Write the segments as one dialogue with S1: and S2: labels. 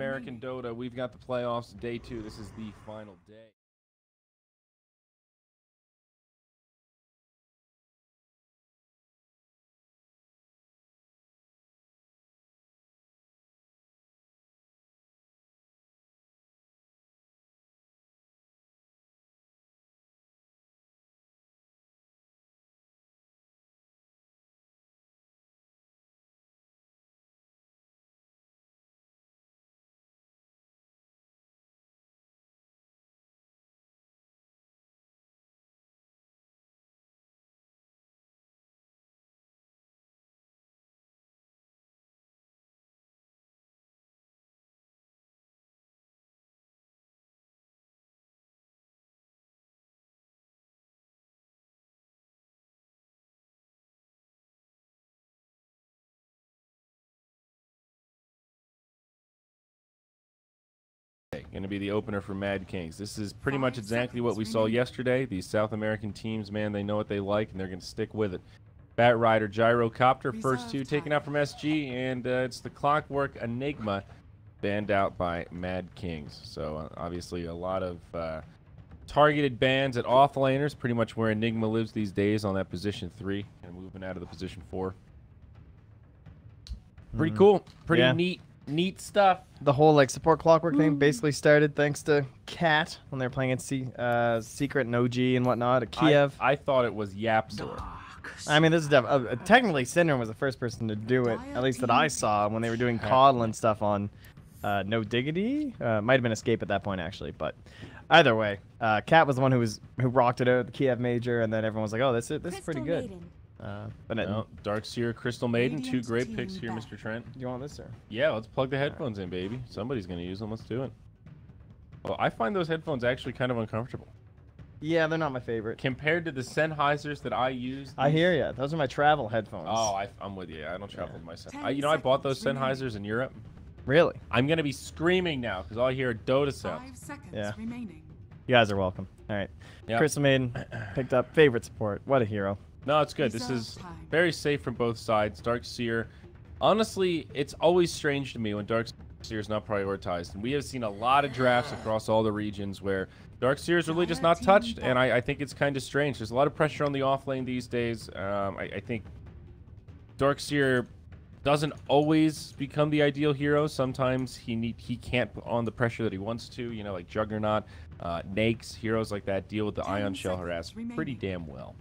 S1: American Dota. We've got the playoffs, day 2. This is the final day. Going to be the opener for Mad Kings. This is pretty much exactly what we saw yesterday. These South American teams, man, they know what they like, and they're going to stick with it. Bat Rider, Gyrocopter, first 2 taken out from SG, and it's the Clockwork Enigma banned out by Mad Kings. So obviously a lot of targeted bans at offlaners, pretty much where Enigma lives these days on that position 3, and moving out of the position 4. Pretty cool. Pretty neat stuff.
S2: The whole like support Clockwork thing basically started thanks to Cat when they were playing at Secret and OG and whatnot at Kiev.
S1: I thought it was Yapzor.
S2: I mean, this is technically Syndrome was the first person to do it, at least that I saw when they were doing Coddle and stuff on No Diggity. Might have been Escape at that point actually, but either way, Cat was the one who rocked it out at the Kiev Major, and then everyone was like, "Oh, this is pretty good."
S1: Darkseer, Crystal Maiden, 2 great picks here, Mr. Trent.
S2: You want this, sir?
S1: Yeah, let's plug the headphones in, baby. Somebody's going to use them. Let's do it. Well, I find those headphones actually kind of uncomfortable.
S2: Yeah, they're not my favorite.
S1: Compared to the Sennheisers that I use.
S2: I hear you. Those are my travel headphones.
S1: Oh, I'm with you. I don't travel with my Sennheisers. I bought those Sennheisers in Europe.
S2: Really?
S1: I'm going to be screaming now because all I hear are Dota sounds.
S3: 5 seconds
S2: Yeah.
S3: remaining.
S2: You guys are welcome. All right.
S1: Yep.
S2: Crystal Maiden picked up favorite support. What a hero.
S1: No, it's good. This is very safe from both sides. Darkseer, honestly, it's always strange to me when Darkseer is not prioritized. And we have seen a lot of drafts across all the regions where Darkseer is really just not touched, and I think it's kind of strange. There's a lot of pressure on the off lane these days. I think Darkseer doesn't always become the ideal hero. Sometimes he can't put on the pressure that he wants to. You know, like Juggernaut, Nakes, heroes like that deal with the Ion Shell harass pretty damn well.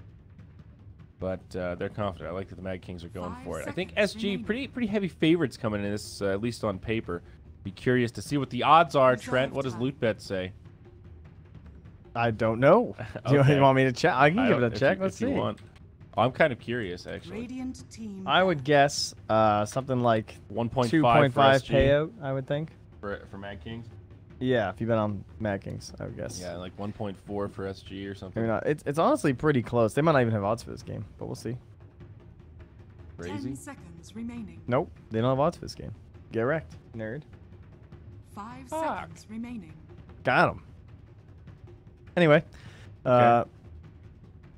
S1: But they're confident. I like that the Mad Kings are going for it. I think SG, pretty heavy favorites coming in this, at least on paper. Be curious to see what the odds are. Trent, what does LootBet say?
S2: I don't know. Do you want me to check? I can give it a check. Let's see.
S1: You want. Oh, I'm kind of curious, actually.
S2: I would guess something like
S1: 1.5
S2: payout, I would think.
S1: For Mad Kings?
S2: Yeah, if you bet on Mad Kings, I would guess.
S1: Yeah, like 1.4 for SG or something.
S2: Maybe not. It's honestly pretty close. They might not even have odds for this game, but we'll see.
S1: Crazy.
S3: 10 seconds remaining.
S2: Nope, they don't have odds for this game. Get wrecked, nerd.
S3: 5 seconds remaining.
S2: Got him. Anyway,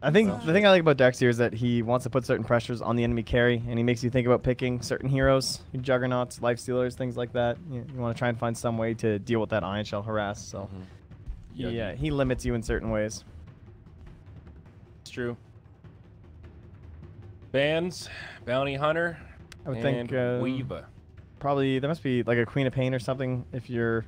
S2: I think the thing I like about Darkseer is that he wants to put certain pressures on the enemy carry, and he makes you think about picking certain heroes, Juggernauts, Lifestealers, things like that. You want to try and find some way to deal with that Ion Shell harass. So, yeah, he limits you in certain ways.
S1: It's true. Bans, Bounty Hunter,
S2: I would think
S1: Weeva.
S2: Probably there must be like a Queen of Pain or something if you're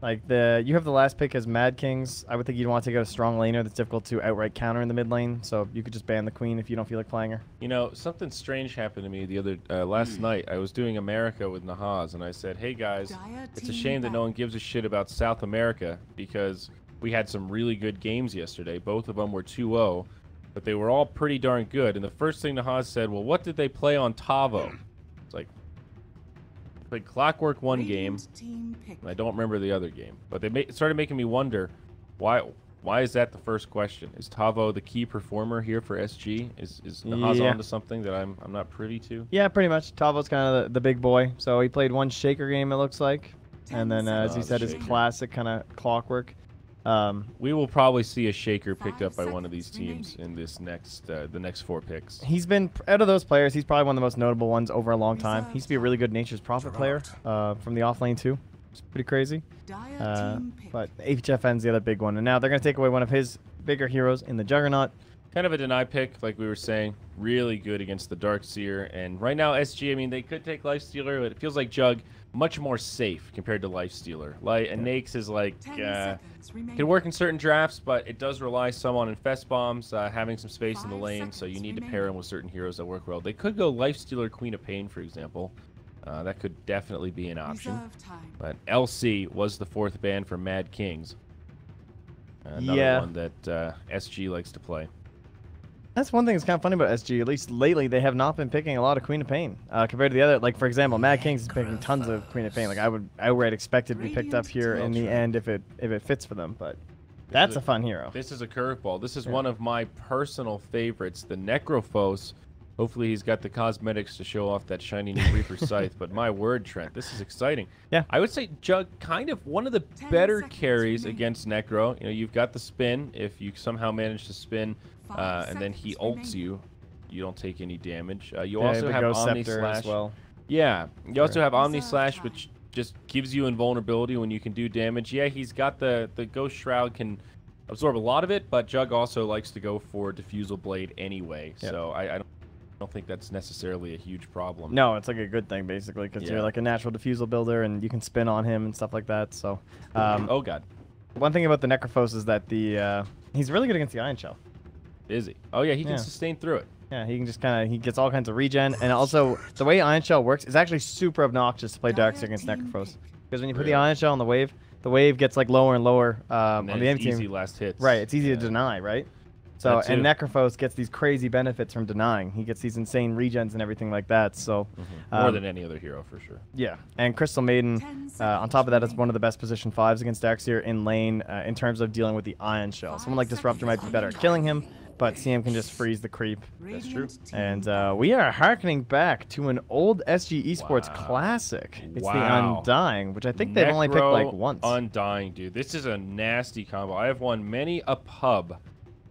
S2: like you have the last pick as Mad Kings. I would think you'd want to take out a strong laner that's difficult to outright counter in the mid lane. So you could just ban the Queen if you don't feel like playing her.
S1: You know, something strange happened to me the other last night. I was doing America with Nahaz, and I said, "Hey guys, it's a shame that no one gives a shit about South America because we had some really good games yesterday. Both of them were 2-0, but they were all pretty darn good." And the first thing Nahaz said, "Well, what did they play on Tavo?" It's like, played Clockwork one game, and I don't remember the other game. But they started making me wonder, why is that the first question? Is Tavo the key performer here for SG? Is Nahaz onto something that I'm not privy to?
S2: Yeah, pretty much. Tavo's kind of the big boy. So he played one Shaker game, it looks like. And then, as he said, his classic kind of Clockwork.
S1: We will probably see a shaker picked up by one of these teams in this next the next 4 picks.
S2: He's been, out of those players, he's probably one of the most notable ones over a long time. He used to be a really good Nature's Prophet player from the offlane too. It's pretty crazy. But HFN's the other big one. And now they're going to take away one of his bigger heroes in the Juggernaut.
S1: Kind of a deny pick, like we were saying. Really good against the Darkseer. And right now, SG, I mean, they could take Lifestealer, but it feels like Jug much more safe compared to Lifestealer. And Nakes is like, can work in certain drafts, but it does rely some on Infest Bombs, having some space in the lane, so you need to pair him with certain heroes that work well. They could go Lifestealer, Queen of Pain, for example. That could definitely be an option. But LC was the 4th ban for Mad Kings. Another one that SG likes to play.
S2: That's one thing that's kind of funny about SG. At least lately, they have not been picking a lot of Queen of Pain compared to the other. Like, for example, Mad Kings is picking tons of Queen of Pain. Like, I would expect it to be picked up here in the end if it fits for them. But that's a fun hero.
S1: This is a curveball. This is one of my personal favorites, the Necrophos. Hopefully, he's got the cosmetics to show off that shiny new Reaper Scythe. But my word, Trent, this is exciting.
S2: Yeah.
S1: I would say Jug kind of one of the better carries against Necro. You know, you've got the spin. If you somehow manage to spin, and then he ults you, you don't take any damage. You also have Omni Slash
S2: as well.
S1: Yeah. You also have Omni Slash, which just gives you invulnerability when you can do damage. Yeah, he's got the Ghost Shroud can absorb a lot of it, but Jug also likes to go for Diffusal Blade anyway. Yep. So I don't think that's necessarily a huge problem.
S2: No, it's like a good thing basically because you're like a natural diffusal builder and you can spin on him and stuff like that. So,
S1: oh god,
S2: one thing about the Necrophos is that he's really good against the Iron Shell.
S1: Is he? Oh yeah, he can sustain through it.
S2: Yeah, he can just he gets all kinds of regen, and also the way Iron Shell works is actually super obnoxious to play Darkseer against Necrophos because when you put the Iron Shell on the wave gets like lower and lower on the enemy team.
S1: Easy last hits.
S2: Right, it's easy to deny, right? So, and Necrophos gets these crazy benefits from denying. He gets these insane regens and everything like that. So
S1: more than any other hero for sure.
S2: Yeah, and Crystal Maiden, on top of that, is one of the best position 5s against Darkseer in lane in terms of dealing with the Iron Shell. Someone like Disruptor might be better at killing him, but CM can just freeze the creep.
S1: That's true.
S2: And we are harkening back to an old SG Esports classic. It's the Undying, which I think they've only picked like once.
S1: Undying, dude. This is a nasty combo. I have won many a pub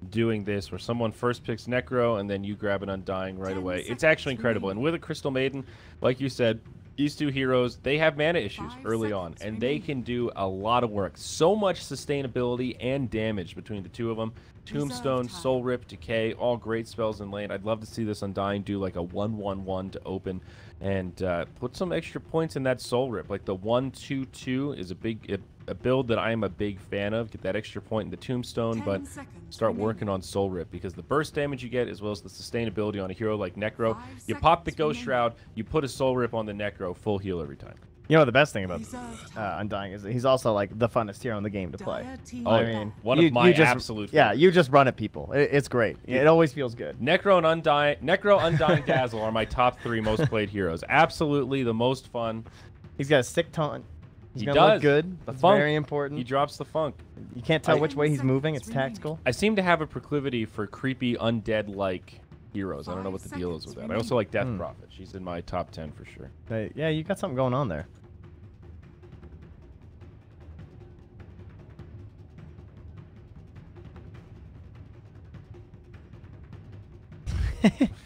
S1: doing this where someone first picks Necro and then you grab an Undying right away. It's actually incredible. And with a Crystal Maiden, like you said, these two heroes, they have mana issues early on, and they can do a lot of work. So much sustainability and damage between the two of them. Tombstone, Soul Rip, Decay, all great spells in lane. I'd love to see this Undying do like a 1/1/1 to open and put some extra points in that Soul Rip. Like the 1/2/2 is a build that I am a big fan of. Get that extra point in the Tombstone, but start working on Soul Rip because the burst damage you get as well as the sustainability on a hero like Necro. You pop the Ghost Shroud, you put a Soul Rip on the Necro, full heal every time.
S2: You know, the best thing about Undying is that he's also like the funnest hero in the game to play. I mean,
S1: one of my absolute favorites.
S2: Yeah, you just run at people. It's great. It always feels good.
S1: Necro, Undying, Dazzle are my top 3 most played heroes. Absolutely the most fun.
S2: He's got a sick taunt. He's
S1: gonna
S2: look good. That's very important.
S1: He drops the funk.
S2: You can't tell which way he's moving. It's tactical.
S1: I seem to have a proclivity for creepy undead-like heroes. I don't know what the deal is with that. I also like Death Prophet. She's in my top 10 for sure.
S2: Yeah, you got something going on there.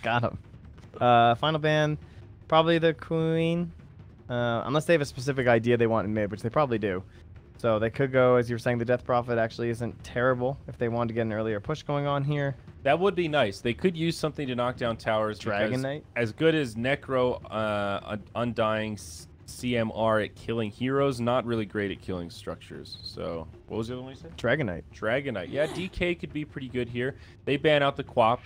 S2: Got him. Final ban, probably the Queen. Unless they have a specific idea they want in mid, which they probably do. So they could go, as you were saying, the Death Prophet actually isn't terrible if they wanted to get an earlier push going on here.
S1: That would be nice. They could use something to knock down towers.
S2: Dragon Knight?
S1: As good as Necro, Undying, CMR at killing heroes, not really great at killing structures. So, what was the other one you said?
S2: Dragon Knight.
S1: Dragon Knight. Yeah, DK could be pretty good here. They ban out the Quap,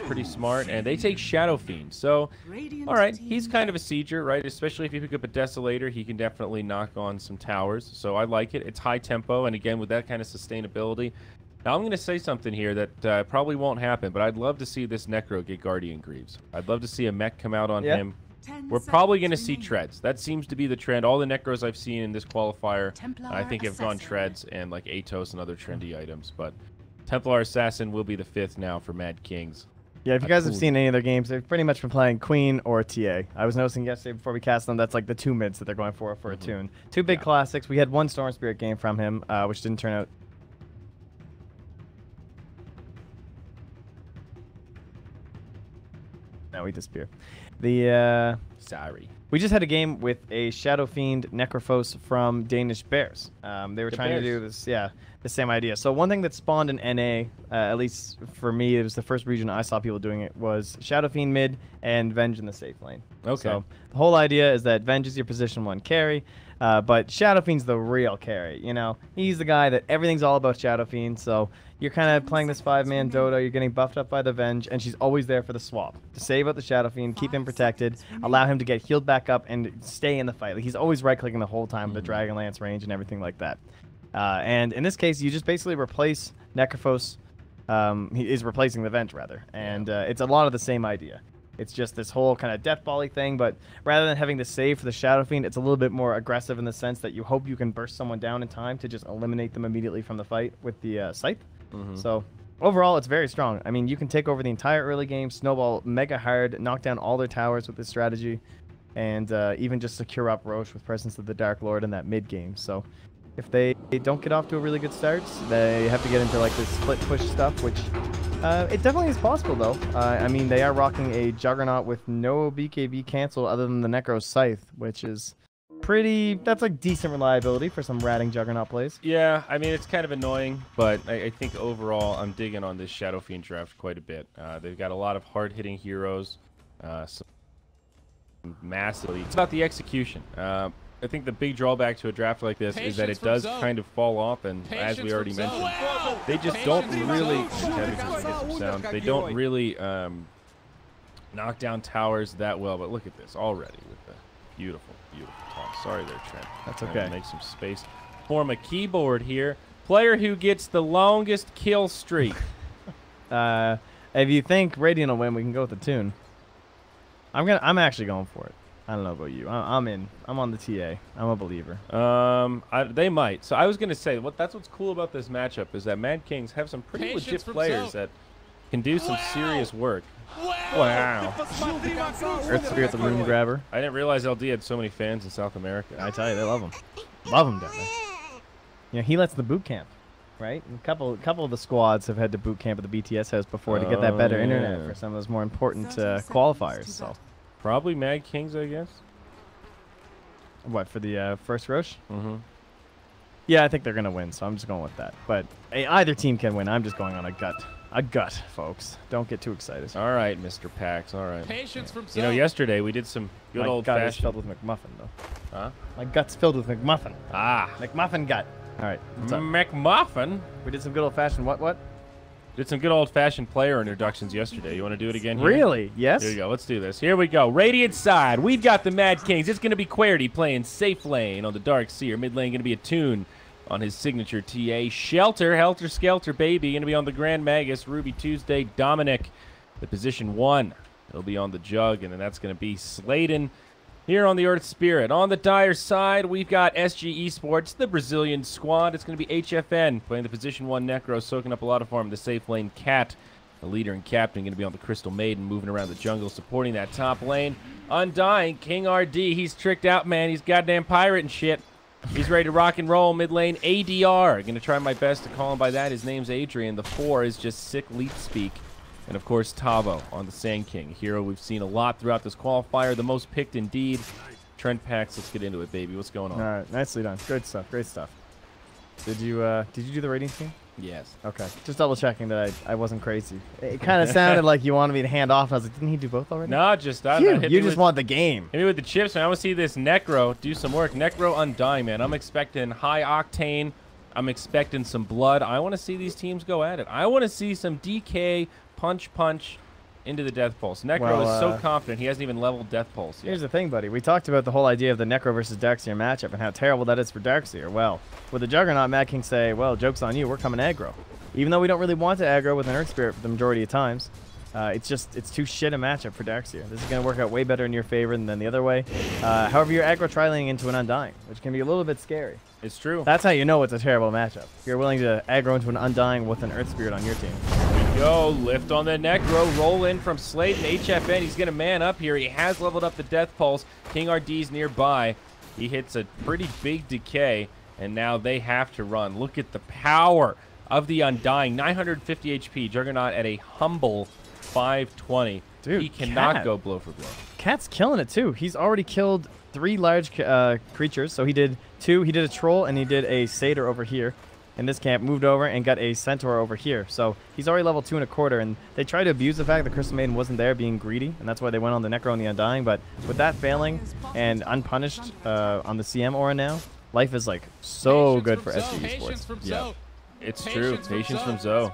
S1: pretty smart, and they take Shadow Fiend. So, all right, he's kind of a sieger, right? Especially if you pick up a Desolator, he can definitely knock on some towers. So, I like it. It's high tempo, and again, with that kind of sustainability. Now, I'm going to say something here that probably won't happen, but I'd love to see this Necro get Guardian Greaves. I'd love to see a mech come out on him. We're probably going to see treads. That seems to be the trend. All the Necros I've seen in this qualifier, I think, have gone treads and like Atos and other trendy items. But Templar Assassin will be the 5th now for Mad Kings.
S2: Yeah, if you guys have seen any of their games, they've pretty much been playing Queen or TA. I was noticing yesterday before we cast them, that's like the 2 mids that they're going for a tune. 2 big classics. We had one Storm Spirit game from him, which didn't turn out Now we disappear. The
S1: Sorry.
S2: We just had a game with a Shadow Fiend Necrophos from Danish Bears. They were trying to do this, the same idea. So one thing that spawned in NA, at least for me, it was the first region I saw people doing it, was Shadow Fiend mid and Venge in the safe lane.
S1: Okay.
S2: So the whole idea is that Venge is your position 1 carry, but Shadow Fiend's the real carry. You know, he's the guy that everything's all about Shadow Fiend. So you're kind of playing this 5-man Dota, you're getting buffed up by the Venge, and she's always there for the swap. To save out the Shadow Fiend, keep him protected, allow him to get healed back up, and stay in the fight. Like, he's always right-clicking the whole time with the Dragonlance range and everything like that. And in this case, you just basically replace Necrophos. He is replacing the Venge, rather. And it's a lot of the same idea. It's just this whole kind of death volley thing, but rather than having to save for the Shadow Fiend, it's a little bit more aggressive in the sense that you hope you can burst someone down in time to just eliminate them immediately from the fight with the Scythe. So overall, it's very strong. I mean, you can take over the entire early game, snowball mega hard, knock down all their towers with this strategy, and even just secure up Roche with Presence of the Dark Lord in that mid game. So if they don't get off to a really good start, they have to get into like this split push stuff, which it definitely is possible though. I mean, they are rocking a Juggernaut with no BKB cancel other than the Necro Scythe, which is that's like decent reliability for some ratting Juggernaut plays.
S1: Yeah, I mean, it's kind of annoying, but I think overall I'm digging on this Shadow Fiend draft quite a bit. They've got a lot of hard-hitting heroes, some massively. It's about the execution. I think the big drawback to a draft like this is that it does kind of fall off, and as we already mentioned, they just don't really they don't really knock down towers that well. But look at this already with the beautiful toss. Sorry there, Trent.
S2: That's okay.
S1: Make some space. Form a keyboard here. Player who gets the longest kill streak.
S2: If you think Radiant will win, we can go with the tune. I'm actually going for it. I don't know about you. I'm in. I'm on the TA. I'm a believer.
S1: They might. So I was gonna say that's what's cool about this matchup is that Mad Kings have some pretty legit players that can do some serious work. Wow.
S2: Earth Spirit, the Rune Grabber.
S1: I didn't realize LD had so many fans in South America.
S2: I tell you, they love him. Love him down there. You know, he lets the boot camp, right? A couple of the squads have had to boot camp at the BTS house before to get that better internet for some of those more important qualifiers. So
S1: probably Mad Kings, I guess.
S2: What, for the first Roche? Yeah, I think they're gonna win, so I'm just going with that. But either team can win. I'm just going on a gut. A gut, folks. Don't get too excited.
S1: All right, Mr. Pax. All right.
S4: Patience from
S1: you know, yesterday we did some good old-fashioned.
S2: My gut is filled with McMuffin, though.
S1: Huh?
S2: My gut's filled with McMuffin.
S1: Ah.
S2: McMuffin gut. All right.
S1: McMuffin?
S2: We did some good old-fashioned what?
S1: Did some good old-fashioned player introductions yesterday. You want to do it again here?
S2: Really? Yes?
S1: Here we go. Let's do this. Here we go. Radiant side. We've got the Mad Kings. It's going to be Querty playing safe lane on the Dark Seer. Mid lane going to be a Tune on his signature TA. Shelter, Helter Skelter, baby. Going to be on the Grand Magus. Ruby Tuesday. Dominic, the position 1. He'll be on the Jug, and then that's going to be Sladen here on the Earth Spirit. On the Dire side, we've got SG Esports, the Brazilian squad. It's going to be HFN playing the position 1 Necro, soaking up a lot of farm. The safe lane Cat, the leader and captain, going to be on the Crystal Maiden, moving around the jungle, supporting that top lane. Undying, King RD. He's tricked out, man. He's goddamn pirate and shit. He's ready to rock and roll. Mid lane, ADR. Going to try my best to call him by that. His name's Adrian. The 4 is just sick leap speak. And, of course, Tavo on the Sand King. A hero we've seen a lot throughout this qualifier. The most picked indeed. Trent Pax, let's get into it, baby. What's going on?
S2: All right. Nicely done. Good stuff. Great stuff. Did you do the rating scheme?
S1: Yes.
S2: Okay. Just double checking that I wasn't crazy. It kind of sounded like you wanted me to hand off. I was like, didn't he do both already?
S1: No, just
S2: you just want the game.
S1: Hit me with the chips, man. I want to see this Necro do some work. Necro Undying, man. I'm expecting high octane. I'm expecting some blood. I want to see these teams go at it. I want to see some DK punch into the Death Pulse. Necro is so confident he hasn't even leveled Death Pulse yet.
S2: Here's the thing, buddy. We talked about the whole idea of the Necro versus Darkseer matchup and how terrible that is for Darkseer. Well, with the Juggernaut, Mad King say, well, joke's on you. We're coming aggro. Even though we don't really want to aggro with an Earth Spirit for the majority of times, it's too shit a matchup for Darkseer. This is going to work out way better in your favor than the other way. However, you're aggro trialing into an Undying, which can be a little bit scary.
S1: It's true.
S2: That's how you know it's a terrible matchup. You're willing to aggro into an Undying with an Earth Spirit on your team.
S1: Go lift on the Necro, roll in from Sladen. HFN, he's gonna man up here. He has leveled up the Death Pulse. King RD's nearby. He hits a pretty big decay, and now they have to run. Look at the power of the Undying. 950 HP. Juggernaut at a humble 520.
S2: Dude,
S1: he cannot
S2: Cat.
S1: go blow for blow.
S2: Cat's killing it too. He's already killed 3 large creatures. So he did 2. He did a troll and he did a satyr over here in this camp. Moved over and got a centaur over here. So he's already level 2 1/4. And they tried to abuse the fact that Crystal Maiden wasn't there, being greedy, and that's why they went on the Necro and the Undying. But with that failing and unpunished on the CM aura now, life is like so good for SG Esports.
S1: Yeah, it's true. Patience from Zoe.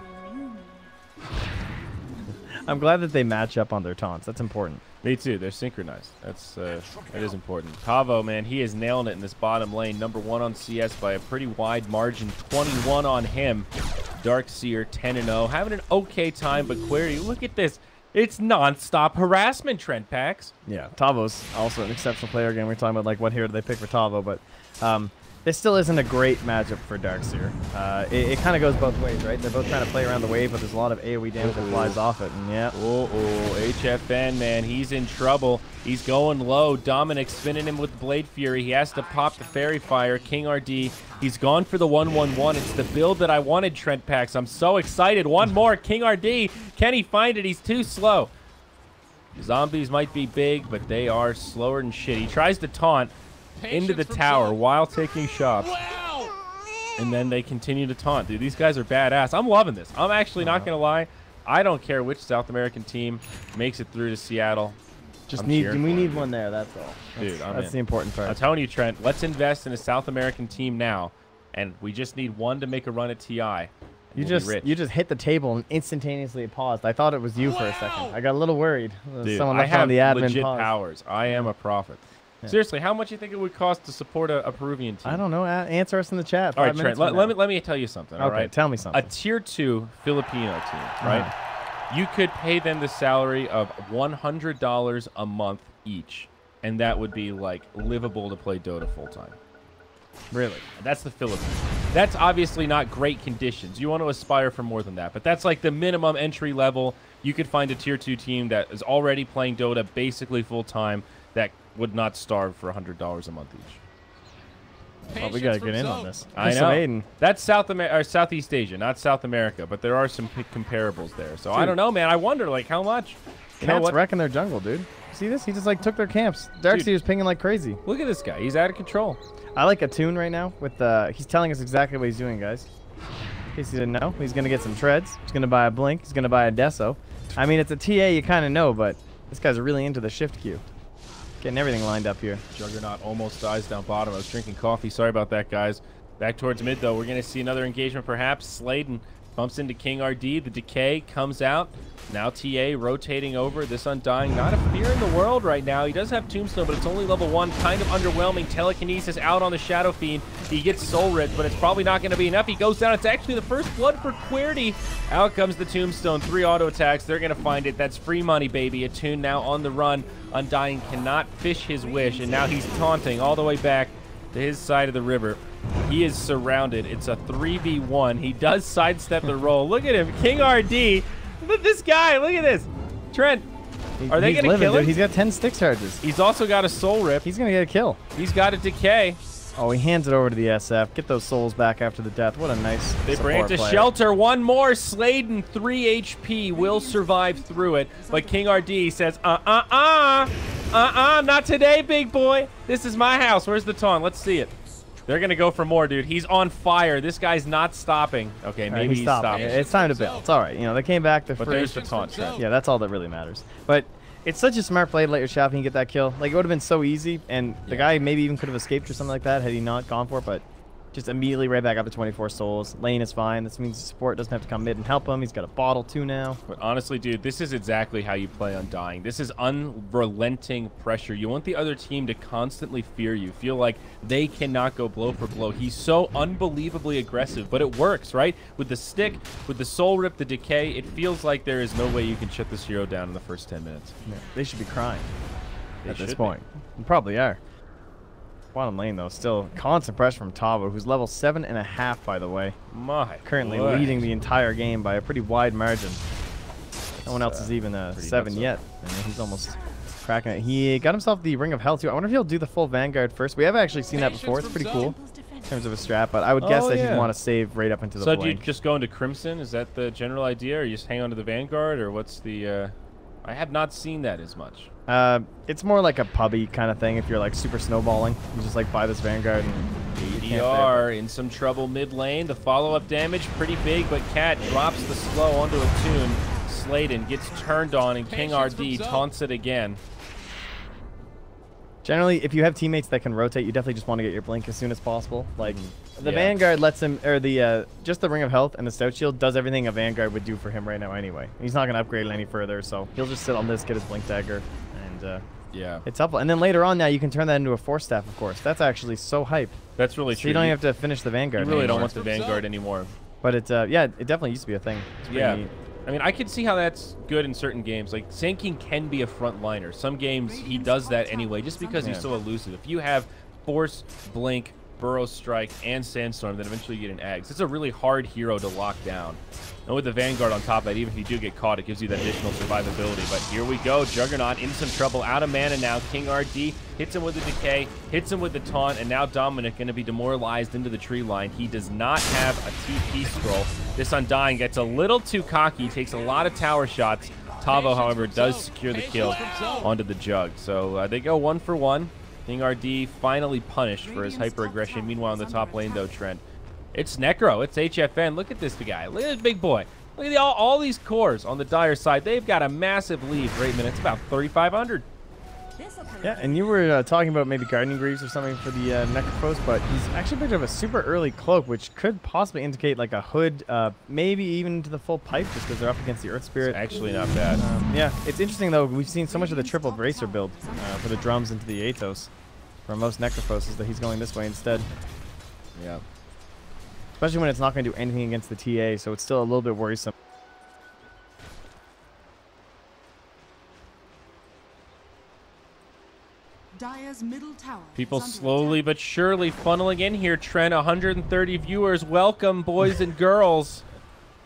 S2: I'm glad that they match up on their taunts. That's important.
S1: Me too. They're synchronized. That is important. Tavo, man, he is nailing it in this bottom lane. #1 on CS by a pretty wide margin. 21 on him. Darkseer 10-0. Having an okay time, but Query, look at this. It's non-stop harassment, Trent Pax.
S2: Yeah, Tavo's also an exceptional player. Again, we're talking about like what hero do they pick for Tavo, but this still isn't a great matchup for Darkseer. It kind of goes both ways, right? They're both trying to play around the wave, but there's a lot of AoE damage that flies off it, and yeah.
S1: HFN, man, he's in trouble. He's going low. Dominic spinning him with Blade Fury. He has to pop the Fairy Fire. King RD, he's gone for the 1-1-1. It's the build that I wanted, Trent Pax. I'm so excited. One more. King RD, can he find it? He's too slow. Zombies might be big, but they are slower than shit. He tries to taunt into the tower while taking shots. Wow. And then they continue to taunt. Dude, these guys are badass. I'm loving this. I'm actually not going to lie. I don't care which South American team makes it through to Seattle.
S2: We need one there, that's all. That's the important part.
S1: I'm telling you, Trent, let's invest in a South American team now, and we just need one to make a run at TI.
S2: You just hit the table and instantaneously it paused. I thought it was you for a second. I got a little worried.
S1: Dude,
S2: someone
S1: I
S2: left
S1: have
S2: on the admin
S1: legit
S2: pause.
S1: powers. I am a prophet. Yeah. Seriously, how much do you think it would cost to support a Peruvian team?
S2: I don't know. Answer us in the chat.
S1: All right, Trent, let me tell you something.
S2: Okay,
S1: all right?
S2: Tell me something.
S1: A tier 2 Filipino team, right? You could pay them the salary of $100 a month each, and that would be like livable to play Dota full time.
S2: Really?
S1: That's the Philippines. That's obviously not great conditions. You want to aspire for more than that, but that's like the minimum entry level. You could find a tier 2 team that is already playing Dota basically full time that would not starve for $100 a month each.
S2: Well, we gotta get in on this.
S1: I know. That's Southeast Asia, not South America, but there are some comparables there. So dude, I don't know, man. I wonder, like, how much.
S2: Cat's wrecking their jungle, dude. See this? He just like took their camps. Darkseer's pinging like crazy.
S1: Look at this guy. He's out of control.
S2: I like Attune right now. With he's telling us exactly what he's doing, guys. In case you didn't know, he's gonna get some treads. He's gonna buy a blink. He's gonna buy a deso. I mean, it's a TA, you kind of know, but this guy's really into the shift queue. Getting everything lined up here.
S1: Juggernaut almost dies down bottom. I was drinking coffee. Sorry about that, guys. Back towards mid, though. We're going to see another engagement, perhaps. Sladen bumps into King RD. The decay comes out. Now TA rotating over. This Undying, not a fear in the world right now. He does have Tombstone, but it's only level 1. Kind of underwhelming. Telekinesis out on the Shadow Fiend. He gets Soul Ripped, but it's probably not going to be enough. He goes down. It's actually the first blood for Querty. Out comes the Tombstone. 3 auto attacks. They're going to find it. That's free money, baby. Attune now on the run. Undying cannot fish his wish, and now he's taunting all the way back to his side of the river. He is surrounded. It's a 3v1. He does sidestep the roll. Look at him. King RD. Look at this guy. Look at this. Trent, are they going to kill him?
S2: Dude. He's got 10 stick charges.
S1: He's also got a soul rip.
S2: He's going to get a kill.
S1: He's got a decay.
S2: Oh, he hands it over to the SF. Get those souls back after the death. What a nice
S1: They bring it to shelter. One more. Sladen, 3 HP, will survive through it. But King RD says, not today, big boy. This is my house. Where's the taunt? Let's see it. They're going to go for more, dude. He's on fire. This guy's not stopping. Okay, maybe he's stopping.
S2: It's time to bail. It's all right. You know, they came back.
S1: But there's the taunt.
S2: Yeah, that's all that really matters. But it's such a smart play to let your Shadow Fiend get that kill. Like, it would have been so easy, and the guy maybe even could have escaped or something like that had he not gone for it, but just immediately right back up to 24 souls. Lane is fine. This means support doesn't have to come mid and help him. He's got a bottle too now.
S1: But honestly, dude, this is exactly how you play Undying. This is unrelenting pressure. You want the other team to constantly fear you, feel like they cannot go blow for blow. He's so unbelievably aggressive, but it works, right? With the stick, with the soul rip, the decay, it feels like there is no way you can shut this hero down in the first 10 minutes.
S2: Yeah, they should be crying at this point. They probably are. Bottom lane, though, still constant pressure from Tavo, who's level 7.5, by the way. Currently leading the entire game by a pretty wide margin. No one else is even 7 yet. And he's almost cracking it. He got himself the Ring of Hell, too. I wonder if he'll do the full Vanguard first. We haven't actually seen that before. It's pretty cool in terms of a strat, but I would guess that he'd want to save right up into the blink.
S1: So do you just go into Crimson? Is that the general idea, or you just hang on to the Vanguard, or what's the... I have not seen that as much.
S2: It's more like a pubby kind of thing if you're like super snowballing. You just like buy this Vanguard and
S1: ADR in some trouble mid lane. The follow-up damage pretty big, but Cat drops the slow onto a tune. Sladen gets turned on, and King RD taunts it again.
S2: Generally, if you have teammates that can rotate, you definitely just want to get your blink as soon as possible. Like, the Vanguard lets him, or the just the Ring of Health and the Stout Shield does everything a Vanguard would do for him right now anyway. He's not going to upgrade it any further, so he'll just sit on this, get his blink dagger, and
S1: yeah,
S2: it's helpful. And then later on now, you can turn that into a Force Staff, of course. That's actually so hype.
S1: That's really true.
S2: You don't have to finish the Vanguard
S1: You really
S2: anymore.
S1: don't want the Vanguard anymore.
S2: But it, yeah, it definitely used to be a thing. It's pretty neat.
S1: I mean, I can see how that's good in certain games. Like, Sand King can be a frontliner. Some games, he does that anyway, just because he's so elusive. If you have Force, Blink, Burrow Strike, and Sandstorm, then eventually you get an Eggs. It's a really hard hero to lock down. And with the Vanguard on top of that, even if you do get caught, it gives you that additional survivability. But here we go. Juggernaut in some trouble. Out of mana now. King RD hits him with the Decay, hits him with the Taunt, and now Dominic going to be demoralized into the tree line. He does not have a TP scroll. This Undying gets a little too cocky, takes a lot of tower shots. Tavo, however, does secure the kill onto the Jug. So they go 1 for 1. King RD finally punished for his hyper-aggression. Meanwhile, in the top lane, though, Trent, it's Necro. It's HFN. Look at this guy. Look at this big boy. Look at all these cores on the Dire side. They've got a massive lead for 8 minutes, about 3,500.
S2: Yeah, and you were talking about maybe Guardian Greaves or something for the Necrophos, but he's actually picked up a super early cloak, which could possibly indicate like a hood, maybe even to the full pipe, just because they're up against the Earth Spirit.
S1: It's actually not bad.
S2: Yeah, it's interesting though. We've seen so much of the triple bracer build for the drums into the Atos. For most Necrophos is that he's going this way instead.
S1: Yeah.
S2: Especially when it's not going to do anything against the TA, so it's still a little bit worrisome.
S3: Dire's middle tower.
S1: People slowly but surely funneling in here, Trent. 130 viewers. Welcome, boys and girls.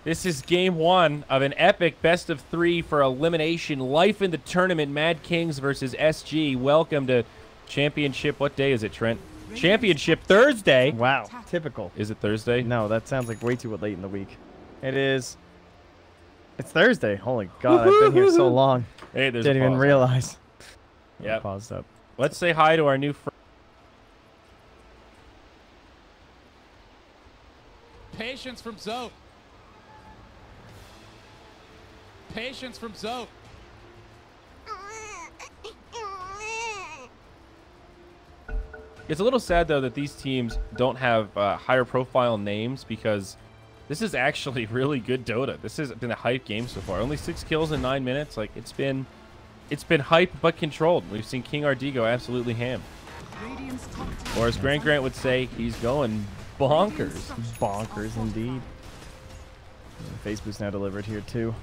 S1: This is game 1 of an epic best of 3 for elimination. Life in the tournament. Mad Kings versus SG. Welcome to Championship. What day is it, Trent? Championship Thursday.
S2: Wow, typical.
S1: Is it Thursday?
S2: No, that sounds like way too late in the week. It is. It's Thursday. Holy God, I've been here so long.
S1: Hey, there's
S2: Didn't even realize.
S1: Yeah.
S2: Paused up.
S1: Let's say hi to our new friend.
S4: Patience from Zoe. Patience from Zoe.
S1: It's a little sad, though, that these teams don't have higher profile names, because this is actually really good Dota. This has been a hype game so far. Only 6 kills in 9 minutes. Like, it's been hype but controlled. We've seen King RD go absolutely ham. Or as Grant would say, he's going bonkers.
S2: Bonkers indeed. And face boost now delivered here too.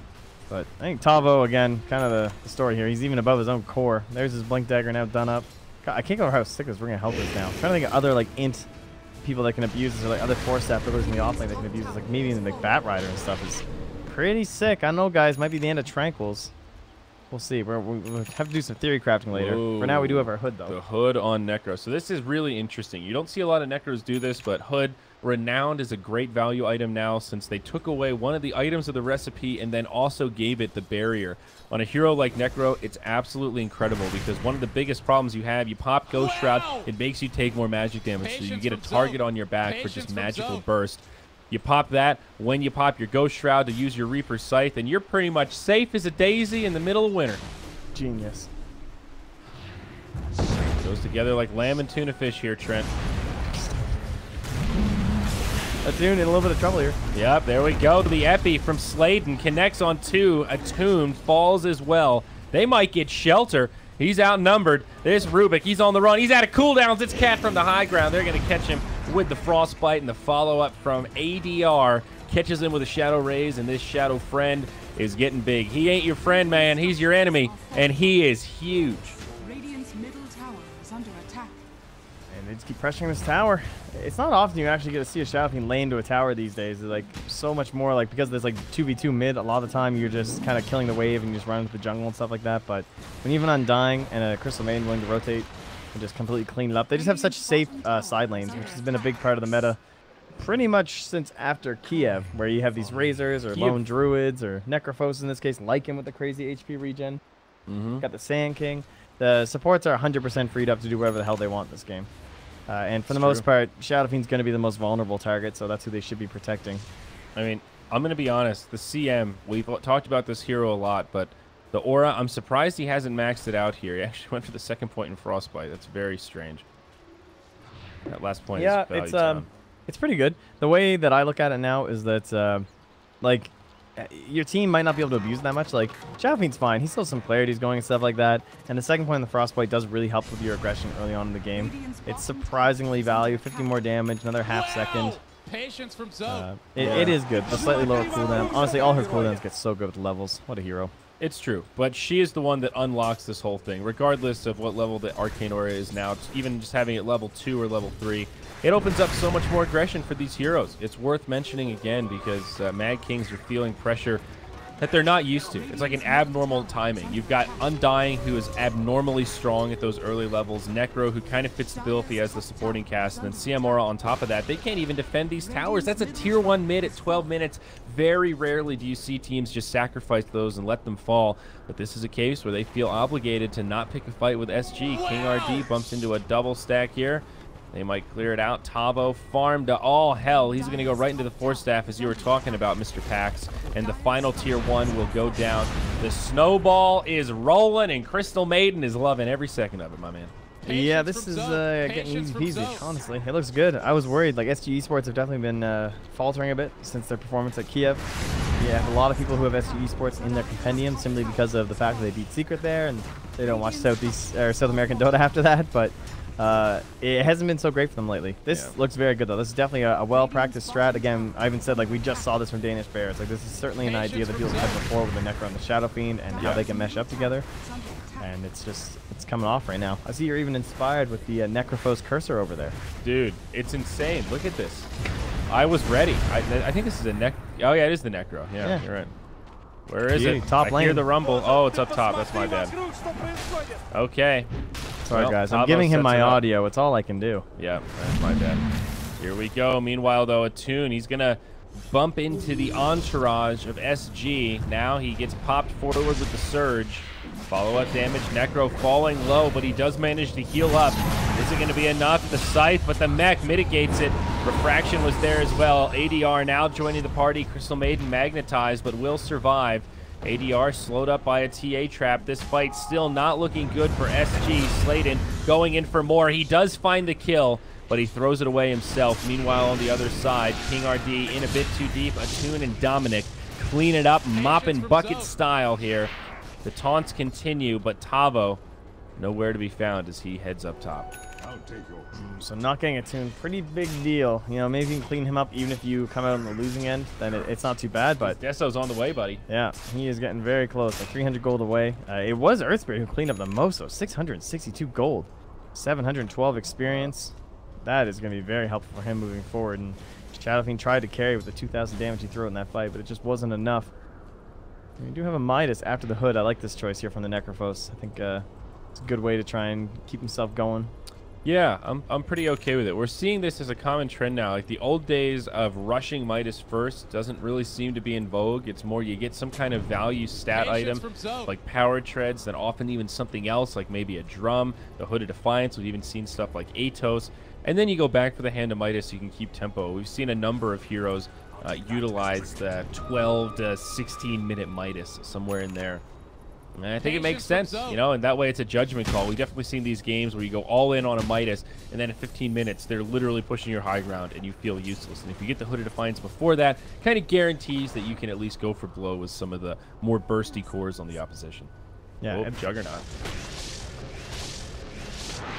S2: But I think Tavo, again, kind of the story here. He's even above his own core. There's his blink dagger now done up. God, I can't go over how sick this Ring of Health is now. I'm trying to think of other like int people that can abuse this, or like other Force Staff pillars in the offlane that can abuse this. Like maybe even the Bat Rider and stuff is pretty sick. I don't know, guys. Might be the end of Tranquils. We'll see. We'll have to do some theory crafting later.
S1: Whoa.
S2: For now, we do have our Hood, though.
S1: The Hood on Necro. So this is really interesting. You don't see a lot of Necros do this, but Hood, renowned, is a great value item now, since they took away one of the items of the recipe and then also gave it the barrier. On a hero like Necro, it's absolutely incredible, because one of the biggest problems you have, you pop Ghost Shroud, it makes you take more magic damage, so you get a target on your back for just magical burst. You pop that when you pop your Ghost Shroud to use your Reaper Scythe, and you're pretty much safe as a daisy in the middle of winter.
S2: Genius.
S1: Goes together like lamb and tuna fish here, Trent.
S2: Attune in a little bit of trouble here.
S1: Yep, there we go. The Epi from Sladen connects on 2. Attune falls as well. They might get shelter. He's outnumbered. There's Rubik. He's on the run. He's out of cooldowns. It's Cat from the high ground. They're going to catch him with the Frostbite, and the follow-up from ADR catches him with a Shadow Raise, and this Shadow friend is getting big. He ain't your friend, man. He's your enemy, and he is huge.
S3: Radiant's middle tower is under attack.
S2: And they just keep pressuring this tower. It's not often you actually get to see a Shadow Fiend lay into a tower these days. It's like so much more like, because there's like 2v2 mid, a lot of the time you're just kind of killing the wave and you just run into the jungle and stuff like that. But when even Undying and a Crystal Maiden willing to rotate and just completely clean it up, they just have such safe side lanes, which has been a big part of the meta pretty much since after Kiev, where you have these Razors or Lone Druids or Necrophos in this case, Lycan with the crazy HP regen. Got the Sand King. The supports are 100% freed up to do whatever the hell they want in this game. And for the most part, Shadow Fiend's going to be the most vulnerable target, so that's who they should be protecting.
S1: I mean, I'm going to be honest. The CM, we've talked about this hero a lot, but the aura, I'm surprised he hasn't maxed it out here. He actually went for the second point in Frostbite. That's very strange. That last point is value down.
S2: It's pretty good. The way that I look at it now is that, like, your team might not be able to abuse that much. Like, Shadow Fiend's fine. He still has some clarities going and stuff like that. And the second point in the Frostbite does really help with your aggression early on in the game. It's surprisingly value. 50 more damage, another half second.
S4: Patience from Zoe.
S2: It is good. The slightly lower cooldown. Honestly, all her cooldowns get so good with the levels. What a hero.
S1: It's true, but she is the one that unlocks this whole thing, regardless of what level the Arcane Aura is now. Even just having it level 2 or level 3, it opens up so much more aggression for these heroes. It's worth mentioning again because Mad Kings are feeling pressure that they're not used to. It's like an abnormal timing. You've got Undying, who is abnormally strong at those early levels, Necro, who kind of fits the bill if he has the supporting cast, and then CM Aura on top of that. They can't even defend these towers. That's a tier 1 mid at 12 minutes. Very rarely do you see teams just sacrifice those and let them fall, but this is a case where they feel obligated to not pick a fight with SG. King RD bumps into a double stack here. They might clear it out. Tavo farmed to all hell. He's going to go right into the Force Staff, as you were talking about, Mr. Pax. And the final tier 1 will go down. The snowball is rolling, and Crystal Maiden is loving every second of it, my man.
S2: Yeah, this is getting easy peasy, honestly. It looks good. I was worried. Like, SG Esports have definitely been faltering a bit since their performance at Kiev. You have a lot of people who have SG Esports in their compendium simply because of the fact that they beat Secret there, and they don't watch South American Dota after that, but it hasn't been so great for them lately. This looks very good, though. This is definitely a well-practiced strat. Again, I even said, like, we just saw this from Danish Bears. Like, this is certainly an idea that people have had before with the Necro and the Shadow Fiend and how they can mesh up together. And it's coming off right now. I see you're even inspired with the Necrophos cursor over there. Dude,
S1: it's insane. Look at this. I was ready. I think this is a Nec... Oh, yeah, it is the Necro. Yeah, you're right. Where is it?
S2: Top lane.
S1: I hear the rumble. Oh, it's up top. That's my bad. Okay.
S2: Sorry, guys. I'm giving him my audio. It's all I can do.
S1: Yeah, that's my bad. Here we go. Meanwhile, though, Attune, he's going to bump into the entourage of SG. Now he gets popped forward with the Surge. Follow-up damage. Necro falling low, but he does manage to heal up. Is it going to be enough? The Scythe, but the mech mitigates it. Refraction was there as well. ADR now joining the party. Crystal Maiden magnetized, but will survive. ADR slowed up by a TA trap. This fight still not looking good for SG. Sladen going in for more. He does find the kill, but he throws it away himself. Meanwhile, on the other side, King RD in a bit too deep. Attune and Dominic clean it up, mopping bucket style here. The taunts continue, but Tavo nowhere to be found as he heads up top.
S2: So not getting Attune, pretty big deal. You know, maybe you can clean him up even if you come out on the losing end, then it's not too bad, but...
S1: Desso's on the way, buddy.
S2: Yeah, he is getting very close, like 300 gold away. It was Earthspirit who cleaned up the most, though. 662 gold, 712 experience. That is going to be very helpful for him moving forward, and Shadow Fiend tried to carry with the 2,000 damage he threw in that fight, but it just wasn't enough. We do have a Midas after the hood. I like this choice here from the Necrophos. I think it's a good way to try and keep himself going.
S1: Yeah, I'm pretty okay with it. We're seeing this as a common trend now. Like the old days of rushing Midas first doesn't really seem to be in vogue. It's more you get some kind of value stat item like power treads, then often even something else like maybe a drum, the Hooded Defiance. We've even seen stuff like Atos. And then you go back for the Hand of Midas so you can keep tempo. We've seen a number of heroes utilize the 12 to 16 minute Midas somewhere in there. And I think it makes sense, you know, and that way it's a judgment call. We've definitely seen these games where you go all in on a Midas, and then in 15 minutes, they're literally pushing your high ground, and you feel useless. And if you get the Hooded Defiance before that, kind of guarantees that you can at least go for blow with some of the more bursty cores on the opposition.
S2: Yeah,
S1: oh, Juggernaut.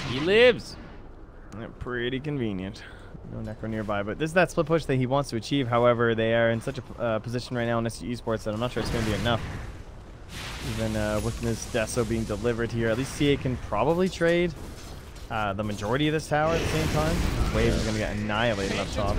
S1: He lives.
S2: Pretty convenient. No Necro nearby, but this is that split push that he wants to achieve. However, they are in such a position right now in SG Esports that I'm not sure it's going to be enough. Even with this Deso being delivered here, at least CA can probably trade the majority of this tower at the same time. Waves is going to get annihilated up top.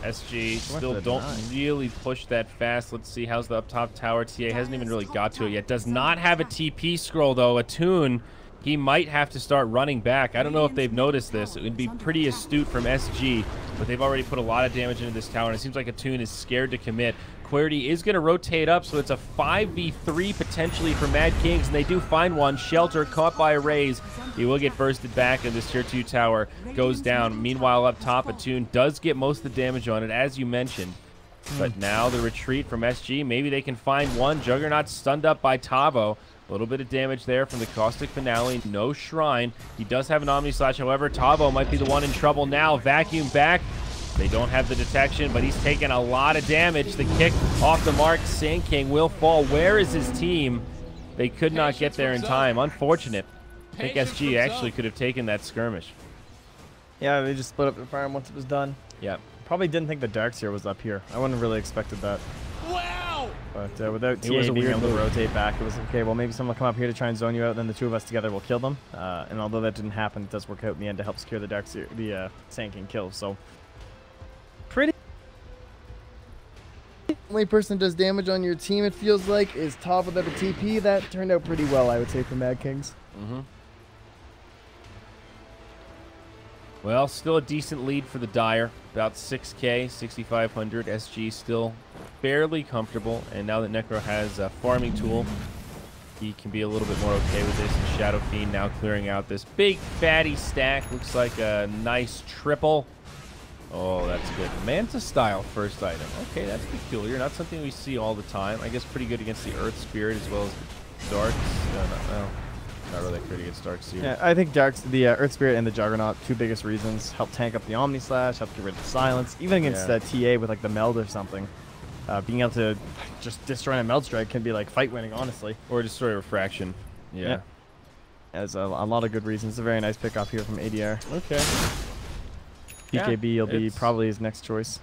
S1: SG still don't really push that fast. Let's see, how's the up top tower? TA hasn't even really got to it yet. Does not have a TP scroll, though. Attune he might have to start running back. I don't know if they've noticed this. It would be pretty astute from SG, but they've already put a lot of damage into this tower, and it seems like Attune is scared to commit. Querity is going to rotate up, so it's a 5v3 potentially for Mad Kings, and they do find one. Shelter caught by a raise. He will get bursted back, and this tier 2 tower goes down. Meanwhile, up top, Attune does get most of the damage on it, as you mentioned. But now the retreat from SG, maybe they can find one. Juggernaut stunned up by Tavo. A little bit of damage there from the Caustic Finale. No Shrine. He does have an Omni Slash. However, Tavo might be the one in trouble now. Vacuum back. They don't have the detection, but he's taken a lot of damage. The kick off the mark. Sand King will fall. Where is his team? They could not get there in time. Unfortunate. I think SG actually could have taken that skirmish.
S2: Yeah, they just split up the farm once it was done.
S1: Yep.
S2: Probably didn't think the Darkseer was up here. I wouldn't have really expected that.
S4: Wow!
S2: But without TA being able to rotate back, it was okay. Well, maybe someone will come up here to try and zone you out, then the two of us together will kill them. And although that didn't happen, it does work out in the end to help secure the Darkseer, the Sand King kill. So, pretty. The only person that does damage on your team, it feels like, is Top without a TP. That turned out pretty well, I would say, for Mad Kings.
S1: Mm-hmm. Well, still a decent lead for the Dire. About 6K, 6,500. SG still fairly comfortable. And now that Necro has a farming tool, he can be a little bit more okay with this. And Shadow Fiend now clearing out this big fatty stack. Looks like a nice triple. Oh, that's good. Manta style first item. Okay, that's peculiar. Not something we see all the time. I guess pretty good against the Earth Spirit as well as the Darks. No. Not really pretty against Darkseer. Yeah,
S2: I think the Earth Spirit and the Juggernaut, two biggest reasons. Help tank up the Omni Slash, help get rid of the silence. Even against TA with like the Meld or something. Being able to just destroy a Meld Strike can be like fight winning, honestly.
S1: Or destroy Refraction. Yeah.
S2: There's a lot of good reasons. It's a very nice pick off here from ADR.
S1: Okay.
S2: PKB will be probably his next choice.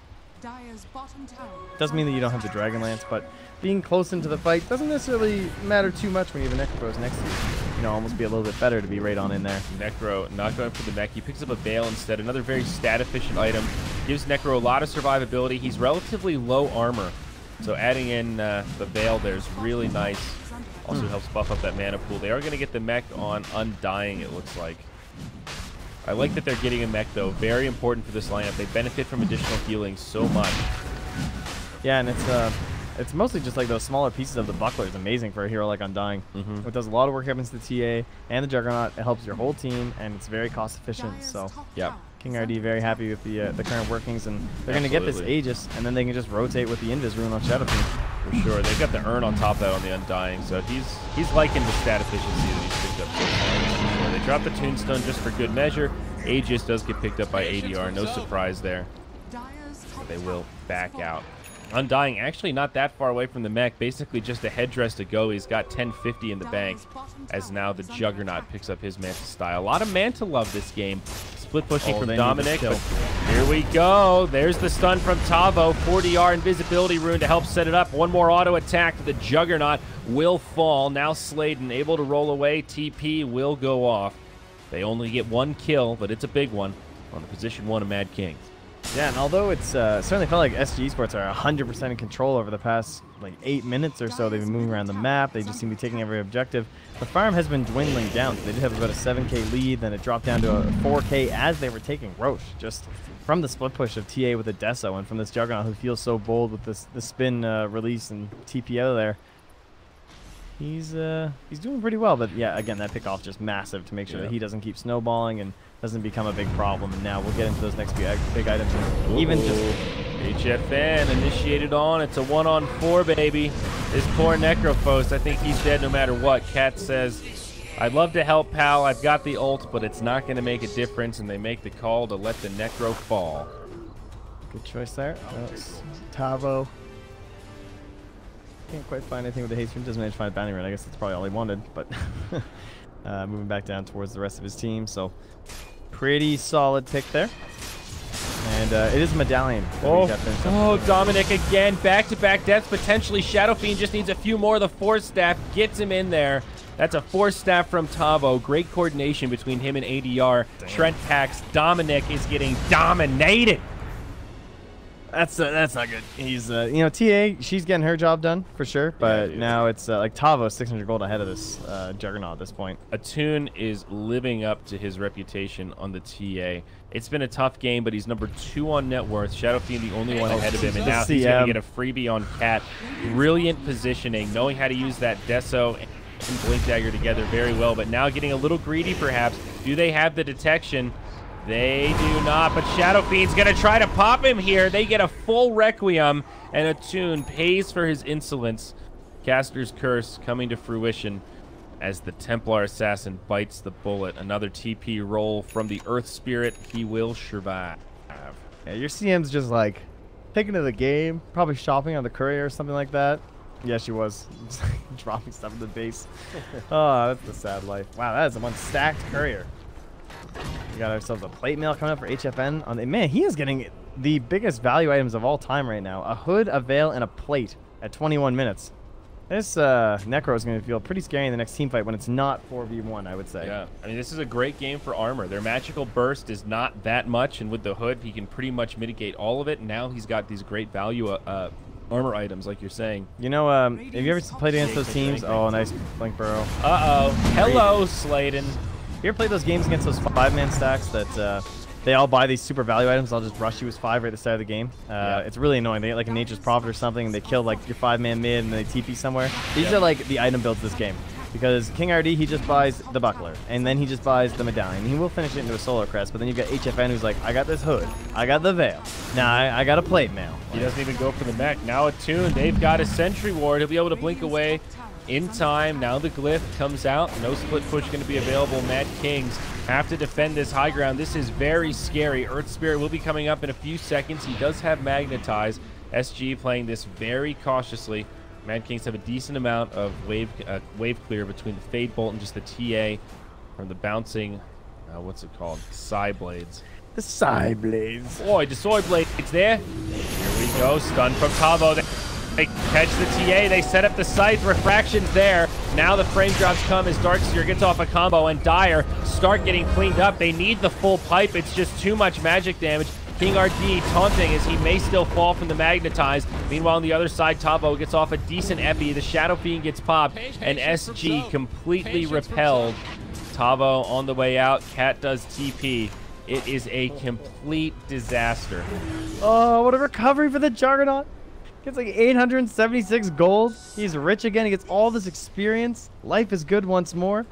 S2: Doesn't mean that you don't have the Dragon Lance, but being close into the fight doesn't necessarily matter too much when you have the Necros next to you. You know, almost be a little bit better to be right on in there.
S1: Necro not going for the mech. He picks up a Veil instead. Another very stat-efficient item. Gives Necro a lot of survivability. He's relatively low armor, so adding in the Veil there is really nice. Also helps buff up that mana pool. They are going to get the mech on Undying, it looks like. I like that they're getting a mech, though. Very important for this lineup. They benefit from additional healing so much.
S2: Yeah, and it's mostly just like those smaller pieces of the buckler is amazing for a hero like Undying. It does a lot of work against the TA and the Juggernaut. It helps your whole team, and it's very cost efficient. So,
S1: yeah.
S2: King RD very happy with the current workings, and they're going to get this Aegis, and then they can just rotate with the Invis rune on Shadow Fiend.
S1: For sure. They've got the Urn on top of that on the Undying, so he's liking the stat efficiency that he's picked up so far. So they drop the Tombstone just for good measure. Aegis does get picked up by ADR. No surprise there. So they will back out. Undying actually not that far away from the mech. Basically just a headdress to go. He's got 1050 in the bank as now the Juggernaut picks up his Manta style. A lot of Manta love this game. Split pushing from Dominic. But here we go. There's the stun from Tavo. 40R invisibility rune to help set it up. One more auto attack. The Juggernaut will fall. Now Sladen able to roll away. TP will go off. They only get one kill, but it's a big one on the position 1 of Mad Kings.
S2: Yeah, and although it's certainly felt like SG Sports are 100% in control over the past like 8 minutes or so, they've been moving around the map. They just seem to be taking every objective. The farm has been dwindling down. So they did have about a 7K lead, then it dropped down to a 4K as they were taking Roche, just from the split push of TA with a Deso and from this Juggernaut who feels so bold with the spin release and TP out of there. He's doing pretty well, but yeah, again, that pick off just massive to make sure that he doesn't keep snowballing and doesn't become a big problem. And now we'll get into those next big items. And even just
S1: HFN initiated on. It's a 1-on-4, baby. This poor Necrophos, I think he's dead no matter what. Cat says, I'd love to help, pal. I've got the ult, but it's not going to make a difference. And they make the call to let the Necro fall.
S2: Good choice there. Tavo. Can't quite find anything with the haste rune. Doesn't manage to find a bounty rune. I guess that's probably all he wanted. But moving back down towards the rest of his team. So pretty solid pick there. And it is a medallion.
S1: Oh, Dominic again. Back-to-back deaths potentially. Shadow Fiend just needs a few more. The Force Staff gets him in there. That's a Force Staff from Tavo. Great coordination between him and ADR. Damn. Trent packs. Dominic is getting dominated.
S2: That's not good. He's you know, TA, she's getting her job done for sure, but now it's like Tavo 600 gold ahead of this Juggernaut at this point.
S1: Attune is living up to his reputation on the TA. It's been a tough game, but he's number 2 on net worth. Shadow Fiend the only one ahead of him, and now he's going to get a freebie on Cat. Brilliant positioning, knowing how to use that Deso and Blink Dagger together very well, but now getting a little greedy perhaps. Do they have the detection? They do not, but Shadow Fiend's going to try to pop him here. They get a full Requiem, and Attune pays for his insolence. Caster's Curse coming to fruition as the Templar Assassin bites the bullet. Another TP roll from the Earth Spirit. He will survive.
S2: Yeah, your CM's just like taking to the game, probably shopping on the courier or something like that. Yeah, she was. Dropping stuff in the base. Oh, that's the sad life. Wow, that is a one stacked courier. We got ourselves a plate mail coming up for HFN. On the, man, he is getting the biggest value items of all time right now. A hood, a veil, and a plate at 21 minutes. This Necro is going to feel pretty scary in the next team fight when it's not 4v1, I would say.
S1: Yeah, I mean, this is a great game for armor. Their magical burst is not that much, and with the hood, he can pretty much mitigate all of it. And now he's got these great value armor items, like you're saying.
S2: You know, have you ever played against those teams? Oh, nice Blink Burrow.
S1: Uh-oh. Hello, Sladen.
S2: You ever played those games against those 5-man stacks that they all buy these super value items? I'll just rush you as 5 right at the start of the game. It's really annoying. They get like a Nature's Prophet or something, and they kill like your 5-man mid, and they TP somewhere. These are like the item builds this game. Because King RD, he just buys the Buckler, and then he just buys the Medallion. He will finish it into a Solar Crest, but then you've got HFN who's like, I got this hood, I got the Veil, now I got a plate mail.
S1: He doesn't even go for the mech. Now Attune, they've got a Sentry Ward. He'll be able to blink away in time. Now the Glyph comes out. No split push going to be available. Mad Kings have to defend this high ground. This is very scary. Earth Spirit will be coming up in a few seconds. He does have Magnetize. SG playing this very cautiously. Mad Kings have a decent amount of wave clear between the Fade Bolt and just the TA from the bouncing, what's it called? Psy Blades.
S2: The Psy Blades.
S1: Boy, the Soy Blades there. Here we go. Stun from Tavo. They catch the TA. They set up the sights. Refraction's there. Now the frame drops come as Darkseer gets off a combo, and Dire start getting cleaned up. They need the full pipe. It's just too much magic damage. King RD taunting as he may still fall from the Magnetize. Meanwhile, on the other side, Tavo gets off a decent epi. The Shadow Fiend gets popped, and SG completely repelled. Tavo on the way out. Cat does TP. It is a complete disaster.
S2: Oh, what a recovery for the Juggernaut. Gets like 876 gold. He's rich again. He gets all this experience. Life is good once more.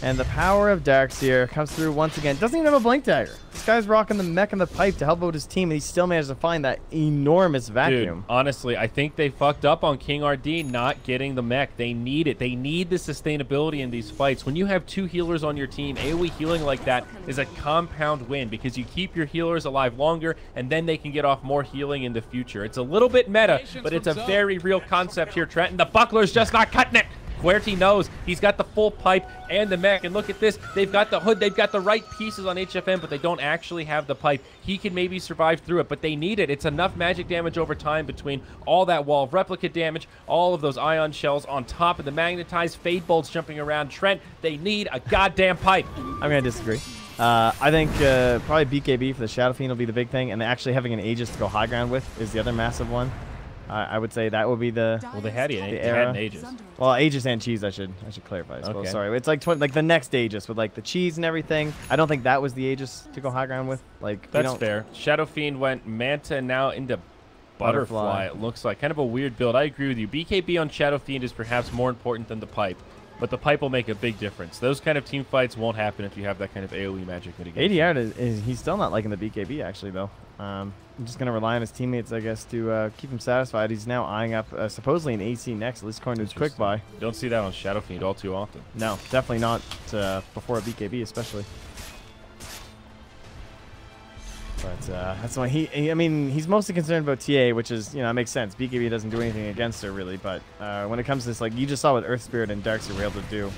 S2: And the power of Darkseer comes through once again. Doesn't even have a Blink Dagger. This guy's rocking the mech and the pipe to help out his team, and he still managed to find that enormous vacuum.
S1: Dude, honestly, I think they fucked up on King RD not getting the mech. They need it. They need the sustainability in these fights. When you have 2 healers on your team, AoE healing like that is a compound win because you keep your healers alive longer, and then they can get off more healing in the future. It's a little bit meta, but it's a very real concept here, Trent, and the Buckler's just not cutting it. Querty knows he's got the full pipe and the mech, and look at this. They've got the hood. They've got the right pieces on HFN, but they don't actually have the pipe. He can maybe survive through it, but they need it. It's enough magic damage over time between all that wall of replica damage, all of those ion shells on top of the magnetized Fade Bolts jumping around. Trent, they need a goddamn pipe.
S2: I'm going to disagree. I think probably BKB for the Shadow Fiend will be the big thing, and actually having an Aegis to go high ground with is the other massive one. I would say that would be the
S1: well, they had an Aegis.
S2: Well, Aegis and cheese, I should clarify. I suppose.
S1: Okay.
S2: Sorry, it's like like the next Aegis with like the cheese and everything. I don't think that was the Aegis to go high ground with. Like
S1: that's fair. Shadow Fiend went Manta and now into Butterfly. It looks like kind of a weird build. I agree with you. BKB on Shadow Fiend is perhaps more important than the pipe, but the pipe will make a big difference. Those kind of team fights won't happen if you have that kind of AoE magic mitigation.
S2: ADR he's still not liking the BKB actually though. I'm just going to rely on his teammates, I guess, to keep him satisfied. He's now eyeing up supposedly an AC next, at least according to his quick buy.
S1: Don't see that on Shadow Fiend all too often.
S2: No, definitely not before a BKB especially. But that's why I mean, he's mostly concerned about TA, which is, you know, it makes sense. BKB doesn't do anything against her, really. But when it comes to this, like, you just saw what Earth Spirit and Darkseer were able to do.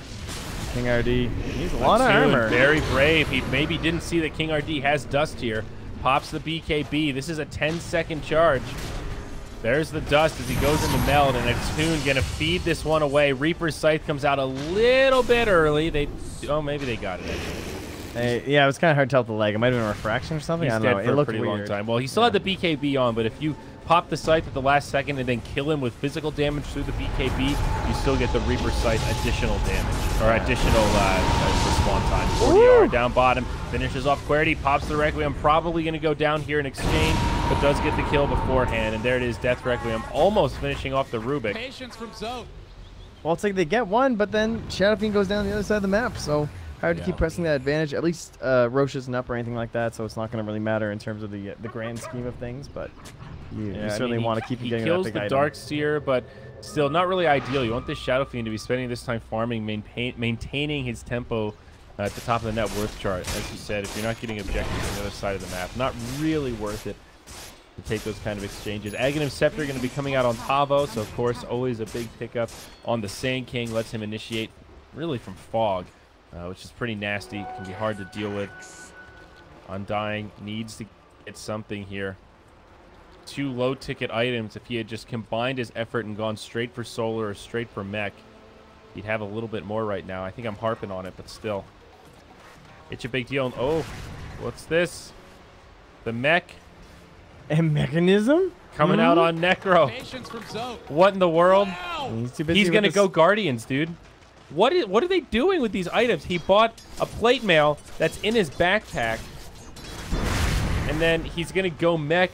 S2: King RD, he's a lot of armor.
S1: Very brave. He maybe didn't see that King RD has dust here. Pops the BKB. This is a 10-second charge. There's the dust as he goes into meld, and Attune gonna feed this one away. Reaper's Scythe comes out a little bit early. Maybe they got it.
S2: Hey, yeah, it was kind of hard to tell with the leg. It might have been a refraction or something. I don't know. It looked
S1: pretty
S2: weird.
S1: long time. Well, he still had the BKB on, but if you pop the Scythe at the last second and then kill him with physical damage through the BKB, you still get the Reaper Scythe additional damage, or additional respawn time. 40R down bottom, finishes off Querity, pops the Requiem, probably going to go down here in exchange, but does get the kill beforehand, and there it is, Death Requiem, almost finishing off the Rubik.
S4: Patience from Zoe.
S2: Well, it's like they get one, but then Shadow Fiend goes down the other side of the map, so hard to keep pressing that advantage. At least Roche isn't up or anything like that, so it's not going to really matter in terms of the grand scheme of things, but you certainly want to keep him getting that big item.
S1: He kills the Dark Seer, but still not really ideal. You want this Shadow Fiend to be spending this time farming, maintaining his tempo at the top of the net worth chart. As you said, if you're not getting objectives on the other side of the map, not really worth it to take those kind of exchanges. Aghanim Scepter going to be coming out on Tavo, so of course always a big pickup on the Sand King. Lets him initiate really from Fog, which is pretty nasty. Can be hard to deal with. Undying needs to get something here. 2 low ticket items. If he had just combined his effort and gone straight for Solar or straight for Mech, he'd have a little bit more right now. I think I'm harping on it, but still. It's a big deal. Oh, what's this? The Mech.
S2: A mechanism?
S1: Coming out on Necro.
S4: Patience from Zoe.
S1: What in the world?
S4: Wow.
S2: He's too busy
S1: He's
S2: with
S1: going to
S2: this-
S1: go Guardians, dude. What are they doing with these items? He bought a plate mail that's in his backpack. And then he's going to go Mech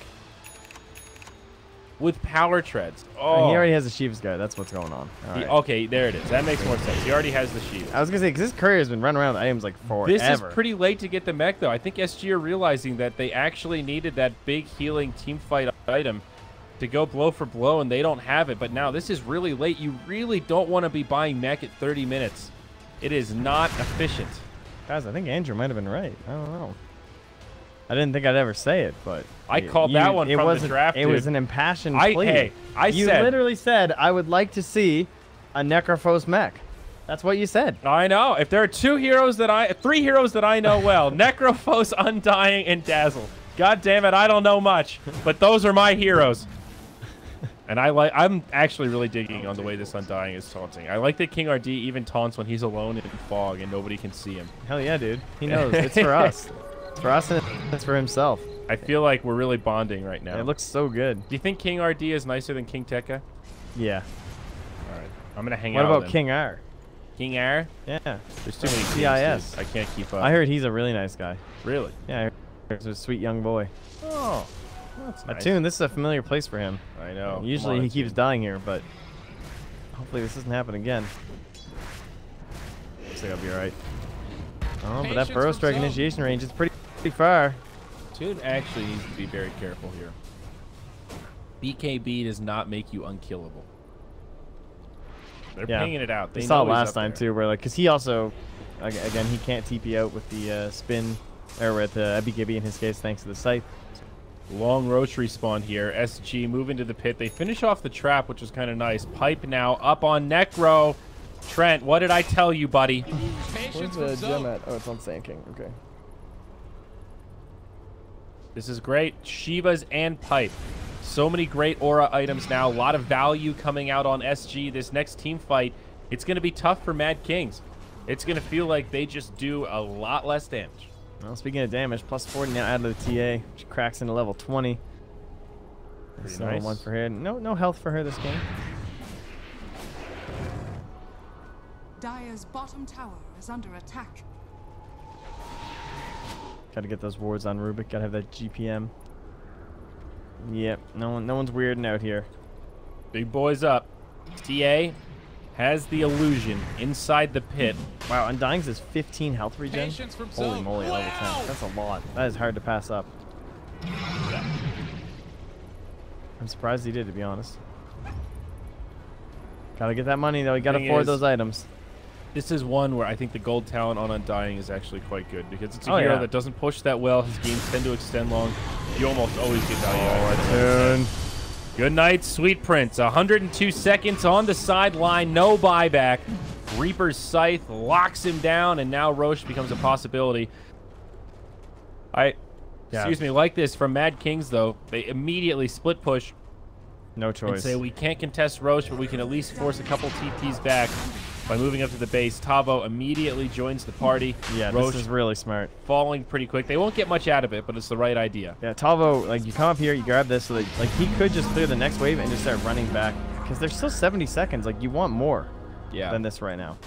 S1: with Power Treads. Oh.
S2: He already has a Shiva's Guard. That's what's going on. All right.
S1: Okay, there it is. That makes more sense. He already has the Shield.
S2: I was going to say, because this courier's been running around with items like forever.
S1: This is pretty late to get the Mech, though. I think SG are realizing that they actually needed that big healing team fight item to go blow for blow, and they don't have it. But now this is really late. You really don't want to be buying Mech at 30 minutes. It is not efficient.
S2: Guys, I think Andrew might have been right. I don't know. I didn't think I'd ever say it, but
S1: I called that one from the draft,
S2: It
S1: dude.
S2: was an impassioned plea. You
S1: said,
S2: literally said, I would like to see a Necrophos Mech. That's what you said.
S1: I know. If there are 3 heroes that I know well, Necrophos, Undying, and Dazzle. God damn it, I don't know much, but those are my heroes. And I'm actually really digging on the way this Undying is taunting. I like that King RD even taunts when he's alone in fog and nobody can see him.
S2: Hell yeah, dude. He knows. It's for us. It's for us and it's for himself.
S1: I feel like we're really bonding right now.
S2: It looks so good.
S1: Do you think King RD is nicer than King Tekka?
S2: Yeah.
S1: All right. I'm going to hang
S2: What
S1: out
S2: about
S1: with him.
S2: King R?
S1: King R?
S2: Yeah.
S1: There's too many
S2: CIS.
S1: Kings, dude. I can't keep up.
S2: I heard he's a really nice guy.
S1: Really?
S2: Yeah, I heard he's a sweet young boy.
S1: Oh, that's nice.
S2: Attune, this is a familiar place for him.
S1: I know.
S2: Usually he keeps dying here, but hopefully this doesn't happen again. Looks like I'll be alright. Oh, but that Burrow Strike initiation range is pretty far.
S1: Dude actually needs to be very careful here. BKB does not make you unkillable. They're pinging it out.
S2: They saw it last time too, where like, cause he also, again, he can't TP out with the spin, or with the BKB in his case, thanks to the Scythe.
S1: Long Roach respawn here. SG move into the pit. They finish off the trap, which is kind of nice. Pipe now up on Necro. Trent, what did I tell you, buddy?
S2: Where's the gem at? Oh, it's on Sand King. Okay.
S1: This is great. Shivas and Pipe. So many great aura items now. A lot of value coming out on SG. This next team fight, it's going to be tough for Mad Kings. It's going to feel like they just do a lot less damage.
S2: Well, speaking of damage, plus 40 now out of the TA, which cracks into level 20.
S1: Pretty
S2: So
S1: nice.
S2: one for her. No health for her this game.
S3: Dire's bottom tower is under attack.
S2: Gotta get those wards on Rubik. Gotta have that GPM. Yep, no one's weirding out here.
S1: Big boys up. TA has the illusion inside the pit.
S2: Wow, Undying says 15 health regen.
S4: Patience from
S2: Holy
S4: Zoe.
S2: moly, level 10. That's a lot. That is hard to pass up. I'm surprised he did, to be honest. Gotta get that money, though. You gotta
S1: Thing
S2: afford
S1: is,
S2: those items.
S1: This is one where I think the gold talent on Undying is actually quite good because it's a
S2: Oh,
S1: hero
S2: yeah.
S1: that doesn't push that well. His games tend to extend long. You almost always get value out of it.
S2: Attune.
S1: Good night, Sweet Prince. 102 seconds on the sideline. No buyback. Reaper's Scythe locks him down, and now Roche becomes a possibility. Excuse me, like this from Mad Kings, though. They immediately split push
S2: No
S1: and
S2: choice.
S1: say we can't contest Roche, but we can at least force a couple TPs back. by moving up to the base. Tavo immediately joins the party.
S2: Yeah,
S1: Roche
S2: this is really smart.
S1: falling pretty quick. They won't get much out of it, but it's the right idea.
S2: Yeah, Tavo, like, you come up here, you grab this, so that, like, he could just clear the next wave and just start running back. Because there's still 70 seconds. Like, you want more than this right now.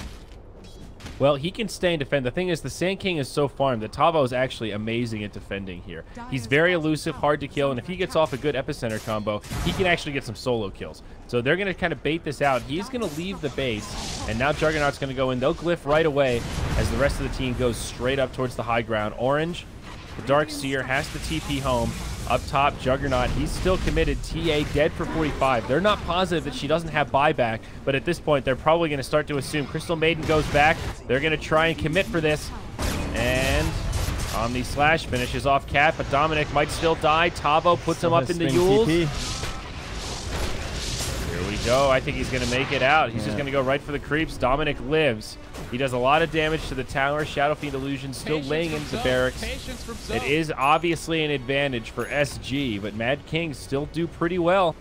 S1: Well, he can stay and defend. The thing is, the Sand King is so farmed that Tavo is actually amazing at defending here. He's very elusive, hard to kill, and if he gets off a good epicenter combo, he can actually get some solo kills. So they're going to kind of bait this out. He's going to leave the base, and now Juggernaut's going to go in. They'll glyph right away as the rest of the team goes straight up towards the high ground. Orange, the Dark Seer, has to TP home. Up top, Juggernaut, he's still committed. TA dead for 45. They're not positive that she doesn't have buyback, but at this point, they're probably going to start to assume Crystal Maiden goes back. They're going to try and commit for this. And Omni Slash finishes off Cat, but Dominic might still die. Tavo puts him up in the Yules. Here we go. I think he's going to make it out. He's just going to go right for the creeps. Dominic lives. He does a lot of damage to the tower. Shadow Fiend Illusion still laying into the barracks. It is obviously an advantage for SG, but Mad Kings still do pretty well.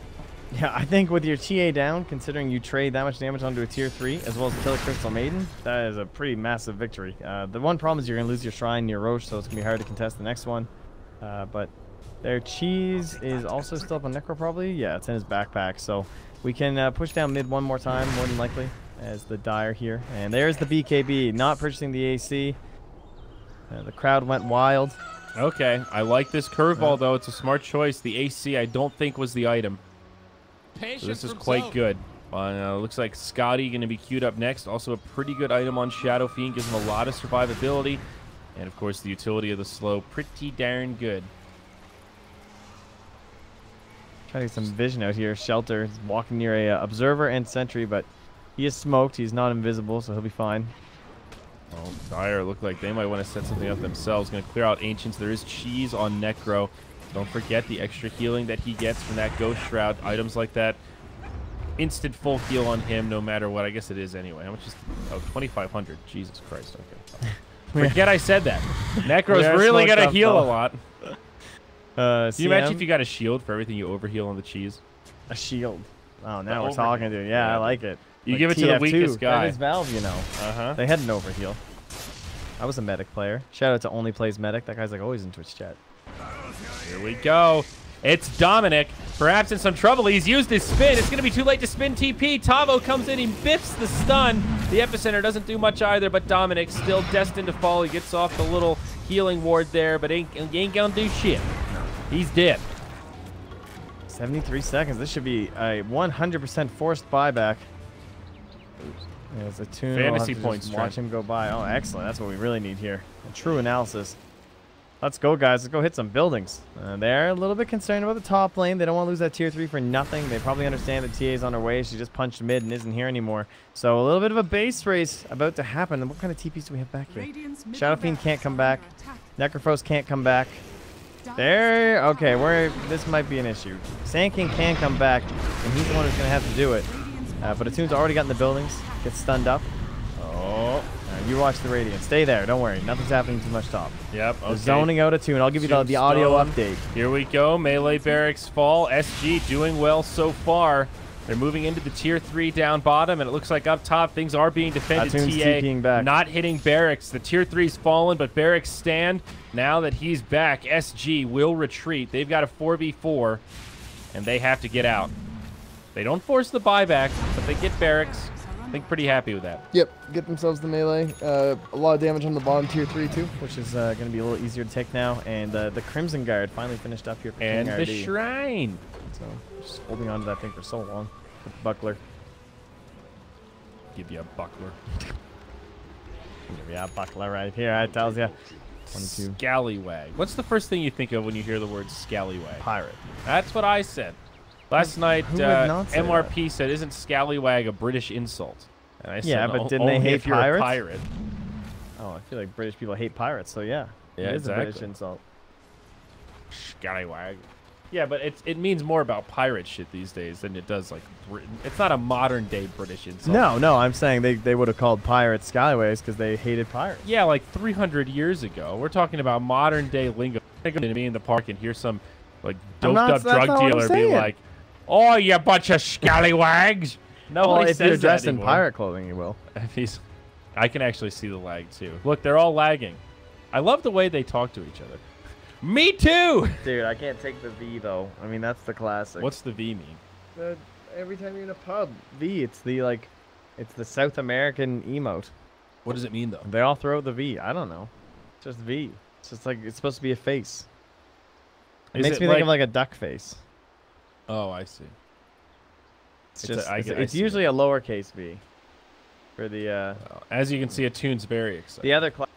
S2: Yeah, I think with your TA down, considering you trade that much damage onto a tier 3, as well as kill a Crystal Maiden, that is a pretty massive victory. The one problem is you're going to lose your Shrine near Roche, so it's going to be hard to contest the next one. But their Cheese is also still up on Necro, probably. Yeah, it's in his backpack, so we can push down mid one more time, more than likely, as the Dire here. And there's the BKB, not purchasing the AC. The crowd went wild.
S1: Okay, I like this curveball, though. It's a smart choice. The AC, I don't think, was the item. So this is quite good. Looks like Scotty going to be queued up next. Also a pretty good item on Shadow Fiend. Gives him a lot of survivability. And, of course, the utility of the slow. Pretty darn good.
S2: Trying to get some vision out here. Shelter is walking near a Observer and Sentry, but he is smoked. He's not invisible, so he'll be fine.
S1: Oh, Dire look like they might want to set something up themselves. Going to clear out Ancients. There is Cheese on Necro. Don't forget the extra healing that he gets from that Ghost Shroud. Items like that. Instant full heal on him no matter what. I guess it is anyway. How much is... Oh, 2,500. Jesus Christ. Okay. Forget I said that. Necro's really going to heal a lot. Can you imagine if you got a shield for everything you overheal on the Cheese?
S2: A shield. Oh, now we're talking, dude. Yeah, I like it.
S1: You
S2: like
S1: give it to the weakest guy.
S2: That is Valve, you know. They had an overheal. I was a medic player. Shout out to Only Plays Medic. That guy's like always in Twitch chat.
S1: Here we go. It's Dominic. Perhaps in some trouble. He's used his spin. It's going to be too late to spin TP. Tavo comes in. He biffs the stun. The epicenter doesn't do much either, but Dominic still destined to fall. He gets off the little healing ward there, but ain't going to do shit. He's dead.
S2: 73 seconds. This should be a 100% forced buyback. There's a tune.
S1: Fantasy points.
S2: Watch him go by. Oh, excellent. That's what we really need here. A true analysis. Let's go, guys. Let's go hit some buildings. They're a little bit concerned about the top lane. They don't want to lose that tier 3 for nothing. They probably understand that TA's on her way. She just punched mid and isn't here anymore. So a little bit of a base race about to happen. And what kind of TPs do we have back here? Shadow Fiend can't come back. Necrophos can't come back. There. Okay, this might be an issue. Sand King can come back, and he's the one who's going to have to do it. But Attune's already got in the buildings. Gets stunned up. Oh. You watch the Radiant. Stay there. Don't worry. Nothing's happening too much top.
S1: Yep. Okay.
S2: Zoning out Attune. I'll give you the audio update.
S1: Here we go. Melee barracks fall. SG doing well so far. They're moving into the tier 3 down bottom, and it looks like up top things are being defended.
S2: Attune's TPing back.
S1: Not hitting barracks. The tier 3's fallen, but barracks stand. Now that he's back, SG will retreat. They've got a 4v4, and they have to get out. They don't force the buyback, but they get barracks. I think pretty happy with that.
S2: Yep, get themselves the melee. A lot of damage on the bottom tier 3 too, which is going to be a little easier to take now. And the Crimson Guard finally finished up here for
S1: and
S2: King
S1: the
S2: RD.
S1: Shrine.
S2: So just holding on to that thing for so long. With the buckler.
S1: Give you a buckler.
S2: Give you a buckler right here. I tells you. 22.
S1: Scallywag. What's the first thing you think of when you hear the word scallywag?
S2: Pirate.
S1: That's what I said. Last night,
S2: Who would not say
S1: MRP
S2: that?
S1: said, "Isn't scallywag a British insult?" And I said,
S2: Yeah, but didn't they
S1: only
S2: hate
S1: if you're
S2: pirates?
S1: a pirate.
S2: Oh, I feel like British people hate pirates, so yeah.
S1: Yeah,
S2: it is
S1: exactly.
S2: a British insult.
S1: Scallywag. Yeah, but it means more about pirate shit these days than it does like Britain. It's not a modern day British insult.
S2: No, I'm saying they would have called pirates scallywags because they hated pirates.
S1: Yeah, like 300 years ago. We're talking about modern day lingo. I'm going to be in the park and hear some like doped up drug dealer be like, "Oh, you bunch of scallywags." Nobody
S2: Well, if
S1: says
S2: you're dressed
S1: that
S2: in
S1: anymore.
S2: pirate clothing, you will.
S1: If he's, I can actually see the lag too. Look, they're all lagging. I love the way they talk to each other. Me too.
S2: Dude, I can't take the V though. I mean, that's the classic.
S1: What's the V mean?
S2: Every time you're in a pub, V. It's the South American emote.
S1: What does it mean though?
S2: They all throw the V. I don't know. It's just V. It's just like it's supposed to be a face. It makes me think of like a duck face.
S1: Oh, I see.
S2: It's just it's usually a lowercase V. For the
S1: as you can see, Attune's very excited.
S2: the other class.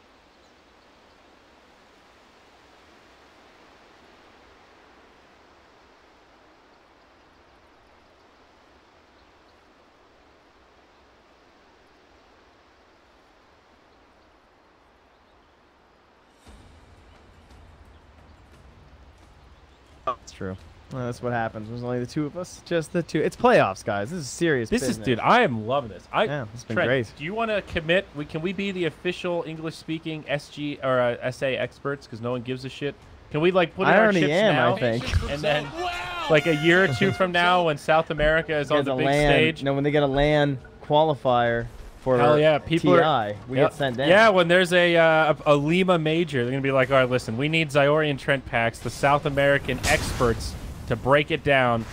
S2: That's true. Well, that's what happens. There's only the two of us. Just the two. It's playoffs, guys. This is serious business.
S1: Dude, I am loving this.
S2: Yeah, it's been
S1: Trent,
S2: great.
S1: do you want to commit? Can we be the official English-speaking SG or SA experts? Because no one gives a shit. Can we like put in our chips now?
S2: I think.
S1: And then, like a year or two from now, when South America is on the big stage.
S2: No, when they get a LAN qualifier for
S1: Hell yeah, people
S2: TI, we get sent down.
S1: Yeah, when there's a Lima major, they're gonna be like, all right, listen, we need Zyori and Trent Packs, the South American experts, to break it down.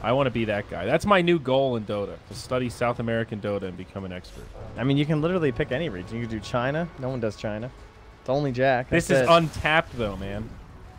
S1: I want to be that guy. That's my new goal in Dota, to study South American Dota and become an expert.
S2: I mean, you can literally pick any region. You can do China. No one does China. It's only Jack.
S1: This is untapped, though, man.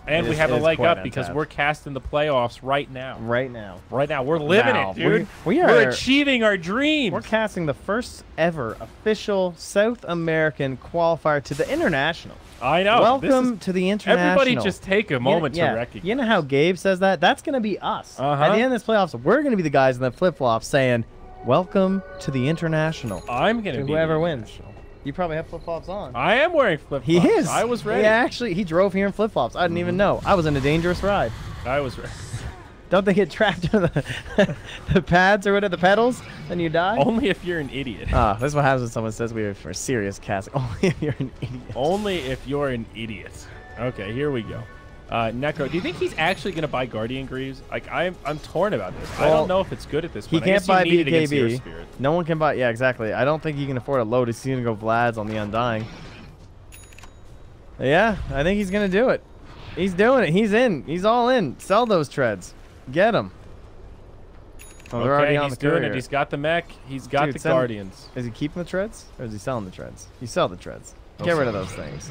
S1: And we have a leg up because we're casting the playoffs right now.
S2: Right now.
S1: Right now. We're living it, dude.
S2: We're
S1: achieving our dreams.
S2: We're casting the first ever official South American qualifier to the international.
S1: I know.
S2: Welcome to the international.
S1: Everybody just take a moment to recognize.
S2: You know how Gabe says that? That's going to be us. At the end of this playoffs, we're going to be the guys in the flip-flops saying, welcome to the international.
S1: I'm going to be
S2: whoever wins. You probably have flip-flops on.
S1: I am wearing flip-flops.
S2: He is.
S1: I was ready.
S2: Yeah, actually, he drove here in flip-flops. I didn't even know. I was in a dangerous ride.
S1: I was ready.
S2: Don't they get trapped in the pads or whatever, the pedals, and you die?
S1: Only if you're an idiot.
S2: This is what happens when someone says we are for serious casting. Only if you're an idiot.
S1: Only if you're an idiot. Okay, here we go. Necro, do you think he's actually going to buy Guardian Greaves? Like, I'm torn about this. Well, I don't know if it's good at this point.
S2: He can't buy
S1: BKB.
S2: No one can buy. Yeah, exactly. I don't think he can afford a load. He's going to go Vlad's on the Undying. Yeah, I think he's going to do it. He's doing it. He's in. He's all in. Sell those treads. Get them. Oh, they're already on the courier.
S1: Doing it. He's got the mech. He's got the Guardians.
S2: Is he keeping the treads? Or is he selling the treads? You sell the treads. Get rid of those things.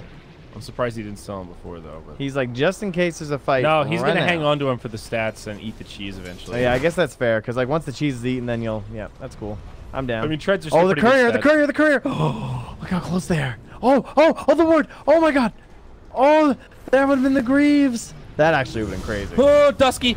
S1: I'm surprised he didn't sell them before, though. But.
S2: He's like, just in case there's a fight.
S1: No, he's going to hang on to him for the stats and eat the cheese eventually.
S2: Oh, yeah, I guess that's fair. Because like once the cheese is eaten, then you'll... Yeah, that's cool. I'm down.
S1: I mean, treads are still
S2: the courier. Oh, look how close they are. Oh, the ward. Oh, my God. Oh, that would have been the Greaves. That actually would have been crazy.
S1: Oh, Dusky.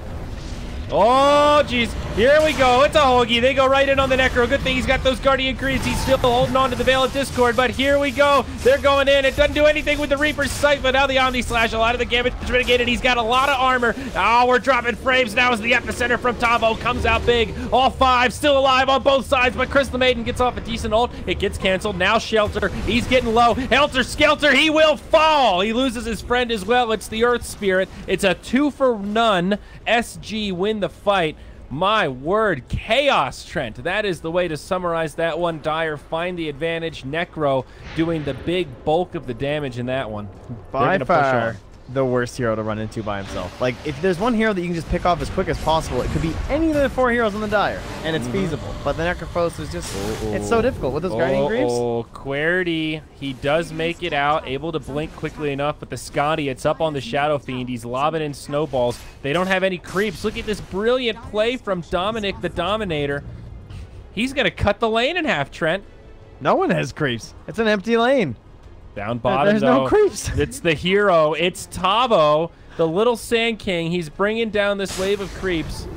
S1: Oh, jeez. Here we go. It's a hoagie. They go right in on the Necro. Good thing he's got those Guardian Creeds. He's still holding on to the Veil of Discord, but here we go. They're going in. It doesn't do anything with the Reaper's Sight, but now the Omni Slash. A lot of the damage mitigated. He's got a lot of armor. Oh, we're dropping frames now as the epicenter from Tavo comes out big. All five still alive on both sides, but Crystal Maiden gets off a decent ult. It gets canceled. Now Shelter. He's getting low. Helter Skelter. He will fall. He loses his friend as well. It's the Earth Spirit. It's a 2-for-none. SG win the fight. My word, chaos, Trent. That is the way to summarize that one. Dire find the advantage. Necro doing the big bulk of the damage in that one.
S2: By far the worst hero to run into by himself. Like, if there's one hero that you can just pick off as quick as possible, it could be any of the 4 heroes on the Dire, and it's feasible. But the Necrophos is just, it's so difficult with those Guardian Greaves.
S1: Oh, Querty, he does make it out, able to blink quickly enough, but the Scotty, it's up on the Shadow Fiend. He's lobbing in snowballs. They don't have any creeps. Look at this brilliant play from Dominic, the Dominator. He's going to cut the lane in half, Trent.
S2: No one has creeps. It's an empty lane.
S1: Down bottom,
S2: There's no creeps.
S1: It's the hero. It's Tavo, the little Sand King. He's bringing down this wave of creeps.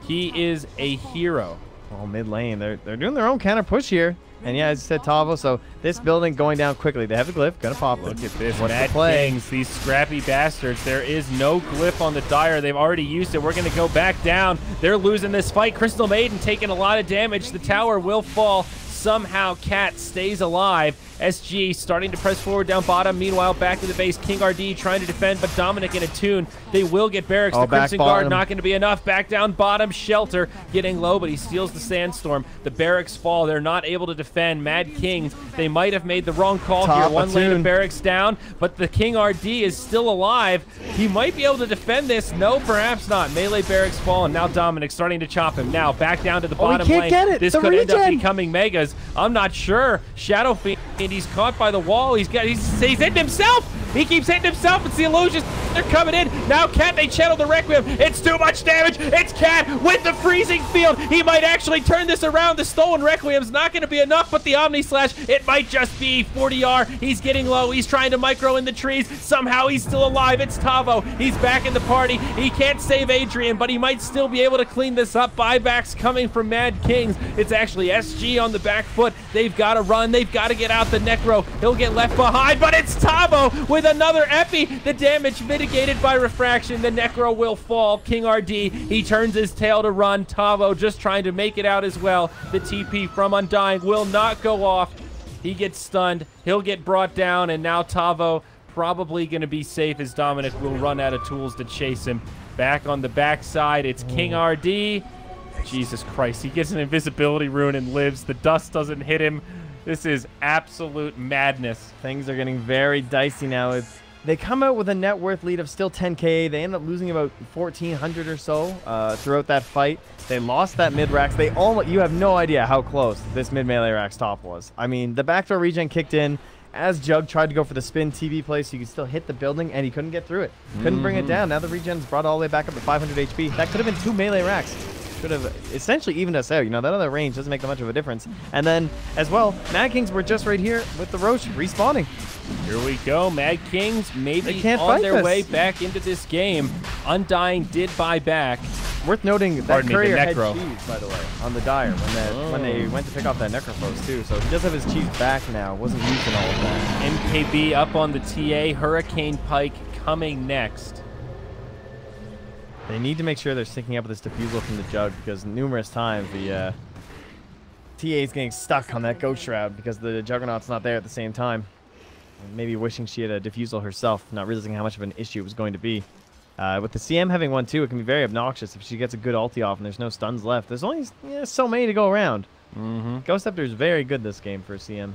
S1: He is a hero.
S2: Oh, mid lane. They're doing their own counter push here. And yeah, as you said, Tavo. So this building going down quickly. They have the glyph. Gonna pop it.
S1: Look at this.
S2: What's
S1: Mad
S2: the play?
S1: Kings, these scrappy bastards. There is no glyph on the Dire. They've already used it. We're going to go back down. They're losing this fight. Crystal Maiden taking a lot of damage. The tower will fall. somehow Cat stays alive. SG starting to press forward down bottom. Meanwhile, back to the base. King RD trying to defend, but Dominic in a tune. They will get barracks. The Crimson Guard not going to be enough. Back down bottom. Shelter getting low, but he steals the Sandstorm. The barracks fall. They're not able to defend. Mad Kings, they might have made the wrong call here. One lane of barracks down, but the King RD is still alive. He might be able to defend this. No, perhaps not. Melee barracks fall, and now Dominic starting to chop him. Now back down to the bottom lane. This could end up becoming Megas. I'm not sure. Shadow Fiend, he's caught by the wall. He's hitting himself. He keeps hitting himself. It's the illusions. They're coming in. Now Cat, they channel the Requiem. It's too much damage. It's Cat with the freezing field. He might actually turn this around. The stolen Requiem's not going to be enough, but the Omni Slash, it might just be 40R. He's getting low. He's trying to micro in the trees. Somehow he's still alive. It's Tavo. He's back in the party. He can't save Adrian, but he might still be able to clean this up. Buybacks coming from Mad Kings. It's actually SG on the back foot. They've got to run. They've got to get out the Necro. He'll get left behind, but it's Tavo with another Epi. The damage mitigated by refraction. The Necro will fall. King RD, he turns his tail to run. Tavo just trying to make it out as well. The TP from Undying will not go off. He gets stunned. He'll get brought down, and now Tavo probably going to be safe as Dominic will run out of tools to chase him. Back on the backside, it's King RD. Jesus Christ, he gets an invisibility rune and lives. The dust doesn't hit him. This is absolute madness.
S2: Things are getting very dicey now. They come out with a net worth lead of still 10K. They end up losing about 1,400 or so throughout that fight. They lost that mid racks. You have no idea how close this mid melee racks top was. I mean, the backdoor regen kicked in as Jug tried to go for the spin TV play so you could still hit the building, and he couldn't get through it. Couldn't bring it down. Now the regen's brought all the way back up to 500 HP. That could have been 2 melee racks. Could have essentially evened us out. You know, that other range doesn't make that much of a difference. And then, as well, Mad Kings were just right here with the Roche respawning.
S1: Here we go. Mad Kings maybe on their way back into this game. Undying did buy back.
S2: Worth noting that Courier had cheese, by the way, on the Dire when they went to pick off that Necrophos too. So he does have his cheese back now. Wasn't using all of that.
S1: MKB up on the TA. Hurricane Pike coming next.
S2: They need to make sure they're syncing up with this defusal from the Jug, because numerous times the TA is getting stuck on that Goat Shroud because the Juggernaut's not there at the same time. Maybe wishing she had a defusal herself, not realizing how much of an issue it was going to be. With the CM having one too, it can be very obnoxious if she gets a good ulti off and there's no stuns left. There's only so many to go around. Ghost Scepter is very good this game for CM.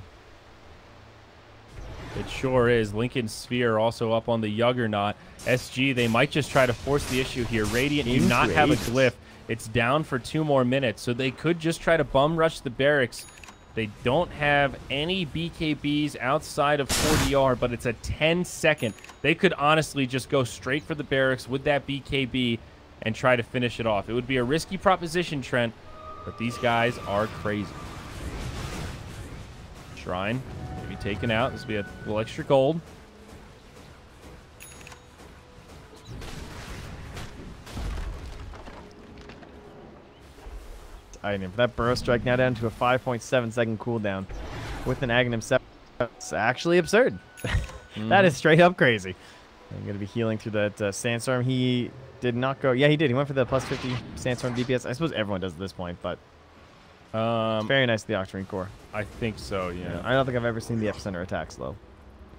S1: It sure is. Lincoln Sphere also up on the Juggernaut. SG, they might just try to force the issue here. Radiant do not have a glyph. It's down for 2 more minutes, so they could just try to bum rush the barracks. They don't have any BKBs outside of 40R, but it's a 10-second. They could honestly just go straight for the barracks with that BKB and try to finish it off. It would be a risky proposition, Trent, but these guys are crazy. Shrine maybe taken out. This will be a little extra gold.
S2: That Burrow Strike now down to a 5.7 second cooldown with an Aghanim Scepter. It's actually absurd. That is straight up crazy. I'm going to be healing through that Sandstorm. He did not go. Yeah, he did. He went for the plus 50 Sandstorm DPS. I suppose everyone does at this point, but it's very nice, the Octarine Core.
S1: I think so, yeah.
S2: I don't think I've ever seen the Epicenter attacks, though.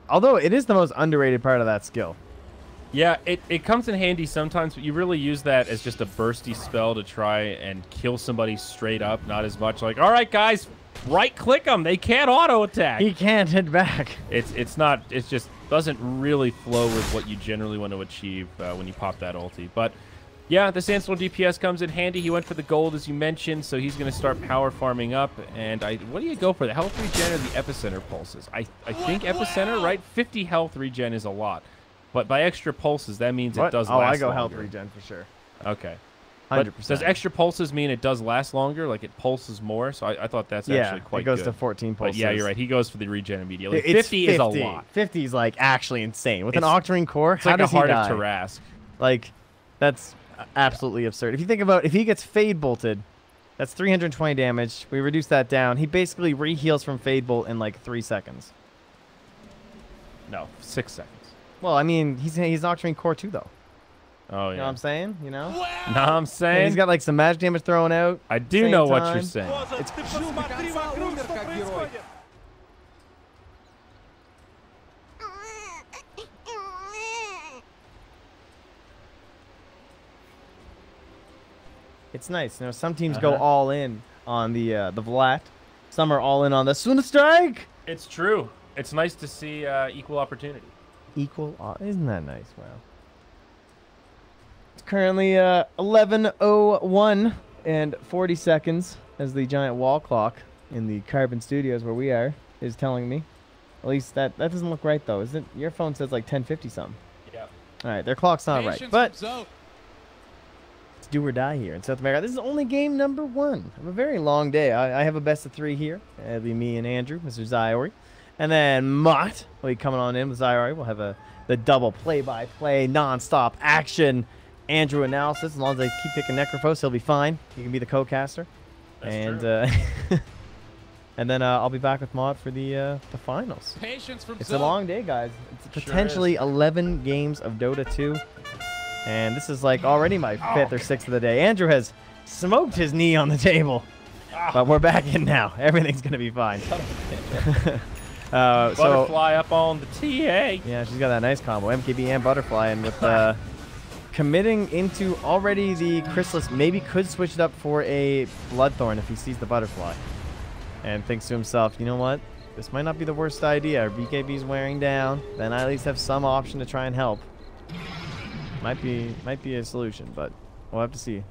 S2: Although it is the most underrated part of that skill.
S1: Yeah, it comes in handy sometimes, but you really use that as just a bursty spell to try and kill somebody straight up. Not as much like, all right, guys, right-click them. They can't auto-attack.
S2: He can't hit back.
S1: It just doesn't really flow with what you generally want to achieve when you pop that ulti. But yeah, the Sandstorm DPS comes in handy. He went for the gold, as you mentioned, so he's going to start power farming up. And what do you go for? The health regen or the Epicenter pulses? I think Epicenter, right? 50 health regen is a lot. But by extra pulses, that means it does last longer.
S2: I go health regen for sure.
S1: Okay.
S2: 100%.
S1: But does extra pulses mean it does last longer? Like it pulses more? So I thought that's actually quite good.
S2: It goes to 14 pulses.
S1: But yeah, you're right. He goes for the regen immediately. 50 is a lot.
S2: 50 is like actually insane. With an Octarine Core,
S1: it's
S2: how
S1: like
S2: does
S1: a Heart
S2: he die?
S1: of Tarrasque.
S2: Like, that's absolutely absurd. If you think about if he gets Fade Bolted, that's 320 damage. We reduce that down. He basically re-heals from Fade Bolt in like 3 seconds.
S1: No, 6 seconds.
S2: Well, I mean, he's Octarine Core too, though.
S1: Oh,
S2: You know
S1: yeah.
S2: what I'm saying? You know?
S1: Know what I'm
S2: And
S1: saying?
S2: he's got like some magic damage thrown out.
S1: I do
S2: same
S1: know what
S2: time.
S1: you're saying.
S2: It's It's nice. You know, some teams go all in on the Vlad. Some are all in on the Suna Strike.
S1: It's true. It's nice to see equal opportunity.
S2: Isn't that nice? Wow. It's currently 11:01 and 40 seconds as the giant wall clock in the Carbon Studios where we are is telling me. At least that doesn't look right though. Isn't your phone says like 10:50 something?
S1: Yeah.
S2: All right, their clock's not right.
S4: Patience
S2: But
S4: from Zoe.
S2: it's do or die here in South America. This is only game number 1 of a very long day. I have a best of 3 here. It'll be me and Andrew, Mr. Zyori. And then Mott will be coming on in with Zyori. We'll have the double play-by-play, non-stop action Andrew analysis. As long as they keep picking Necrophos, he'll be fine. He can be the co-caster.
S1: That's
S2: true. And then I'll be back with Mott for the finals.
S4: Patience from
S2: It's
S4: Zoe.
S2: a long day, guys. It's
S1: Sure
S2: potentially
S1: is.
S2: 11 games of Dota 2. And this is like already my 5th or 6th of the day. Andrew has smoked his knee on the table. But we're back in now. Everything's going to be fine.
S1: Butterfly up on the TA.
S2: Yeah, she's got that nice combo. MKB and Butterfly. And with committing into already the Chrysalis, maybe could switch it up for a Bloodthorn if he sees the Butterfly. And thinks to himself, you know what? This might not be the worst idea. Our BKB's wearing down. Then I at least have some option to try and help. Might be a solution, but we'll have to see.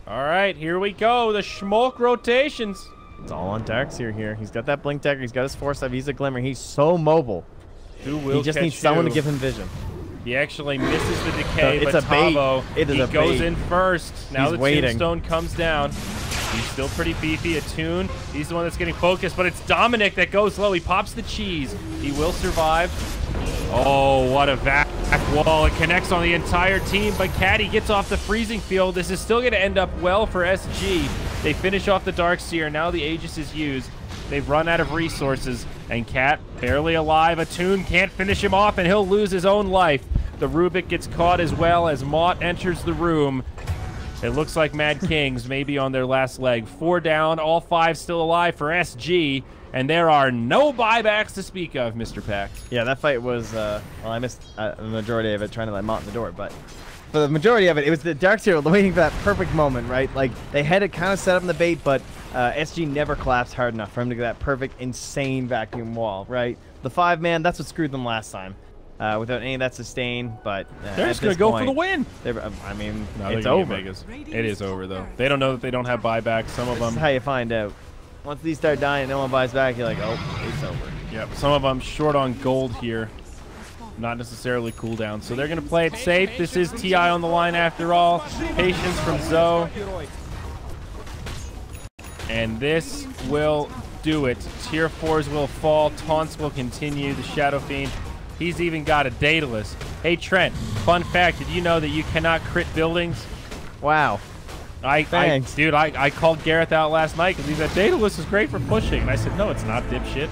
S1: All right, here we go. The Schmolk rotations.
S2: It's all on Darkseer here. He's got that Blink Decker. He's got his Force Dive. He's a Glimmer. He's so mobile.
S1: Who will
S2: He just
S1: catch
S2: needs someone
S1: who?
S2: to give him vision.
S1: He actually misses the decay,
S2: It's
S1: but
S2: a bait.
S1: Tavo,
S2: It is
S1: he
S2: a
S1: goes
S2: bait.
S1: in first. Now
S2: He's
S1: the
S2: waiting.
S1: Tombstone comes down. He's still pretty beefy. Attune, he's the one that's getting focused, but it's Dominic that goes low. He pops the cheese. He will survive. Oh, what a vac wall. It connects on the entire team, but Caddy gets off the freezing field. This is still going to end up well for SG. They finish off the Darkseer. Now the Aegis is used. They've run out of resources, and Cat barely alive. Attune can't finish him off, and he'll lose his own life. The Rubik gets caught as well as Mott enters the room. It looks like Mad Kings may be on their last leg. 4 down, all 5 still alive for SG, and there are no buybacks to speak of, Mr. Pax.
S2: Yeah, that fight was, well, I missed the majority of it trying to let Mott in the door, but for the majority of it, it was the Darkseer waiting for that perfect moment, right? Like, they had it kind of set up in the bait, but SG never collapsed hard enough for him to get that perfect, insane vacuum wall, right? The 5-man, that's what screwed them last time. Without any of that sustain, but
S1: They're just going to go for the win.
S2: I mean,
S1: No, they're
S2: it's
S1: gonna get
S2: over.
S1: Vegas. It is over, though. They don't know that they don't have buybacks. Some of
S2: This is
S1: them,
S2: how you find out. Once these start dying, no one buys back, you're like, oh, it's over.
S1: yep, some of them short on gold here. Not necessarily cooldown. So they're going to play it safe. This is TI on the line after all. Patience from Zoe. And this will do it. Tier 4s will fall. Taunts will continue. The Shadow Fiend. He's even got a Daedalus. Hey, Trent, fun fact. Did you know that you cannot crit buildings?
S2: Wow. Thanks.
S1: Dude, I called Gareth out last night because he said, Daedalus is great for pushing. And I said, no, it's not, dipshit.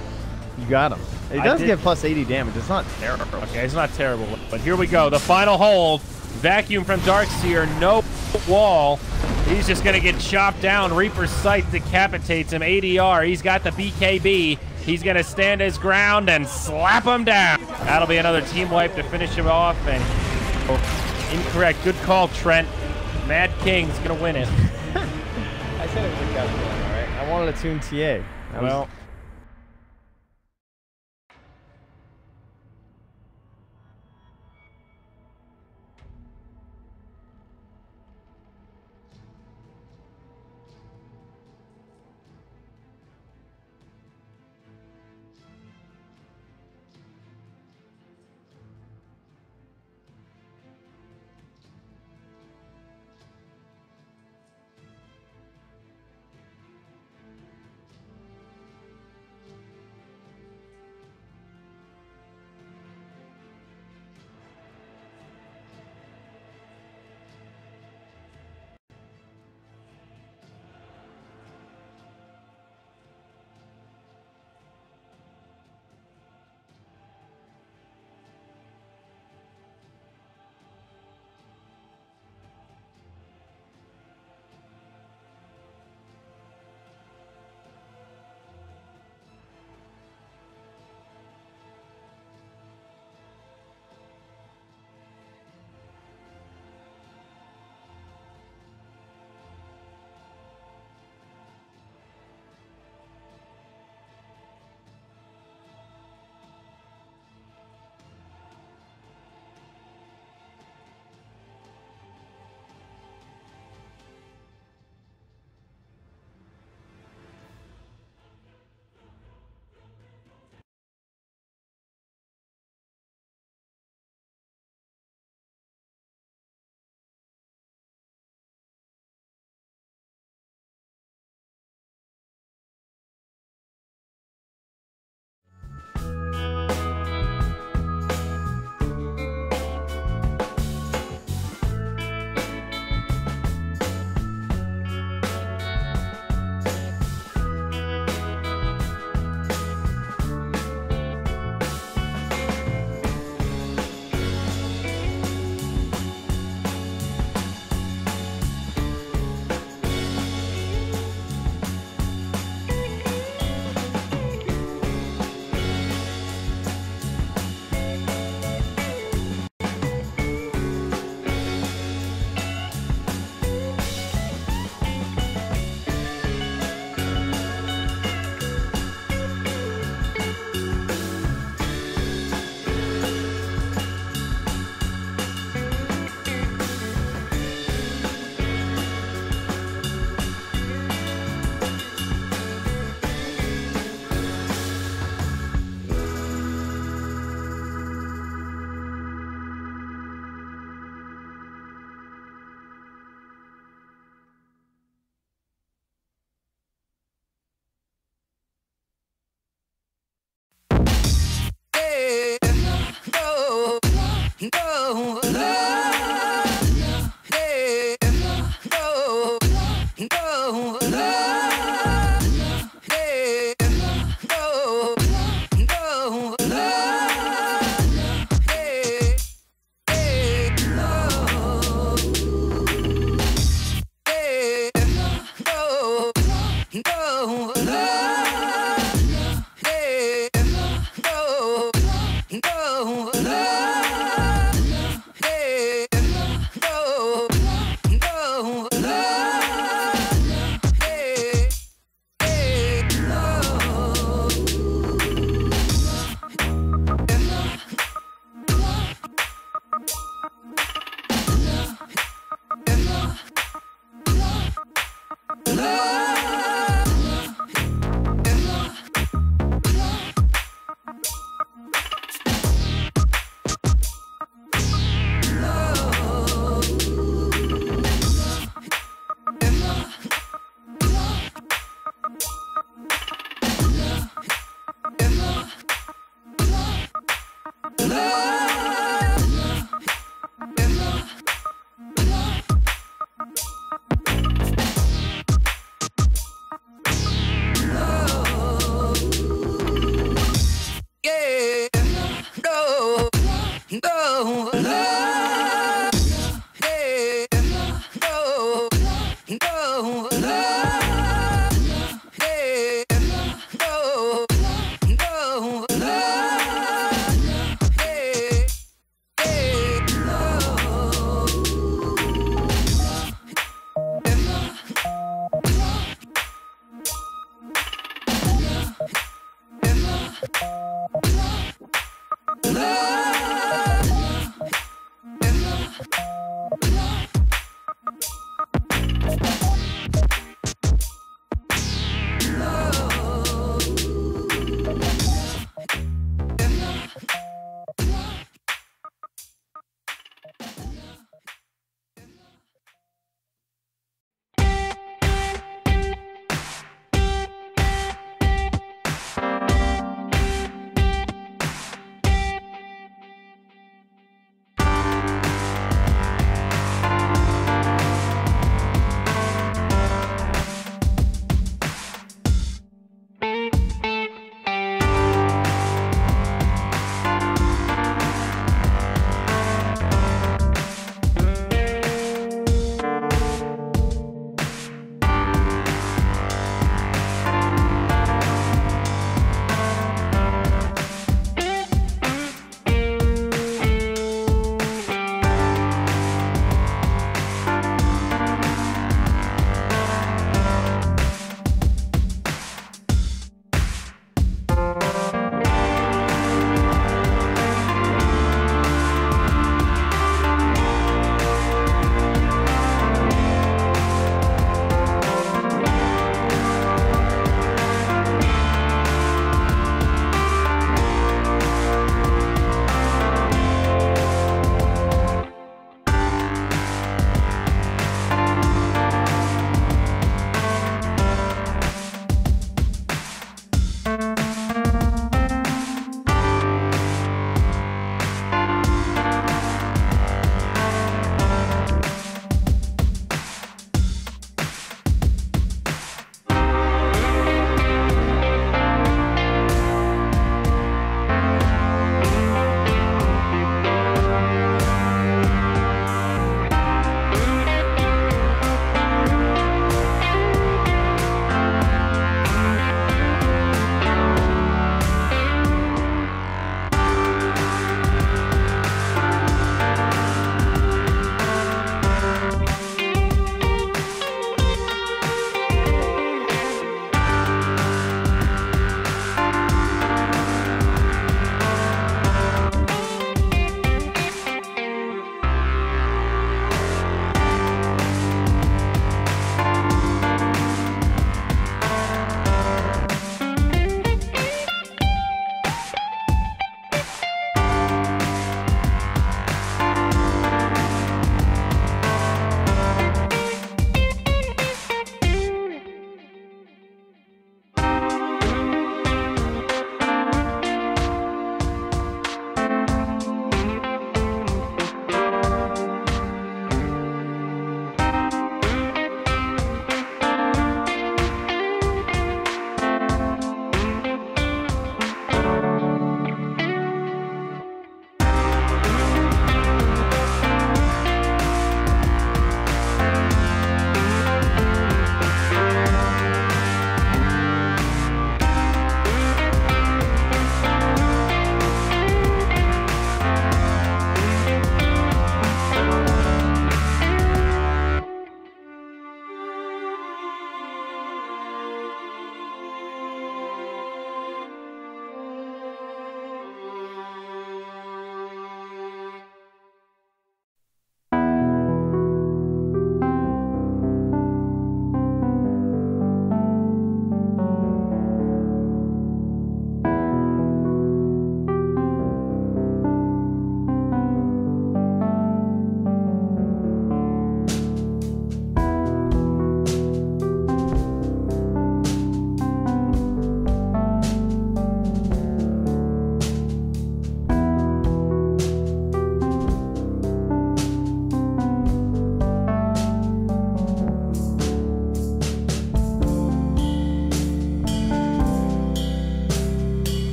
S2: You got him. It
S1: I
S2: does
S1: did.
S2: give plus 80 damage. It's not terrible.
S1: Okay, it's not terrible. But here we go. The final hold. Vacuum from Darkseer. No wall. He's just going to get chopped down. Reaper's Sight decapitates him. ADR. He's got the BKB. He's going to stand his ground and slap him down. That'll be another team wipe to finish him off. And incorrect. Good call, Trent. Mad King's going to win it.
S2: I said it was a gut feeling, all right? I wanted to tune TA.
S1: Well,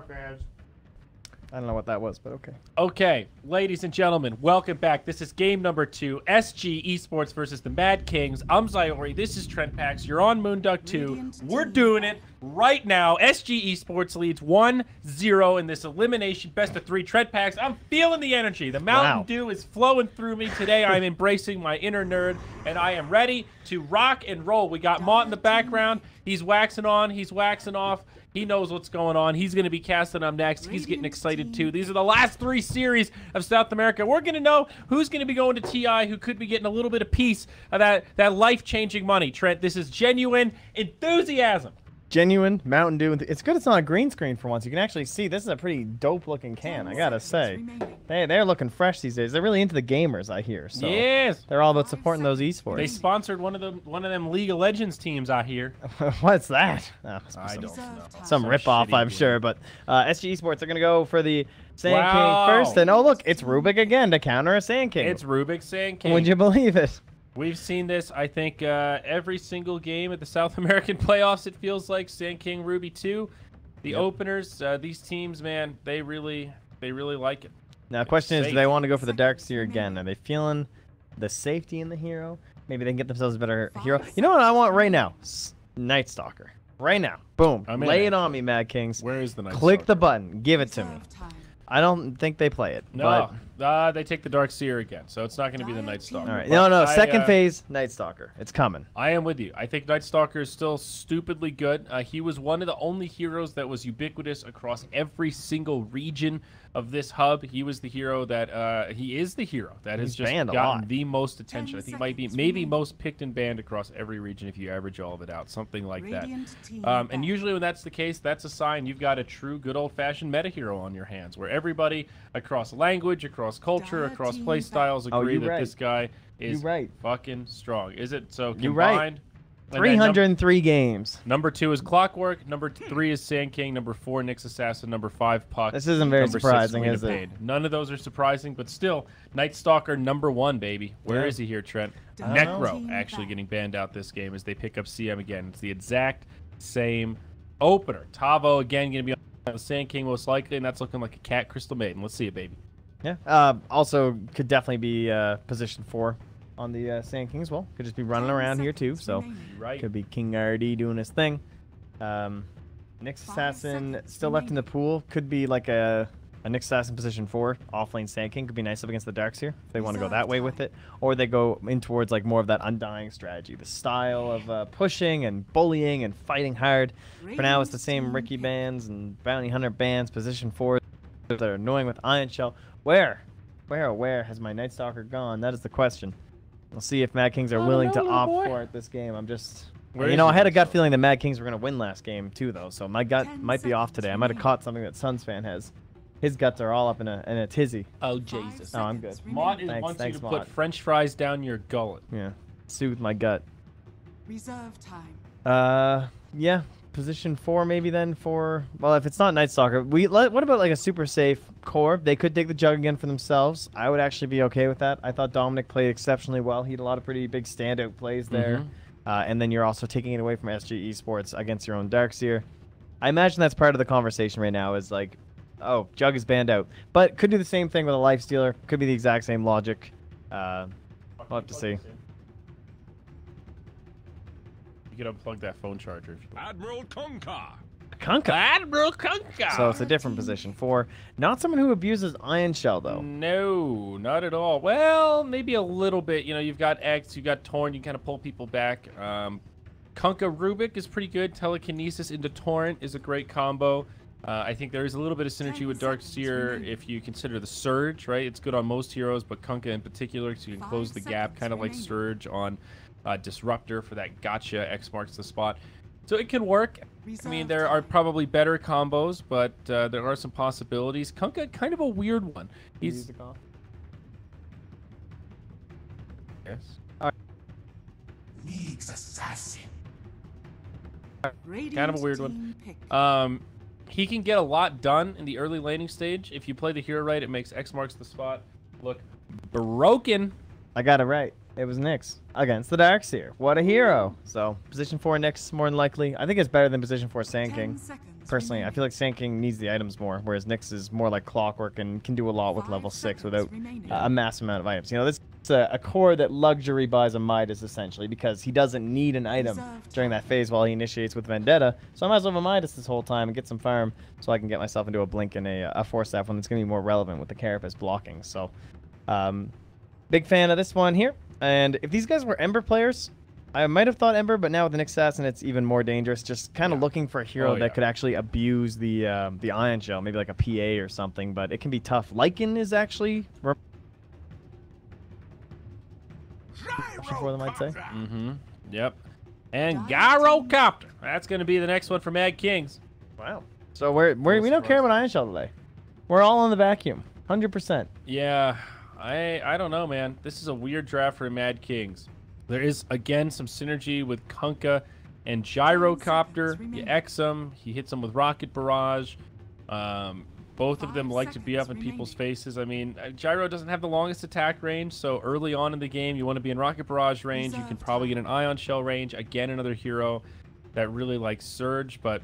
S1: fans.
S2: I don't know what that was, but okay.
S1: Okay, ladies and gentlemen, welcome back. This is game number 2, SG Esports versus the Mad Kings. I'm Zyori. This is Trent Pax. You're on Moonduck 2. We're doing it right now. SG Esports leads 1-0 in this elimination best of 3. Trent Pax, I'm feeling the energy. The Mountain Dew is flowing through me today. I'm embracing my inner nerd, and I am ready to rock and roll. We got Mott in the background. He's waxing on. He's waxing off. He knows what's going on. He's going to be casting up next. He's getting excited too. These are the last 3 series of South America. We're going to know who's going to be going to TI, who could be getting a little bit of piece of that life-changing money. Trent, this is genuine enthusiasm.
S2: Genuine Mountain Dew. It's good it's not a green screen for once. You can actually see this is a pretty dope-looking can, I gotta say. They're looking fresh these days. They're really into the gamers, I hear. So
S1: yes.
S2: They're all about supporting those esports.
S1: They sponsored one of them League of Legends teams, I hear.
S2: What's that? Oh,
S1: I don't know.
S2: Some rip-off, I'm sure. But SG Esports are going to go for the Sand
S1: Wow.
S2: King first. And oh, look, it's Rubik again to counter a Sand King.
S1: It's Rubik Sand King.
S2: Would you believe it?
S1: We've seen this, I think, every single game at the South American playoffs, it feels like. Sand King, Ruby 2. The openers, these teams, man, they really like it.
S2: Now, the question is,
S1: Safe.
S2: do they want to go for the Dark Seer again? Are they feeling the safety in the hero? Maybe they can get themselves a better hero. You know what I want right now? Night Stalker. Right now. Boom.
S1: I'm in
S2: Lay
S1: it.
S2: it on me, Mad Kings.
S1: Where is the Night
S2: Click
S1: Stalker?
S2: the button. Give it to me. I don't think they play it.
S1: No, they take the Dark Seer again, so it's not going to be the Night Stalker.
S2: All right.
S1: But
S2: No. Second phase, Night Stalker. It's coming.
S1: I am with you. I think Night Stalker is still stupidly good. He was one of the only heroes that was ubiquitous across every single region of this hub. He was the hero that he is the hero that has
S2: He's
S1: just
S2: banned a
S1: gotten
S2: lot.
S1: the most attention. I think it might be maybe most picked and banned across every region if you average all of it out, something like that. And usually when that's the case, that's a sign you've got a true good old-fashioned meta hero on your hands, where everybody across language, across culture, across play styles agree that this guy is fucking strong. Is it so combined?
S2: You're right.
S1: And then
S2: 303 games.
S1: Number 2 is Clockwork. Number 3 is Sand King. Number 4, Nyx Assassin. Number 5, Puck.
S2: This isn't very
S1: Number 6,
S2: surprising,
S1: Lena
S2: is it?
S1: Payne. None of those are surprising, but still, Night Stalker number 1, baby. Where is he here, Trent? Necro actually getting banned out this game as they pick up CM again. It's the exact same opener. Tavo again going to be on the Sand King most likely, and that's looking like a cat Crystal Maiden. Let's see it, baby.
S2: Yeah. Also, could definitely be position 4 on the Sand King as well. Could just be running around here too. So could be King RD doing his thing. Nyx Assassin still left in the pool. Could be like a Nyx Assassin position 4. Offlane Sand King could be nice up against the Darkseer if they want to go that way with it. Or they go in towards like more of that Undying strategy. The style of pushing and bullying and fighting hard. For now, it's the same Ricky bands and Bounty Hunter bands. Position 4 that are annoying with Iron Shell. Where has my Night Stalker gone? That is the question. We'll see if Mad Kings are willing to opt for it this game. I'm just... You know, I had a gut feeling the Mad Kings were going to win last game, too, though. So my gut might be off today. I might have caught something that Suns fan has. His guts are all up in a tizzy.
S1: Oh, Jesus.
S2: Oh, I'm good.
S1: Mott wants you to put French fries down your gullet.
S2: Yeah. Soothe my gut.
S3: Reserve time.
S2: Yeah. Position 4 maybe then for... Well, if it's not Night Stalker, what about like a super safe core? They could take the Jug again for themselves. I would actually be okay with that. I thought Dominic played exceptionally well. He had a lot of pretty big standout plays there. And then you're also taking it away from SG Esports against your own Darkseer. I imagine that's part of the conversation right now is like, oh, Jug is banned out. But could do the same thing with a Lifestealer. Could be the exact same logic. We'll have to see.
S1: You can unplug that phone charger if you want.
S5: Admiral Kunkka.
S1: Admiral Kunkka.
S2: So it's a different position 4. Not someone who abuses Iron Shell, though.
S1: No, not at all. Well, maybe a little bit. You know, you've got X, you've got Torrent, you can kind of pull people back. Kunkka Rubik is pretty good. Telekinesis into Torrent is a great combo. I think there is a little bit of synergy with Darkseer if you consider the Surge, right? It's good on most heroes, but Kunkka in particular, so you can close the gap, kind of like Surge on Disruptor for that gotcha X marks the spot. So it can work. I mean, there are probably better combos, but there are some possibilities. Kunkka, kind of a weird one. He's... Yes.
S5: League's assassin.
S1: Kind of a weird one. He can get a lot done in the early laning stage. If you play the hero right, it makes X marks the spot look broken.
S2: I got it right. It was Nyx against the Darkseer. What a hero. So, position 4 Nyx, more than likely. I think it's better than position 4 Sand King. personally. I feel like Sand King needs the items more, whereas Nyx is more like Clockwork and can do a lot with level 6 without a massive amount of items. You know, this is a core that Luxury buys a Midas, essentially, because he doesn't need an item during that phase while he initiates with Vendetta. So I might as well have a Midas this whole time and get some farm so I can get myself into a Blink and a Force Staff when it's going to be more relevant with the Carapace blocking. So, big fan of this one here. And if these guys were Ember players, I might have thought Ember, but now with the Nyx Assassin, it's even more dangerous. Just kind of looking for a hero that could actually abuse the Ion Shell, maybe like a PA or something, but it can be tough. Lycan is actually for them, I'd say.
S1: Yep. And Gyrocopter. That's going to be the next one for Mad Kings.
S2: Wow. So we don't care about Ion Shell today. We're all on the vacuum, 100%.
S1: Yeah, I don't know, man. This is a weird draft for Mad Kings. There is, again, some synergy with Kunkka and Gyrocopter. You X him. He hits him with Rocket Barrage. Both of them like to be up in people's faces. I mean, Gyro doesn't have the longest attack range, so early on in the game, you want to be in Rocket Barrage range. You can probably get an Ion Shell range. Again, another hero that really likes Surge, but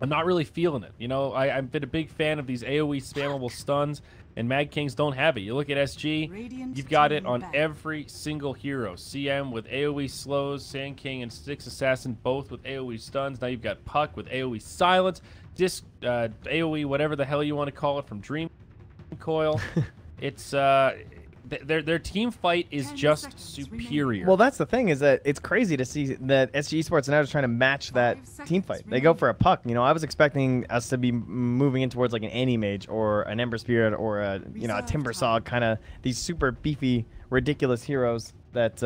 S1: I'm not really feeling it. You know, I've been a big fan of these AoE spammable stuns, and Mad Kings don't have it. You look at SG, you've got it on every single hero. CM with AoE slows, Sand King and Styx Assassin both with AoE stuns. Now you've got Puck with AoE silence, Disc AoE whatever the hell you want to call it from Dream Coil. It's their team fight is just superior.
S2: Well, that's the thing, is that it's crazy to see that SG Esports now is trying to match that team fight. They go for a Puck. You know, I was expecting us to be moving in towards like an Anti-Mage or an Ember Spirit or a a Timber Saw, kind of these super beefy, ridiculous heroes that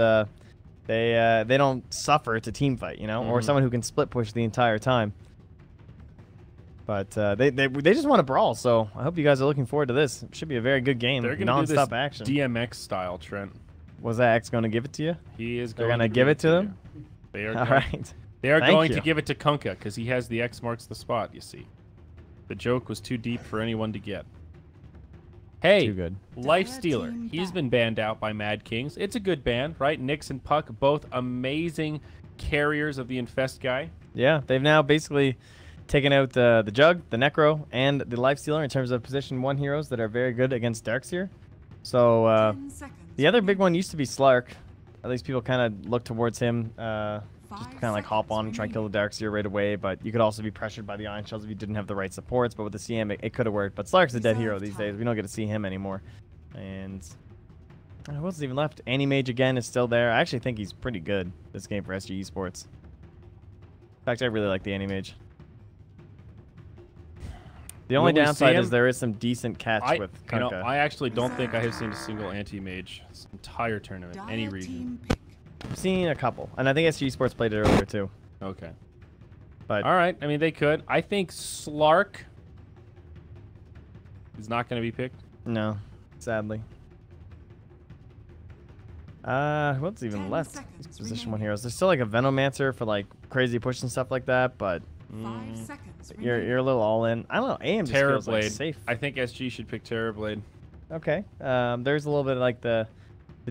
S2: they don't suffer to team fight, or someone who can split push the entire time. But they just want to brawl, so I hope you guys are looking forward to this. It should be a very good game.
S1: They're
S2: non-stop
S1: do this
S2: action.
S1: DMX style, Trent.
S2: Was that X going to give it to you?
S1: He is.
S2: They're going to give it to them?
S1: They are.
S2: All right.
S1: They are going to give it to Kunkka because he has the X marks the spot. You see, the joke was too deep for anyone to get. Hey,
S2: too good.
S1: Lifestealer. He's been banned out by Mad Kings. It's a good ban, right? Nyx and Puck, both amazing carriers of the Infest guy.
S2: Yeah, they've now basically taking out the Jug, the Necro, and the Lifestealer in terms of position 1 heroes that are very good against Darkseer. So the other big one used to be Slark. At least people kind of look towards him, just kind of like hop on and try and kill the Darkseer right away. But you could also be pressured by the Ion Shells if you didn't have the right supports. But with the CM, it could have worked. But Slark's a dead hero these days. We don't get to see him anymore. And who else is even left? Anti-Mage again is still there. I actually think he's pretty good this game for SG Esports. In fact, I really like the Anti-Mage. The only downside is there is some decent catch with Kunkka.
S1: I actually don't think I have seen a single anti-mage this entire tournament, any region.
S2: I've seen a couple, and I think SG Sports played it earlier too.
S1: Okay.
S2: But
S1: all right, I mean, they could. I think Slark is not going to be picked.
S2: No, sadly. Who else even left? These position 1 heroes. There's still like a Venomancer for like crazy push and stuff like that, but you're a little all in. I don't know. AM just feels like safe.
S1: I think SG should pick Terrorblade.
S2: Okay. There's a little bit like the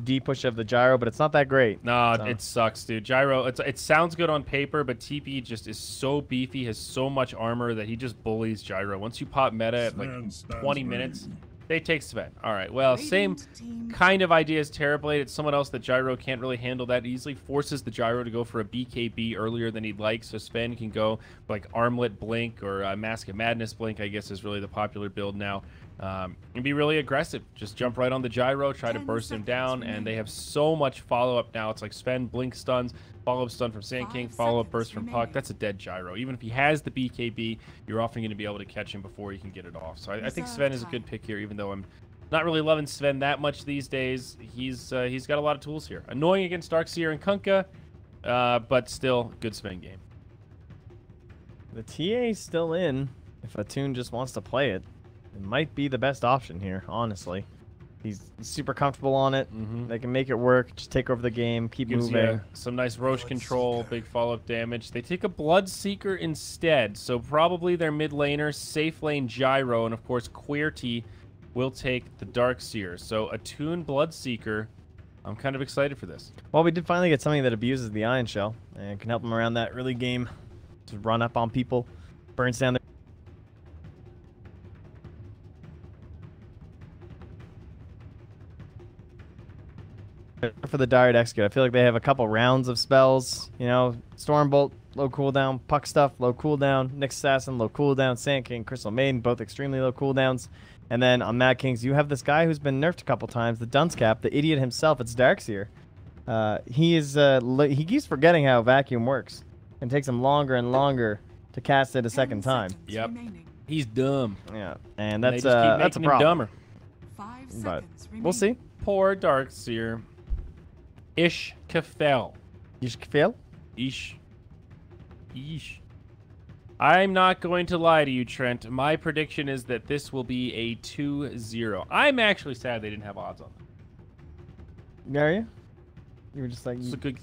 S2: D push of the Gyro, but it's not that great.
S1: No, so. It sucks, dude. Gyro, it sounds good on paper, but TP just is so beefy, has so much armor that he just bullies Gyro. Once you pop meta at like 20 minutes, they take Sven. All right, well, same kind of idea as Terrorblade. It's someone else that Gyro can't really handle that easily. Forces the Gyro to go for a BKB earlier than he'd like, so Sven can go like Armlet Blink or Mask of Madness Blink, I guess is really the popular build now. And be really aggressive. Just jump right on the Gyro, try to burst him down, and they have so much follow-up now. It's like Sven, Blink stuns, follow-up stun from Sand King, follow-up burst from Puck. That's a dead Gyro. Even if he has the BKB, you're often going to be able to catch him before he can get it off. So I think Sven is a good pick here, even though I'm not really loving Sven that much these days. He's got a lot of tools here. Annoying against Darkseer and Kunkka, but still good Sven game.
S2: The TA's still in if Attune just wants to play it. It might be the best option here, honestly. He's super comfortable on it. They can make it work. Just take over the game, keep moving.
S1: Some nice Roche control, big follow-up damage. They take a Bloodseeker instead, so probably their mid laner, safe lane Gyro, and of course Queerty will take the Darkseer. So Attune Bloodseeker, I'm kind of excited for this.
S2: Well, we did finally get something that abuses the Ion Shell and can help him around that early game to run up on people. Burns down for the Dire to execute. I feel like they have a couple rounds of spells. You know, Stormbolt, low cooldown. Puck Stuff, low cooldown. Nyx Assassin, low cooldown. Sand King, Crystal Maiden, both extremely low cooldowns. And then on Mad Kings, you have this guy who's been nerfed a couple times, the Dunce Cap, the idiot himself. It's Darkseer. He keeps forgetting how Vacuum works. And takes him longer and longer to cast it a second time.
S1: Yep. He's dumb.
S2: Yeah, and that's
S1: a
S2: a problem.
S1: Dumber.
S3: 5
S2: But
S3: seconds
S2: we'll see.
S1: Poor Darkseer. Ish Kafel.
S2: Ishkafel?
S1: Ish. I'm not going to lie to you, Trent. My prediction is that this will be a 2-0. I'm actually sad they didn't have odds on it.
S2: Are you? You were just like...
S1: It's a good...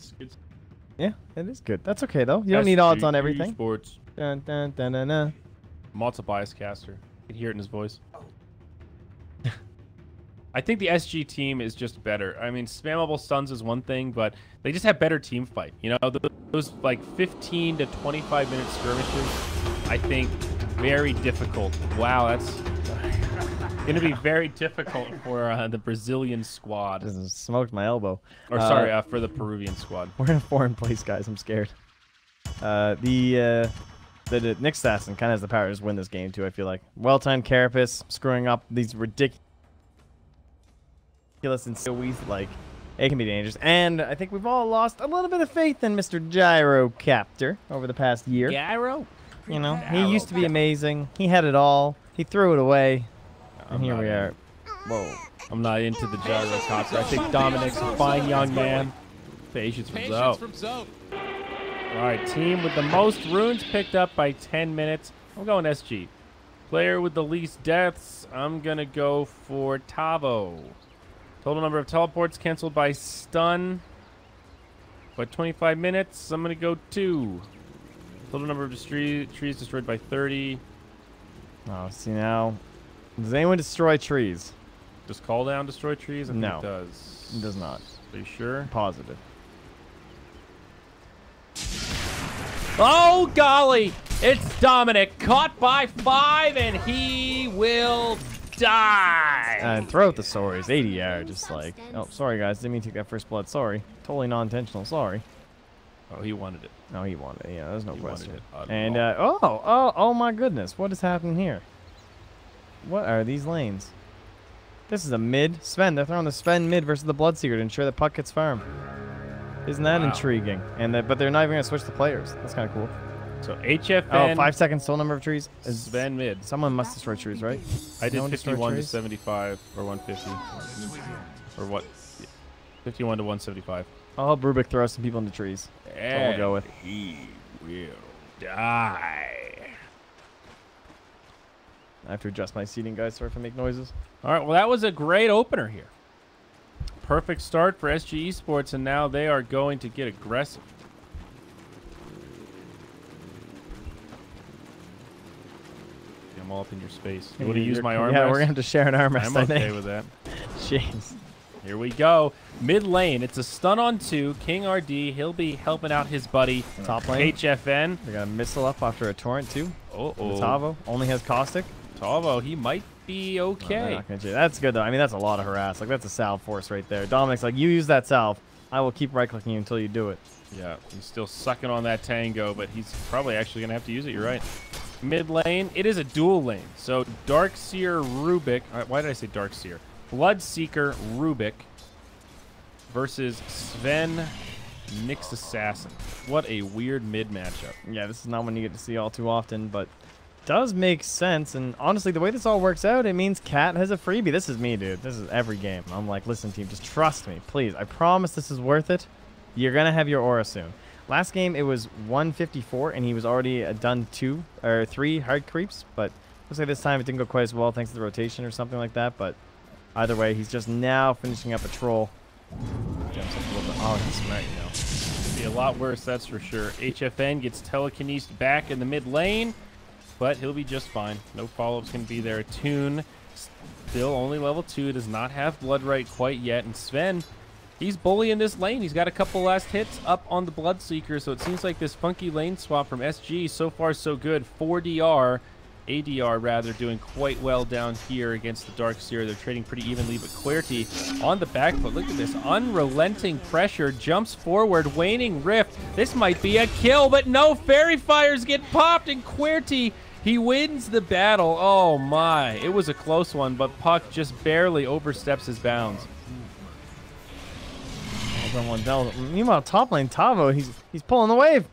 S2: Yeah, it is good. That's okay, though. You don't need odds on everything.
S1: Sports.
S2: Dun, dun, dun, dun, dun.
S1: Malt's a bias caster. You can hear it in his voice. I think the SG team is just better. I mean, spammable stuns is one thing, but they just have better team fight. You know, those like 15 to 25 minute skirmishes, I think, very difficult. Wow, that's going to be very difficult for the Brazilian squad.
S2: Just smoked my elbow.
S1: Or sorry, for the Peruvian squad.
S2: We're in a foreign place, guys. I'm scared. The Nyx Assassin kind of has the power to just win this game, too, I feel like. Well-timed Carapace, screwing up these ridiculous and silly, like, it can be dangerous. And I think we've all lost a little bit of faith in Mr. Gyrocaptor over the past year.
S1: Gyro?
S2: You know, he used to be amazing. He had it all. He threw it away. And here we are. Whoa.
S1: I'm not into the gyrocopter. I think Dominic's a fine young man. Patience from Zoe. All right, team with the most runes picked up by 10 minutes. I'm going SG. Player with the least deaths, I'm going to go for Tavo. Total number of teleports canceled by stun. By 25 minutes, I'm going to go 2. Total number of trees destroyed by 30.
S2: Oh, see now. Does anyone destroy trees?
S1: Does call down destroy trees? I think
S2: No.
S1: it does.
S2: It does not.
S1: Are you sure?
S2: Positive.
S1: Oh, golly! It's Dominic, caught by 5, and he will die!
S2: And throw out the sorries. 80 yard, just like, oh, sorry, guys. Didn't mean to take that first blood. Sorry. Totally non-intentional. Sorry.
S1: Oh, he wanted it.
S2: No, he wanted it. Yeah, there's no
S1: He
S2: question.
S1: wanted it.
S2: And, oh my goodness. What is happening here? What are these lanes? This is a mid. Sven, they're throwing the Sven mid versus the Bloodseeker to ensure that puck gets farm. Isn't that intriguing? And but they're not even going to switch the players. That's kind of cool.
S1: So HFN.
S2: Oh, 5 seconds, total number of trees.
S1: Sven mid.
S2: Someone must destroy trees, right?
S1: I did
S2: No one destroyed
S1: 51 to
S2: trees?
S1: 75 or 150. Or what? 51 to 175.
S2: I'll help Rubik throw some people into trees. That's all we'll go with.
S1: He will die.
S2: I have to adjust my seating, guys. Sorry if I make noises.
S1: All right, well, that was a great opener here. Perfect start for SG Esports, and now they are going to get aggressive. I'm all up in your space. You want to use my arm
S2: Yeah,
S1: rest?
S2: we're going to have to share an arm rest,
S1: I'm
S2: I
S1: okay
S2: think.
S1: with that.
S2: Jeez.
S1: Here we go. Mid lane. It's a stun on 2. King RD. He'll be helping out his buddy.
S2: Top lane.
S1: HFN.
S2: They got a missile up after a torrent, too.
S1: Uh-oh.
S2: Tavo only has caustic.
S1: Tavo, he might be
S2: No,
S1: okay.
S2: they're not gonna do- that's good, though. I mean, that's a lot of harass. Like, that's a salve force right there. Dominic's like, you use that salve. I will keep right-clicking you until you do it.
S1: Yeah, he's still sucking on that tango, but he's probably actually going to have to use it. You're right. Mid lane, it is a dual lane. So Darkseer Rubik. Why did I say Darkseer? Bloodseeker Rubik versus Sven Nyx Assassin. What a weird mid matchup.
S2: Yeah, this is not one you get to see all too often, but does make sense. And honestly, the way this all works out, it means Cat has a freebie. This is me, dude. This is every game. I'm like, listen, team, just trust me, please. I promise this is worth it. You're going to have your aura soon. Last game, it was 154, and he was already done 2 or 3 hard creeps. But looks like this time it didn't go quite as well thanks to the rotation or something like that. But either way, he's just now finishing up a troll. Jumps up a little bit. Oh, he's smart, you know.
S1: Be a lot worse, that's for sure. HFN gets telekinesed back in the mid lane, but he'll be just fine. No follow-ups can be there. Toon, still only level 2, does not have blood right quite yet. And Sven, He's bullying this lane. He's got a couple last hits up on the Bloodseeker, so it seems like this funky lane swap from SG, so far so good. 4DR, ADR rather, doing quite well down here against the Darkseer. They're trading pretty evenly, but QWERTY on the back foot. Look at this unrelenting pressure, jumps forward, waning rift. This might be a kill, but no, Fairy Fires get popped, and QWERTY, he wins the battle. Oh my, it was a close one, but Puck just barely oversteps his bounds.
S2: Meanwhile, top lane, Tavo, he's pulling the wave.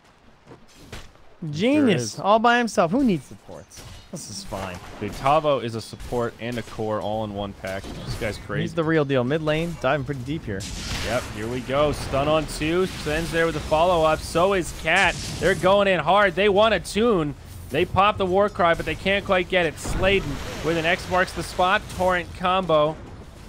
S2: Genius, all by himself. Who needs supports? This is fine.
S1: Dude, Tavo is a support and a core all in one pack. This guy's crazy.
S2: He's the real deal. Mid lane, diving pretty deep here.
S1: Yep, here we go. Stun on 2. Sends there with a follow-up. So is Cat. They're going in hard. They want a tune. They pop the war cry, but they can't quite get it. Sladen with an X marks the spot. Torrent combo.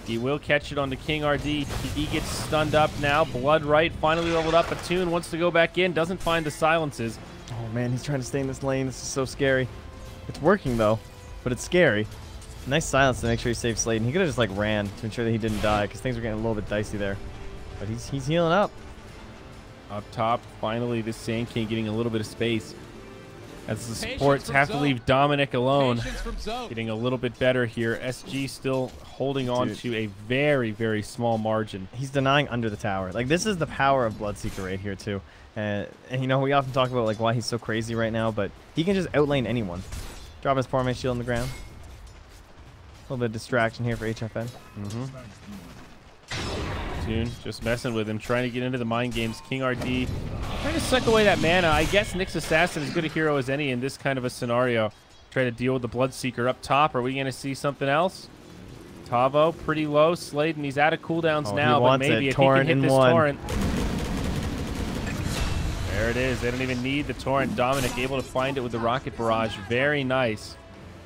S1: He will catch it on the King RD. He gets stunned up now. Blood right, finally leveled up. A tune wants to go back in. Doesn't find the silences.
S2: Oh man, he's trying to stay in this lane. This is so scary. It's working though, but it's scary. Nice silence to make sure he saves Sladen. He could have just like ran to ensure that he didn't die because things were getting a little bit dicey there. But he's healing up.
S1: Up top, finally, this Sand King getting a little bit of space. As the supports have to leave Dominic alone. Getting a little bit better here. SG still holding on to a very, very small margin.
S2: He's denying under the tower. Like, this is the power of Bloodseeker right here, too. And you know, we often talk about, like, why he's so crazy right now, but he can just outlane anyone. Drop his poor man's shield on the ground. A little bit of distraction here for HFN.
S1: Tune just messing with him, trying to get into the mind games. King RD trying to suck away that mana. I guess Nyx Assassin is as good a hero as any in this kind of a scenario. Try to deal with the Bloodseeker up top. Are we going to see something else? Tavo pretty low. Sladen, he's out of cooldowns now, but maybe if he can hit this torrent. There it is. They don't even need the torrent. Dominic able to find it with the rocket barrage. Very nice.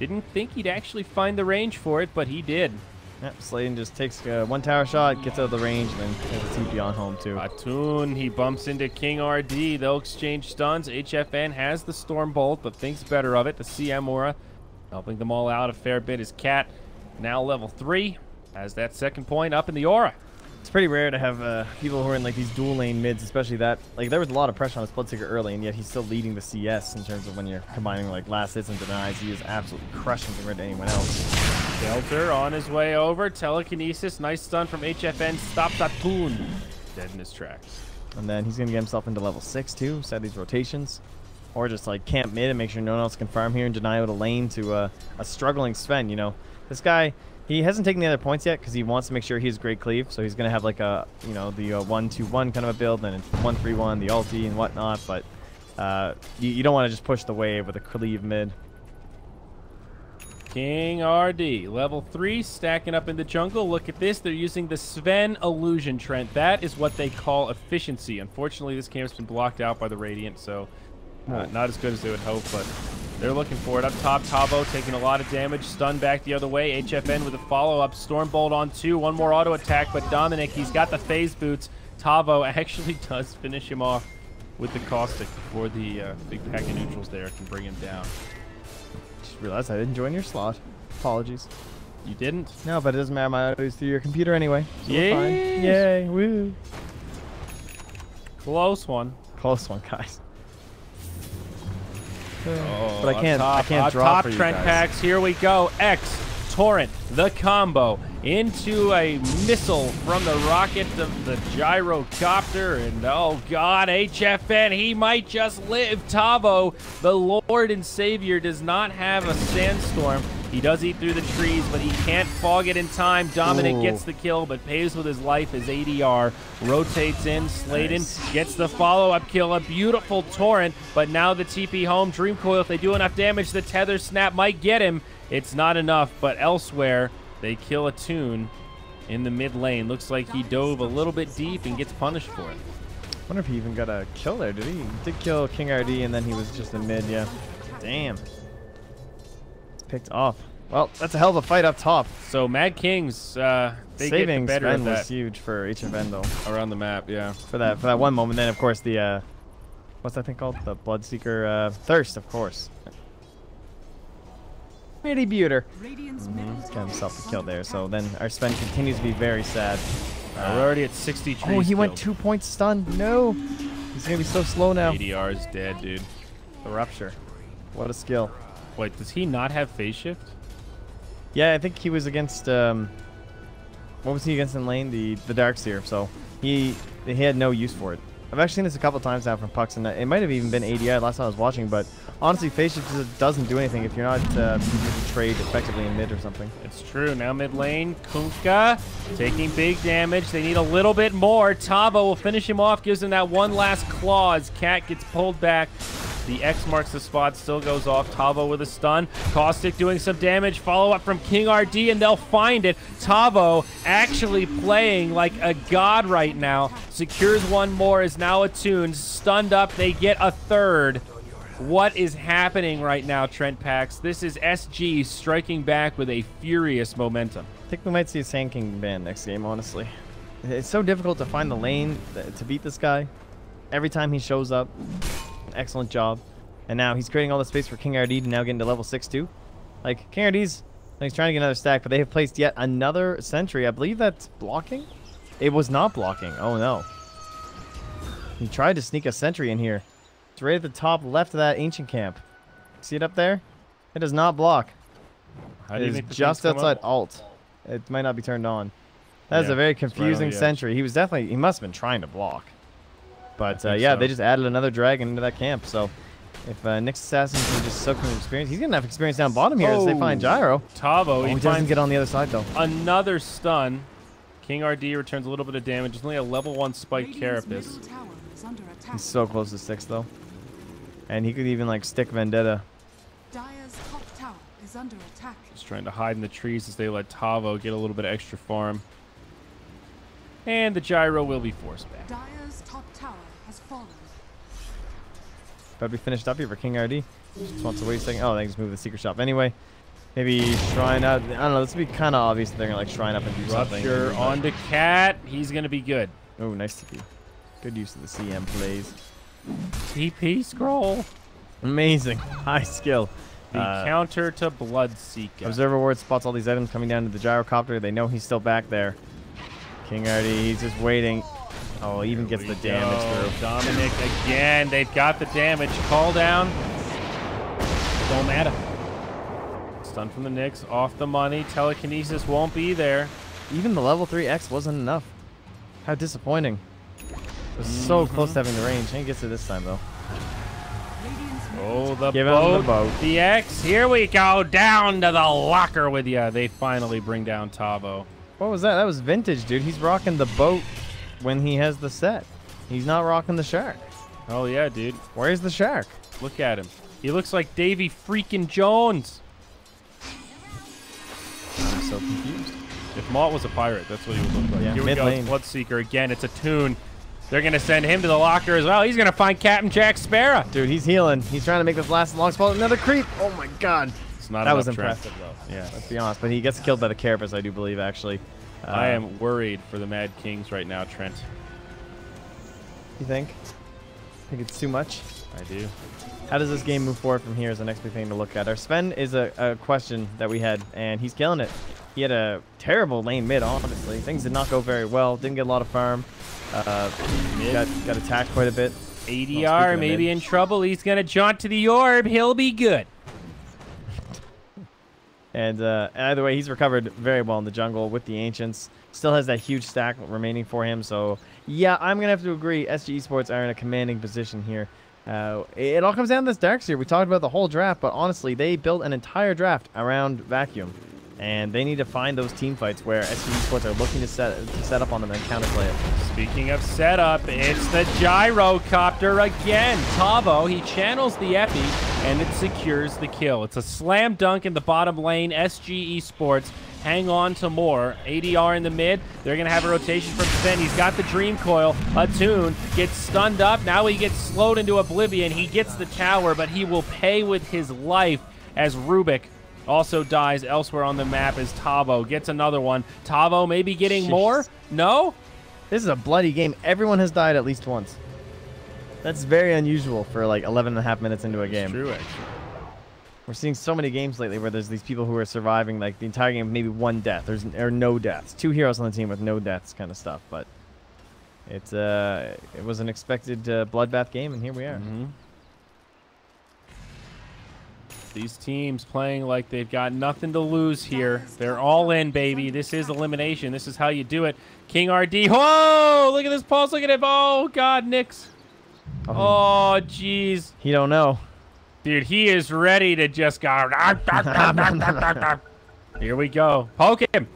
S1: Didn't think he'd actually find the range for it, but he did.
S2: Yep, Sladen just takes one tower shot, gets out of the range, and then has a TP on home too.
S1: Atun, he bumps into King RD. They'll exchange stuns. HFN has the Storm Bolt, but thinks better of it. The CM Aura helping them all out a fair bit. Is Cat now level 3, has that second point up in the Aura.
S2: It's pretty rare to have people who are in like these dual lane mids, especially that. Like, there was a lot of pressure on his Bloodseeker early, and yet he's still leading the CS in terms of when you're combining like last hits and denies. He is absolutely crushing compared to anyone else.
S1: Shelter on his way over. Telekinesis. Nice stun from HFN. Stops Atun. Dead in his tracks.
S2: And then he's going to get himself into level 6 too. Set these rotations. Or just like camp mid and make sure no one else can farm here and deny out a lane to a struggling Sven. You know, this guy, he hasn't taken the other points yet because he wants to make sure he has great cleave. So he's going to have like a, you know, the 1-2-1 kind of a build, then it's 1-3-1, the ulti and whatnot. But you don't want to just push the wave with a cleave mid.
S1: King RD, level 3, stacking up in the jungle. Look at this. They're using the Sven Illusion, Trent. That is what they call efficiency. Unfortunately, this camp's been blocked out by the Radiant, so not as good as they would hope, but they're looking for it. Up top, Tavo taking a lot of damage. Stun back the other way. HFN with a follow-up. Stormbolt on 2. One more auto attack, but Dominic, he's got the phase boots. Tavo actually does finish him off with the Caustic before the big pack of neutrals there can bring him down.
S2: Just realized I didn't join your slot. Apologies.
S1: You didn't?
S2: No, but it doesn't matter. My audio is through your computer anyway. So
S1: Yes.
S2: we're fine. Yay! Woo!
S1: Close one.
S2: Close one, guys.
S1: Oh,
S2: but I can't.
S1: Top,
S2: I can't draw
S1: top
S2: for you
S1: Trent
S2: guys.
S1: packs. Here we go. X Torrent, the combo into a missile from the rocket of the gyrocopter, and oh god, HFN, he might just live. Tavo, the Lord and Savior, does not have a sandstorm. He does eat through the trees, but he can't fog it in time. Dominic gets the kill, but pays with his life as ADR rotates in. Sladen gets the follow-up kill. A beautiful torrent, but now the TP home. Dream Coil, if they do enough damage, the tether snap might get him. It's not enough, but elsewhere, they kill a tune in the mid lane. Looks like he dove a little bit deep and gets punished for it.
S2: I wonder if he even got a kill there. Did he? He did kill King RD, and then he was just in mid, yeah. Damn. Picked off. Well, that's a hell of a fight up top.
S1: So Mad Kings, they get the better of that.
S2: Was huge for HFN though.
S1: Around the map, yeah.
S2: For that one moment. Then of course the what's that thing called? The Bloodseeker Thirst, of course. Pretty beautiful. Got himself a kill there. So then our Sven continues to be very sad.
S1: We're already at 60 trees.
S2: Oh, he went
S1: killed.
S2: 2 points stunned. No. He's going to be so slow now.
S1: ADR is dead, dude.
S2: The rupture. What a skill.
S1: Wait, does he not have phase shift?
S2: Yeah, I think he was against, what was he against in lane? The Darkseer. So he had no use for it. I've actually seen this a couple times now from Pucks, and it might have even been ADI last time I was watching, but honestly, phase shift just doesn't do anything if you're not trade effectively in mid or something.
S1: It's true. Now mid lane, Kunkka taking big damage. They need a little bit more. Tavo will finish him off, gives him that one last claw as Cat gets pulled back. The X marks the spot, still goes off. Tavo with a stun. Caustic doing some damage. Follow up from King RD, and they'll find it. Tavo actually playing like a god right now. Secures one more, is now attuned. Stunned up, they get a third. What is happening right now, Trent Pax? This is SG striking back with a furious momentum.
S2: I think we might see a Sand King ban next game, honestly. It's so difficult to find the lane to beat this guy. Every time he shows up, excellent job. And now he's creating all the space for King RD to now get into level 6 too. Like, King RD's he's trying to get another stack, but they have placed yet another sentry. I believe that's blocking? It was not blocking. Oh no. He tried to sneak a sentry in here. It's right at the top left of that ancient camp. See it up there? It does not block.
S1: How do you
S2: It is
S1: make the
S2: just
S1: things come
S2: outside
S1: up?
S2: alt. It might not be turned on. That is
S1: Yeah,
S2: a very
S1: it's right on
S2: confusing
S1: the edge.
S2: sentry. He must have been trying to block. But
S1: think
S2: yeah,
S1: so.
S2: they just added another dragon into that camp. So if Nick's assassin can just soak some experience, he's gonna have experience down bottom here as they find Gyro.
S1: Tavo,
S2: Oh,
S1: he
S2: he doesn't
S1: finds
S2: get on the other side though.
S1: another stun. King RD returns a little bit of damage. It's only a level 1 spike
S3: Radiant's
S1: carapace.
S3: middle tower is under attack.
S2: He's so close to 6 though. And he could even like stick Vendetta.
S3: Dire's top tower is under attack.
S1: Just trying to hide in the trees as they let Tavo get a little bit of extra farm. And the gyro will be forced back.
S3: Dire's top tower has fallen.
S2: Better be finished up here for King RD. Just wants to wait a second. Oh, they just moved the secret shop anyway. Maybe shrine out. I don't know. This would be kind of obvious that they're gonna like shrine up and do something.
S1: Rupture onto Cat. He's going to be good.
S2: Oh, nice TP. Good use of the CM plays.
S1: TP scroll.
S2: Amazing. High skill.
S1: The counter to Bloodseeker.
S2: Observer ward spots all these items coming down to the gyrocopter. They know he's still back there. King RD, he's just waiting. Oh, even gets the damage through.
S1: Dominic again. They've got the damage. Call down. Don't matter. Stun from the Knicks. Off the money. Telekinesis won't be there.
S2: Even the level 3 X wasn't enough. How disappointing. It was so close to having the range. He gets it this time, though.
S3: Radiant's middle
S1: Oh, the
S2: Give him
S1: boat.
S2: the boat.
S1: The X. Here we go. Down to the locker with you. They finally bring down Tavo.
S2: What was that? That was vintage, dude. He's rocking the boat when he has the set. He's not rocking the shark.
S1: Oh, yeah, dude.
S2: Where's the shark?
S1: Look at him. He looks like Davy freaking Jones.
S2: I'm so confused.
S1: If Malt was a pirate, that's what he would look like.
S2: Yeah,
S1: Here we
S2: mid
S1: go.
S2: lane.
S1: Bloodseeker again. It's a tune. They're going to send him to the locker as well. He's going to find Captain Jack Sparrow.
S2: Dude, he's healing. He's trying to make this last long spell. Another creep. Oh my god.
S1: It's not
S2: That was
S1: enough, Trent.
S2: impressive, though.
S1: Yeah.
S2: Let's be honest. But he gets killed by the carapace, I do believe, actually.
S1: I am worried for the Mad Kings right now, Trent.
S2: You think? Think it's too much?
S1: I do.
S2: How does this game move forward from here is the next big thing to look at. Our Sven is a question that we had, and he's killing it. He had a terrible lane mid, honestly. Things did not go very well. Didn't get a lot of farm. Got attacked quite a bit.
S1: ADR maybe in trouble. He's going to jaunt to the orb. He'll be good.
S2: And either way, he's recovered very well in the jungle with the Ancients. Still has that huge stack remaining for him. So, yeah, I'm going to have to agree. SG Esports are in a commanding position here. It all comes down to this Darkseer. We talked about the whole draft, but honestly, they built an entire draft around Vacuum. And they need to find those team fights where SG Esports are looking to set up on them and counterplay it.
S1: Speaking of setup, it's the gyrocopter again. Tavo, he channels the Epi, and it secures the kill. It's a slam dunk in the bottom lane. SG Esports hang on to more. ADR in the mid. They're going to have a rotation from Sven. He's got the Dream Coil. Attune gets stunned up. Now he gets slowed into oblivion. He gets the tower, but he will pay with his life as Rubik also dies elsewhere on the map as Tavo gets another one. Tavo maybe getting more? No?
S2: This is a bloody game. Everyone has died at least once. That's very unusual for like 11 and a half minutes into a game.
S1: It's true, actually.
S2: We're seeing so many games lately where there's these people who are surviving like the entire game, maybe one death. Or no deaths. 2 heroes on the team with no deaths kind of stuff. But it was an expected bloodbath game, and here we are.
S1: These teams playing like they've got nothing to lose here. They're all in, baby. This is elimination. This is how you do it. King RD. Whoa! Look at this pulse. Look at it. Oh, God, Nyx. Oh, jeez.
S2: He don't know.
S1: Dude, he is ready to just go. Here we go. Poke him.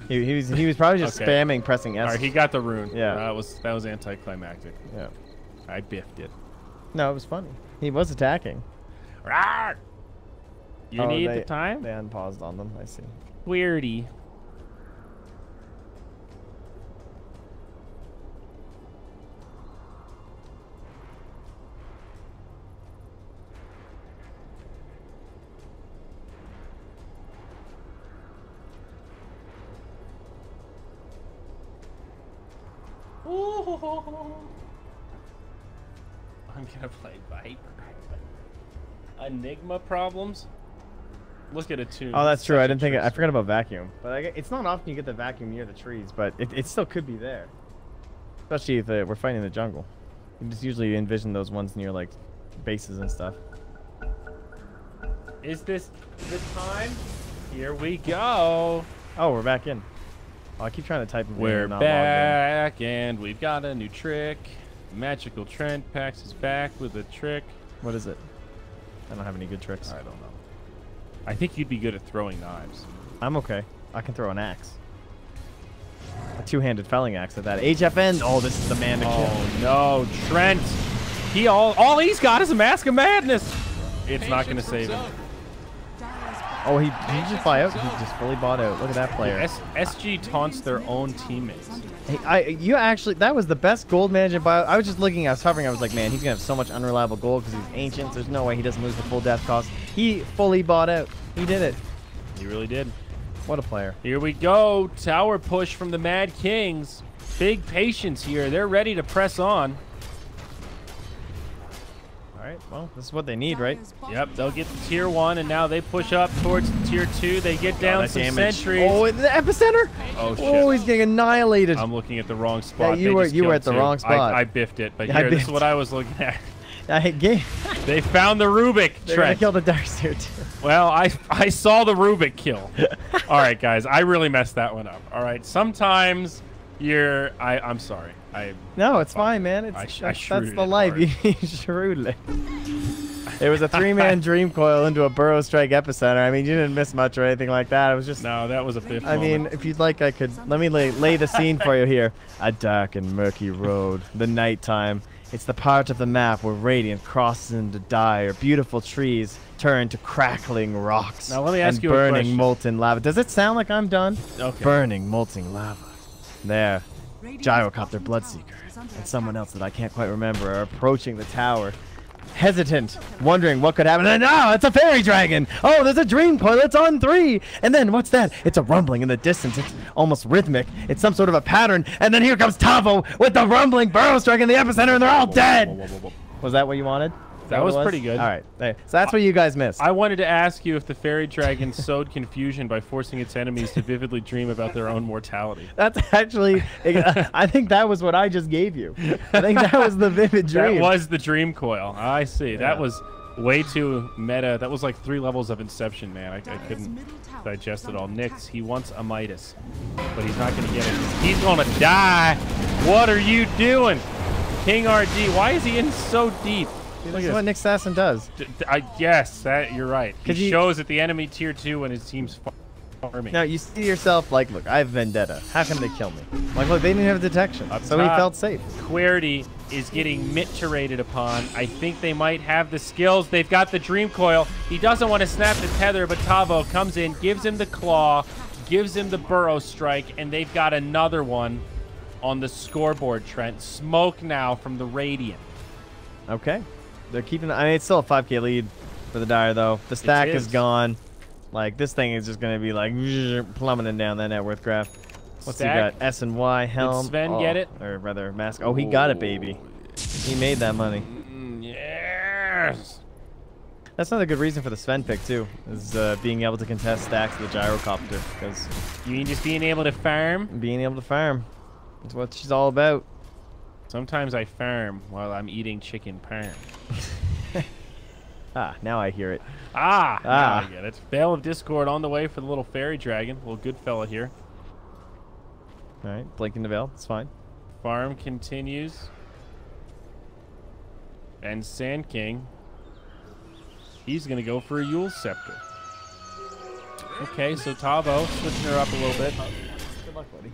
S2: He was probably just spamming pressing S.
S1: All right, he got the rune.
S2: Yeah.
S1: That was anticlimactic.
S2: Yeah.
S1: I biffed it.
S2: No, it was funny. He was attacking.
S1: Rawr! You need the time?
S2: They unpaused on them. I see.
S1: Weirdy. I'm gonna play Viper. Enigma problems? Look at it too.
S2: Oh, that's true. I didn't think I forgot about vacuum. But it's not often you get the vacuum near the trees, but it still could be there. Especially if we're fighting in the jungle. You just usually envision those ones near like bases and stuff.
S1: Is this the time? Here we go.
S2: Oh, we're back in. Oh, I keep trying to type.
S1: We're back, and we've got a new trick. Magical Trent Pax is back with a trick.
S2: What is it? I don't have any good tricks.
S1: I don't know. I think you'd be good at throwing knives.
S2: I'm okay. I can throw an axe. A 2-handed felling axe at that. HFN. Oh, this is the man to kill.
S1: Oh no, Trent. All he's got is a Mask of Madness. It's not going to save him.
S2: Oh, he just buy out. He just fully bought out. Look at that player.
S1: SG taunts their own teammates.
S2: Hey, you actually, that was the best gold management buyout. I was just looking, I was hovering, I was like, man, he's going to have so much unreliable gold because he's ancient. There's no way he doesn't lose the full death cost. He fully bought out. He did it.
S1: He really did.
S2: What a player.
S1: Here we go. Tower push from the Mad Kings. Big patience here. They're ready to press on.
S2: All right, well, this is what they need, right?
S1: Yep, they'll get to tier 1, and now they push up towards tier 2. They get down some sentries.
S2: Oh, the epicenter?
S1: Oh, shit.
S2: Oh, he's getting annihilated.
S1: I'm looking at the wrong spot.
S2: Yeah, you were at the wrong spot.
S1: I biffed it, but here, this is what I was looking at. They found the Rubik.
S2: They're going to kill the Darkseer, too.
S1: Well, I saw the Rubik kill. All right, guys, I really messed that one up. All right, sometimes I'm sorry.
S2: No, it's fine, man. That's the life. You shrewd it. It was a 3-man dream coil into a burrow strike epicenter. I mean, you didn't miss much or anything like that. It was just...
S1: No, that was a biff
S2: I mean, if you'd like, I could... Let me lay the scene for you here. A dark and murky road. The nighttime. It's the part of the map where radiant crosses into dire. Beautiful trees turn to crackling rocks.
S1: Now, let me ask you a
S2: burning
S1: question.
S2: molten lava. Does it sound like I'm done?
S1: Okay.
S2: Burning molten lava. There. Gyrocopter Bloodseeker and someone else that I can't quite remember are approaching the tower. Hesitant, wondering what could happen. And now it's a fairy dragon. Oh, there's a dream coil. It's on 3. And then what's that? It's a rumbling in the distance. It's almost rhythmic. It's some sort of a pattern. And then here comes Tavo with the rumbling burrow strike in the epicenter, and they're all dead. Was that what you wanted?
S1: That was pretty good.
S2: All right. So that's what you guys missed.
S1: I wanted to ask you if the fairy dragon sowed confusion by forcing its enemies to vividly dream about their own mortality.
S2: That's actually, I think that was what I just gave you. I think that was the vivid dream.
S1: That was the dream coil. I see. Yeah. That was way too meta. That was like 3 levels of Inception, man. I couldn't digest it all. Nyx, he wants a Midas, but he's not going to get it. He's going to die. What are you doing? King RD, why is he in so deep?
S2: That's what Nyx Assassin does.
S1: Yes, you're right. He shows at the enemy tier 2 when his team's farming.
S2: Now, you see yourself like, look, I have Vendetta. How can they kill me? Like, look, they didn't have detection, so he felt safe.
S1: Querity is getting mid-turated upon. I think they might have the skills. They've got the Dream Coil. He doesn't want to snap the tether, but Tavo comes in, gives him the Claw, gives him the Burrow Strike, and they've got another one on the scoreboard, Trent. Smoke now from the Radiant.
S2: Okay. They're keeping... I mean, it's still a 5k lead for the Dire, though. The stack is gone. Like, this thing is just going to be, like, plummeting down that net worth graph. What's he got? S and Y, Helm.
S1: Did Sven get it?
S2: Or rather, Mask. Oh, he got it, baby. He made that money.
S1: Yes.
S2: That's another good reason for the Sven pick too, is being able to contest stacks of the gyrocopter, because
S1: You mean just being able to farm?
S2: being able to farm, that's what she's all about.
S1: Sometimes I farm while I'm eating chicken parm.
S2: Ah, now I hear it.
S1: Now I get it. Veil of Discord on the way for the little fairy dragon. Little good fella here.
S2: All right, blinking the veil. It's fine.
S1: Farm continues. And Sand King, he's going to go for a Yule Scepter. Okay, so Tavo switching her up a little bit.
S2: Good luck, buddy.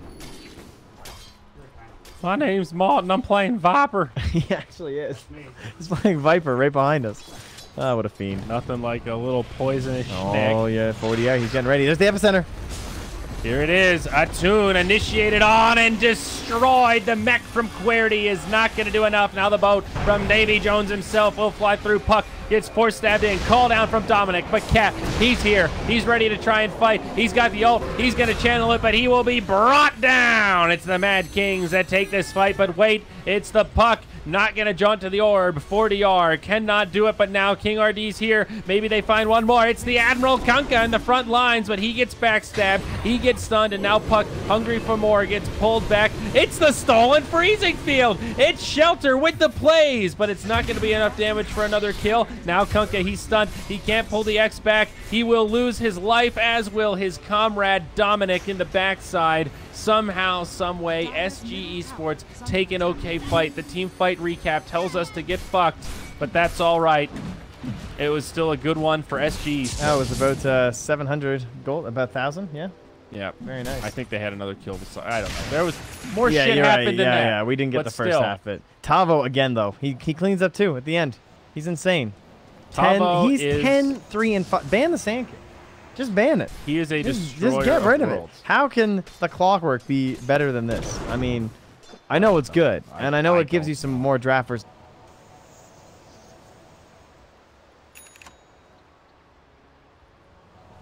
S1: My name's Martin. I'm playing Viper.
S2: He actually is. He's playing Viper right behind us. Ah, what a fiend.
S1: Nothing like a little poisonous
S2: Oh,
S1: snake.
S2: yeah, 40 out. He's getting ready. There's the epicenter.
S1: Here it is. Attune initiated on and destroyed. The mech from QWERTY is not going to do enough. Now the boat from Davy Jones himself will fly through. Puck gets force stabbed in. Call down from Dominic. But Cat, he's here. He's ready to try and fight. He's got the ult. He's going to channel it, but he will be brought down. It's the Mad Kings that take this fight. But wait, it's the Puck. Not going to jaunt to the orb. 40R cannot do it, but now King RD's here. Maybe they find one more. It's the Admiral Kunkka in the front lines, but he gets backstabbed. He gets stunned, and now Puck, hungry for more, gets pulled back. It's the stolen freezing field. It's Shelter with the plays, but it's not going to be enough damage for another kill. Now Kunkka, he's stunned. He can't pull the X back. He will lose his life, as will his comrade Dominic in the backside. Somehow, someway, SG Esports take an okay fight. The team fight recap tells us to get fucked, but that's all right. It was still a good one for SG Esports.
S2: That was about 700 gold, about 1,000, yeah?
S1: Yeah.
S2: Very nice.
S1: I think they had another kill. I don't know. There was more
S2: Yeah,
S1: shit
S2: you're
S1: happened
S2: right.
S1: than that.
S2: Yeah, we didn't get
S1: but
S2: the first
S1: still,
S2: half of it. Tavo again, though. He cleans up, too, at the end. He's insane.
S1: Tavo
S2: He's
S1: is-
S2: 10, 3, and 5. Ban the Sand King. Just ban it.
S1: He is a destroyer
S2: Just get rid of
S1: worlds.
S2: it. How can the Clockwork be better than this? I mean, I know it's good, and I know it gives you some more drafters.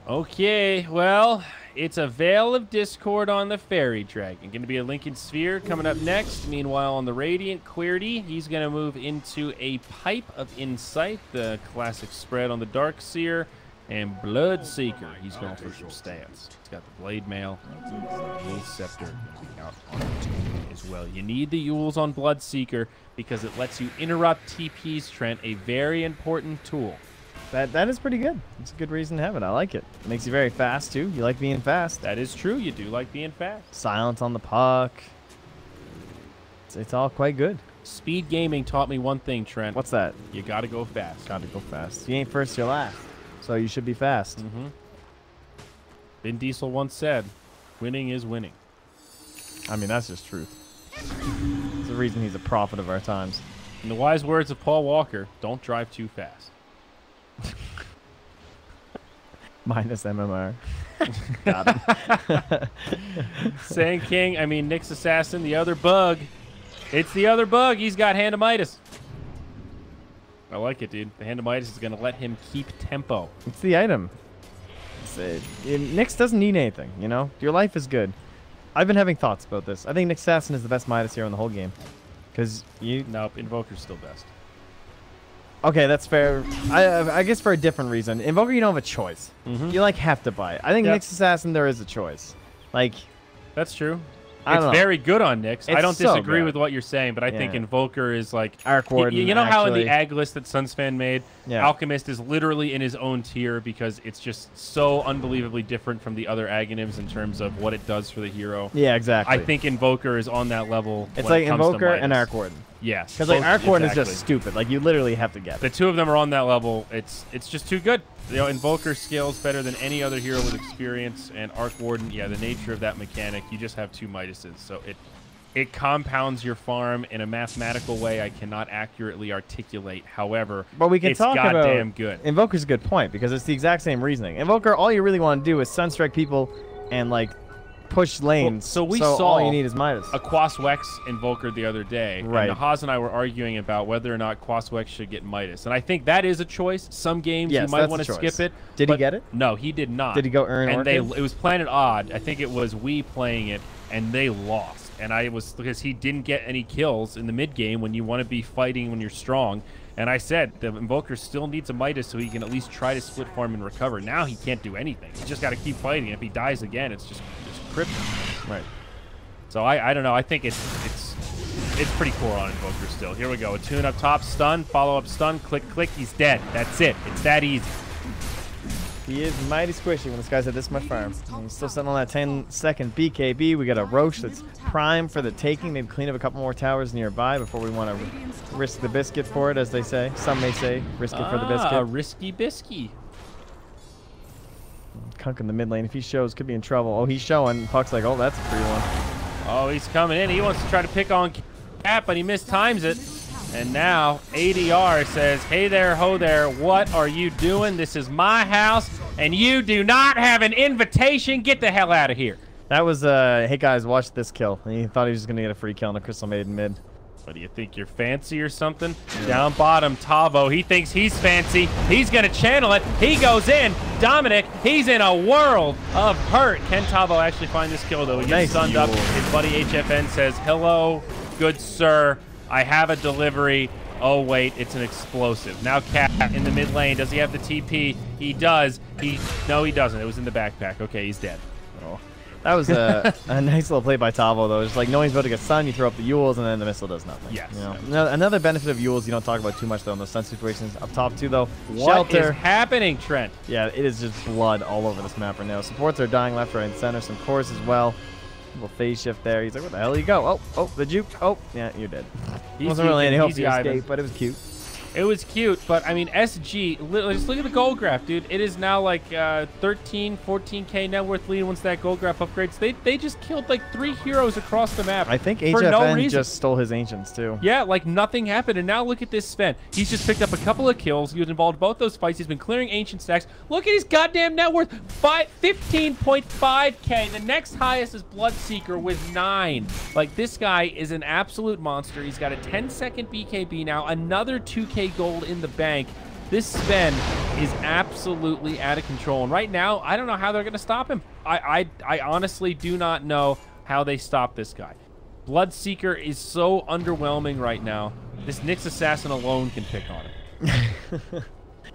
S1: Okay, well, it's a Veil of Discord on the Fairy Dragon. Going to be a Lincoln Sphere coming up next. Meanwhile, on the Radiant QWERTY, he's going to move into a Pipe of Insight, the classic spread on the Dark Seer. And Bloodseeker, he's going for some stats. He's got the Blade Mail, Yule Scepter out on it as well. You need the Yules on Bloodseeker because it lets you interrupt TPs, Trent, a very important tool.
S2: That is pretty good. It's a good reason to have it. I like it. Makes you very fast, too. You like being fast.
S1: That is true. You do like being fast.
S2: Silence on the puck. It's all quite good.
S1: Speed gaming taught me one thing, Trent.
S2: What's that?
S1: You got to go fast.
S2: Gotta go fast. You ain't first, you're last. So you should be fast.
S1: Mm-hmm. Vin Diesel once said, winning is winning.
S2: I mean, that's just truth. It's the reason he's a prophet of our times.
S1: In the wise words of Paul Walker, don't drive too fast.
S2: Minus MMR. Got him.
S1: Sand King, I mean, Nyx Assassin, the other bug. It's the other bug. He's got Hand of Midas. I like it, dude. The Hand of Midas is going to let him keep tempo.
S2: It's the item. Nyx doesn't need anything, you know? Your life is good. I've been having thoughts about this. I think Nyx Assassin is the best Midas hero in the whole game. Because you...
S1: Nope, Invoker's still best.
S2: Okay, that's fair. I guess for a different reason. Invoker, you don't have a choice.
S1: Mm-hmm.
S2: You, like, have to buy it. I think
S1: Yep.
S2: Nyx Assassin, there is a choice. Like...
S1: That's true.
S2: I
S1: It's
S2: don't know.
S1: very good on Nyx. I
S2: It's
S1: don't
S2: so
S1: disagree
S2: good.
S1: with what you're saying, but I think
S2: Yeah.
S1: Invoker is like...
S2: Arc Warden,
S1: you know how in the
S2: actually.
S1: Ag list that Sunsfan made,
S2: Yeah.
S1: Alchemist is literally in his own tier because it's just so unbelievably different from the other Aghanim's in terms of what it does for the hero.
S2: Yeah, exactly.
S1: I think Invoker is on that level.
S2: it's
S1: when
S2: like
S1: it comes to
S2: Invoker and
S1: Midas.
S2: Arc Warden.
S1: Yes.
S2: Because like
S1: both-
S2: Arc Warden is
S1: exactly.
S2: just stupid. Like you literally have to get
S1: The
S2: it.
S1: two of them are on that level. It's just too good. You know, Invoker scales better than any other hero with experience, and Arc Warden, yeah, the nature of that mechanic, you just have two Midases, so it compounds your farm in a mathematical way I cannot accurately articulate. However,
S2: But we can
S1: it's
S2: talk
S1: goddamn
S2: about
S1: good.
S2: Invoker's a good point because it's the exact same reasoning. Invoker, all you really want to do is sunstrike people and like push lanes.
S1: so we
S2: all
S1: saw
S2: you need is Midas.
S1: A Quaswex Invoker the other day,
S2: Right.
S1: and Nahaz and I were arguing about whether or not Quaswex should get Midas, and I think that is a choice. Some games
S2: Yes,
S1: you might
S2: that's
S1: want
S2: a
S1: to
S2: choice.
S1: skip it.
S2: Did he
S1: but
S2: get it?
S1: No, he did not.
S2: Did he go earn
S1: And
S2: Orchid?
S1: it was Planet Odd. I think it was we playing it, and they lost. and I was because he didn't get any kills in the mid game when you want to be fighting when you're strong. And I said the Invoker still needs a Midas so he can at least try to split farm and recover. Now he can't do anything. He's just got to keep fighting. If he dies again, it's just krypton.
S2: Right.
S1: So I don't know. I think it's pretty cool on Invoker still. Here we go. A tune up top, stun, follow up stun, click, click. He's dead. That's it. It's that easy.
S2: He is mighty squishy when this guy's at this much farm. And he's still sitting on that 10-second BKB. We got a Roche that's prime for the taking. Maybe clean up a couple more towers nearby before we want to risk the biscuit for it, as they say. Some may say risk it for the biscuit.
S1: Risky bisky.
S2: Kunk in the mid lane. If he shows, could be in trouble. Oh, he's showing. Puck's like, oh, that's a free one.
S1: Oh, he's coming in. He wants to try to pick on Cat, but he mistimes it. And now ADR says, hey there, ho there, what are you doing? This is my house, and you do not have an invitation. Get the hell out of here.
S2: That was, hey guys, watch this kill. And he thought he was just going to get a free kill on the Crystal Maiden mid.
S1: What do you think, you're fancy or something? Yeah. Down bottom, Tavo, he thinks he's fancy. He's going to channel it. He goes in. Dominic, he's in a world of hurt. Can Tavo actually find this kill, though? He gets stunned up. His buddy HFN says, hello, good sir. I have a delivery. Oh, wait, it's an explosive. Now Cat in the mid lane. Does he have the TP? He does. No, he doesn't. It was in the backpack. Okay, he's dead.
S2: Oh. That was a nice little play by Tavo, though. Just like knowing he's about to get stunned, you throw up the Yules, and then the missile does nothing.
S1: Yes.
S2: You know? Another benefit of Yules you don't talk about too much, though, in those stun situations. Up top, too, though.
S1: What is happening, Trent?
S2: Yeah, it is just blood all over this map right now. Supports are dying left, right, and center. Some cores as well. Little phase shift there. He's like, where the hell do you go? Oh, the juke. Oh, yeah, you're dead. Wasn't really any hope to escape, but it was cute.
S1: It was cute, but I mean, SG, just look at the gold graph, dude. It is now like 13, 14K net worth lead once that gold graph upgrades. They just killed like 3 heroes across the map.
S2: I think
S1: for no
S2: HFN
S1: reason.
S2: just stole his Ancients, too.
S1: Yeah, like nothing happened. And now look at this Sven. He's just picked up a couple of kills. He was involved in both those fights. He's been clearing Ancient stacks. Look at his goddamn net worth. 15.5K. The next highest is Bloodseeker with 9. Like, this guy is an absolute monster. He's got a 10-second BKB now. Another 2K gold in the bank. This Sven is absolutely out of control, and right now I don't know how they're gonna stop him. I honestly do not know how they stop this guy. Bloodseeker is so underwhelming right now. This Nyx assassin alone can pick on him.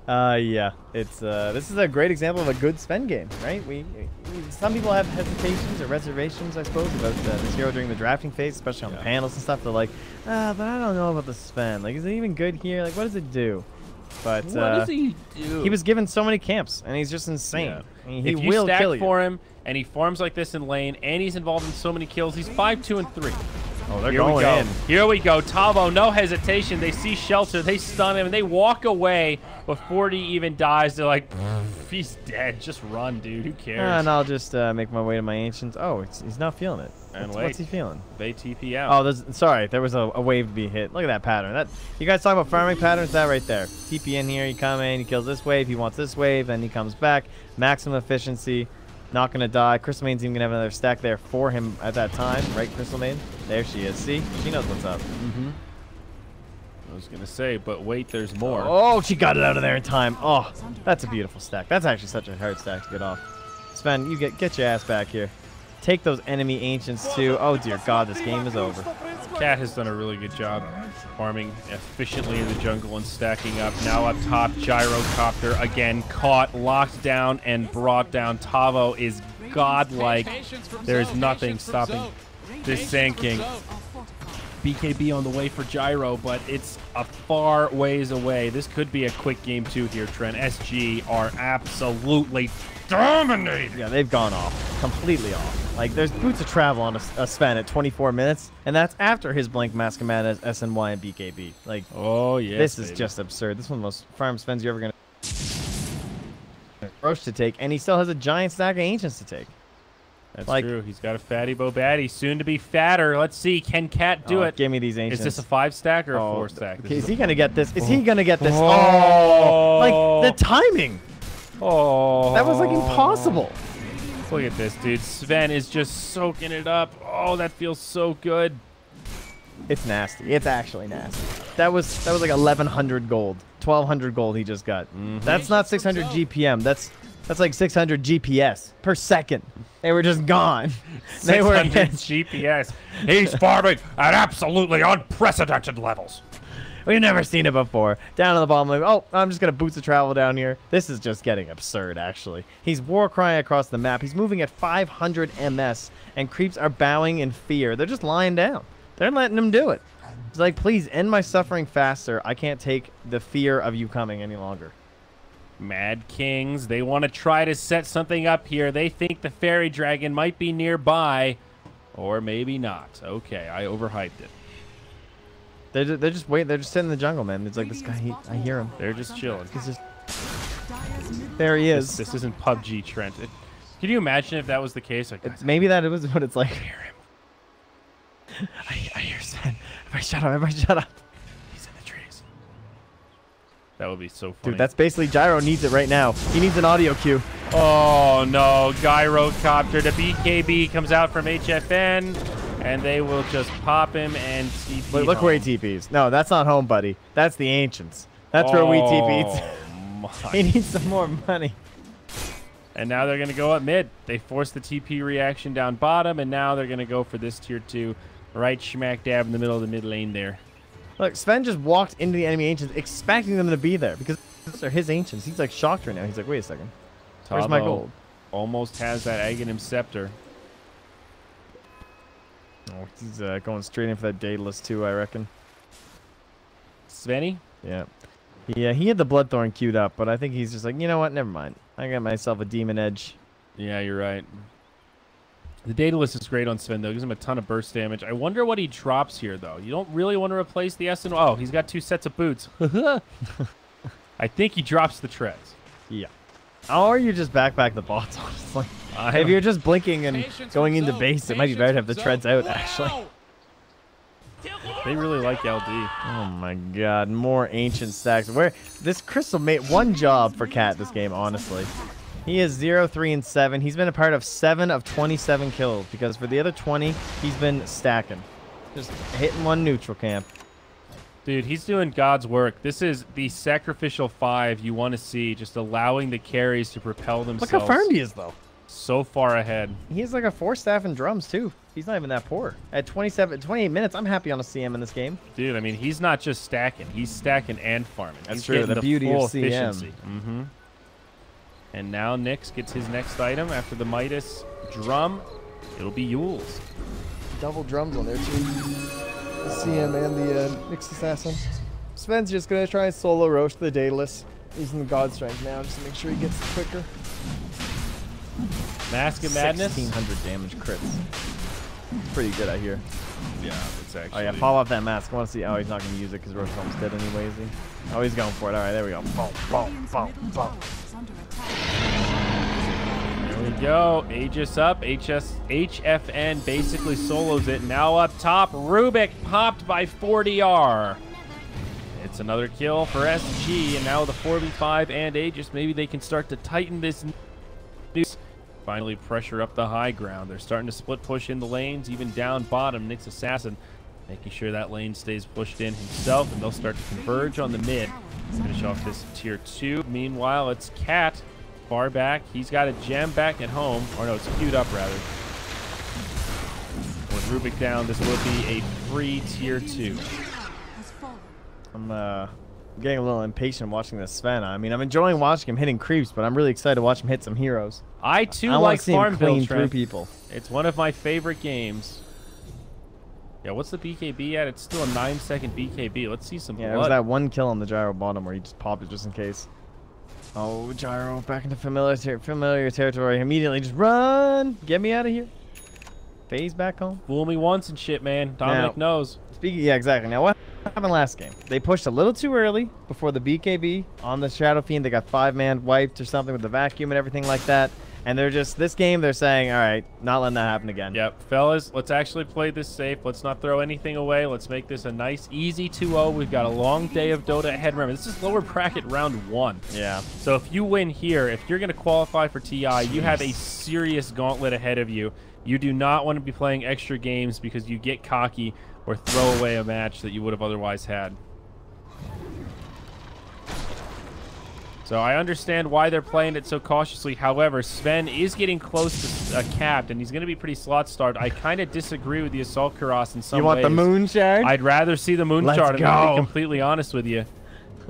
S2: Yeah, it's this is a great example of a good Sven game, right? Some people have hesitations or reservations, I suppose, about this hero during the drafting phase, especially on the panels and stuff. They're like, but I don't know about the Sven. Like, is it even good here? Like, what does it do? But
S1: what does he do?
S2: He was given so many camps, and he's just insane. Yeah. I mean, he will
S1: stack
S2: kill you.
S1: for him, and he farms like this in lane, and he's involved in so many kills. He's 5, 2, and 3.
S2: Oh, they're going in.
S1: Here we go. Tavo, no hesitation. They see shelter. They stun him, and they walk away before he even dies. They're like, he's dead. Just run, dude. Who cares?
S2: And I'll just make my way to my Ancients. Oh, he's not feeling it.
S1: And
S2: what's he feeling?
S1: They TP out.
S2: Oh, sorry. There was a wave to be hit. Look at that pattern. You guys talk about farming patterns? That right there. TP in here. You come in. He kills this wave. He wants this wave. Then he comes back. Maximum efficiency. Not going to die. Crystal Main's even going to have another stack there for him at that time. Right, Crystal Main? There she is. See? She knows what's up.
S1: Mm-hmm. I was going to say, but wait, there's more.
S2: Oh, she got it out of there in time. Oh, that's a beautiful stack. That's actually such a hard stack to get off. Sven, you get your ass back here. Take those enemy Ancients, too. Oh, dear God, this game is over.
S1: Cat has done a really good job farming efficiently in the jungle and stacking up. Now up top, Gyrocopter again caught, locked down, and brought down. Tavo is godlike. There is nothing stopping this Sand King. BKB on the way for Gyro, but it's a far ways away. This could be a quick game 2 here, Trent. SG are absolutely dominating.
S2: Yeah, they've gone off. Completely off. Like, there's boots of travel on a Sven at 24 minutes, and that's after his blank mask command as SNY and BKB. Like,
S1: oh, yes,
S2: this is just absurd. This is one of the most farm Svens you're ever going to Roche to take, and he still has a giant stack of Ancients to take.
S1: That's true. He's got a fatty Bobatty, soon to be fatter. Let's see. Can Cat do it?
S2: Give me these Ancients.
S1: Is this a 5 stack or a 4 stack?
S2: Okay, is he going to get this? Is he going to get this? Oh! Like, the timing.
S1: Oh.
S2: That was, like, impossible.
S1: Look at this, dude. Sven is just soaking it up. Oh, that feels so good.
S2: It's nasty. It's actually nasty. That was like 1,100 gold. 1,200 gold he just got. Mm-hmm. That's not 600 GPM. That's That's like 600 GPS per second. They were just gone. They
S1: 600
S2: were
S1: GPS. He's farming at absolutely unprecedented levels.
S2: We've never seen it before. Down on the bottom, like, oh, I'm just going to boots of travel down here. This is just getting absurd, actually. He's war crying across the map. He's moving at 500 ms, and creeps are bowing in fear. They're just lying down. They're letting him do it. It's like, please end my suffering faster. I can't take the fear of you coming any longer.
S1: Mad Kings, they want to try to set something up here. They think the fairy dragon might be nearby, or maybe not. Okay, I overhyped it.
S2: They're just waiting. They're just sitting in the jungle, man. It's like this guy. I hear him.
S1: They're just chilling.
S2: He's just. There he is.
S1: This isn't PUBG, Trent. Can you imagine if that was the case? Like,
S2: maybe that was what it's like. I hear him. I hear Sven. Everybody shut up. Everybody shut up.
S1: He's in the trees. That would be so funny.
S2: Dude, that's basically Gyro needs it right now. He needs an audio cue.
S1: Oh no, Gyrocopter. The BKB comes out from HFN. And they will just pop him and TP.
S2: Look where he TPs. No, that's not home, buddy. That's the Ancients. That's where we TP. He needs some more money.
S1: And now they're going to go up mid. They forced the TP reaction down bottom, and now they're going to go for this tier 2 right smack dab in the middle of the mid lane there.
S2: Look, Sven just walked into the enemy Ancients expecting them to be there because those are his Ancients. He's like shocked right now. He's like, wait a second. Where's my gold?
S1: Almost has that Aghanim Scepter.
S2: Oh, he's going straight in for that Daedalus too, I reckon.
S1: Svenny?
S2: Yeah. Yeah, he had the Bloodthorn queued up, but I think he's just like, you know what? Never mind. I got myself a Demon Edge.
S1: Yeah, you're right. The Daedalus is great on Sven, though. Gives him a ton of burst damage. I wonder what he drops here, though. You don't really want to replace the SN. Oh, he's got 2 sets of boots. I think he drops the treads.
S2: Yeah. Or you just backpack the bots, honestly. If you're just blinking and going into base, it might be better to have the treads out, actually.
S1: They really like LD.
S2: Oh my god, more ancient stacks. Where this Crystal made one job for Cat this game, honestly. He is 0, 3, and 7. He's been a part of 7 of 27 kills because for the other 20, he's been stacking. Just hitting one neutral camp.
S1: Dude, he's doing God's work. This is the sacrificial 5 you want to see, just allowing the carries to propel themselves.
S2: Look how farmed he is, though.
S1: So far ahead.
S2: He has like a 4 staff and drums, too. He's not even that poor. At 28 minutes, I'm happy on a CM in this game.
S1: Dude, I mean, he's not just stacking. He's stacking and farming.
S2: That's
S1: he's
S2: true. The beauty of CM.
S1: Efficiency. And now Nyx gets his next item after the Midas drum. It'll be Yule's.
S2: Double drums on there, too. The CM and the Nyx Assassin. Sven's just going to try and solo roast the Daedalus. Using the God Strength now just to make sure he gets quicker.
S1: Mask of Madness.
S2: 1600 damage crits. Pretty good, I hear.
S1: Yeah, it's actually.
S2: Oh yeah, pop off that mask. I want to see. Oh, he's not going to use it because Rostom's dead anyway, is he? Oh, he's going for it. All right, there we go. Boom, boom, boom, boom.
S1: There we go. Aegis up. HFN basically solos it. Now up top, Rubik popped by 4DR. It's another kill for SG, and now the 4v5 and Aegis. Maybe they can start to tighten this. Finally pressure up the high ground. They're starting to split push in the lanes, even down bottom. Nyx Assassin making sure that lane stays pushed in himself, and they'll start to converge on the mid. Finish off this tier 2. Meanwhile, it's Cat far back. He's got a gem back at home. Or no, it's queued up rather. With Rubik down, this will be a free tier 2.
S2: I'm getting a little impatient watching this Sven. I mean, I'm enjoying watching him hitting creeps, but I'm really excited to watch him hit some heroes.
S1: I too
S2: I
S1: like
S2: see him
S1: Farmville,
S2: clean
S1: Trent.
S2: through people.
S1: It's one of my favorite games. Yeah, what's the BKB at? It's still a 9-second BKB. Let's see some blood.
S2: Yeah, it was that one kill on the Gyro bottom where he just popped it just in case. Oh, Gyro back into familiar territory. Immediately just run. Get me out of here. Phase back home.
S1: Fool me once and shit, man. Dominic knows.
S2: Yeah, exactly. Now, what happened last game? They pushed a little too early before the BKB on the Shadow Fiend. They got 5-man wiped or something with the vacuum and everything like that. And they're just, this game, they're saying, all right, not letting that happen again.
S1: Yep. Fellas, let's actually play this safe. Let's not throw anything away. Let's make this a nice, easy 2-0. We've got a long day of Dota ahead. Remember, this is lower bracket round 1.
S2: Yeah.
S1: So if you win here, if you're going to qualify for TI, you have a serious gauntlet ahead of you. You do not want to be playing extra games because you get cocky or throw away a match that you would have otherwise had. So I understand why they're playing it so cautiously. However, Sven is getting close to capped, and he's going to be pretty slot starved. I kind of disagree with the Assault Cuirass in some ways.
S2: You want the moon shard?
S1: I'd rather see the moon
S2: Let's
S1: shard,
S2: go.
S1: I'm going to be completely honest with you.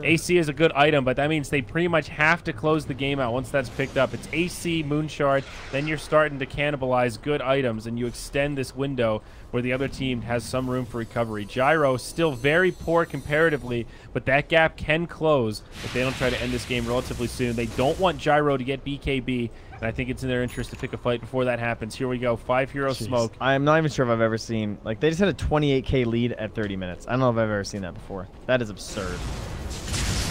S1: AC is a good item, but that means they pretty much have to close the game out once that's picked up. It's AC, moon shard, then you're starting to cannibalize good items, and you extend this window where the other team has some room for recovery. Gyro still very poor comparatively, but that gap can close if they don't try to end this game relatively soon. They don't want Gyro to get BKB, and I think it's in their interest to pick a fight before that happens. Here we go, 5 hero smoke.
S2: I'm not even sure if I've ever seen, like, they just had a 28k lead at 30 minutes. I don't know if I've ever seen that before. That is absurd.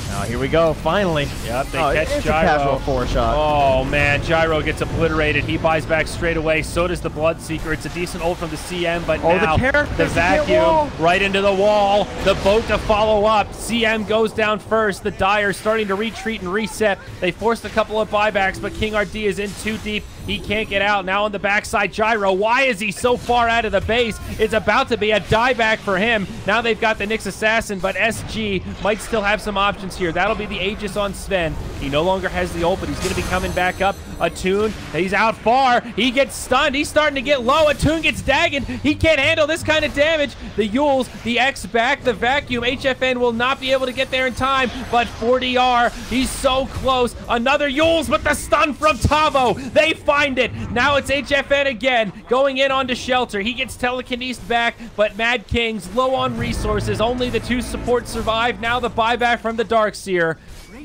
S2: Now here we go, finally.
S1: Yep, they catch
S2: it's
S1: Gyro.
S2: A casual 4-shot.
S1: Oh man, Gyro gets obliterated. He buys back straight away. So does the Bloodseeker. It's a decent ult from the CM, but now the vacuum right into the wall. The boat to follow up. CM goes down first. The Dire starting to retreat and reset. They forced a couple of buybacks, but King RD is in too deep. He can't get out. Now on the backside, Gyro. Why is he so far out of the base? It's about to be a dieback for him. Now they've got the Nyx Assassin, but SG might still have some options here. That'll be the Aegis on Sven. He no longer has the ult, but he's going to be coming back up. Attune, he's out far. He gets stunned. He's starting to get low. Attune gets dagged. He can't handle this kind of damage. The Yules, the X back, the vacuum. HFN will not be able to get there in time, but 4DR, he's so close. Another Yules, but the stun from Tavo. They find it. Now it's HFN again, going in onto Shelter. He gets telekinesed back, but Mad King's low on resources. Only the 2 supports survive. Now the buyback from the Darkseer.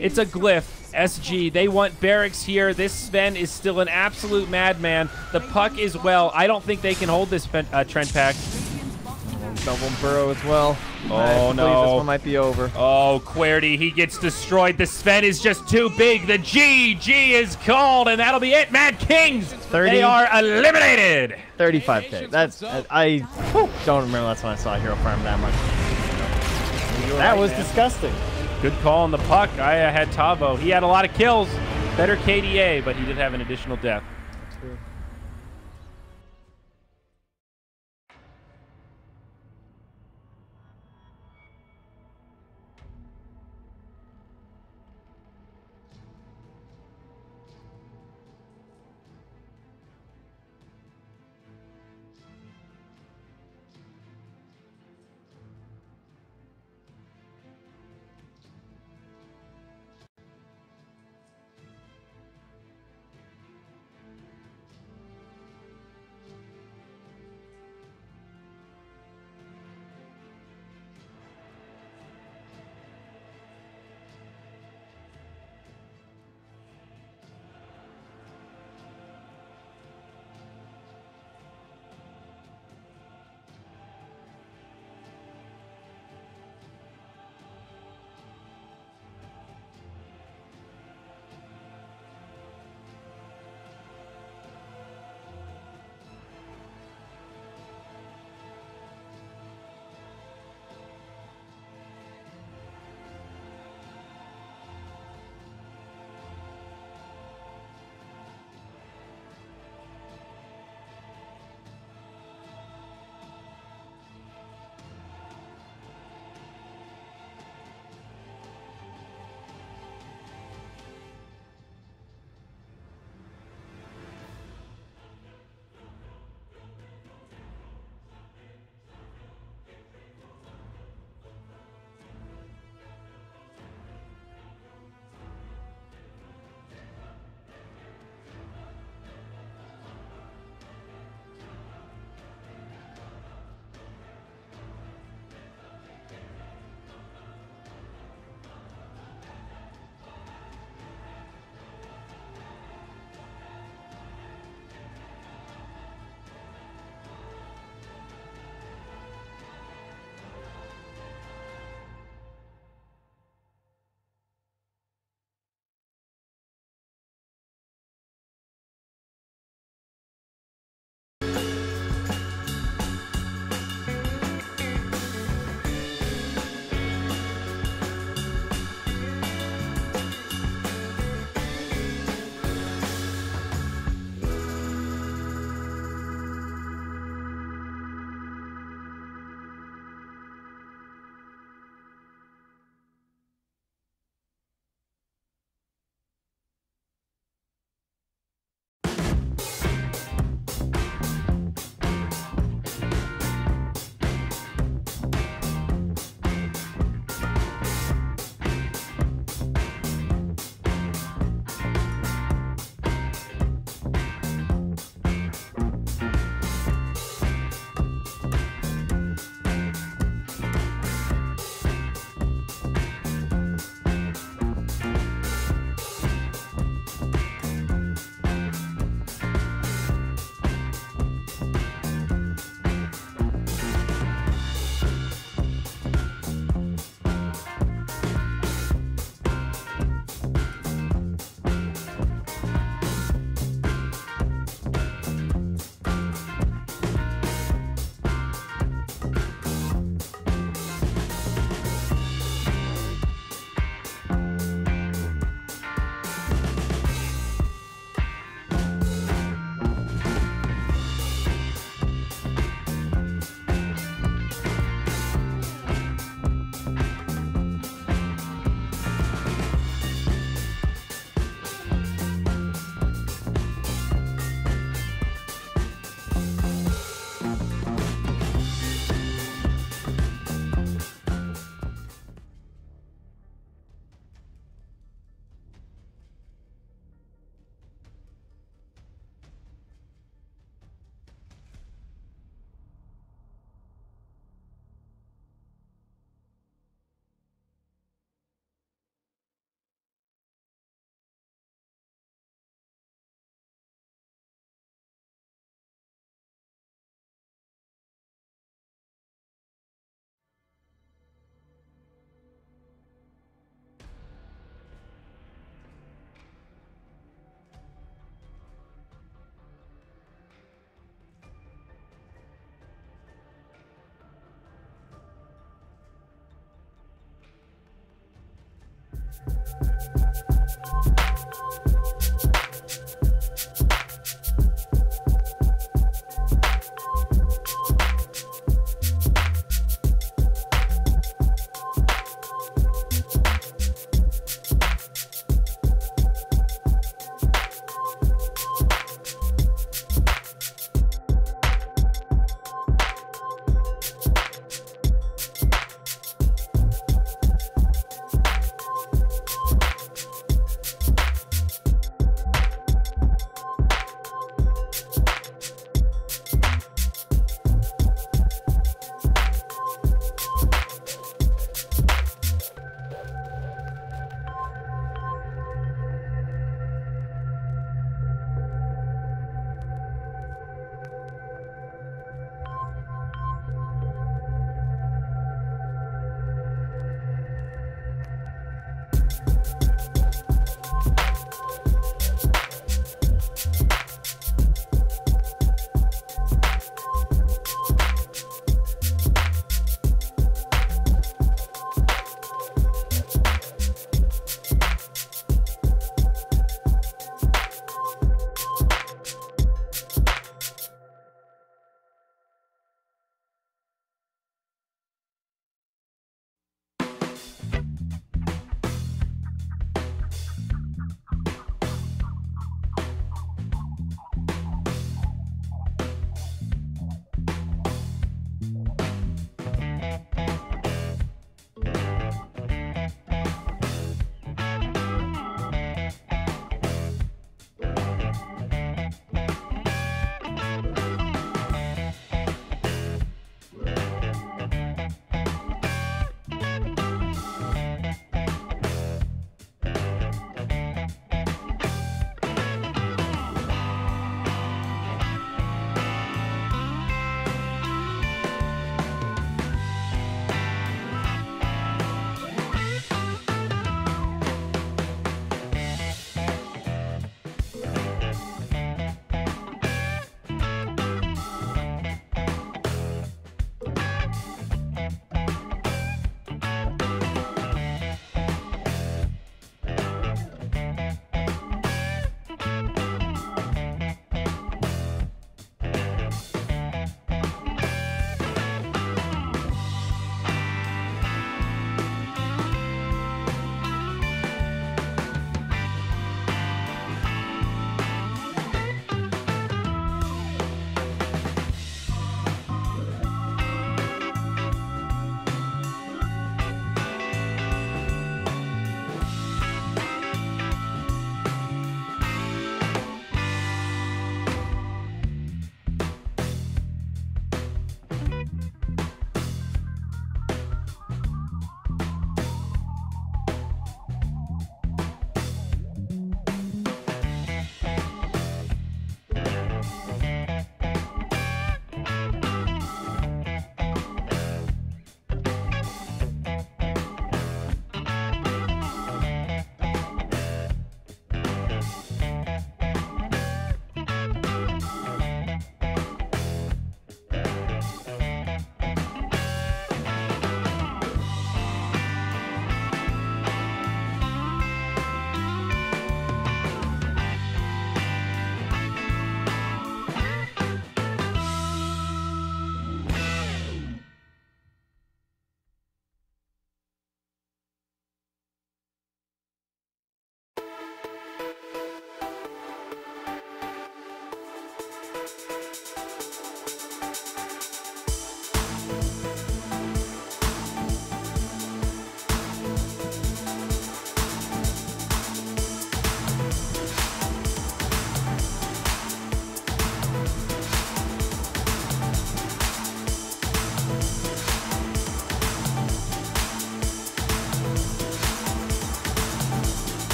S1: It's a glyph. SG, they want barracks here. This Sven is still an absolute madman. The puck is well. I don't think they can hold this Trent pack.
S2: Double burrow as well.
S1: Oh, no.
S2: This one might be over.
S1: Oh, Querty, he gets destroyed. The Sven is just too big. The GG is called, and that'll be it. Mad Kings,
S2: 30.
S1: They are eliminated.
S2: 35k. That's, I don't remember last time I saw a hero farm that much. That was disgusting.
S1: Good call on the puck. I had Tavo. He had a lot of kills. Better KDA, but he did have an additional death.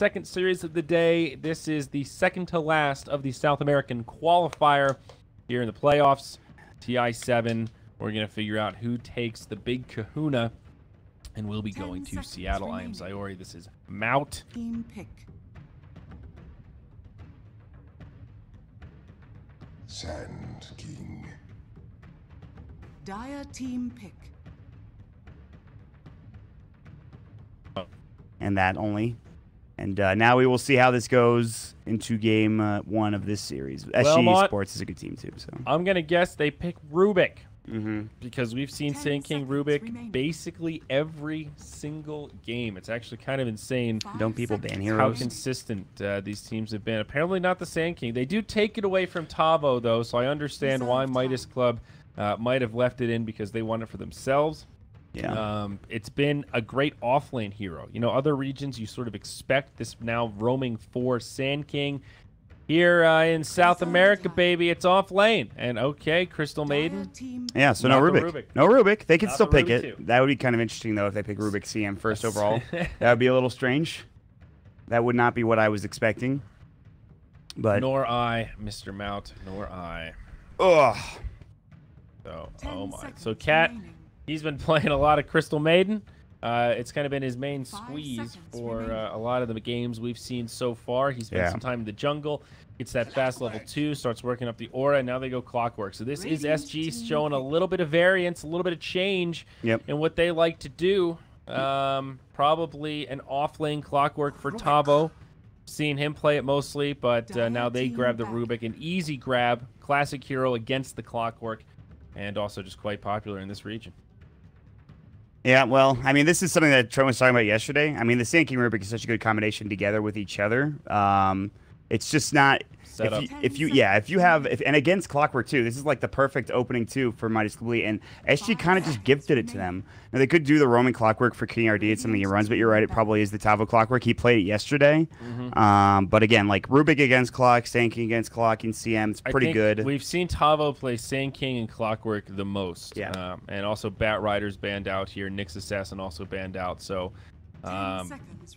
S1: Second series of the day. This is the second to last of the South American qualifier here in the playoffs. TI7. We're going to figure out who takes the big kahuna, and we'll be going to Seattle. I am Sayori. This is Mount.
S3: Team pick.
S5: Sand King.
S3: Dire team pick.
S6: And that only And now we will see how this goes into game 1 of this series. SG Sports is a good team too. So
S1: I'm gonna guess they pick Rubik.
S6: Mm-hmm.
S1: Because we've seen Sand King Rubik basically every single game. It's actually kind of insane.
S6: Don't people ban heroes?
S1: How consistent these teams have been. Apparently not the Sand King. They do take it away from Tavo, though, so I understand why Midas Club might have left it in because they want it for themselves.
S6: Yeah.
S1: It's been a great offlane hero. You know, other regions you sort of expect this now roaming for Sand King. Here in South America, baby, it's off lane. And okay, Crystal Maiden.
S6: Yeah, so no Rubik. No Rubik. They can still pick it.
S1: Too.
S6: That would be kind of interesting, though, if they pick Rubik CM first overall. That would be a little strange. That would not be what I was expecting. But
S1: nor I, Mr. Mount, nor I.
S6: Ugh.
S1: So, oh my. So Cat, he's been playing a lot of Crystal Maiden. It's kind of been his main squeeze for a lot of the games we've seen so far. He spent some time in the jungle, gets that fast level 2, starts working up the aura, and now they go Clockwork. So this is SG showing a little bit of variance, a little bit of change in what they like to do. Probably an off-lane Clockwork for Tavo. Seen him play it mostly, but now they grab the Rubik. An easy grab, classic hero against the Clockwork, and also just quite popular in this region.
S6: Yeah, well, I mean, this is something that Trent was talking about yesterday. I mean, the Sand King Rubik is such a good combination together with each other. It's just not if you have and against Clockwork too. This is like the perfect opening too for Midas Complete, and SG kind of just gifted it to them. Now they could do the roaming Clockwork for King RD. It's something he runs, but you're right. It probably is the Tavo Clockwork. He played it yesterday. But again, like Rubik against Clock, Sand King against Clock, and CM, it's pretty good.
S1: We've seen Tavo play Sand King and Clockwork the most.
S6: Yeah.
S1: And also Bat Riders banned out here. Nyx Assassin also banned out. So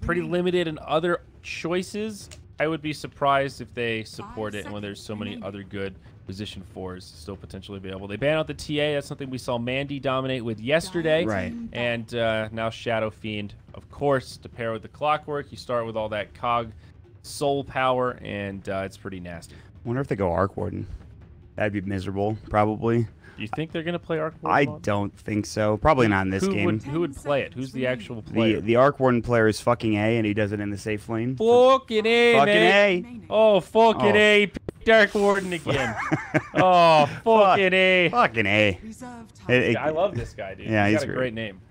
S1: pretty limited in other choices. I would be surprised if they support it when there's so many other good position 4s still potentially available. They banned out the TA. That's something we saw Mandy dominate with yesterday.
S6: Right.
S1: And now Shadow Fiend, of course, to pair with the Clockwork. You start with all that Cog soul power, and it's pretty nasty.
S6: Wonder if they go Arc Warden. That'd be miserable, probably.
S1: Do you think they're going to play Arc Warden?
S6: I don't think so. Probably not in this game.
S1: Who would play it? Who's the actual player?
S6: The Arc Warden player is fucking A, and he does it in the safe lane.
S1: Fucking A,
S6: fucking
S1: man. Oh, fucking A. Dark Warden again. Oh, fucking A.
S6: Fucking A.
S1: I love this guy, dude.
S6: Yeah,
S1: he's got a great name.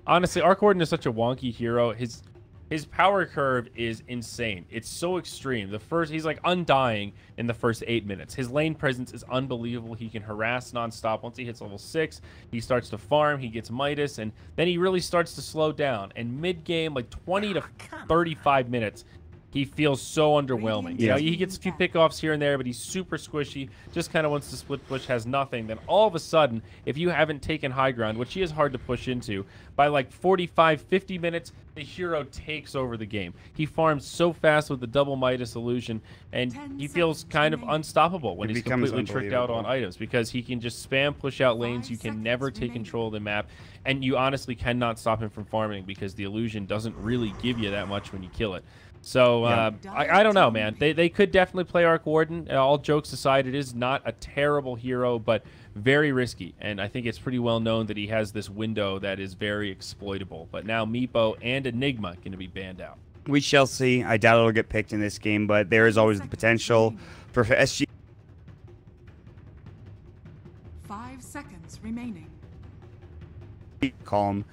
S1: Honestly, Arc Warden is such a wonky hero. His power curve is insane. It's so extreme. He's like undying in the first 8 minutes. His lane presence is unbelievable. He can harass nonstop. Once he hits level 6, he starts to farm. He gets Midas, and then he really starts to slow down. And mid-game, like 20 to 35 minutes, he feels so underwhelming. You know, he gets a few pickoffs here and there, but he's super squishy. Just kind of wants to split push, has nothing. Then all of a sudden, if you haven't taken high ground, which he is hard to push into, by like 45, 50 minutes, the hero takes over the game. He farms so fast with the double Midas illusion, and he feels kind of unstoppable when he's completely tricked out on items because he can just spam push out lanes. You can never take control of the map, and you honestly cannot stop him from farming because the illusion doesn't really give you that much when you kill it. So I don't know, man. They could definitely play Arc Warden. All jokes aside, it is not a terrible hero, but very risky. And I think it's pretty well known that he has this window that is very exploitable. But now Meepo and Enigma going to be banned out.
S6: We shall see. I doubt it'll get picked in this game, but there is always the potential for SG.
S3: 5 seconds remaining.
S6: Calm.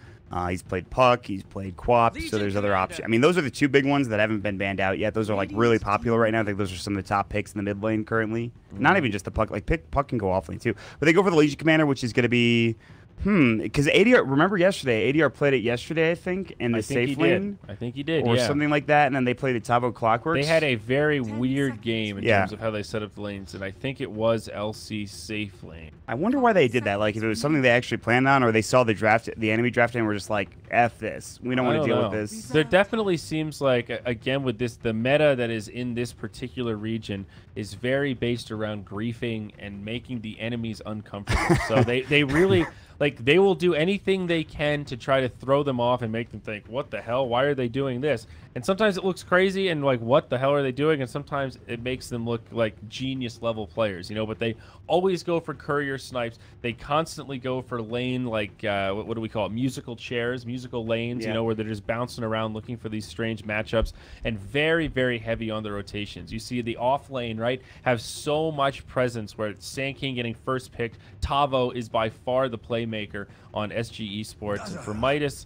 S6: He's played Puck, he's played Quap, so there's other options. I mean, those are the 2 big ones that haven't been banned out yet. Those are like really popular right now. I think those are some of the top picks in the mid lane currently. Not even just the Puck, like Puck can go off lane too. But they go for the Legion Commander, which is going to be because ADR, remember yesterday, ADR played it yesterday, I think, in the safe lane.
S1: I think he did,
S6: or something like that, and then they played the Tavo Clockworks.
S1: They had a very weird game in terms of how they set up the lanes, and I think it was LC safe lane.
S6: I wonder why they did that. Like, if it was something they actually planned on, or they saw the draft, the enemy draft, and were just like, "F this, we don't want to deal with this."
S1: There definitely seems like, again, with this, the meta that is in this particular region is very based around griefing and making the enemies uncomfortable. So they really Like, they will do anything they can to try to throw them off and make them think, what the hell? Why are they doing this? And sometimes it looks crazy and like, what the hell are they doing? And sometimes it makes them look like genius level players, you know, but they always go for courier snipes. They constantly go for lane, like, what do we call it? Musical chairs, musical lanes, you know, where they're just bouncing around looking for these strange matchups, and very, very heavy on the rotations. You see the off lane, right, have so much presence where it's Sand King getting first picked. Tavo is by far the playmaker on SG Esports. And for Midas,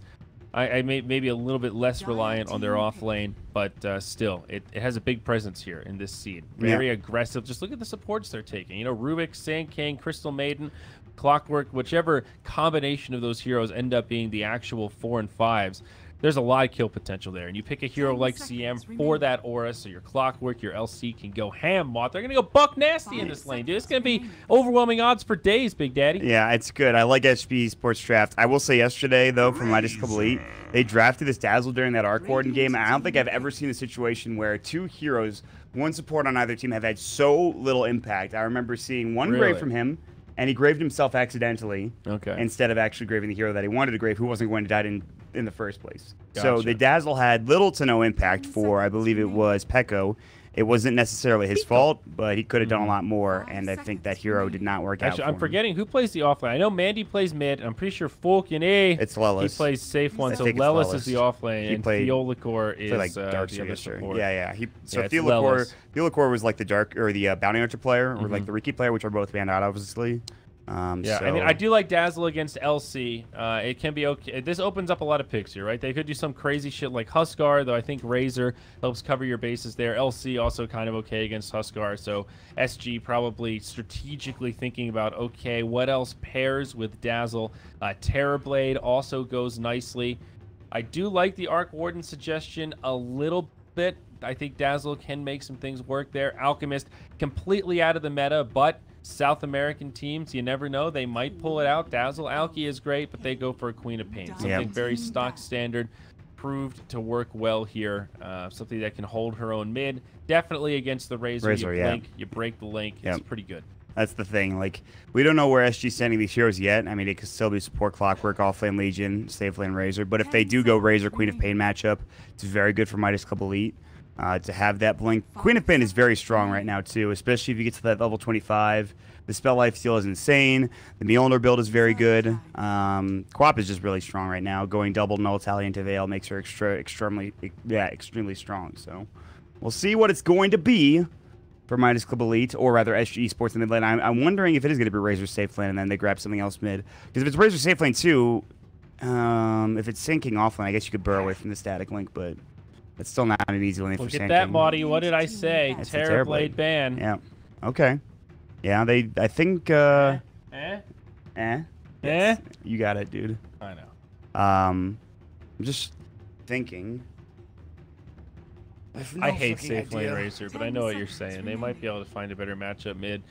S1: I may maybe a little bit less reliant on their off lane, but still, it has a big presence here in this seed. Very aggressive. Just look at the supports they're taking. You know, Rubik, Sand King, Crystal Maiden, Clockwork, whichever combination of those heroes end up being the actual 4 and 5s. There's a lot of kill potential there. And you pick a hero like CM for that aura, so your Clockwork, your LC can go ham, Moth. They're going to go buck nasty in this lane, dude. It's going to be overwhelming odds for days, Big Daddy.
S6: Yeah, it's good. I like SB Sports Draft. I will say yesterday, though, from my Disco Elite, they drafted this Dazzle during that Arc Warden game. I don't think I've ever seen a situation where two heroes, one support on either team, have had so little impact. I remember seeing one grave from him, and he graved himself accidentally instead of actually graving the hero that he wanted to grave, who wasn't going to die in the first place. So the Dazzle had little to no impact for, I believe it was Pekko. It wasn't necessarily his fault, but he could have done a lot more, and I think that hero did not work out for
S1: I'm forgetting who plays the offlane. I know Mandy plays mid. I'm pretty sure Fulk and
S6: it's Lelis.
S1: He plays safe one, so Lelis is the offlane, and Theolicor is
S6: like
S1: the other support.
S6: Yeah. Theolicor was like the dark or the bounty hunter player, or like the Riki player, which are both banned out, obviously.
S1: I mean, I do like Dazzle against LC. It can be okay. This opens up a lot of picks here, right? They could do some crazy shit like Huskar, though I think Razor helps cover your bases there. LC also kind of okay against Huskar, so SG probably strategically thinking about, okay, what else pairs with Dazzle? Terrorblade also goes nicely. I do like the Arc Warden suggestion a little bit. I think Dazzle can make some things work there. Alchemist, completely out of the meta, but South American teams, you never know. They might pull it out. Dazzle Alki is great, but they go for a Queen of Pain. Something very stock standard, proved to work well here. Something that can hold her own mid. Definitely against the Razor. You blink, you break the link. It's pretty good.
S6: That's the thing. Like, we don't know where SG's sending these heroes yet. I mean, it could still be support Clockwork, Offlane Legion, Safe Lane Razor. But if they do go Razor Queen of Pain matchup, it's very good for Midas Club Elite. To have that blink. Queen of Pain is very strong right now, too, especially if you get to that level 25. The spell life steal is insane. The Mjolnir build is very good. Quap is just really strong right now. Going double null tally into Veil makes her extremely strong. So we'll see what it's going to be for Midas Club Elite, or rather SG Esports in mid lane. I'm wondering if it is going to be Razor safe lane and then they grab something else mid. Because if it's Razor safe lane too, if it's sinking offlane, I guess you could burrow away from the static link, but it's still not an easy lane for Sand King.
S1: Look at that, Maudie. What did I say? Terrorblade ban.
S6: Yeah. Okay. Yeah, I think, yes. You got it, dude.
S1: I know.
S6: I'm just thinking.
S1: I hate safe lane Razor, but I know what you're saying. They might be able to find a better matchup mid.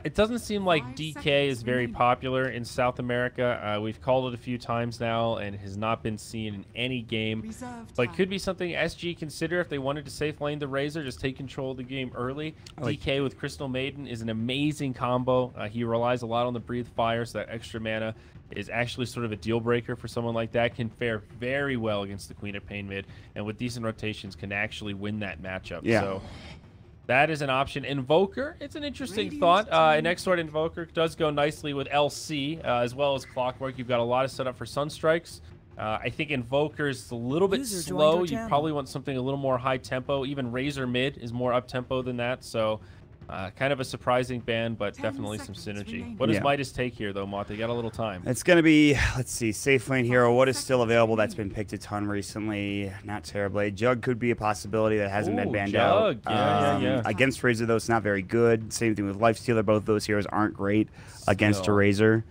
S1: It doesn't seem like DK is very popular in South America. We've called it a few times now, and it has not been seen in any game. But could be something SG consider if they wanted to safe lane the Razor, just take control of the game early. DK with Crystal Maiden is an amazing combo. He relies a lot on the Breathe Fire, so that extra mana is actually sort of a deal breaker for someone like that. Can fare very well against the Queen of Pain mid, and with decent rotations can actually win that matchup.
S6: Yeah.
S1: So that is an option. Invoker, it's an interesting thought. An Exort Invoker does go nicely with LC, as well as Clockwork. You've got a lot of setup for Sunstrikes. I think Invoker's a little bit slow. You probably want something a little more high tempo. Even Razor mid is more up tempo than that. So kind of a surprising ban, but definitely some synergy. What does Midas take here, though, Mott? They got a little time.
S6: It's going to be, let's see, safe lane hero. What is still available that's been picked a ton recently? Not Terrorblade. Jug could be a possibility that hasn't been banned out.
S1: Yeah.
S6: Against Razor, though, it's not very good. Same thing with Lifestealer. Both those heroes aren't great against a Razor.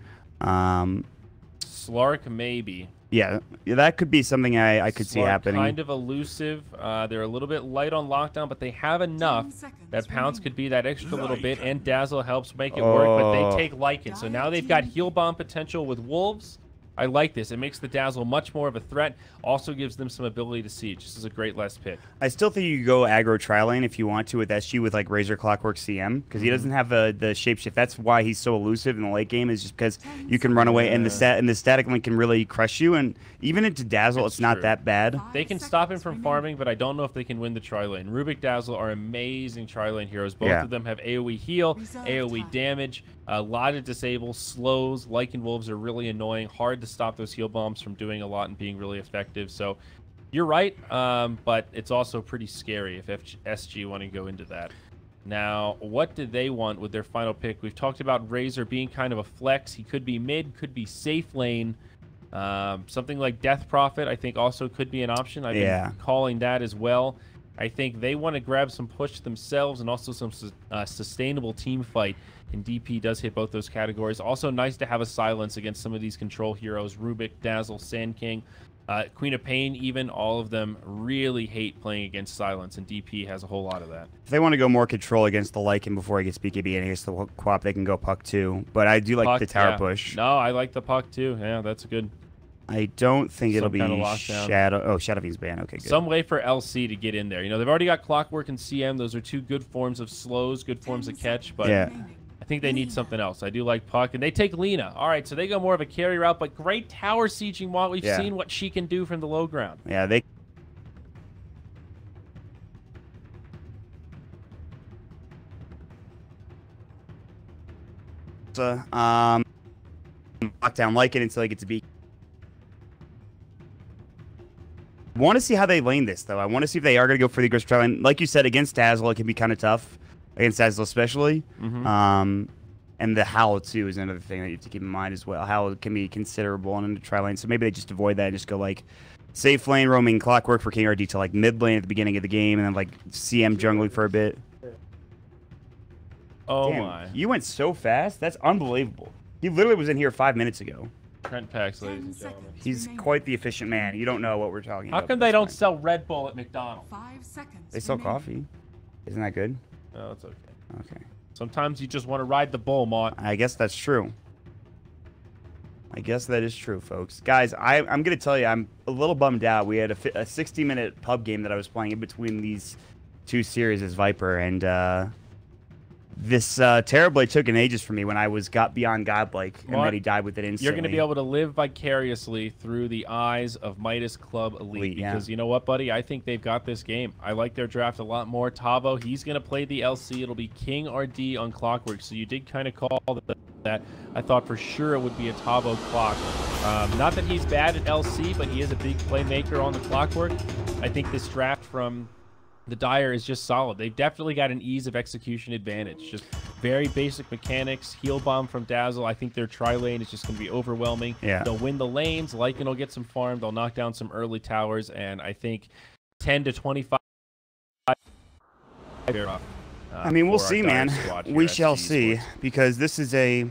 S1: Slark, maybe.
S6: Yeah, that could be something I could see happening.
S1: Kind of elusive. They're a little bit light on lockdown, but they have enough that Pounce could be that extra little bit, and Dazzle helps make it work, but they take Lycan. So now they've got heal bomb potential with Wolves. I like this. It makes the Dazzle much more of a threat. Also gives them some ability to siege. This is a great last pick.
S6: I still think you could go aggro tri-lane if you want to with SG with like Razor Clockwork CM because he doesn't have the shapeshift. That's why he's so elusive in the late game is just because you can run away and the static link can really crush you. And even into Dazzle, it's not that bad.
S1: They can stop him from farming, but I don't know if they can win the tri-lane. Rubik, Dazzle are amazing tri-lane heroes. Both of them have AoE heal, AoE damage, a lot of disable, slows. Lycan Wolves are really annoying. Hard to stop those heal bombs from doing a lot and being really effective. So you're right, but it's also pretty scary if SG want to go into that. Now, what do they want with their final pick? We've talked about Razor being kind of a flex. He could be mid, could be safe lane. Something like Death Prophet, I think, also could be an option. I've been calling that as well. I think they want to grab some push themselves and also some sustainable team fight. And DP does hit both those categories. Also nice to have a silence against some of these control heroes. Rubik, Dazzle, Sand King, Queen of Pain, even. All of them really hate playing against silence, and DP has a whole lot of that.
S6: If they want to go more control against the Lycan before he gets BKB and against the Quap, they can go Puck too. But I do like
S1: Puck,
S6: the tower push.
S1: No, I like the Puck too. Yeah, that's good.
S6: I don't think it'll be
S1: lockdown.
S6: Shadow. Oh, Shadow Fiend's ban. Okay, good.
S1: Some way for LC to get in there. You know, they've already got Clockwork and CM. Those are two good forms of slows, good forms of catch. But I think they need something else. I do like Puck, and they take Lina. All right, so they go more of a carry route, but great tower sieging while we've seen what she can do from the low ground.
S6: Yeah, they. Lock down Lycan until he gets a beat. I want to see how they lane this, though. I want to see if they are going to go for the aggressive try lane. Like you said, against Dazzle, it can be kind of tough. Against Dazzle especially. And the Howl, too, is another thing that you have to keep in mind as well. Howl can be considerable on the tri lane, so maybe they just avoid that and just go, like, safe lane, roaming Clockwork for King RD to, like, mid lane at the beginning of the game, and then, like, CM jungling for a bit.
S1: Oh,
S6: damn,
S1: my.
S6: You went so fast? That's unbelievable. He literally was in here 5 minutes ago.
S1: Trent Packs, ladies and gentlemen.
S6: He's quite the efficient man. You don't know what we're talking about.
S1: How come they don't sell Red Bull at McDonald's?
S3: 5 seconds.
S6: They sell coffee. Isn't that good?
S1: No, it's okay.
S6: Okay.
S1: Sometimes you just want to ride the bull, Mont.
S6: I guess that's true. I guess that is true, folks. Guys, I'm going to tell you, I'm a little bummed out. We had a 60-minute pub game that I was playing in between these two series as Viper, and this Terrorblade took an ages for me when I got beyond godlike, and then he died with it instantly.
S1: You're going to be able to live vicariously through the eyes of Midas Club Elite because you know what, buddy? I think they've got this game. I like their draft a lot more. Tavo, he's going to play the LC. It'll be King RD on Clockwork, so you did kind of call that. I thought for sure it would be a Tavo Clock. Not that he's bad at LC, but he is a big playmaker on the Clockwork. I think this draft from the Dire is just solid. They've definitely got an ease of execution advantage. Just very basic mechanics. Heal bomb from Dazzle. I think their tri-lane is just going to be overwhelming. They'll win the lanes. Lycan will get some farm. They'll knock down some early towers. And I think 10 to 25.
S6: I mean, we'll see, man. We shall see. Because this is a...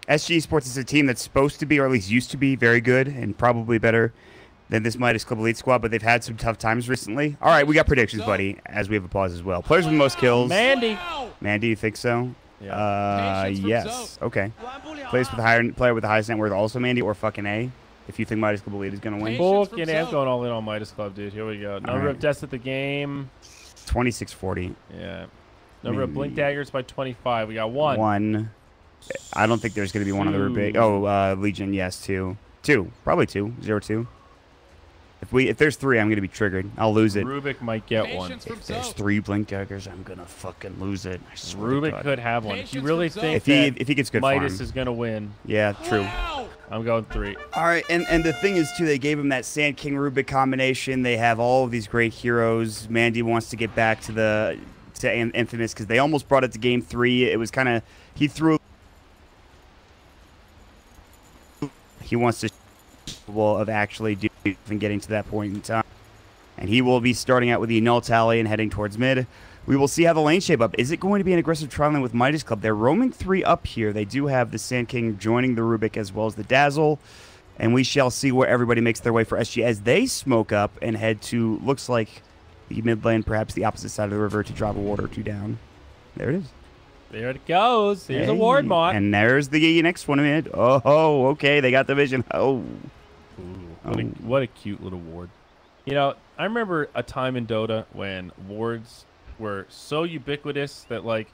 S6: SG Sports is a team that's supposed to be, or at least used to be, very good and probably better than this Midas Club Elite squad, but they've had some tough times recently. All right, we got predictions, buddy, as we have applause as well. Players with the most kills.
S1: Mandy.
S6: Mandy, you think so?
S1: Yeah.
S6: Yes. Okay. Player with the highest net worth, also Mandy, or fucking A, if you think Midas Club Elite is going to win.
S1: Fucking A. I'm going all in on Midas Club, dude. Here we go. Number of deaths at the game.
S6: 2640.
S1: Yeah. Number of blink daggers by 25. We got one.
S6: One. I don't think there's going to be one other big. Oh, Legion, yes, two. Two. Probably two. 0-2. If there's three, I'm gonna be triggered. I'll lose it.
S1: Rubik might get one.
S6: If there's three blink daggers, I'm gonna fucking lose it.
S1: Rubik could have one. If you really think
S6: if he gets good
S1: Midas
S6: farm.
S1: is gonna win.
S6: Yeah, true.
S1: I'm going 3.
S6: All right, and the thing is too, they gave him that Sand King Rubik combination. They have all of these great heroes. Mandy wants to get back to Infamous because they almost brought it to game 3. It was kind of he wants to of actually doing and getting to that point in time. And he will be starting out with the null tally and heading towards mid. We will see how the lane shape up. Is it going to be an aggressive trial lane with Midas Club? They're roaming 3 up here. They do have the Sand King joining the Rubik as well as the Dazzle. And we shall see where everybody makes their way for SG as they smoke up and head to, looks like, the mid lane, perhaps the opposite side of the river to drop a ward or 2 down. There it is.
S1: There it goes. Here's a ward, Mott.
S6: And there's the next one. Oh, okay. They got the vision. Oh.
S1: What a cute little ward. You know, I remember a time in Dota when wards were so ubiquitous that, like,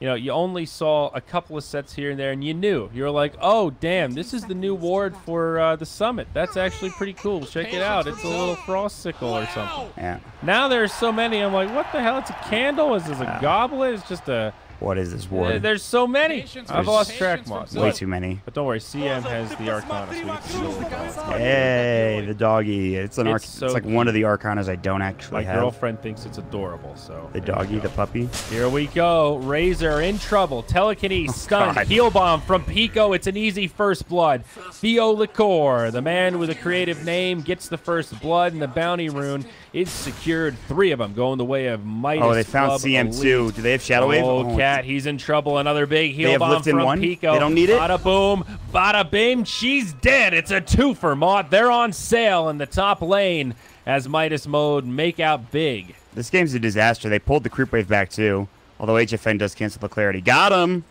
S1: you know, you only saw a couple of sets here and there, and you knew. You were like, oh, damn, this is the new ward for the summit. That's actually pretty cool. Check it out. It's a little frost sickle or something.
S6: Yeah.
S1: Now there's so many. I'm like, what the hell? It's a candle? Is this a goblet? It's just a...
S6: What is this ward?
S1: There's so many. I've lost track, Moss.
S6: Way too many.
S1: But don't worry, CM has the Arcana, so we can see what we're going.
S6: Hey, the doggy. It's like one of the Arcanas I don't actually have.
S1: My girlfriend thinks it's adorable, so.
S6: The doggy, the puppy.
S1: Here we go. Razor in trouble. Telekinesis, stun,
S6: God.
S1: heal bomb from Pico. It's an easy first blood. Theo Liquor, the man with a creative name, gets the first blood, and the bounty rune is secured. 3 of them going the way of Midas.
S6: Oh, they found
S1: Club
S6: CM2.
S1: Elite.
S6: Do they have Shadow Wave?
S1: Oh, Cat, he's in trouble. Another big heal bomb
S6: lift in
S1: from
S6: one?
S1: Pico.
S6: They don't need it?
S1: Bada boom, bada bing. She's dead. It's a 2 for Mott. They're on sale in the top lane as Midas mode make out big.
S6: This game's a disaster. They pulled the creep wave back too. Although HFN does cancel the clarity. Got him.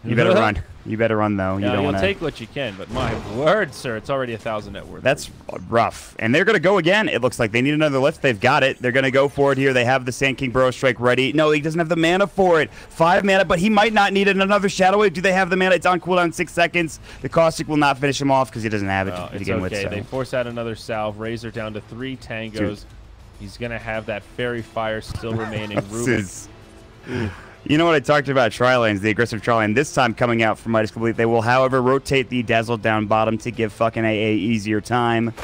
S6: You better run. You better run though. You don't
S1: you'll
S6: want to
S1: take what you can, but my word, sir, it's already 1,000 net worth.
S6: That's rough. And they're going to go again. It looks like they need another lift. They've got it. They're going to go for it here. They have the Sand King Burrow Strike ready. No, he doesn't have the mana for it. 5 mana, but he might not need it. Another Shadow Wave. Do they have the mana? It's on cooldown 6 seconds. The Caustic will not finish him off because he doesn't have it to begin with. So.
S1: They force out another salve. Razor down to 3 tangos. Dude. He's going to have that Fairy Fire still remaining.
S6: You know what I talked about tri-lanes, the aggressive tri-lane. This time coming out from Midas Complete. They will, however, rotate the Dazzle down bottom to give fucking AA easier time.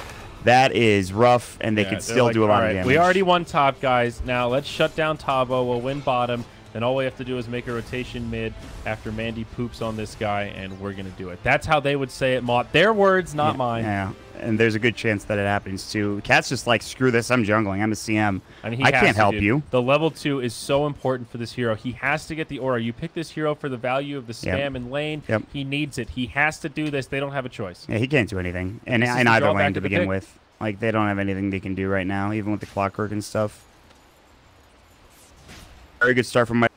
S6: That is rough, and they can still do a lot of damage.
S1: We already won top, guys. Now let's shut down Tavo. We'll win bottom. Then all we have to do is make a rotation mid after Mandy poops on this guy, and we're going to do it. That's how they would say it, Mott. Their words, not mine.
S6: Yeah, and there's a good chance that it happens, too. Cat's just like, screw this, I'm jungling. I'm a CM. I can't help you.
S1: The level 2 is so important for this hero. He has to get the aura. You pick this hero for the value of the spam and lane. He needs it. He has to do this. They don't have a choice.
S6: Yeah, he can't do anything. And in either lane to begin with. Like, they don't have anything they can do right now, even with the clockwork and stuff. Very good start from my...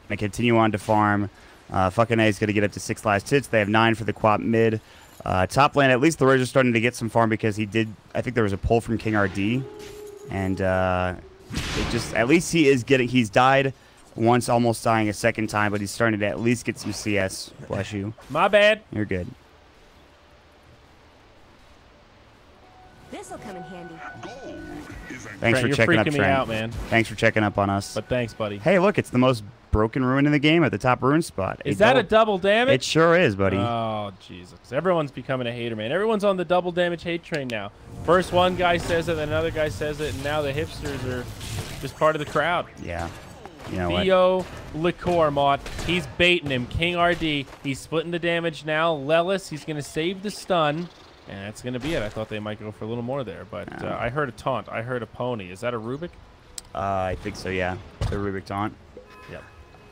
S6: They continue on to farm. Fucking A is going to get up to 6 last hits. They have 9 for the quap mid. Top lane, at least the Razor's starting to get some farm because he did... I think there was a pull from King RD. And it just... At least he is getting... He's died once, almost dying a second time, but he's starting to at least get some CS. Bless you.
S1: My bad.
S6: You're good.
S7: This'll come in handy.
S6: Thanks for checking up, Trent.
S1: Me out, man.
S6: Thanks for checking up on us.
S1: But thanks, buddy.
S6: Hey, look, it's the most broken ruin in the game at the top rune spot.
S1: Is that a double damage?
S6: It sure is, buddy.
S1: Oh, Jesus. Everyone's becoming a hater, man. Everyone's on the double damage hate train now. First one guy says it, then another guy says it, and now the hipsters are just part of the crowd.
S6: Yeah. You know
S1: Theo Liquor, Mott. He's baiting him. King RD. He's splitting the damage now. Lelis, he's going to save the stun. And that's going to be it. I thought they might go for a little more there, but I heard a taunt. I heard a pony. Is that a Rubik?
S6: I think so, yeah. The Rubik taunt.
S1: Yep.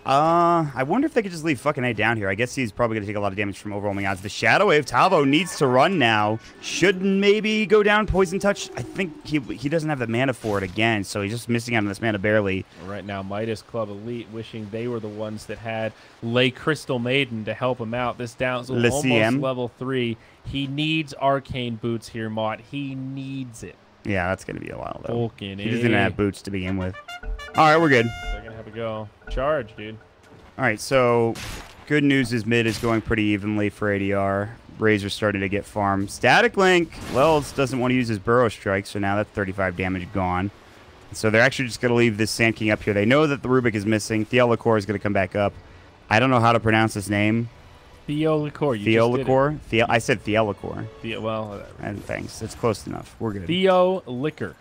S6: I wonder if they could just leave fucking A down here. I guess he's probably going to take a lot of damage from overwhelming odds. The Shadow Wave, Tavo needs to run now. Should maybe go down Poison Touch. I think he doesn't have the mana for it again, so he's just missing out on this mana barely.
S1: Right now, Midas Club Elite wishing they were the ones that had Lay Crystal Maiden to help him out. This down's almost level 3. He needs Arcane Boots here, Mott. He needs it.
S6: Yeah, that's going to be a while, though.
S1: He
S6: doesn't have boots to begin with. All right, we're good.
S1: They're going to have a go. Charge, dude.
S6: All right, so good news is mid is going pretty evenly for ADR. Razor's starting to get farmed. Static Link, Wells doesn't want to use his Burrow Strike, so now that's 35 damage gone. So they're actually just going to leave this Sand King up here. They know that the Rubik is missing. Theo Liquor is going to come back up. I don't know how to pronounce his name.
S1: Theo Liquor.
S6: Theo Liquor? I said Theo Liquor.
S1: Well, whatever.
S6: And thanks. It's close enough. We're good.
S1: Theo Liquor.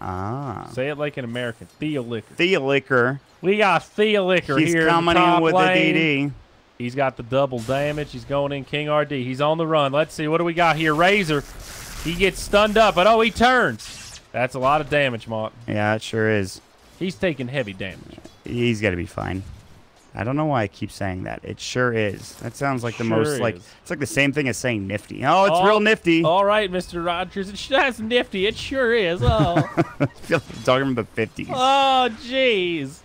S6: Ah.
S1: Say it like an American. Theo Liquor.
S6: Theo Liquor.
S1: We got Theo Liquor here.
S6: He's coming in with the DD.
S1: He's got the double damage. He's going in King RD. He's on the run. Let's see. What do we got here? Razor. He gets stunned up, but he turns. That's a lot of damage, Mott.
S6: Yeah, it sure is.
S1: He's taking heavy damage.
S6: He's got to be fine. I don't know why I keep saying that. It sure is. That sounds like the most, like, it's like the same thing as saying nifty. Oh, it's real nifty.
S1: All right, Mr. Rogers. That's nifty. It sure is. Oh.
S6: I feel like I'm talking about the 50s.
S1: Oh, jeez.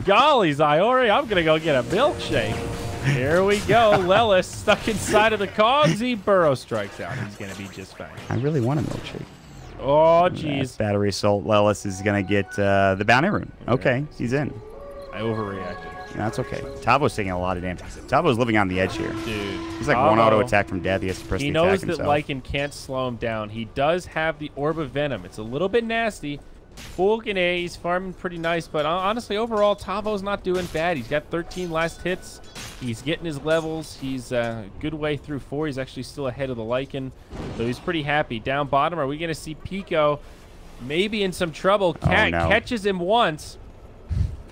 S1: Golly, Zyori, I'm going to go get a milkshake. Here we go. Lelis stuck inside of the cogs. He burrow strikes out. He's going to be just fine.
S6: I really want a milkshake.
S1: Oh, jeez.
S6: Battery assault. Lelis is going to get the bounty rune. Okay, he's in.
S1: I overreacted.
S6: That's okay. Tavo's taking a lot of damage. Tavo's living on the edge here.
S1: Dude.
S6: He's like one auto attack from death. He has to press the attack himself.
S1: He knows that Lycan can't slow him down. He does have the Orb of Venom. It's a little bit nasty. Fulgane, he's farming pretty nice, but honestly, overall, Tavo's not doing bad. He's got 13 last hits. He's getting his levels. He's a good way through 4. He's actually still ahead of the Lycan, so he's pretty happy. Down bottom, are we going to see Pico maybe in some trouble? Cat catches him once.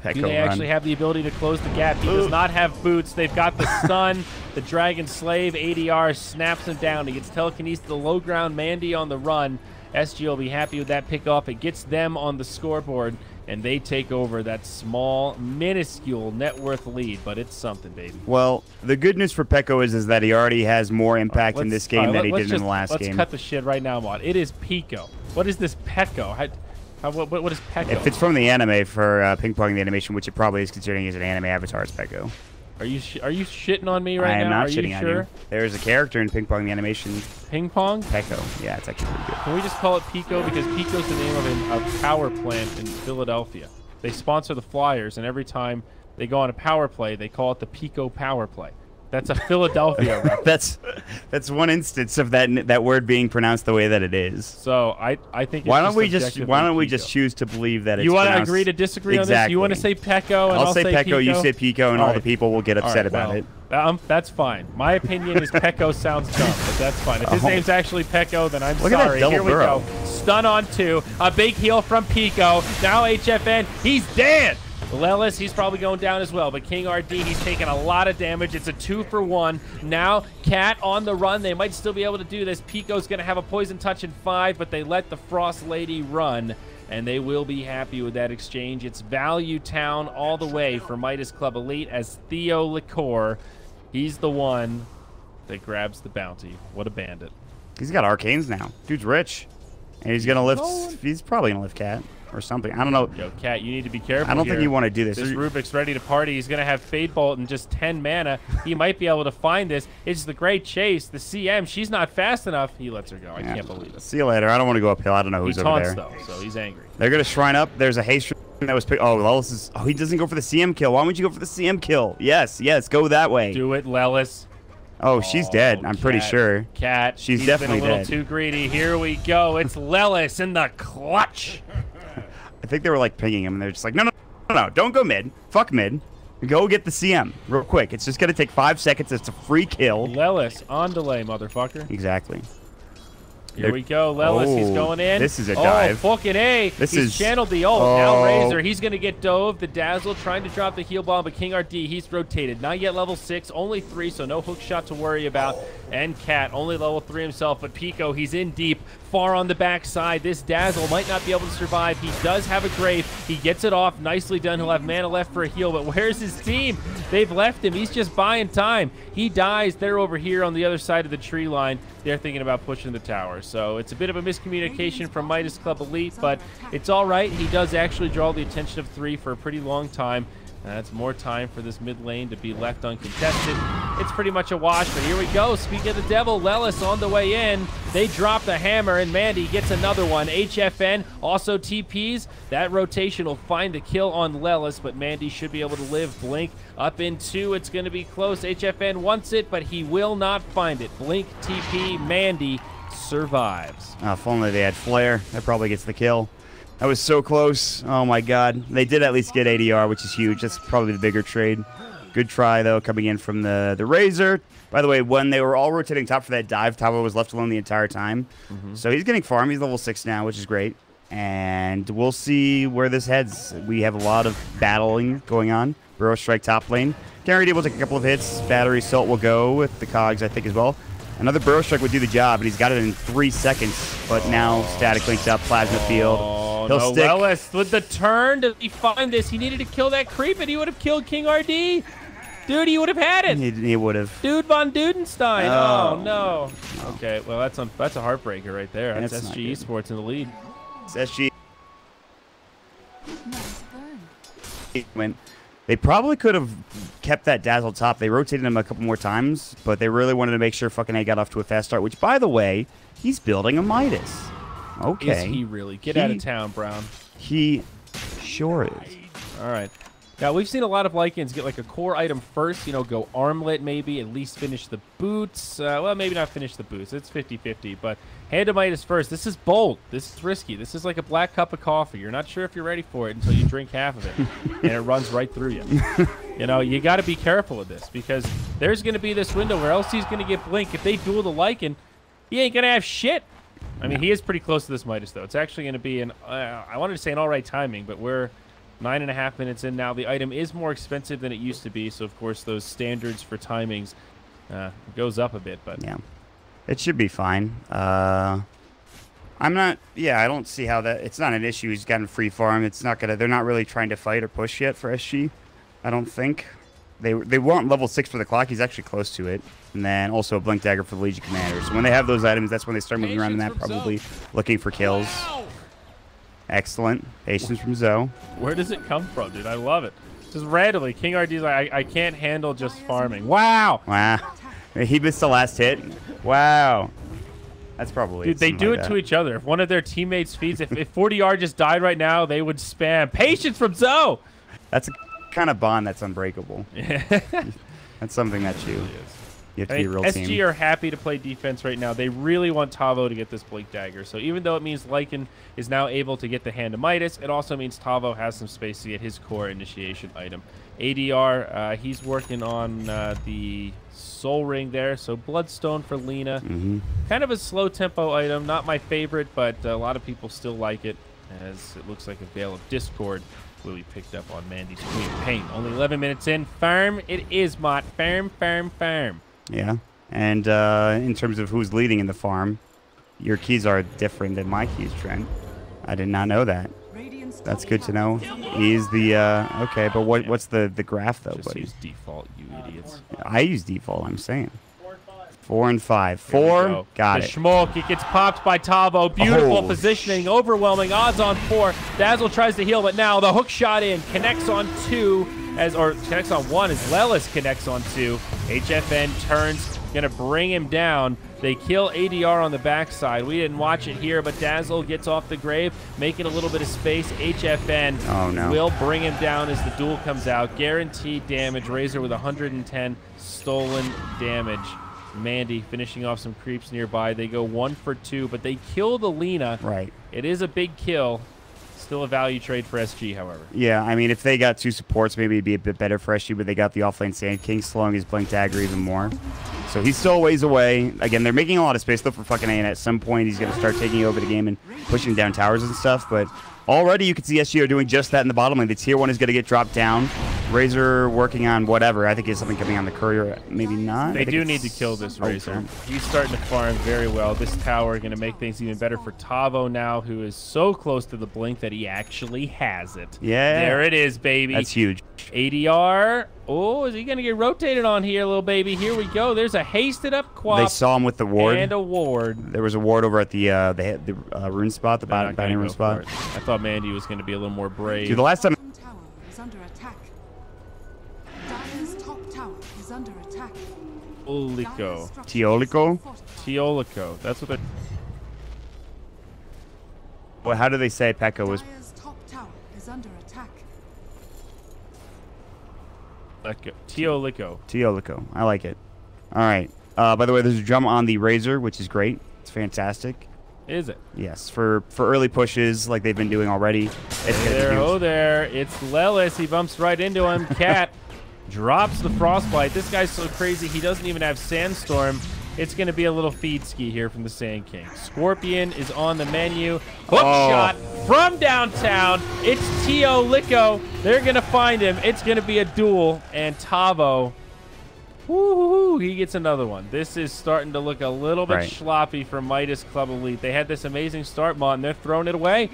S1: Do they actually have the ability to close the gap? He does not have boots. They've got the stun. The Dragon Slave ADR snaps him down. He gets telekinesis to the low ground. Mandy on the run. SG will be happy with that pick-off. It gets them on the scoreboard, and they take over that small, minuscule net worth lead, but it's something, baby.
S6: Well, the good news for Peko is that he already has more impact in this game than he did in the last game.
S1: Let's cut the shit right now, Mod. It is Pico. What is this Peko? What is Peko?
S6: If it's from the anime for ping-ponging the animation, which it probably is considering as an anime avatar, it's Peko.
S1: Are you shitting on me right now?
S6: I am not shitting on you. There is a character in ping-pong the animation.
S1: Ping pong?
S6: Peko. Yeah, it's actually pretty good.
S1: Can we just call it Pico? Because Pico's the name of a power plant in Philadelphia. They sponsor the Flyers, and every time they go on a power play, they call it the Pico Power Play. That's a Philadelphia reference.
S6: That's one instance of that word being pronounced the way that it is.
S1: So I think it's
S6: why don't we just choose to believe that it's
S1: you want
S6: to
S1: agree to disagree on this? You want to say Peko and I'll
S6: say Peko,
S1: Pico?
S6: you say Pico, and all the people will get upset about it.
S1: That's fine. My opinion is Peko sounds dumb, but that's fine. If his name's actually Peko, then I'm
S6: Look
S1: sorry.
S6: At that double
S1: Here we
S6: burrow.
S1: go. Stun on 2. A big heal from Pico. Now HFN. He's dead. Lelis, he's probably going down as well, but King RD, he's taking a lot of damage. It's a 2-for-1. Now, Cat on the run. They might still be able to do this. Pico's going to have a poison touch in 5, but they let the Frost Lady run, and they will be happy with that exchange. It's Value Town all the way for Midas Club Elite as Theo Liqueur. He's the one that grabs the bounty. What a bandit.
S6: He's got arcanes now. Dude's rich. And he's going to lift... He's probably going to lift Cat. Or something. I don't know.
S1: Yo, Cat, you need to be careful.
S6: I don't think you want to do this.
S1: This Rubik's ready to party. He's going to have Fade Bolt and just 10 mana. He might be able to find this. It's the great chase. The CM, she's not fast enough. He lets her go. I can't believe it.
S6: See you later. I don't want to go uphill. I don't know who's over there.
S1: He taunts, though, so he's angry.
S6: They're going to shrine up. There's a haste that was picked. Oh, Lelis is... Oh, he doesn't go for the CM kill. Why would you go for the CM kill? Yes, go that way.
S1: Do it, Lelis.
S6: Oh, she's dead. I'm pretty sure.
S1: Cat.
S6: She's definitely
S1: been a little
S6: dead.
S1: Too greedy. Here we go. It's Lelis in the clutch.
S6: I think they were like pinging him, and they're just like, no, don't go mid. Fuck mid. Go get the CM real quick. It's just going to take 5 seconds. It's a free kill.
S1: Lelis on delay, motherfucker.
S6: Exactly.
S1: Here we go. Lelis, he's going in.
S6: This is a dive.
S1: Oh, fucking A. He's channeled the ult. Now Razor, he's going to get dove. The Dazzle trying to drop the heal bomb, but King RD, he's rotated. Not yet level 6, only 3, so no hook shot to worry about. And Cat, only level 3 himself, but Pico, he's in deep, far on the backside. This Dazzle might not be able to survive. He does have a Grave. He gets it off. Nicely done. He'll have mana left for a heal, but where's his team? They've left him. He's just buying time. He dies. They're over here on the other side of the tree line. They're thinking about pushing the tower. So it's a bit of a miscommunication from Midas Club Elite, but it's all right. He does actually draw the attention of 3 for a pretty long time. That's more time for this mid lane to be left uncontested. It's pretty much a wash, but here we go. Speaking of the devil, Lelis on the way in. They drop the hammer, and Mandy gets another one. HFN also TPs. That rotation will find the kill on Lelis, but Mandy should be able to live. Blink up in 2. It's going to be close. HFN wants it, but he will not find it. Blink TP. Mandy survives.
S6: If only they had Flare. That probably gets the kill. That was so close. Oh, my God. They did at least get ADR, which is huge. That's probably the bigger trade. Good try, though, coming in from the Razor. By the way, when they were all rotating top for that dive, Tavo was left alone the entire time. So he's getting farm. He's level 6 now, which is great. And we'll see where this heads. We have a lot of battling going on. Burrow Strike top lane. Guaranteed will take a couple of hits. Battery Assault will go with the cogs, I think, as well. Another Burrow Strike would do the job, and he's got it in 3 seconds. But now Static links up, Plasma Field. He'll stick.
S1: Lelis with the turn. Does he find this? He needed to kill that creep, and he would have killed King RD. Dude, he would have had it.
S6: He would have.
S1: Dude von Dudenstein. Oh, no. Okay, well, that's a heartbreaker right there. That's SG Esports in the lead.
S6: It's SG.
S3: Nice burn.
S6: They probably could have kept that Dazzle top. They rotated him a couple more times, but they really wanted to make sure fucking A got off to a fast start, which, by the way, he's building a Midas. Okay.
S1: Is he really? Get out of town, Brown.
S6: He sure is.
S1: All right. Now, we've seen a lot of Lycans get like a core item first, you know, go armlet maybe, at least finish the boots. Well, maybe not finish the boots. It's 50-50, but hand to Midas first. This is bold. This is risky. This is like a black cup of coffee. You're not sure if you're ready for it until you drink half of it, and it runs right through you. You know, you got to be careful with this because there's going to be this window where LC's going to get Blink. If they duel the Lycan, he ain't going to have shit. I mean, he is pretty close to this Midas, though. It's actually going to be an, I wanted to say an all right timing, but we're 9.5 minutes in now. The item is more expensive than it used to be, so of course those standards for timings goes up a bit. But
S6: yeah, it should be fine. I'm not. Yeah, I don't see how that. It's not an issue. He's gotten free farm. It's not gonna. They're not really trying to fight or push yet for SG. I don't think. They want level 6 for the clock. He's actually close to it, and then also a blink dagger for the Legion Commander. So when they have those items, that's when they start moving around the map, probably looking for kills.
S4: Wow.
S6: Excellent. Patience from Zoe.
S1: where does it come from, dude? I love it. Just randomly, King RD's like, I can't handle just farming. Wow.
S6: Wow. He missed the last hit. Wow. That's probably
S1: Dude, they do it to each other. If one of their teammates feeds, if 40R just died right now, they would spam patience from Zoe.
S6: That's a kind of bond that's unbreakable.
S1: Yeah.
S6: That's something that you have to be a real
S1: SG
S6: team.
S1: are happy to play defense right now. They really want Tavo to get this Blink Dagger. So even though it means Lycan is now able to get the Hand of Midas, it also means Tavo has some space to get his core initiation item. ADR, he's working on the Soul Ring there. So Bloodstone for Lena. Kind of a slow tempo item. Not my favorite, but a lot of people still like it, as it looks like a Veil of Discord will be picked up on Mandy's Queen of Pain. Only 11 minutes in. Farm it is, Mott. Farm, farm, farm.
S6: Yeah. And in terms of who's leading in the farm, your keys are different than my keys, Trent. I did not know that. That's good to know. He's the okay, but what's the graph though,
S1: Just
S6: buddy?
S1: use default, you idiots.
S6: I use default, I'm saying. 4 and 5. 4, got
S1: the
S6: it.
S1: Schmoke, it gets popped by Tavo. Beautiful
S6: Oh,
S1: positioning, overwhelming odds on 4. Dazzle tries to heal, but now the hook shot in, connects on 2, or connects on 1 as Lelis connects on 2. HFN turns, gonna bring him down. They kill ADR on the backside. We didn't watch it here, but Dazzle gets off the grave, making a little bit of space. HFN will bring him down as the duel comes out. Guaranteed damage. Razor with 110 stolen damage. Mandy finishing off some creeps nearby. They go 1 for 2, but they kill the Lena.
S6: Right.
S1: It is a big kill. Still a value trade for SG, however.
S6: Yeah, I mean, if they got 2 supports, maybe it'd be a bit better for SG, but they got the offlane Sand King slowing his Blink Dagger even more. So he's still a ways away. Again, they're making a lot of space, though, for fucking A, and at some point he's going to start taking over the game and pushing down towers and stuff, but already you can see SG are doing just that in the bottom lane. The tier 1 is going to get dropped down. Razor working on whatever. I think he has something coming on the courier. Maybe not.
S1: They do need to kill this Razor.
S6: Okay.
S1: He's starting to farm very well. This tower going to make things even better for Tavo now, who is so close to the Blink that he actually has it.
S6: Yeah.
S1: There it is, baby.
S6: That's huge.
S1: ADR. Oh, is he going to get rotated on here, little baby? Here we go. There's a hasted up quap.
S6: They saw him with the ward.
S1: And a ward.
S6: There was a ward over at the rune spot, the
S1: They're not
S6: bottom
S1: gonna
S6: rune
S1: go
S6: spot.
S1: for it. I thought Mandy was going to be a little more brave.
S6: Dude, the last time...
S3: Tower is under attack. Dire's top tower is under attack.
S1: Teolico.
S6: Teolico?
S1: Teolico. That's what they're...
S6: Well, how do they say Pekka was...
S3: Dire's top tower is under attack.
S1: Teolico.
S6: Teolico. I like it. All right. By the way, there's a drum on the Razor, which is great. It's fantastic.
S1: Is it?
S6: Yes, for early pushes like they've been doing already. It's gonna be
S1: There,
S6: huge.
S1: oh there. It's Lelis. He bumps right into him. Cat drops the Frostbite. This guy's so crazy, he doesn't even have Sandstorm. It's going to be a little feed ski here from the Sand King. Scorpion is on the menu. Hook shot from downtown. It's Teolico. They're going to find him. It's going to be a duel. And Tavo, woo-hoo-hoo, he gets another one. This is starting to look a little bit sloppy for Midas Club Elite. They had this amazing start, Mont, and they're throwing it away.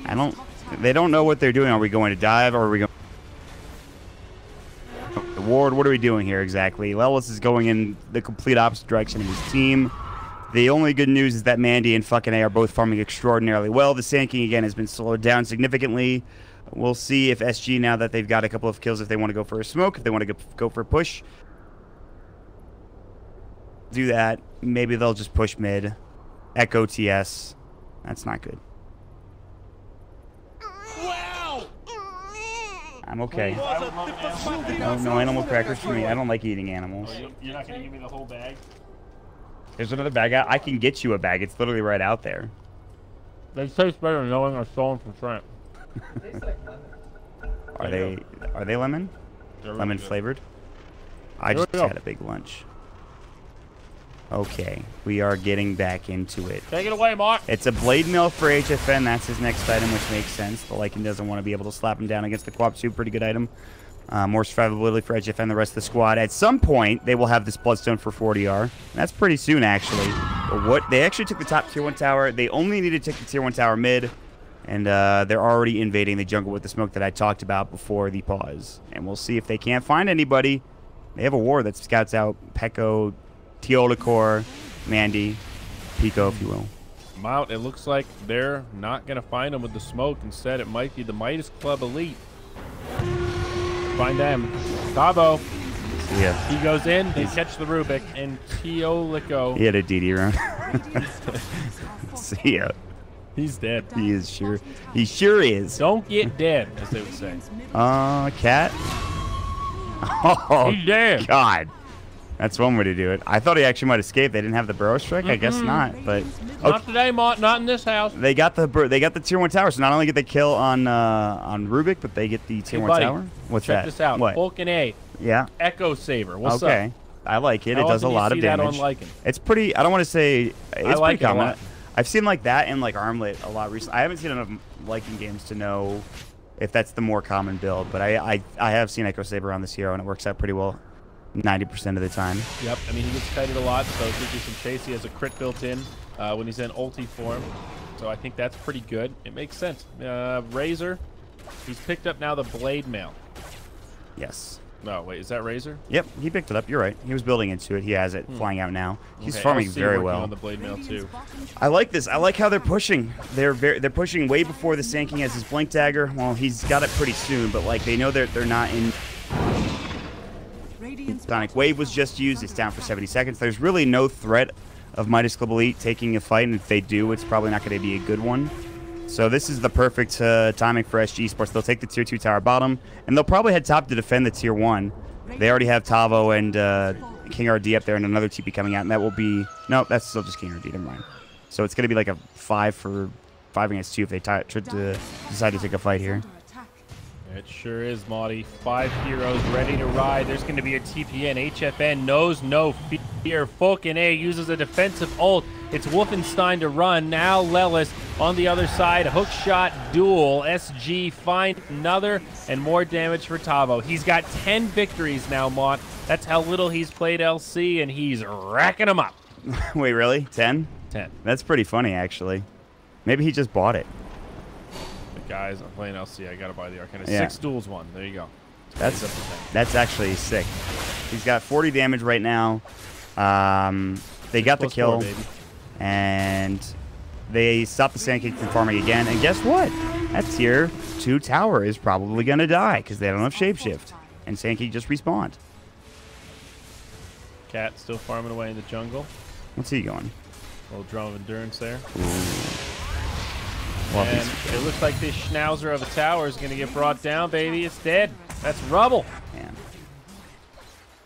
S6: They don't know what they're doing. Are we going to dive or are we going... Ward, what are we doing here exactly? Lelis is going in the complete opposite direction of his team. The only good news is that Mandy and fucking A are both farming extraordinarily well. The Sand King, again, has been slowed down significantly. We'll see if SG, now that they've got a couple of kills, if they want to go for a smoke, if they want to go for a push. Do that. Maybe they'll just push mid. Echo TS. That's not good.
S4: Wow!
S6: I'm okay. No animal crackers for me. I don't like eating animals.
S1: You're not going to give me the whole bag?
S6: There's another bag out. I can get you a bag. It's literally right out there.
S1: They taste better than knowing I stole them from shrimp.
S6: Are they lemon? Lemon flavored? I just had a big lunch. Okay, we are getting back into it.
S1: Take it away, Mark.
S6: It's a blade mill for HFN. That's his next item, which makes sense. The Lycan doesn't want to be able to slap him down against the Quap 2. Pretty good item. More survivability for HFN, the rest of the squad. At some point, they will have this Bloodstone for 40R. That's pretty soon, actually. But they actually took the top tier 1 tower. They only needed to take the tier 1 tower mid. And they're already invading the jungle with the smoke that I talked about before the pause. And we'll see if they can't find anybody. They have a war that scouts out Pekko, Teolikor, Mandy, Pico, if you will.
S1: Mount, it looks like they're not going to find him with the smoke. Instead, it might be the Midas Club Elite. Find them. Tavo.
S6: Yeah.
S1: He goes in, they catch the Rubik, and Teoliko.
S6: He had a DD run. See ya.
S1: He's dead.
S6: He is sure. He sure is.
S1: Don't get dead, as they would say.
S6: Cat. Oh,
S1: he's dead.
S6: God. That's one way to do it. I thought he actually might escape. They didn't have the burrow strike. I guess not. But
S1: not today, Mont. Not in this house.
S6: They got the tier 1 tower. So not only get they kill on Rubik, but they get the tier 1 tower. What's
S1: check
S6: that?
S1: This out.
S6: What?
S1: Vulcan A.
S6: Yeah.
S1: Echo Saver. What's up?
S6: Okay. I like it.
S1: How
S6: It does a
S1: often
S6: lot
S1: do
S6: of
S1: you see
S6: damage.
S1: that on Lycan?
S6: It's pretty. I don't want to say it's
S1: like
S6: pretty
S1: it a
S6: common.
S1: lot.
S6: I've seen like that in like Armlet a lot recently. I haven't seen enough Lycan games to know if that's the more common build, but I have seen Echo Saber on this hero and it works out pretty well 90% of the time.
S1: Yep. I mean, he gets kited a lot, so it gives you some chase. He has a crit built in when he's in ulti form, so I think that's pretty good. It makes sense. Razor, he's picked up now the Blade Mail.
S6: Yes.
S1: No, wait, is that Razor?
S6: Yep, he picked it up. You're right. He was building into it. He has it flying out now. He's
S1: Okay,
S6: farming
S1: LC
S6: very
S1: working
S6: well.
S1: on the Blade Mail too.
S6: I like this. I like how they're pushing. They're pushing way before the Sand King has his blink dagger. Well, he's got it pretty soon, but like they know they're not in. Sonic Wave was just used. It's down for 70 seconds. There's really no threat of Midas Club Elite taking a fight, and if they do, it's probably not going to be a good one. So this is the perfect timing for SG Sports. They'll take the tier 2 tower bottom, and they'll probably head top to defend the tier 1. They already have Tavo and King RD up there, and another TP coming out, and that will be no, that's still just King RD. Never mind. So it's going to be like a 5 against 2 if they decide to take a fight here.
S1: It sure is, Maudie. 5 heroes ready to ride. There's going to be a TPN. HFN knows no fear. Vulcan A uses a defensive ult. It's Wolfenstein to run. Now Lelis on the other side. Hook shot duel. SG find another and more damage for Tavo. He's got 10 victories now, Mont. That's how little he's played LC, and he's racking them up.
S6: Wait, really? 10?
S1: 10.
S6: That's pretty funny, actually. Maybe he just bought it.
S1: Guys, I'm playing LC. I gotta buy the Arcana.
S6: Yeah.
S1: 6 duels, 1. There you go.
S6: That's actually sick. He's got 40 damage right now. They got the kill,
S1: 4,
S6: and they stopped the Sand King from farming again. And guess what? That tier 2 tower is probably gonna die because they don't have shapeshift, and Sand King just respawned.
S1: Cat still farming away in the jungle.
S6: What's he going?
S1: Little drum of endurance there.
S6: Ooh. Well,
S1: And it looks like this schnauzer of a tower is going to get brought down, baby. It's dead. That's rubble.
S6: man.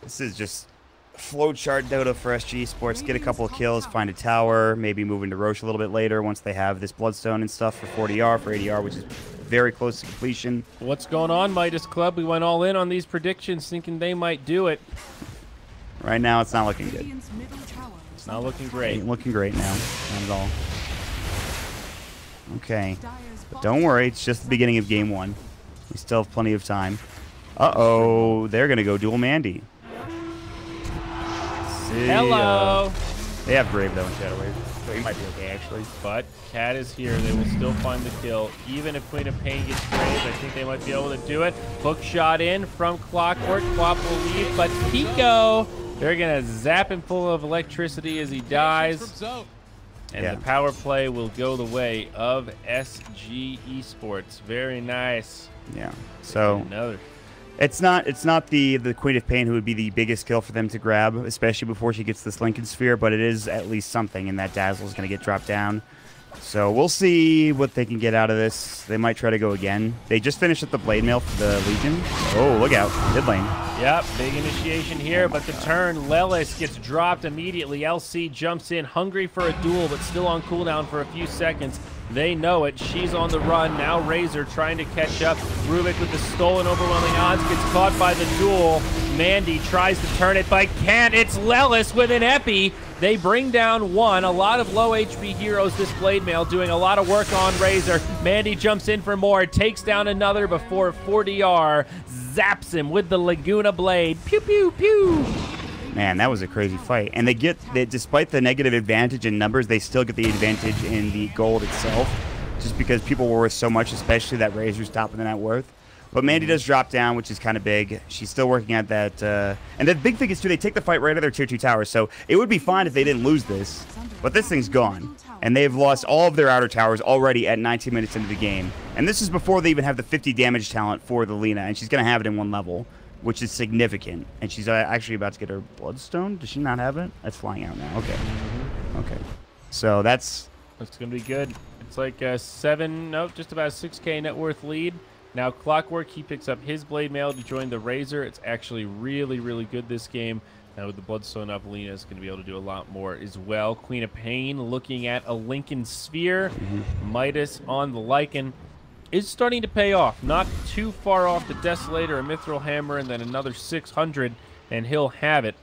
S6: This is just flowchart Dota for SG Sports. Get a couple of kills, find a tower, maybe move into Roche a little bit later once they have this Bloodstone and stuff for 40R, for 80R, which is very close to completion.
S1: What's going on, Midas Club? We went all in on these predictions thinking they might do it.
S6: Right now, it's not looking good.
S1: It's not looking great.
S6: Ain't looking great now. Not at all. Okay. But don't worry. It's just the beginning of game 1. We still have plenty of time. Uh-oh. They're going to go dual Mandy. See
S1: Hello.
S6: ya. They have Brave, though, in Shadow Wave. So he might be okay, actually.
S1: But Cat is here. They will still find the kill. Even if Queen of Pain gets Brave, I think they might be able to do it. Hook shot in from Clockwork. Quap will leave, but Pico, they're going to zap him full of electricity as he dies. And the power play will go the way of SG Esports. Very nice.
S6: Yeah. So
S1: another.
S6: It's not the Queen of Pain who would be the biggest kill for them to grab, especially before she gets this Lincoln Sphere, but it is at least something, and that Dazzle is going to get dropped down. So we'll see what they can get out of this. They might try to go again. They just finished up the Blade Mail for the Legion. Oh, look out. Mid lane.
S1: Yep, big initiation here, but the turn, Lelis gets dropped immediately. LC jumps in, hungry for a duel, but still on cooldown for a few seconds. They know it. She's on the run. Now Razor trying to catch up. Rubik with the stolen overwhelming odds gets caught by the duel. Mandy tries to turn it, but can't. It's Lelis with an epi. They bring down one. A lot of low HP heroes this Blade Mail doing a lot of work on Razor. Mandy jumps in for more. Takes down another before 4DR zaps him with the Laguna Blade. Pew, pew, pew.
S6: Man, that was a crazy fight. And despite the negative advantage in numbers, they still get the advantage in the gold itself, just because people were worth so much, especially that Razor's topping the net worth. But Mandy does drop down, which is kind of big. She's still working at that. And the big thing is, too, they take the fight right out of their tier 2 towers. So it would be fine if they didn't lose this. But this thing's gone. And they've lost all of their outer towers already at 19 minutes into the game. And this is before they even have the 50 damage talent for the Lina. And she's going to have it in 1 level, which is significant. And she's actually about to get her Bloodstone. Does she not have it? That's flying out now. Okay. Okay. So that's
S1: going to be good. It's like a just about a 6K net worth lead. Now Clockwork, he picks up his Blade Mail to join the Razor. It's actually really, really good this game. Now with the Bloodstone up, Lina is going to be able to do a lot more as well. Queen of Pain looking at a Lincoln Sphere. Midas on the Lycan is starting to pay off. Not too far off the Desolator, a Mithril Hammer, and then another 600, and he'll have it.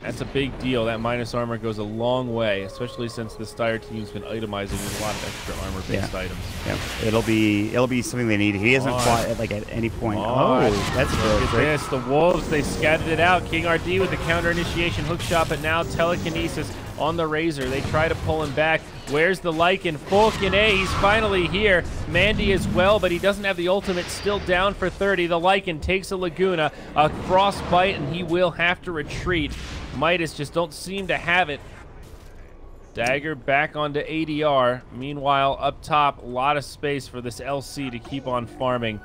S1: That's a big deal. That minus armor goes a long way, especially since the Styre team's been itemizing with a lot of extra armor-based items.
S6: Yeah, it'll be something they need. He hasn't fought at any point. Oh, that's
S1: look at this. The Wolves, they scattered it out. King RD with the counter initiation hook shot, but now telekinesis on the Razor. They try to pull him back. Where's the Lycan? Falcon A, he's finally here. Mandy as well, but he doesn't have the ultimate. Still down for 30. The Lycan takes a Laguna, a Frostbite, and he will have to retreat. Midas just don't seem to have it. Dagger back onto ADR. Meanwhile, up top, a lot of space for this LC to keep on farming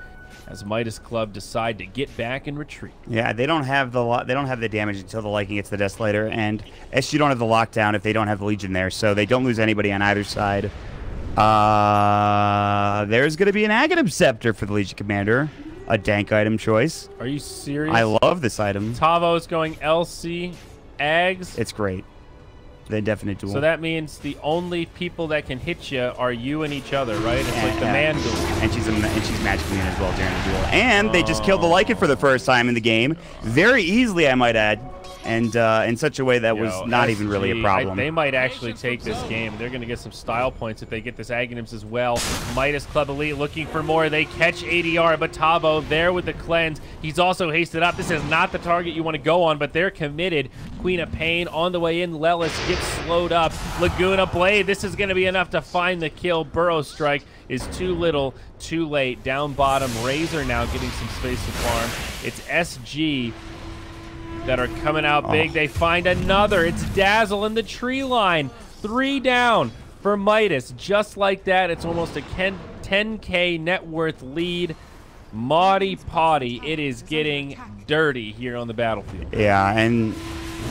S1: as Midas Club decide to get back and retreat. Yeah,
S6: they don't have the damage until the Lycan gets the Desolator, and SG don't have the lockdown if they don't have the Legion there, so they don't lose anybody on either side. There's going to be an Aghanim Scepter for the Legion Commander. A dank item choice.
S1: Are you serious?
S6: I love this item.
S1: Tavo's going LC, Ags.
S6: It's great. The definite duel.
S1: So that means the only people that can hit you are you and each other, right? It's like the man duel.
S6: And she's magic immune as well during the duel. And they just killed the Lycan for the first time in the game, very easily, I might add, and in such a way that was not even really a problem.
S1: They might actually take this game. They're going to get some style points if they get this Aghanims as well. Midas Club Elite looking for more. They catch ADR, but Tavo there with the cleanse. He's also hasted up. This is not the target you want to go on, but they're committed. Queen of Pain on the way in. Lelis gets slowed up. Laguna Blade, this is going to be enough to find the kill. Burrow Strike is too little, too late. Down bottom, Razor now getting some space to farm. It's SG that are coming out big. They find another. It's Dazzle in the tree line. 3 down for Midas. Just like that, it's almost a 10K net worth lead. Maudie Potty, it is getting dirty here on the battlefield.
S6: Yeah, and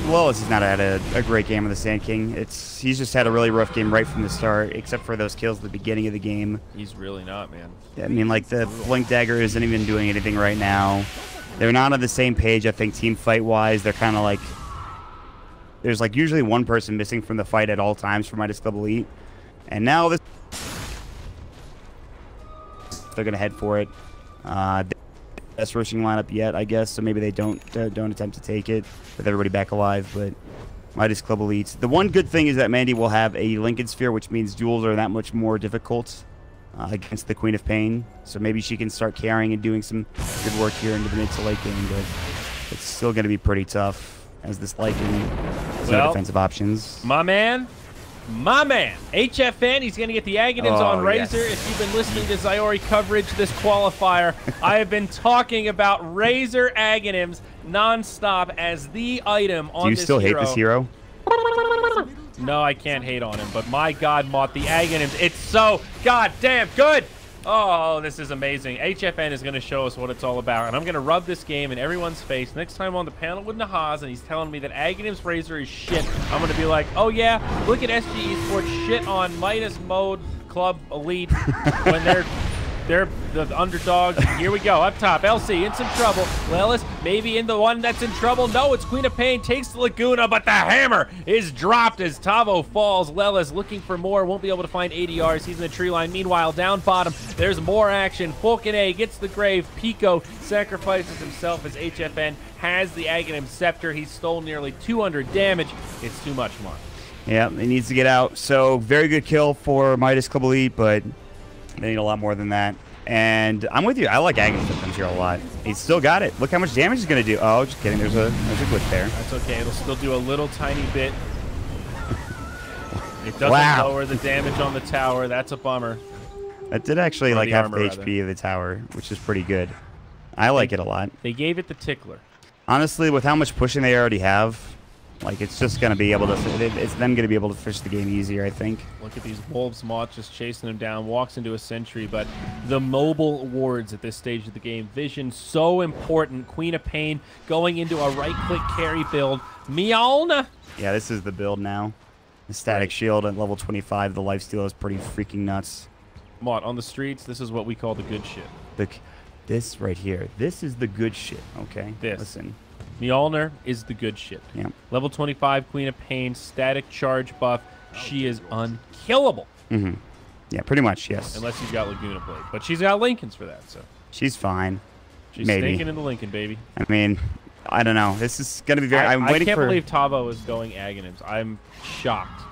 S6: Lelis has not had a great game of the Sand King. He's just had a really rough game right from the start, except for those kills at the beginning of the game.
S1: He's really not, man.
S6: I mean, like, the Blink Dagger isn't even doing anything right now. They're not on the same page, I think, team fight-wise. They're kind of like... There's, like, usually one person missing from the fight at all times for Midas Club Elite. And now this... They're going to head for it. Best rushing lineup yet, I guess, so maybe they don't attempt to take it with everybody back alive, but Midas Club Elite. The one good thing is that Mandy will have a Lincoln Sphere, which means duels are that much more difficult against the Queen of Pain, so maybe she can start carrying and doing some good work here into the mid to late game, but it's still going to be pretty tough as this Lycan has no defensive options.
S1: My man, HFN, he's going to get the Aghanims on Razor. Yes. If you've been listening to Zyori coverage this qualifier, I have been talking about Razor Aghanims nonstop as the item on this hero.
S6: Do you still hate this hero?
S1: No, I can't hate on him, but my God, Mott, the Aghanims, it's so goddamn good. Oh, this is amazing. HFN is going to show us what it's all about, and I'm going to rub this game in everyone's face. Next time on the panel with Nahaz, and he's telling me that Aghanim's Razor is shit, I'm going to be like, oh yeah, look at SG Esports shit on Midas Mode Club Elite when they're the underdogs. Here we go, up top. LC in some trouble. Lelis maybe in the one that's in trouble. No, it's Queen of Pain takes the Laguna, but the hammer is dropped as Tavo falls. Lelis looking for more, won't be able to find ADRs. He's in the tree line. Meanwhile, down bottom, there's more action. Falcon A gets the grave. Pico sacrifices himself as HFN has the Aghanim Scepter. He stole nearly 200 damage. It's too much, Mark.
S6: Yeah, he needs to get out. So, very good kill for Midas Club Elite, but they need a lot more than that. And I'm with you. I like Aghanim Systems here a lot. He's still got it. Look how much damage he's going to do. Oh, just kidding. There's a glitch there.
S1: That's okay. It'll still do a little tiny bit. It doesn't lower the damage on the tower. That's a bummer.
S6: That did actually like half the
S1: armor,
S6: HP of the tower, which is pretty good. I like it a lot.
S1: They gave it the tickler.
S6: Honestly, with how much pushing they already have, like, it's just going to be able to, it's them going to be able to fish the game easier, I think.
S1: Look at these Wolves. Mott just chasing him down, walks into a sentry, but the mobile wards at this stage of the game. Vision, so important. Queen of Pain going into a right-click carry build. Mjolnir.
S6: Yeah, this is the build now. The static shield at level 25, the lifesteal is pretty freaking nuts.
S1: Mott, on the streets, this is what we call the good shit.
S6: This right here, this is the good shit, okay? Listen.
S1: Mjolnir is the good shit.
S6: Yeah.
S1: Level 25, Queen of Pain, static charge buff. She is unkillable.
S6: Mm-hmm. Yeah, pretty much, yes.
S1: Unless you've got Laguna Blade. But she's got Lincolns for that, so.
S6: She's fine.
S1: She's
S6: Maybe.
S1: stinking in the Lincoln, baby.
S6: I mean, I don't know. This is going to be very...
S1: I can't believe Tavo is going Aghanims. I'm shocked.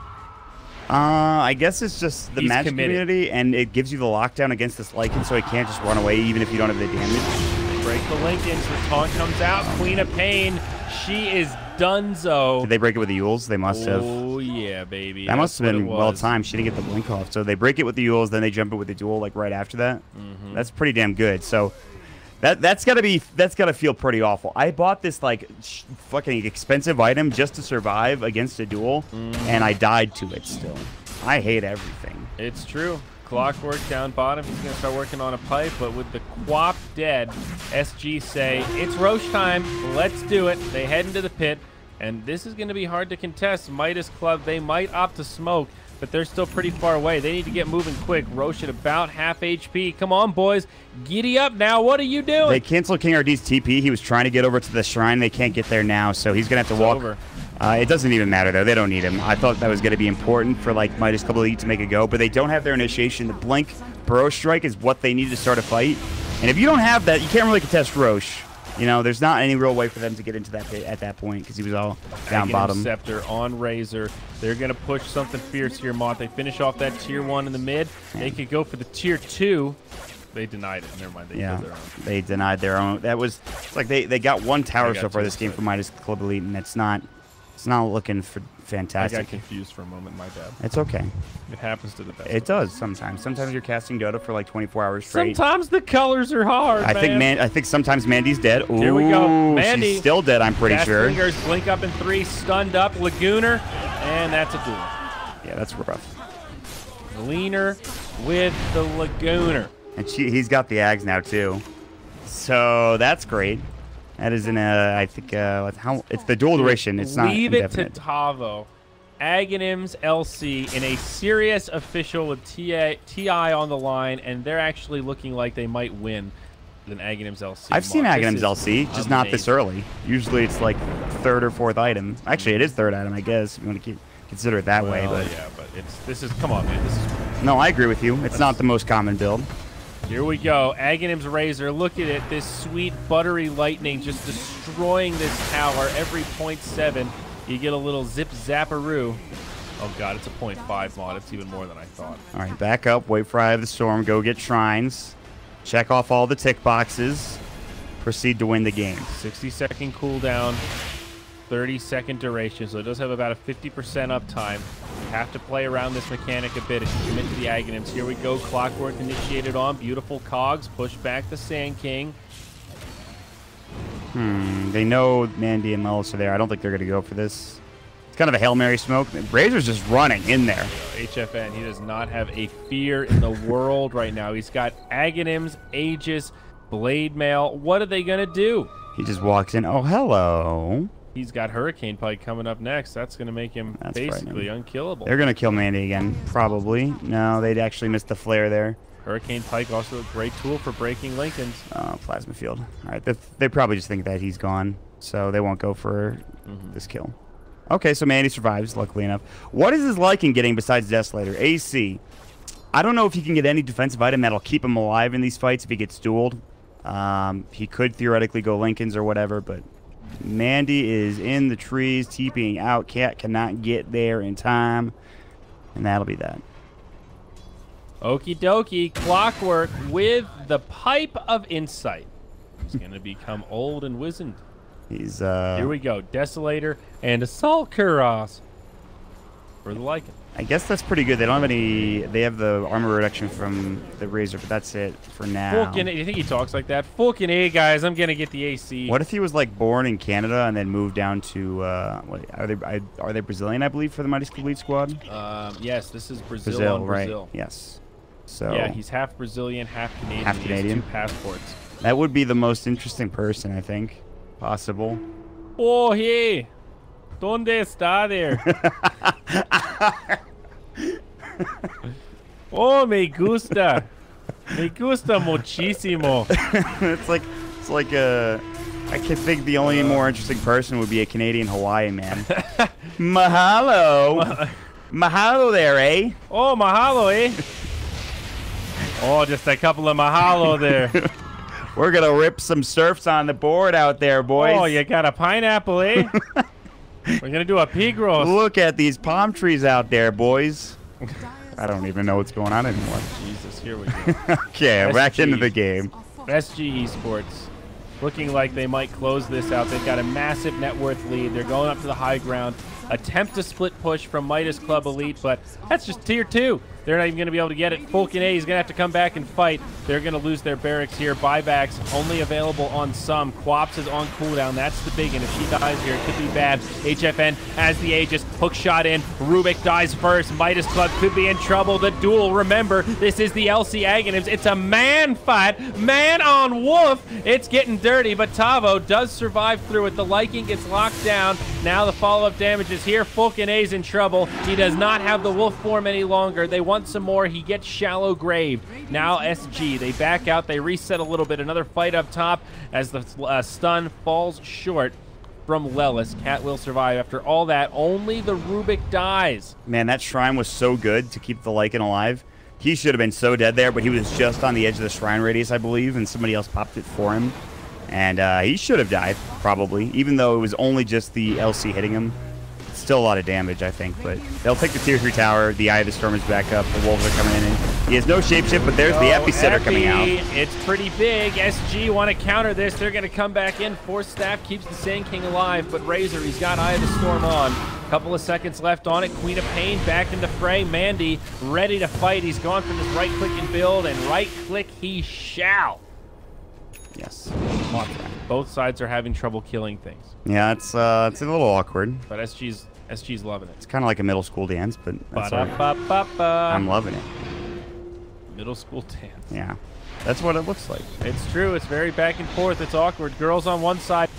S6: I guess it's just the match community, and it gives you the lockdown against this Lycan, so it can't just run away even if you don't have the damage.
S1: Break the Lincolns. The taunt comes out. Queen of Pain. She is donezo.
S6: Did they break it with the Yules? They must have.
S1: Oh, yeah, baby.
S6: That must have been well timed. She didn't get the blink off. So they break it with the Yules, then they jump it with the duel like right after that. Mm-hmm. That's pretty damn good. So that's gotta feel pretty awful. I bought this like fucking expensive item just to survive against a duel, and I died to it still. I hate everything.
S1: It's true. Clockwork down bottom. He's going to start working on a pipe, but with the Quap dead, SG say, it's Roche time. Let's do it. They head into the pit, and this is going to be hard to contest. Midas Club, they might opt to smoke, but they're still pretty far away. They need to get moving quick. Roche at about half HP. Come on, boys. Giddy up now. What are you doing?
S6: They canceled King RD's TP. He was trying to get over to the shrine. They can't get there now, so he's going to have to walk.
S1: Over.
S6: It doesn't even matter, though. They don't need him. I thought that was going to be important for, like, Midas Club Elite to make a go, but they don't have their initiation. The Blink Burrow Strike is what they need to start a fight. And if you don't have that, you can't really contest Roche. You know, there's not any real way for them to get into that pit at that point because he was all down bottom.
S1: Scepter on Razor. They're going to push something fierce here, Mott. They finish off that tier 1 in the mid. They could go for the tier 2. They denied it. Never mind. They killed their own.
S6: They denied their own. That was, it's like they got one tower so far this game for Midas Club Elite, and it's not looking for fantastic.
S1: I got confused for a moment, my bad.
S6: It's okay.
S1: It happens to the best.
S6: It does sometimes. Sometimes you're casting Dota for like 24 hours straight.
S1: Sometimes the colors are hard,
S6: I think sometimes Mandy's dead. Ooh,
S1: here we go. Mandy.
S6: She's still dead, I'm pretty sure.
S1: Fingers blink up in 3, stunned up. Lagooner, and that's a duel.
S6: Yeah, that's rough.
S1: Leaner with the Lagooner.
S6: And he's got the Ags now, too. So that's great. That is in a, I think, it's the dual duration. It's not indefinite.
S1: Leave it to Tavo. Aghanims LC in a serious official with TI on the line, and they're actually looking like they might win than Aghanims LC.
S6: I've seen Aghanims LC, just not this early. Usually it's like 3rd or 4th item. Actually, it is 3rd item, I guess, if you want to consider it that way. But
S1: yeah, but this is, come on, man. This is.
S6: No, I agree with you. It's not the most common build.
S1: Here we go. Aghanim's Razor. Look at it. This sweet, buttery lightning just destroying this tower every 0.7. You get a little zip-zapperoo. Oh, God, it's a 0.5 mod. It's even more than I thought.
S6: All right, back up. Wait for Eye of the Storm. Go get shrines. Check off all the tick boxes. Proceed to win the game.
S1: 60-second cooldown. 30-second duration, so it does have about a 50% uptime. You have to play around this mechanic a bit if you commit to the Aghanims. Here we go, Clockwork initiated on. Beautiful cogs, push back the Sand King.
S6: They know Mandy and Lelis are there. I don't think they're going to go for this. kind of a Hail Mary smoke. Razor's just running in there.
S1: HFN, he does not have a fear in the world right now. He's got Aghanims, Aegis, Blade Mail. What are they going to do?
S6: He just walks in. Oh, hello.
S1: He's got Hurricane Pike coming up next. That's going to make him basically unkillable.
S6: They're going to kill Mandy again, probably. No, they'd actually missed the flare there.
S1: Hurricane Pike also a great tool for breaking Lincolns.
S6: Plasma Field. All right, they probably just think that he's gone, so they won't go for this kill. Okay, so Mandy survives, luckily enough. What is his Lycan getting besides Desolator? AC. I don't know if he can get any defensive item that'll keep him alive in these fights if he gets dueled. He could theoretically go Lincolns or whatever, but Mandy is in the trees, TPing out. Cat cannot get there in time, and that'll be that.
S1: Okie dokie, Clockwork with the Pipe of Insight. He's going to become old and wizened.
S6: He's
S1: Here we go, Desolator and Assault Kuros for the Lycan.
S6: I guess that's pretty good. They don't have any. They have the armor reduction from the Razor, but that's it for now.
S1: Fucking, you think he talks like that? Fucking A, guys, I'm gonna get the AC.
S6: What if he was like born in Canada and then moved down to? What are they Brazilian? I believe for the Mighty Elite Squad.
S1: Yes, this is Brazil.
S6: Right? Yes. So
S1: yeah, he's half Brazilian, half Canadian.
S6: Half Canadian.
S1: He has 2 passports.
S6: That would be the most interesting person, I think, possible.
S1: Oh, hey, ¿dónde está there? Oh, me gusta muchísimo.
S6: it's like I can think the only more interesting person would be a Canadian Hawaiian man. Mahalo. Mahalo there, eh?
S1: Oh, mahalo, eh? Oh, just a couple of mahalo there.
S6: We're gonna rip some surfs on the board out there, boys.
S1: Oh, you got a pineapple, eh? We're gonna do a pig roast.
S6: Look at these palm trees out there, boys. I don't even know what's going on anymore.
S1: Jesus, here we go.
S6: Okay, back into the game.
S1: SG Esports looking like they might close this out. They've got a massive net worth lead. They're going up to the high ground. Attempt to split push from Midas Club Elite, but that's just tier 2. They're not even going to be able to get it. Fulkin A is going to have to come back and fight. They're going to lose their barracks here. Buybacks only available on some. Quaps is on cooldown. That's the big one. If she dies here, it could be bad. HFN has the Aegis. Hook shot in. Rubik dies first. Midas Club could be in trouble. The duel, remember, this is the LC Aghanims. It's a man fight. Man on wolf. It's getting dirty, but Tavo does survive through it. The Lycan gets locked down. Now the follow-up damage is here. Fulkin A's in trouble. He does not have the wolf form any longer. They want some more. He gets Shallow Grave. Now SG. They back out. They reset a little bit. Another fight up top as the stun falls short from Lelis. Cat will survive. After all that, only the Rubik dies.
S6: Man, that shrine was so good to keep the Lycan alive. He should have been so dead there, but he was just on the edge of the shrine radius, I believe, and somebody else popped it for him. And he should have died, probably, even though it was only just the LC hitting him. Still a lot of damage, I think, but they'll take the tier 3 tower. The Eye of the Storm is back up. The Wolves are coming in. And he has no shapeshift, but there's the Epicenter coming out.
S1: It's pretty big. SG want to counter this. They're going to come back in. Force Staff keeps the Sand King alive, but Razor, he's got Eye of the Storm on. Couple of seconds left on it. Queen of Pain back in the fray. Mandy ready to fight. He's gone for this right-click and build, and right-click he shall.
S6: Yes.
S1: Both sides are having trouble killing things.
S6: Yeah, it's a little awkward.
S1: But SG's loving it.
S6: It's kind of like a middle school dance, but that's all right. I'm loving it.
S1: Middle school dance.
S6: Yeah, that's what it looks like.
S1: It's true. It's very back and forth. It's awkward. Girls on one side,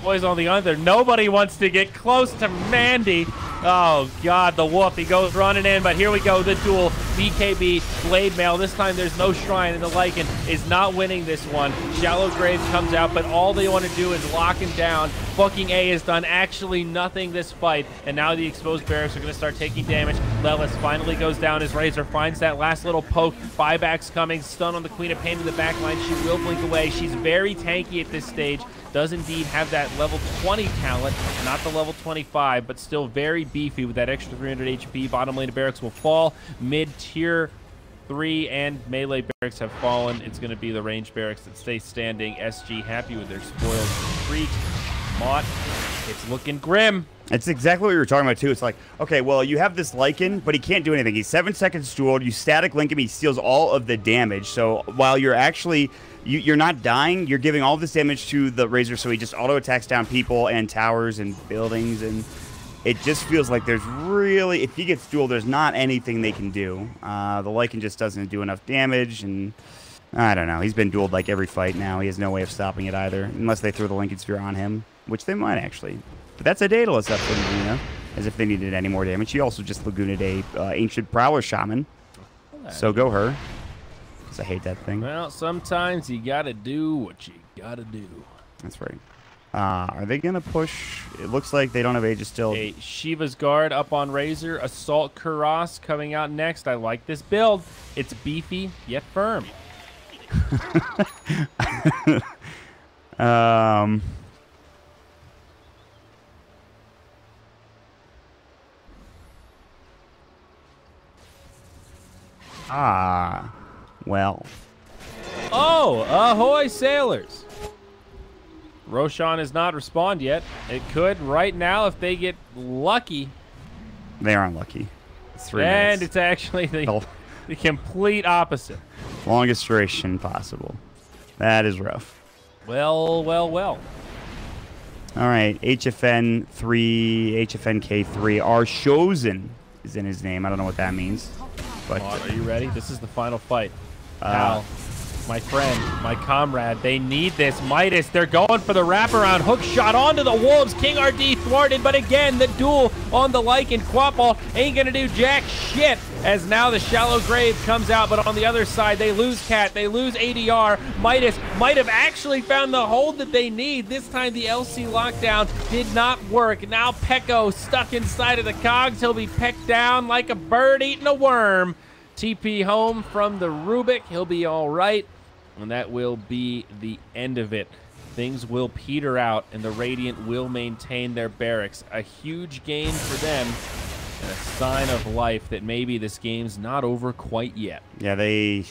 S1: boys on the other. Nobody wants to get close to Mandy. Oh, God, the wolf. He goes running in, but here we go. The duel. BKB, Blade Mail. This time there's no shrine, and the Lycan is not winning this one. Shallow Grave comes out, but all they want to do is lock him down. Fucking A has done actually nothing this fight, and now the exposed barracks are going to start taking damage. Lelis finally goes down. His Razor finds that last little poke. Buybacks coming. Stun on the Queen of Pain in the back line. She will blink away. She's very tanky at this stage. Does indeed have that level 20 talent, not the level 25, but still very beefy with that extra 300 HP. Bottom lane of barracks will fall. Mid-tier 3 and melee barracks have fallen. It's going to be the range barracks that stay standing. SG happy with their spoiled retreat. Mott, it's looking grim.
S6: It's exactly what you were talking about, too. It's like, okay, well, you have this Lycan, but he can't do anything. He's 7 seconds dueled. You static link him. He steals all of the damage. So while you're actually... You're not dying. You're giving all this damage to the Razor, so he just auto-attacks down people and towers and buildings. And it just feels like there's really, if he gets dueled, there's not anything they can do. The Lycan just doesn't do enough damage, and I don't know. He's been dueled like every fight now. He has no way of stopping it either, unless they throw the Lincoln Sphere on him, which they might actually. But that's a Daedalus up for Laguna, as if they needed any more damage. He also just Laguna'd a Ancient Prowler Shaman. So go her. Because I hate that thing.
S1: Well, sometimes you gotta do what you gotta do.
S6: That's right. Are they going to push? It looks like they don't have Aegis still.
S1: A Shiva's Guard up on Razor. Assault Kuras coming out next. I like this build. It's beefy, yet firm.
S6: Well.
S1: Oh, ahoy, sailors. Roshan has not responded yet. It could right now if they get lucky.
S6: They aren't lucky. It's 3
S1: and
S6: minutes.
S1: It's actually the complete opposite.
S6: Longest duration possible. That is rough.
S1: Well, well, well.
S6: All right, HFN 3, HFNK 3. Arshozen is in his name. I don't know what that means. But
S1: are you ready? This is the final fight. Pal, my friend, my comrade, they need this. Midas, they're going for the wraparound hook shot onto the Wolves. King RD thwarted, but again, the duel on the Lycan. Quapple ain't gonna do jack shit, as now the Shallow Grave comes out, but on the other side, they lose Cat, they lose ADR. Midas might have actually found the hold that they need. This time, the LC lockdown did not work. Now Pekko stuck inside of the cogs. He'll be pecked down like a bird eating a worm. TP home from the Rubik. He'll be all right. And that will be the end of it. Things will peter out, and the Radiant will maintain their barracks. A huge gain for them, and a sign of life that maybe this game's not over quite yet.
S6: Yeah, they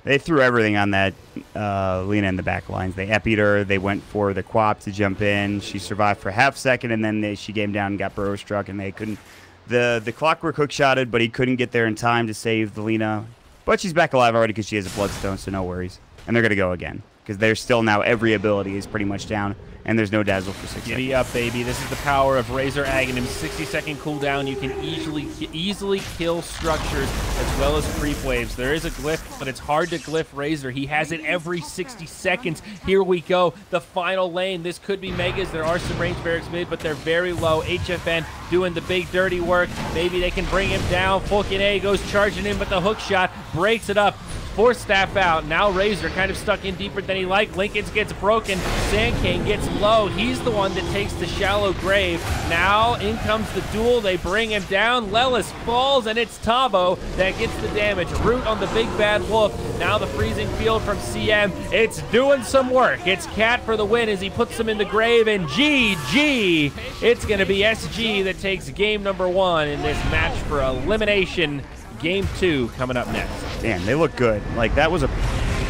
S6: threw everything on that Lina in the back lines. They epied her. They went for the Quap to jump in. She survived for half second, and then she came down and got burrow struck, and they couldn't. The Clockwork hook-shotted, but he couldn't get there in time to save the Lina. But she's back alive already because she has a Bloodstone, so no worries. And they're going to go again because they're still now every ability is pretty much down, and there's no Dazzle for 6 seconds.
S1: Giddy up, baby. This is the power of Razor Aghanim. 60-second cooldown. You can easily kill structures as well as creep waves. There is a glyph, but it's hard to glyph Razor. He has it every 60 seconds. Here we go. The final lane. This could be Megas. There are some range barracks mid, but they're very low. HFN doing the big dirty work. Maybe they can bring him down. Fulkin A goes charging in, but the hook shot breaks it up. Force staff out. Now Razor kind of stuck in deeper than he liked. Lincoln's gets broken. Sand King gets low. He's the one that takes the Shallow Grave. Now in comes the duel. They bring him down. Lelis falls, and it's Tabo that gets the damage. Root on the big bad wolf. Now the freezing field from CM. It's doing some work. It's Cat for the win as he puts him in the grave, and GG. It's going to be SG that takes game number 1 in this match for elimination. Game 2 coming up next.
S6: Damn, they look good. Like, that was a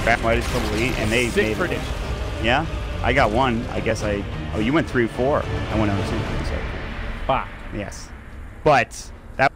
S6: back Midas probably, and they
S1: Sick
S6: made
S1: prediction.
S6: It. Yeah? I got 1. I guess I... Oh, you went 3-4. I went 0-2. So.
S1: Fuck.
S6: Yes. But... that.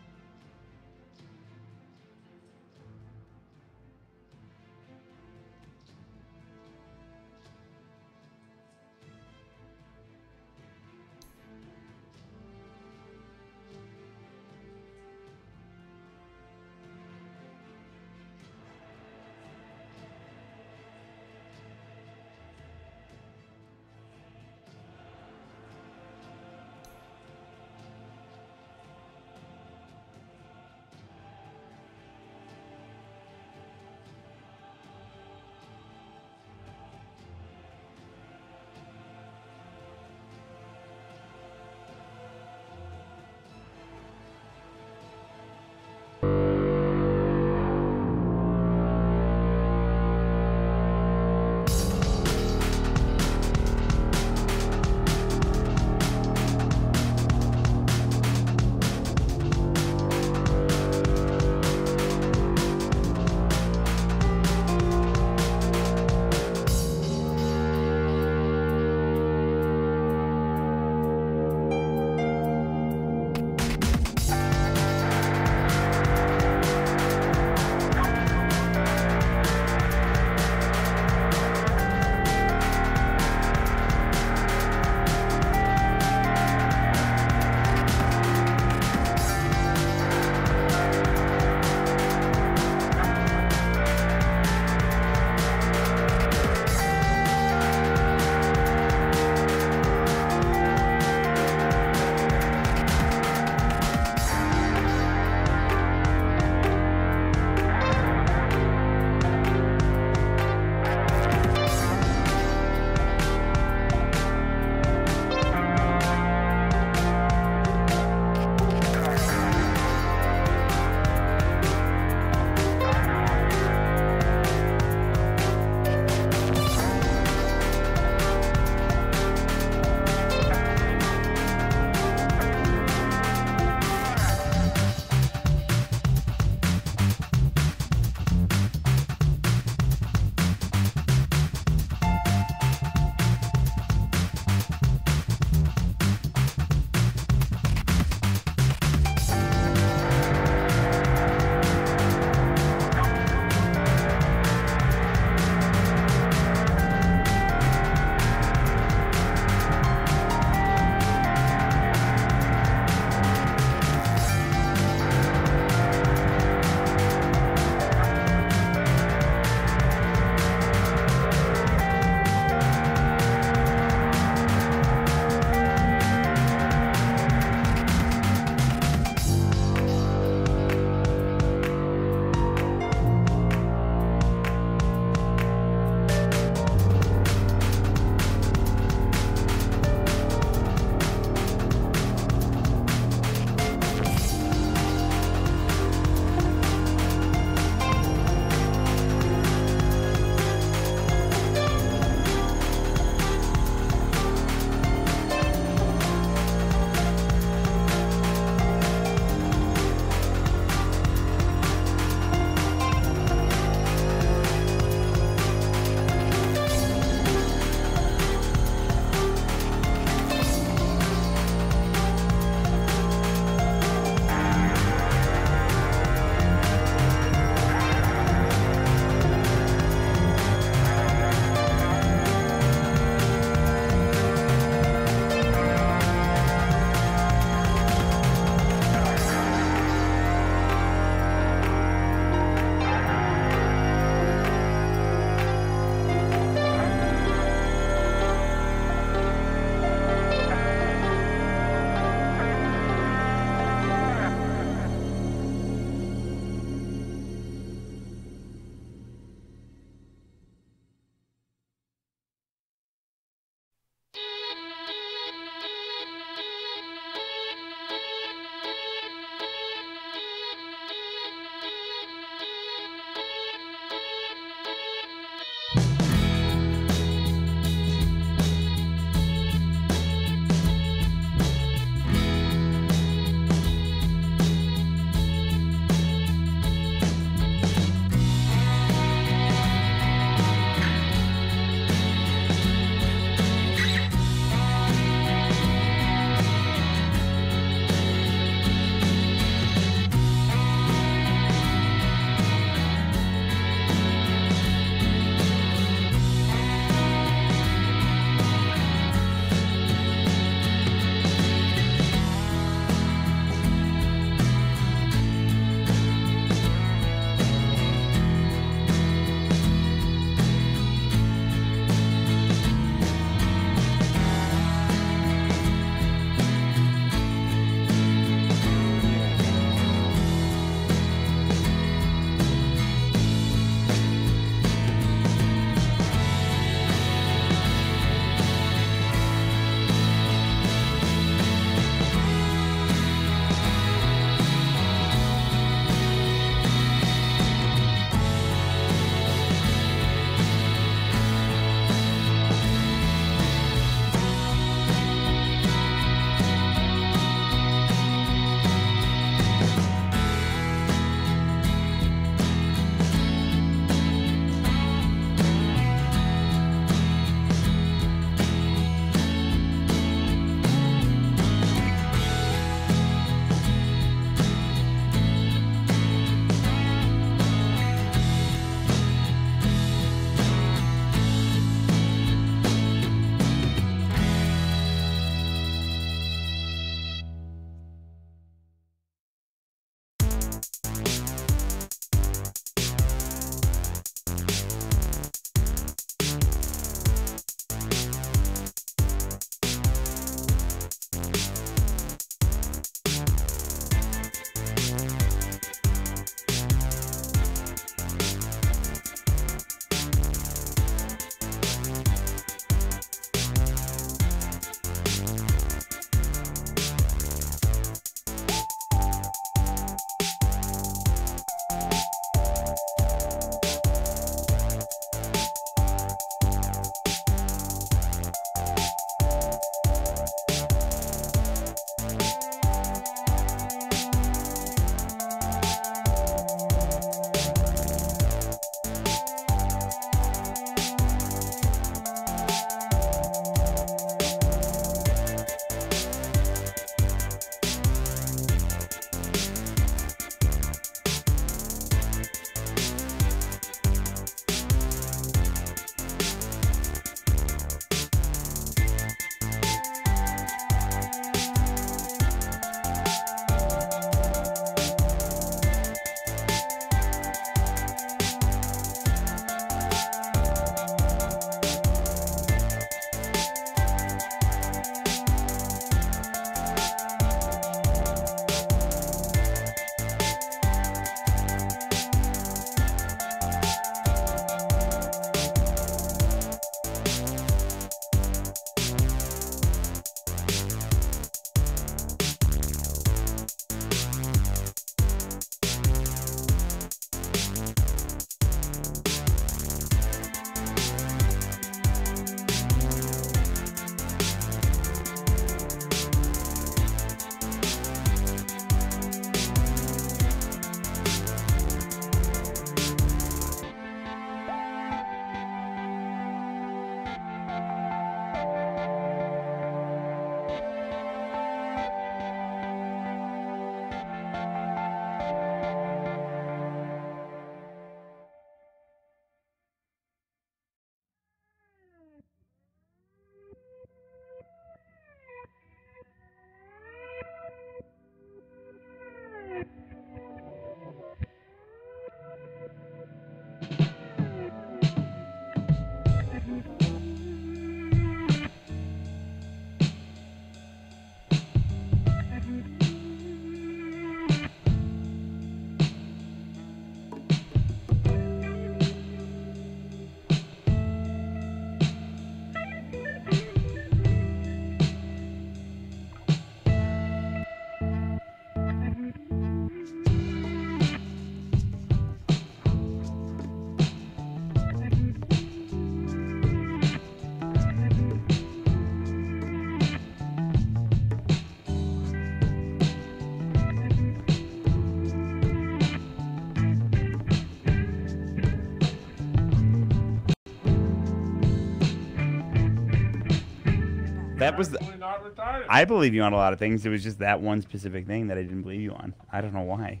S6: That was the.
S1: Not retarded.
S6: I believe you on a lot of things. It was just that one specific thing that I didn't believe you on. I don't know why.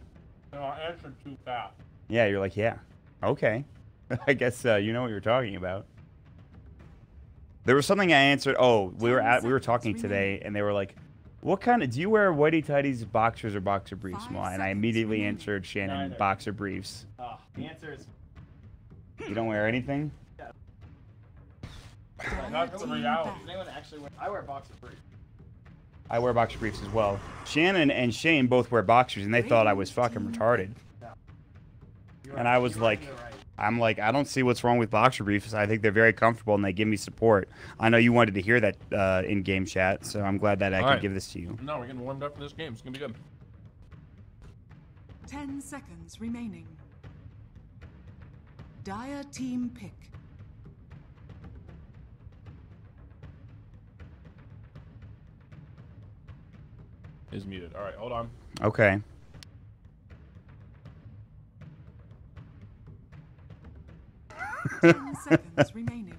S1: No, I answered too fast.
S6: Yeah, you're like, yeah, okay. I guess you know what you're talking about. There was something I answered. Oh, we were talking today, and they were like, "What kind of do you wear whitey tighties, boxers, or boxer briefs?" And I immediately answered Shannon,
S2: Neither.
S6: boxer briefs.
S2: The answer is
S6: You don't wear anything?
S1: Not the reality.
S2: anyone actually wear? I wear boxer briefs.
S6: I wear boxer briefs as well. Shannon and Shane both wear boxers, and they thought I was fucking retarded. And I was like, I'm like, I don't see what's wrong with boxer briefs. I think they're very comfortable, and they give me support. I know you wanted to hear that in game chat, so I'm glad that I can give this to you.
S1: No, we're getting warmed up for this game. It's gonna be good.
S3: 10 seconds remaining. Dire team pick.
S1: Is muted. All right, hold on.
S6: Okay.
S3: Seconds remaining.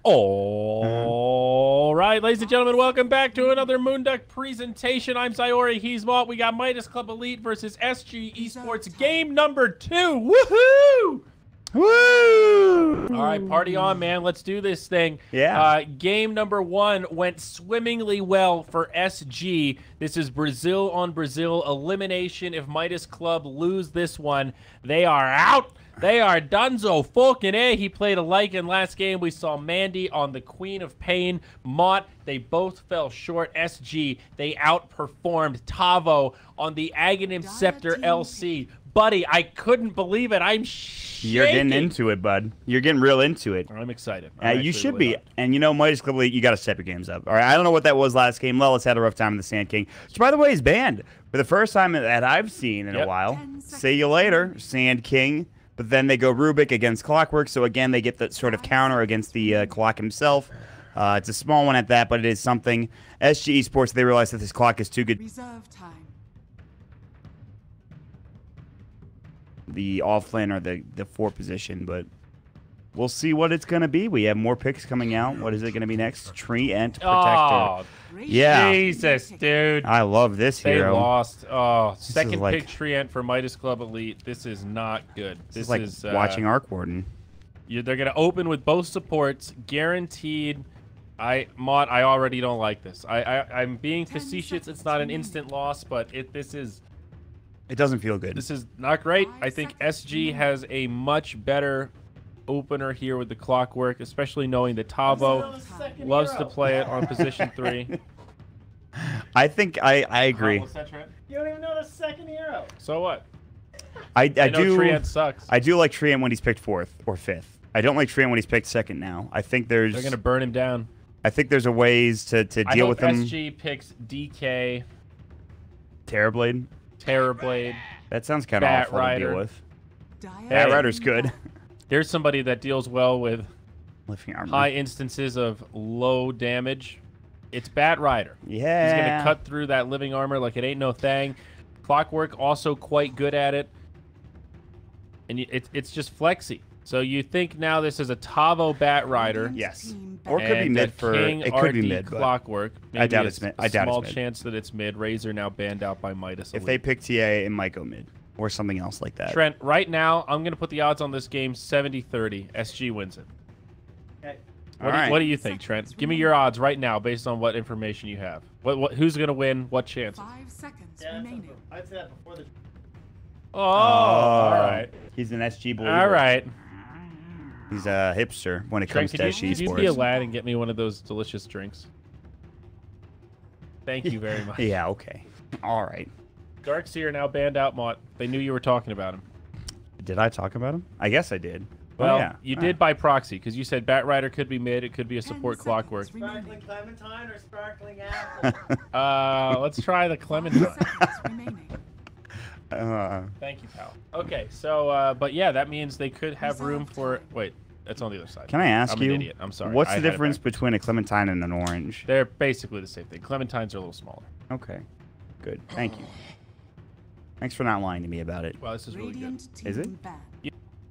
S1: All right, ladies and gentlemen, welcome back to another Moonduck presentation. I'm Sayori, he's Malt. We got Midas Club Elite versus SG Esports, game number 2. Woohoo!
S6: Woo!
S1: All right, party on, man. Let's do this thing.
S6: Yeah.
S1: Game number 1 went swimmingly well for SG. This is Brazil on Brazil elimination. If Midas Club lose this one, they are out. They are donezo fucking A. He played a in last game. We saw Mandy on the Queen of Pain. Mott, they both fell short. SG, they outperformed Tavo on the Aghanim Scepter LC. Buddy, I couldn't believe it. I'm shaking.
S6: You're getting into it, bud. You're getting real into it.
S1: I'm excited.
S6: You should be. And you know, Midas Club Elite, you got to step your games up. All right, I don't know what that was last game. Lelis had a rough time in the Sand King, which, by the way, is banned for the first time that I've seen in a while. See you later, Sand King. But then they go Rubik against Clockwork, so again, they get that sort of counter against the clock himself. It's a small one at that, but it is something. SG Esports, they realize that this clock is too good.
S3: Reserve time.
S6: The off-lane or the 4 position, but we'll see what it's going to be. We have more picks coming out. What is it going to be next? Treant Protector.
S1: Oh,
S6: yeah.
S1: Jesus, dude.
S6: I love this hero.
S1: They lost. Oh, second
S6: like,
S1: pick Treant for Midas Club Elite. This is not good. This
S6: is like watching Arc Warden.
S1: They're going to open with both supports, guaranteed. Mott, I already don't like this. I'm being facetious. It's not an instant loss, but this is...
S6: It doesn't feel good.
S1: This is not great. I think SG has a much better opener here with the Clockwork, especially knowing that Tavo loves to play it on position 3.
S6: I think I agree.
S1: What's that, Trent?
S2: You don't even know the second hero.
S1: So what?
S6: I
S1: know
S6: do.
S1: Treant sucks.
S6: I do like Treant when he's picked 4th or 5th. I don't like Treant when he's picked 2nd now. I think they're
S1: gonna burn him down.
S6: I think there's a ways to deal with him.
S1: SG picks DK,
S6: Terrorblade.
S1: Terrorblade.
S6: That sounds kind of awful to deal with. Bat Rider's good.
S1: There's somebody that deals well with
S6: Lifting armor.
S1: high instances of low damage. It's Bat Rider.
S6: Yeah.
S1: He's going to cut through that living armor like it ain't no thing. Clockwork also quite good at it. And it's just flexy. So you think now this is a Tavo Bat Rider.
S6: Yes. Or it could be mid for...
S1: King
S6: It could be
S1: RD
S6: mid, but
S1: Clockwork.
S6: I doubt it's mid. I doubt
S1: small
S6: it's mid.
S1: chance that it's mid. Razor now banned out by Midas.
S6: If they pick TA, it might go mid. Or something else like that.
S1: Trent, right now, I'm going to put the odds on this game 70-30. SG wins it.
S2: Okay.
S1: What do you think, Trent? Give me your odds right now based on what information you have. Who's going to win? What chance?
S3: 5 seconds
S2: Yeah,
S3: remaining.
S2: I'd say that before the...
S1: Oh, all right.
S6: He's an SG believer.
S1: All right.
S6: He's a hipster when it
S1: Trent,
S6: comes to SG
S1: could you
S6: sports.
S1: be a lad and get me one of those delicious drinks? Thank you very much.
S6: Yeah, okay. All right.
S1: Darkseer now banned out, Mott. They knew you were talking about him.
S6: Did I talk about him? I guess I did.
S1: Well,
S6: yeah.
S1: you did by proxy, because you said Bat Rider could be mid. It could be a support Clockwork.
S2: Sparkling Clementine or Sparkling Apple?
S1: Let's try the Clementine.
S6: Uh,
S1: Thank you, pal. Okay, so, but yeah, that means they could have room for... Wait, that's on the other side.
S6: Can I ask
S1: I'm
S6: you?
S1: an idiot. I'm sorry.
S6: What's
S1: I
S6: the
S1: had it
S6: difference
S1: back.
S6: between a clementine and an orange?
S1: They're basically the same thing. Clementines are a little smaller.
S6: Okay. Good. Thank you. Thanks for not lying to me about it.
S1: Wow, this is really good.
S6: Is it?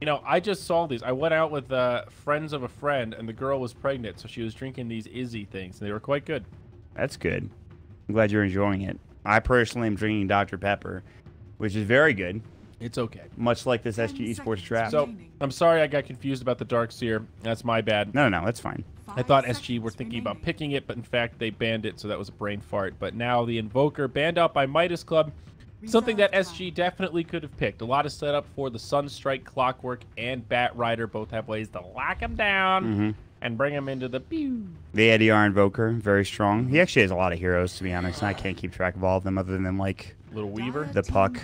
S1: You know, I just saw these. I went out with friends of a friend, and the girl was pregnant, so she was drinking these Izzy things, and they were quite good.
S6: That's good. I'm glad you're enjoying it. I personally am drinking Dr. Pepper, which is very good.
S1: It's okay.
S6: Much like this SG Esports draft.
S1: So, I'm sorry I got confused about the Darkseer. That's my bad.
S6: No, that's fine.
S1: I thought SG were thinking about picking it, but in fact they banned it, so that was a brain fart. But now the Invoker banned out by Midas Club, something that SG definitely could have picked. A lot of setup for the Sunstrike, Clockwork, and Bat Rider. Both have ways to lock him down and bring him into the pew.
S6: The ADR Invoker, very strong. He actually has a lot of heroes, to be honest, and I can't keep track of all of them other than, like,
S1: Little Weaver,
S6: the Puck,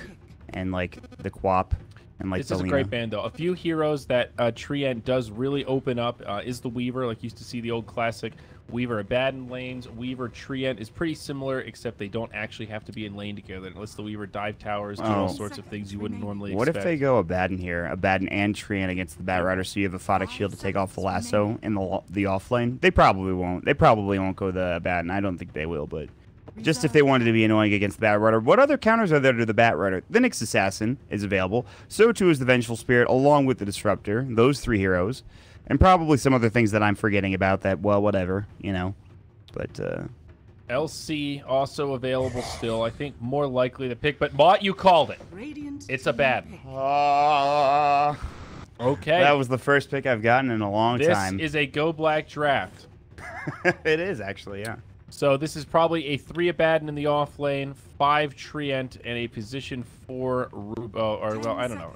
S6: and, like, the Quap. And like
S1: this is a great band, though. A few heroes that Treant does really open up is the Weaver. Like, you used to see the old classic Weaver Abaddon lanes. Weaver Treant is pretty similar, except they don't actually have to be in lane together. Unless the Weaver dive towers, do all sorts of things you wouldn't normally expect.
S6: What if they go Abaddon here? Abaddon and Treant against the Bat Rider, so you have a Photic Shield to take off the lasso in the off lane? They probably won't. They probably won't go the Abaddon. I don't think they will, but... just if they wanted to be annoying against the Bat Rider. What other counters are there to the Bat Rider? The Nyx Assassin is available. So too is the Vengeful Spirit, along with the Disruptor. Those 3 heroes. And probably some other things that I'm forgetting about that, well, whatever, you know. But,
S1: LC also available still. I think more likely to pick, but Mott, you called it. It's a bad. Okay.
S6: That was the first pick I've gotten in a long time.
S1: This is a Go Black draft.
S6: It is, actually, yeah.
S1: So this is probably a 3 Abaddon in the off lane, 5 Treant, and a position 4 Rubo, or, well, I don't know.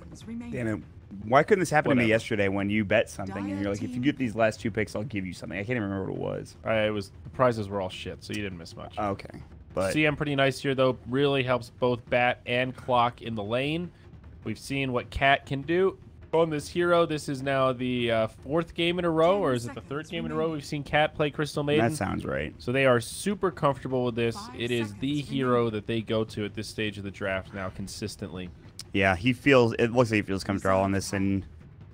S6: Damn it. Why couldn't this happen to me yesterday when you bet something and you're like, if you get these last 2 picks, I'll give you something? I can't even remember what it was.
S1: The prizes were all shit, so you didn't miss much.
S6: Okay. But
S1: CM pretty nice here, though. Really helps both Bat and Clock in the lane. We've seen what Cat can do on this hero. This is now the 4th game in a row, or is it the 3rd game in a row we've seen Cat play Crystal Maiden?
S6: That sounds right.
S1: So they are super comfortable with this. It is the hero that they go to at this stage of the draft now consistently.
S6: Yeah, it looks like he feels comfortable on this, and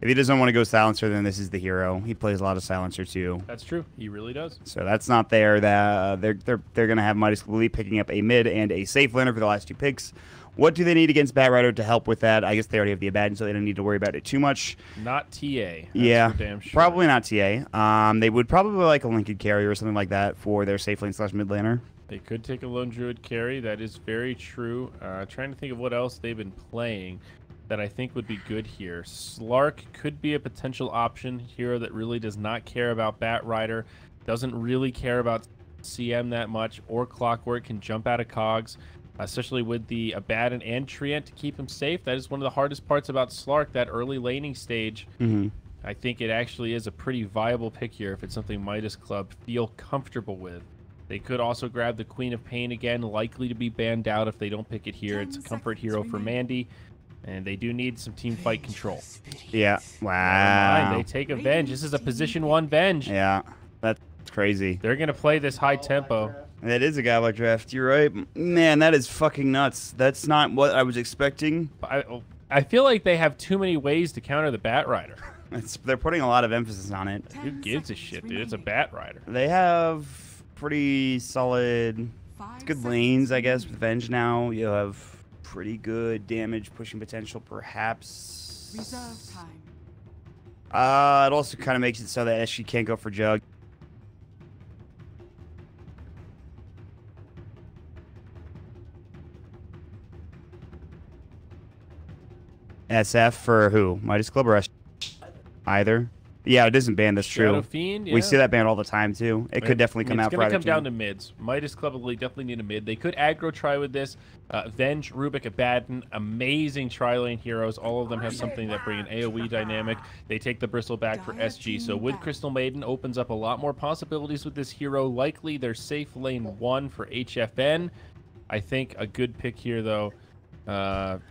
S6: if he doesn't want to go Silencer, then this is the hero. He plays a lot of Silencer too.
S1: That's true. He really does.
S6: So that's not there. That they're gonna have Midas Club picking up a mid and a safe laner for the last 2 picks. What do they need against Bat Rider to help with that? I guess they already have the Abaddon, so they don't need to worry about it too much.
S1: Not TA. That's
S6: yeah,
S1: for damn sure.
S6: Probably not TA. They would probably like a Linked Carrier or something like that for their safe lane / mid laner.
S1: They could take a Lone Druid carry. That is very true. Trying to think of what else they've been playing that I think would be good here. Slark could be a potential option. Hero that really does not care about Bat Rider, doesn't really care about CM that much, or Clockwork, can jump out of cogs, especially with the Abaddon and Treant to keep him safe. That is one of the hardest parts about Slark, that early laning stage. I think it actually is a pretty viable pick here if it's something Midas Club feel comfortable with. They could also grab the Queen of Pain again, likely to be banned out if they don't pick it here. It's a comfort hero for Mandy, and they do need some team fight control.
S6: Yeah. Wow.
S1: They take a Venge. This is a position 1 Venge.
S6: Yeah, that's crazy.
S1: They're going to play this high tempo.
S6: That is a Godlike draft. You're right. Man, that is fucking nuts. That's not what I was expecting.
S1: I feel like they have too many ways to counter the Bat Rider.
S6: They're putting a lot of emphasis on it.
S1: Who gives a shit, dude? It's a Bat Rider.
S6: They have pretty solid, good lanes, I guess, with Venge now. You'll have pretty good damage pushing potential, perhaps.
S3: Reserve time.
S6: It also kind of makes it so that she can't go for Jug. SF for who? Midas Club or either? Yeah, it isn't banned. That's true.
S1: Shadow Fiend, yeah.
S6: We see that banned all the time too. It could definitely come out.
S1: It's
S6: going to
S1: come down to mids. Midas Club will definitely need a mid. They could aggro try with this. Venge, Rubik, Abaddon, amazing tri-lane heroes. All of them have something that bring an AoE dynamic. They take the bristle back for SG. So with Crystal Maiden opens up a lot more possibilities with this hero. Likely their safe lane 1 for HFN. I think a good pick here though.
S6: The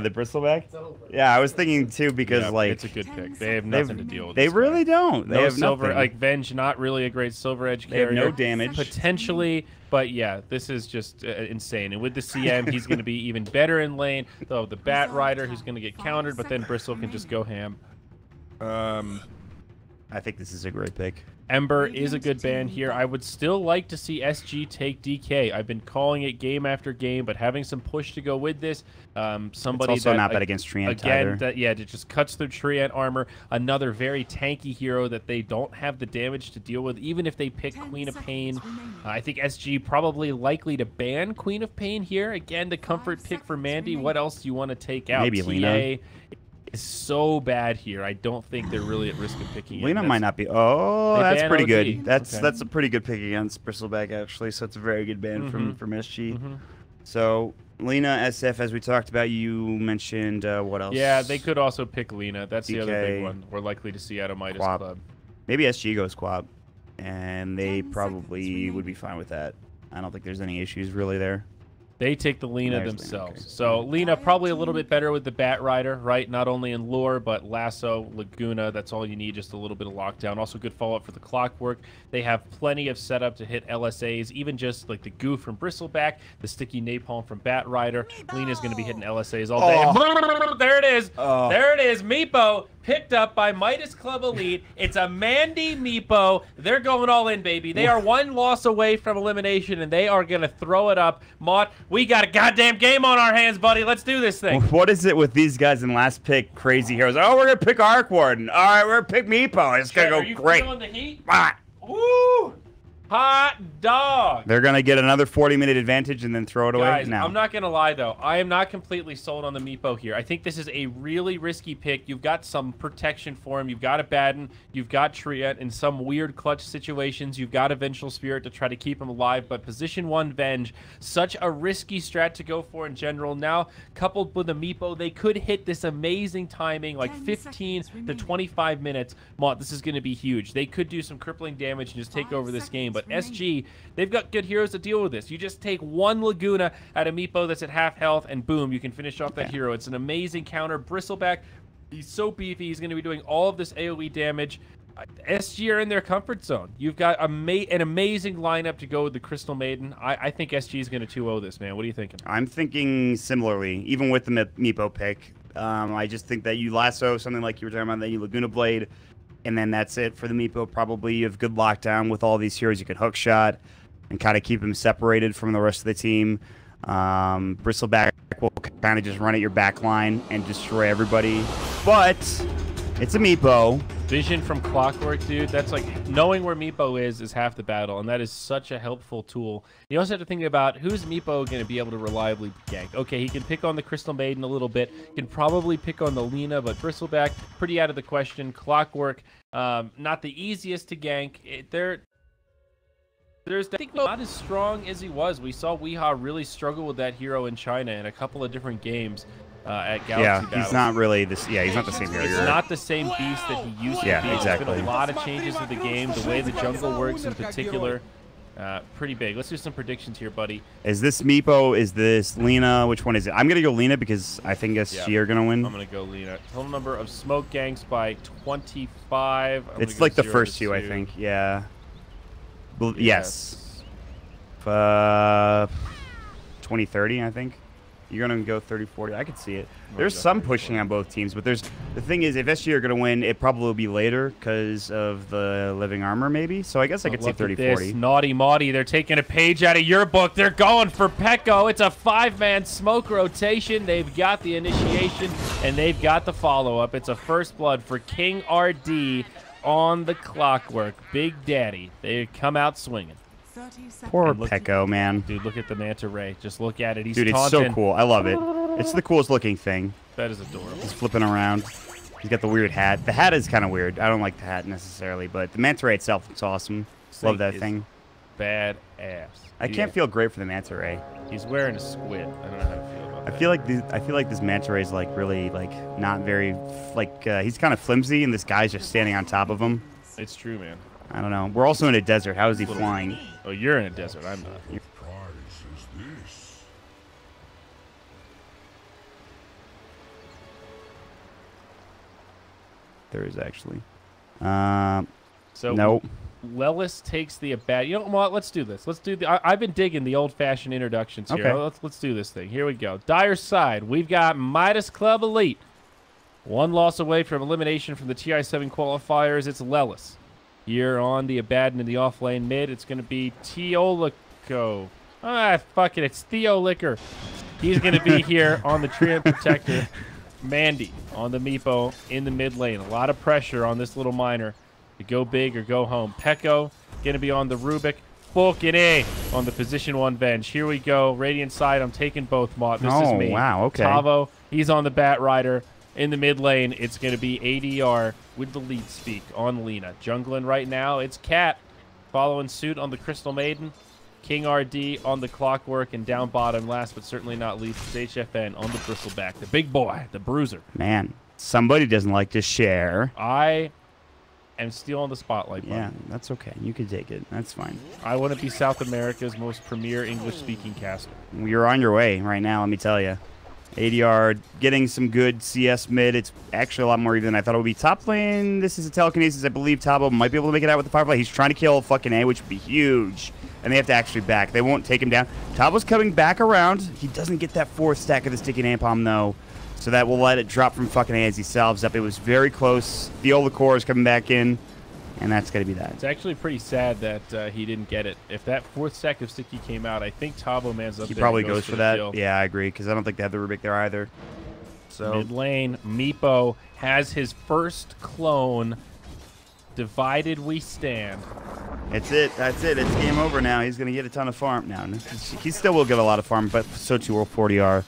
S6: bristleback? Yeah, I was thinking too because like
S1: it's a good pick. They have nothing to deal with.
S6: They really don't. They have
S1: silver
S6: nothing.
S1: Like Venge, not really a great silver edge
S6: They have
S1: carrier.
S6: no damage.
S1: Potentially, but yeah, this is just insane. And with the CM, he's going to be even better in lane. Though the Bat Rider, who's going to get countered, but then Bristle can just go ham.
S6: I think this is a great pick.
S1: Ember is a good ban here. I would still like to see SG take DK. I've been calling it game after game, but having some push to go with this. Somebody
S6: it's also
S1: that,
S6: not bad against Treant
S1: again,
S6: either.
S1: that it just cuts through Treant armor. Another very tanky hero that they don't have the damage to deal with, even if they pick Queen of Pain. I think SG probably likely to ban Queen of Pain here. Again, the comfort pick for Mandy. What else do you want to take out?
S6: Maybe Lina.
S1: Is so bad here. I don't think they're really at risk of picking it.
S6: Lina might not be. Oh, that's pretty
S1: OG.
S6: good. That's
S1: Okay.
S6: a pretty good pick against Bristleback actually. So it's a very good ban from SG.
S1: Mm-hmm.
S6: So Lina, SF, as we talked about, you mentioned what else?
S1: Yeah, they could also pick Lina. That's the other
S6: DK,
S1: big one we're likely to see out of Midas
S6: Quap.
S1: Club.
S6: Maybe SG goes Quab, and they probably would be fine with that. I don't think there's any issues really there.
S1: They take the Lina
S6: There's
S1: themselves.
S6: Lina, okay.
S1: So Lina probably a little bit better with the Bat Rider, right? Not only in lore, but Lasso, Laguna. That's all you need, just a little bit of lockdown. Also good follow-up for the Clockwork. They have plenty of setup to hit LSAs, even just like the Goo from Bristleback, the Sticky Napalm from Bat Rider. Lina's going to be hitting LSAs all day.
S6: Oh.
S1: There it is.
S6: Oh.
S1: There it is. Meepo picked up by Midas Club Elite. It's a Mandy Meepo. They're going all in, baby. They are one loss away from elimination, and they are going to throw it up. Mott, we got a goddamn game on our hands, buddy. Let's do this thing.
S6: What is it with these guys in last pick? Crazy heroes. Oh, we're gonna pick Arc Warden. All right, we're gonna pick Meepo. It's gonna
S1: Are
S6: go
S1: you
S6: great.
S1: feeling the heat?
S6: Ah.
S1: Woo! Hot dog.
S6: They're gonna get another 40-minute advantage and then throw it away.
S1: Guys,
S6: No.
S1: I'm not going to lie, though. I am not completely sold on the Meepo here. I think this is a really risky pick. You've got some protection for him. You've got a Baden. You've got Treant in some weird clutch situations. You've got a Vengeful Spirit to try to keep him alive. But position 1 Venge, such a risky strat to go for in general. Now, coupled with the Meepo, they could hit this amazing timing, like 15 to 25 minutes. Mott, this is going to be huge. They could do some crippling damage and just take over this game. But SG, they've got good heroes to deal with this. You just take one Laguna at a Meepo that's at half health, and boom, you can finish off that hero. It's an amazing counter. Bristleback, he's so beefy. He's going to be doing all of this AoE damage. SG are in their comfort zone. You've got an amazing lineup to go with the Crystal Maiden. I think SG is going to 2-0 this, man. What are you thinking?
S6: I'm thinking similarly, even with the Meepo pick. I just think that you lasso something like you were talking about, that you Laguna Blade, and then that's it for the Meepo. Probably you have good lockdown with all these heroes. You can hook shot and kind of keep them separated from the rest of the team. Bristleback will kind of just run at your back line and destroy everybody. But it's a Meepo.
S1: Vision from Clockwork, dude. That's like knowing where Meepo is half the battle, and that is such a helpful tool. You also have to think about who's Meepo going to be able to reliably gank. Okay, he can pick on the Crystal Maiden a little bit. Can probably pick on the Lina, but Bristleback, pretty out of the question. Clockwork, not the easiest to gank. There's I think not as strong as he was. We saw Weehaw really struggle with that hero in China in a couple of different games. At Galaxy Battle.
S6: He's not really this. Yeah, he's not the same hero.
S1: It's not the same beast that he used to be.
S6: Yeah, exactly.
S1: There's been a lot of changes to the game, the way the jungle works in particular. Pretty big. Let's do some predictions here, buddy.
S6: Is this Meepo? Is this Lina? Which one is it? I'm going to go Lina because I think SG are going to win.
S1: I'm going to go Lina. Total number of smoke ganks by 25.
S6: It's like the first two, I think. Yeah. Yes. 2030, I think. You're going to go 30-40. I could see it. There's some pushing on both teams, but the thing is, if SG are going to win, it probably will be later because of the living armor, maybe. So I guess I could see 30-40.
S1: Naughty Maudie, they're taking a page out of your book. They're going for Pekko. It's a 5-man smoke rotation. They've got the initiation, and they've got the follow-up. It's a first blood for King RD on the Clockwork. Big Daddy. They come out swinging.
S6: Poor Pekko, man.
S1: Dude, look at the Manta Ray. Just look at it. He's
S6: Dude, it's
S1: taunting.
S6: so cool. I love it. It's the coolest looking thing.
S1: That is adorable.
S6: He's flipping around. He's got the weird hat. The hat is kind of weird. I don't like the hat necessarily, but the Manta Ray itself is awesome. Love that thing.
S1: Bad ass.
S6: I can't feel great for the Manta Ray.
S1: He's wearing a squid. I don't know how to feel about that.
S6: I feel like this Manta Ray is like really not very he's kind of flimsy, and this guy's just standing on top of him.
S1: It's true, man.
S6: I don't know. We're also in a desert. How is he flying?
S1: Oh, you're in a desert. I'm not.
S6: There is actually.
S1: So
S6: nope.
S1: Lelis takes the abat. You know what? Let's do this. Let's do the. I've been digging the old-fashioned introductions here.
S6: Okay.
S1: Let's do this thing. Here we go. Dire side. We've got Midas Club Elite. One loss away from elimination from the TI7 qualifiers. It's Lelis. Here on the Abaddon in the off-lane mid, it's going to be Teolico. Ah, fuck it. It's Theo Liquor. He's going to be here on the Treant Protector. Mandy on the Meepo in the mid lane. A lot of pressure on this little miner to go big or go home. Pekko going to be on the Rubik. Falcon on the position 1 bench. Here we go. Radiant side. I'm taking both, Mott. This is me.
S6: Wow, okay.
S1: Tavo, he's on the Bat Rider. In the mid lane, it's going to be ADR with the lead speak on Lina. Jungling right now, it's Cat following suit on the Crystal Maiden. King RD on the Clockwork, and down bottom, last but certainly not least, is HFN on the Bristleback. The big boy, the bruiser.
S6: Man, somebody doesn't like to share.
S1: I am still on the spotlight button.
S6: Yeah, that's okay. You can take it. That's fine.
S1: I want to be South America's most premier English-speaking caster.
S6: You're on your way right now, let me tell you. ADR getting some good CS mid. It's actually a lot more even than I thought it would be. Top lane, this is a telekinesis. I believe Tabo might be able to make it out with the Firefly. He's trying to kill fucking A, which would be huge. And they have to actually back. They won't take him down. Tabo's coming back around. He doesn't get that 4th stack of the sticky napalm, though. So that will let it drop from fucking A as he salves up. It was very close. Theolicor is coming back in. And that's going to be that.
S1: It's actually pretty sad that he didn't get it. If that 4th stack of sticky came out, I think Tabo man's up there.
S6: He probably goes for that.
S1: Kill.
S6: Yeah, I agree, because I don't think they have the Rubik there either. So
S1: mid lane, Meepo has his first clone. Divided we stand.
S6: That's it. That's it. It's game over now. He's going to get a ton of farm now. He still will get a lot of farm, but so too will 40R.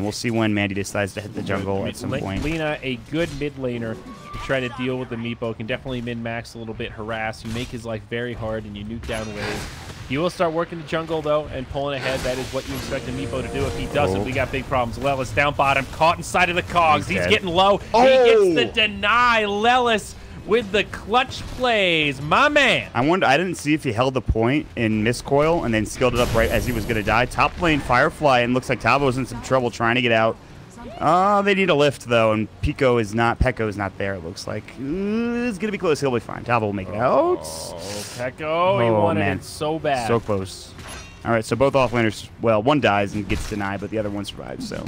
S6: We'll see when Mandy decides to hit the jungle at some point.
S1: Lina, a good mid laner to try to deal with the Meepo, can definitely min-max a little bit, harass. You make his life very hard, and you nuke down waves. He will start working the jungle, though, and pulling ahead. That is what you expect a Meepo to do. If he doesn't, we got big problems. Lelis down bottom, caught inside of the cogs. He's getting low. He gets the deny. Lelis with the clutch plays. My man.
S6: I didn't see if he held the point in Miscoil and then skilled it up right as he was going to die. Top lane Firefly, and looks like Tavo's in some trouble trying to get out. They need a lift, though, and Pekko is not there, it looks like. It's going to be close. He'll be fine. Tavo will make it out.
S1: Oh, Pekko. He wanted it so bad.
S6: So close. All right, so both offlaners, well, one dies and gets denied, but the other one survives, so.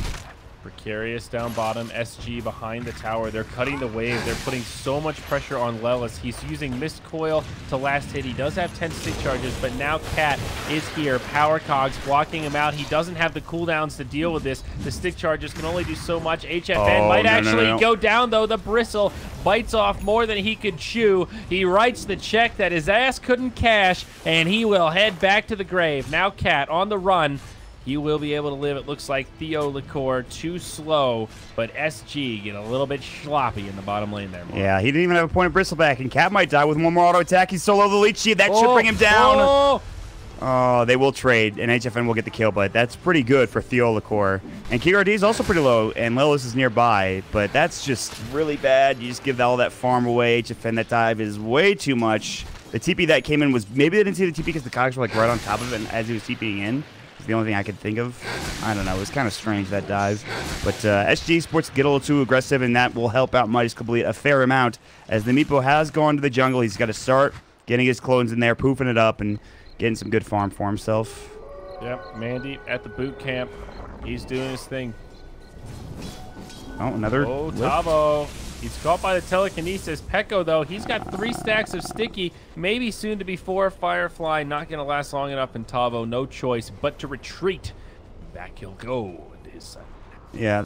S1: Precarious down bottom, SG behind the tower. They're cutting the wave. They're putting so much pressure on Lelis. He's using Mist Coil to last hit. He does have 10 stick charges, but now Cat is here. Power Cogs blocking him out. He doesn't have the cooldowns to deal with this. The stick charges can only do so much. HFN might actually go down, though. The bristle bites off more than he could chew. He writes the check that his ass couldn't cash, and he will head back to the grave. Now Cat on the run. He will be able to live. It looks like Theolicore too slow, but SG get a little bit sloppy in the bottom lane there. Mark.
S6: Yeah, he didn't even have a point of Bristleback, and Cat might die with one more auto attack. He's solo the leech shield. That should bring him down. Oh, they will trade, and HFN will get the kill, but that's pretty good for Theolicore. And KRD is also pretty low, and Lelis is nearby, but that's just really bad. You just give all that farm away. HFN, that dive is way too much. The TP that came in was, maybe they didn't see the TP because the cogs were like right on top of it as he was TPing in. The only thing I could think of. I don't know. It was kind of strange, that dive. But SG Sports get a little too aggressive, and that will help out Mighty's Complete a fair amount. As the Meepo has gone to the jungle, he's got to start getting his clones in there, poofing it up, and getting some good farm for himself.
S1: Yep, Mandy at the boot camp. He's doing his thing.
S6: Oh, another
S1: lift. Tavo. He's caught by the telekinesis. Pekko, though, he's got 3 stacks of sticky, maybe soon to be 4. Firefly not going to last long enough, and Tavo, no choice but to retreat. Back he'll go to his side.
S6: Yeah.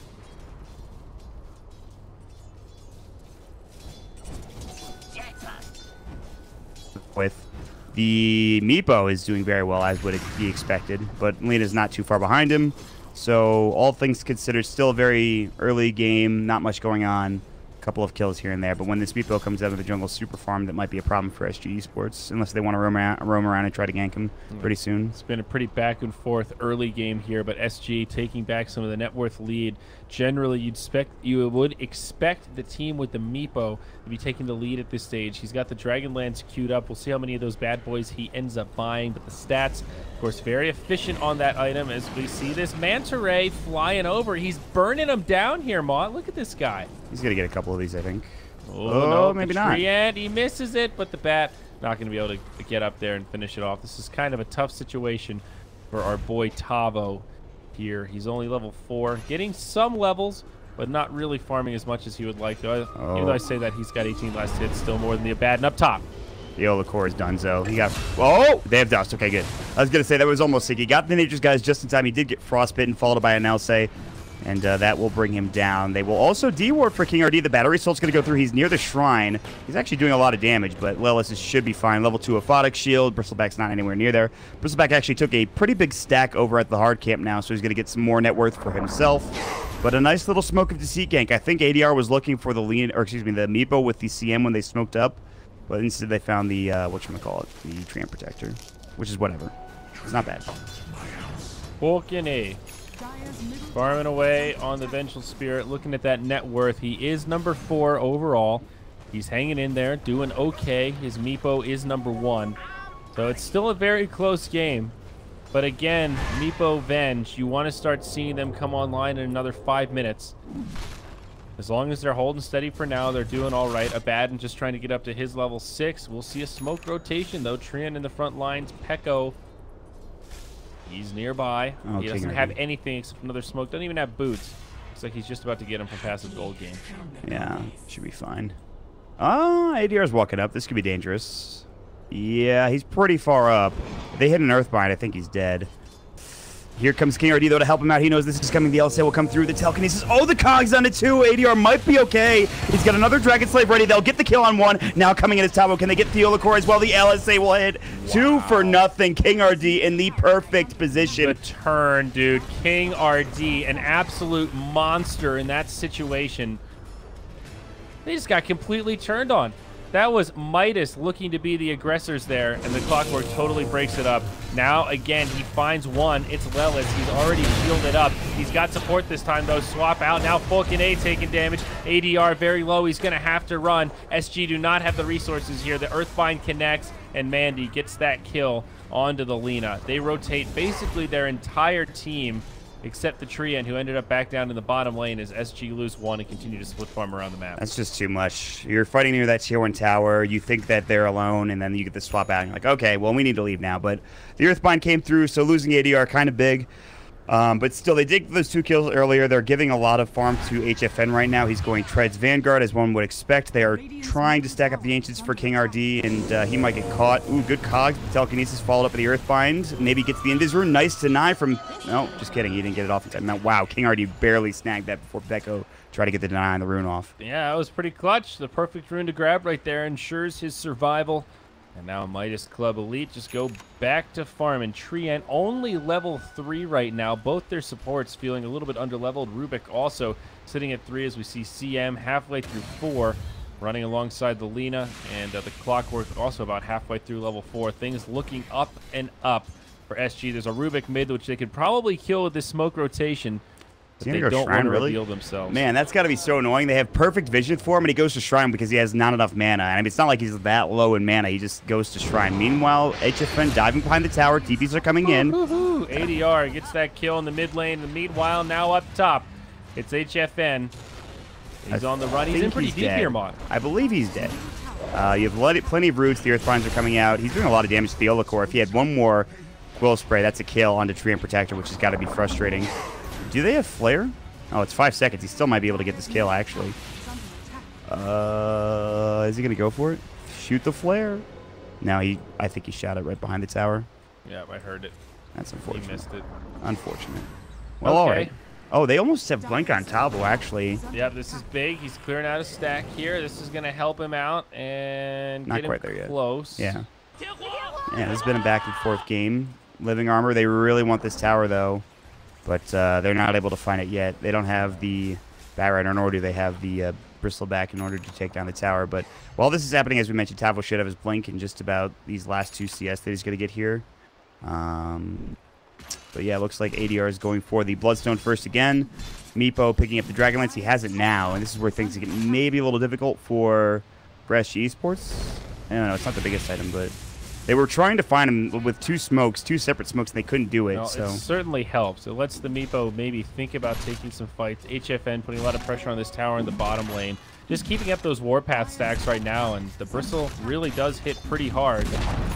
S6: With the Meepo is doing very well, as would be expected, but Lena's not too far behind him. So all things considered, still a very early game, not much going on. Couple of kills here and there, but when this Meepo comes out of the jungle super farm, that might be a problem for SG Esports, unless they want to roam around and try to gank him pretty soon.
S1: It's been a pretty back and forth early game here, but SG taking back some of the net worth lead. Generally, you would expect the team with the Meepo to be taking the lead at this stage. He's got the Dragonlance queued up. We'll see how many of those bad boys he ends up buying, but the stats, of course, very efficient on that item as we see this Manta Ray flying over. He's burning them down here, Mott. Look at this guy.
S6: He's going to get a couple of these, I think.
S1: Oh, no,
S6: maybe not.
S1: He misses it, but the bat not going to be able to get up there and finish it off. This is kind of a tough situation for our boy Tavo here. He's only level 4, getting some levels but not really farming as much as he would like. Even though I say that, he's got 18 last hits, still more than the Abaddon up top.
S6: The Olacor is donezo. He got... Oh! They have dust. Okay, good. I was going to say, that was almost sick. He got the Nature's Guys just in time. He did get frostbitten, followed by an Elsay, and that will bring him down. They will also deward for King RD. The battery assault's going to go through. He's near the shrine. He's actually doing a lot of damage, but Lelis should be fine. Level 2 Aphotic Shield. Bristleback's not anywhere near there. Bristleback actually took a pretty big stack over at the hard camp now, so he's going to get some more net worth for himself. But a nice little Smoke of Deceit gank. I think ADR was looking for the the Meepo with the CM when they smoked up. But instead they found the, whatchamacallit, the Treant Protector, which is whatever. It's not bad.
S1: Falcon A. Farming away on the Vengeful Spirit, looking at that net worth. He is number 4 overall. He's hanging in there, doing okay. His Meepo is number 1. So it's still a very close game. But again, Meepo Venge, you want to start seeing them come online in another 5 minutes. As long as they're holding steady for now, they're doing all right. Abaddon just trying to get up to his level 6. We'll see a smoke rotation, though. Treant in the front lines. Pekko, he's nearby.
S6: Oh,
S1: he doesn't have anything except another smoke. Doesn't even have boots. Looks like he's just about to get him from passive gold game.
S6: Yeah, should be fine. ADR's walking up. This could be dangerous. Yeah, he's pretty far up. If they hit an Earthbind, I think he's dead. Here comes King RD, though, to help him out. He knows this is coming. The LSA will come through. The telekinesis. Oh, the Cog's on it, too. ADR might be okay. He's got another Dragon Slave ready. They'll get the kill on 1. Now coming in his Tabo. Can they get the Olacor as well? The LSA will hit. Wow. 2 for nothing. King RD in the perfect position.
S1: The turn, dude. King RD, an absolute monster in that situation. They just got completely turned on. That was Midas looking to be the aggressors there, and the Clockwork totally breaks it up. Now, again, he finds 1. It's Lelis. He's already shielded up. He's got support this time, though. Swap out. Now, Falcon A taking damage. ADR very low. He's going to have to run. SG do not have the resources here. The Earthbind connects, and Mandy gets that kill onto the Lina. They rotate basically their entire team, except the Treant, who ended up back down in the bottom lane as SG lose 1 and continue to split farm around the map.
S6: That's just too much. You're fighting near that tier 1 tower. You think that they're alone, and then you get the swap out, and you're like, okay, well, we need to leave now. But the Earthbind came through, so losing ADR kind of big. But still, they did those 2 kills earlier. They're giving a lot of farm to HFN right now. He's going Treads Vanguard, as one would expect. They are trying to stack up the Ancients for King RD, and he might get caught. Ooh, good Cogs. The Telekinesis followed up with the Earthbind. Maybe gets the Invis Rune. Nice deny from... No, just kidding. He didn't get it off in time. Now, wow, King RD barely snagged that before Pekko tried to get the deny on the rune off.
S1: Yeah, that was pretty clutch. The perfect rune to grab right there ensures his survival. And now Midas Club Elite just go back to farm. And Treant only level 3 right now. Both their supports feeling a little bit underleveled. Rubik also sitting at 3 as we see CM halfway through 4. Running alongside the Lina. And the Clockwork also about halfway through level 4. Things looking up and up for SG. There's a Rubik mid, which they could probably kill with this smoke rotation. But they don't want to reveal themselves.
S6: Man, that's got to be so annoying. They have perfect vision for him, and he goes to Shrine because he has not enough mana. I mean, it's not like he's that low in mana. He just goes to Shrine. Meanwhile, HFN diving behind the tower. TPs are coming in.
S1: ADR gets that kill in the mid lane. And meanwhile, now up top, it's HFN. He's on the run. He's in pretty deep here, Mod.
S6: I believe he's dead. You have plenty of roots. The Earthbinds are coming out. He's doing a lot of damage to the Olacor. If he had one more Quill Spray, that's a kill onto Treant Protector, which has got to be frustrating. Do they have Flare? Oh, it's 5 seconds. He still might be able to get this kill, actually. Is he going to go for it? Shoot the Flare? No, I think he shot it right behind the tower.
S1: Yeah, I heard it.
S6: That's unfortunate.
S1: He missed it.
S6: Unfortunate. Well, all right. Oh, they almost have Blink on Tabo, actually.
S1: Yeah, this is big. He's clearing out a stack here. This is going to help him out and
S6: not
S1: get
S6: quite
S1: him
S6: there yet.
S1: Close.
S6: Yeah. Yeah, this has been a back-and-forth game. Living Armor, they really want this tower, though. But they're not able to find it yet. They don't have the Batrider, nor do they have the Bristleback in order to take down the tower. But while this is happening, as we mentioned, Tavo should have his Blink in just about these last 2 CS that he's going to get here. But yeah, it looks like ADR is going for the Bloodstone first again. Meepo picking up the Dragonlance. He has it now, and this is where things get maybe a little difficult for SG Esports. I don't know, it's not the biggest item, but... They were trying to find him with 2 separate smokes, and they couldn't do it.
S1: No,
S6: so.
S1: It certainly helps. It lets the Meepo maybe think about taking some fights. HFN putting a lot of pressure on this tower in the bottom lane. Just keeping up those Warpath stacks right now, and the Bristle really does hit pretty hard.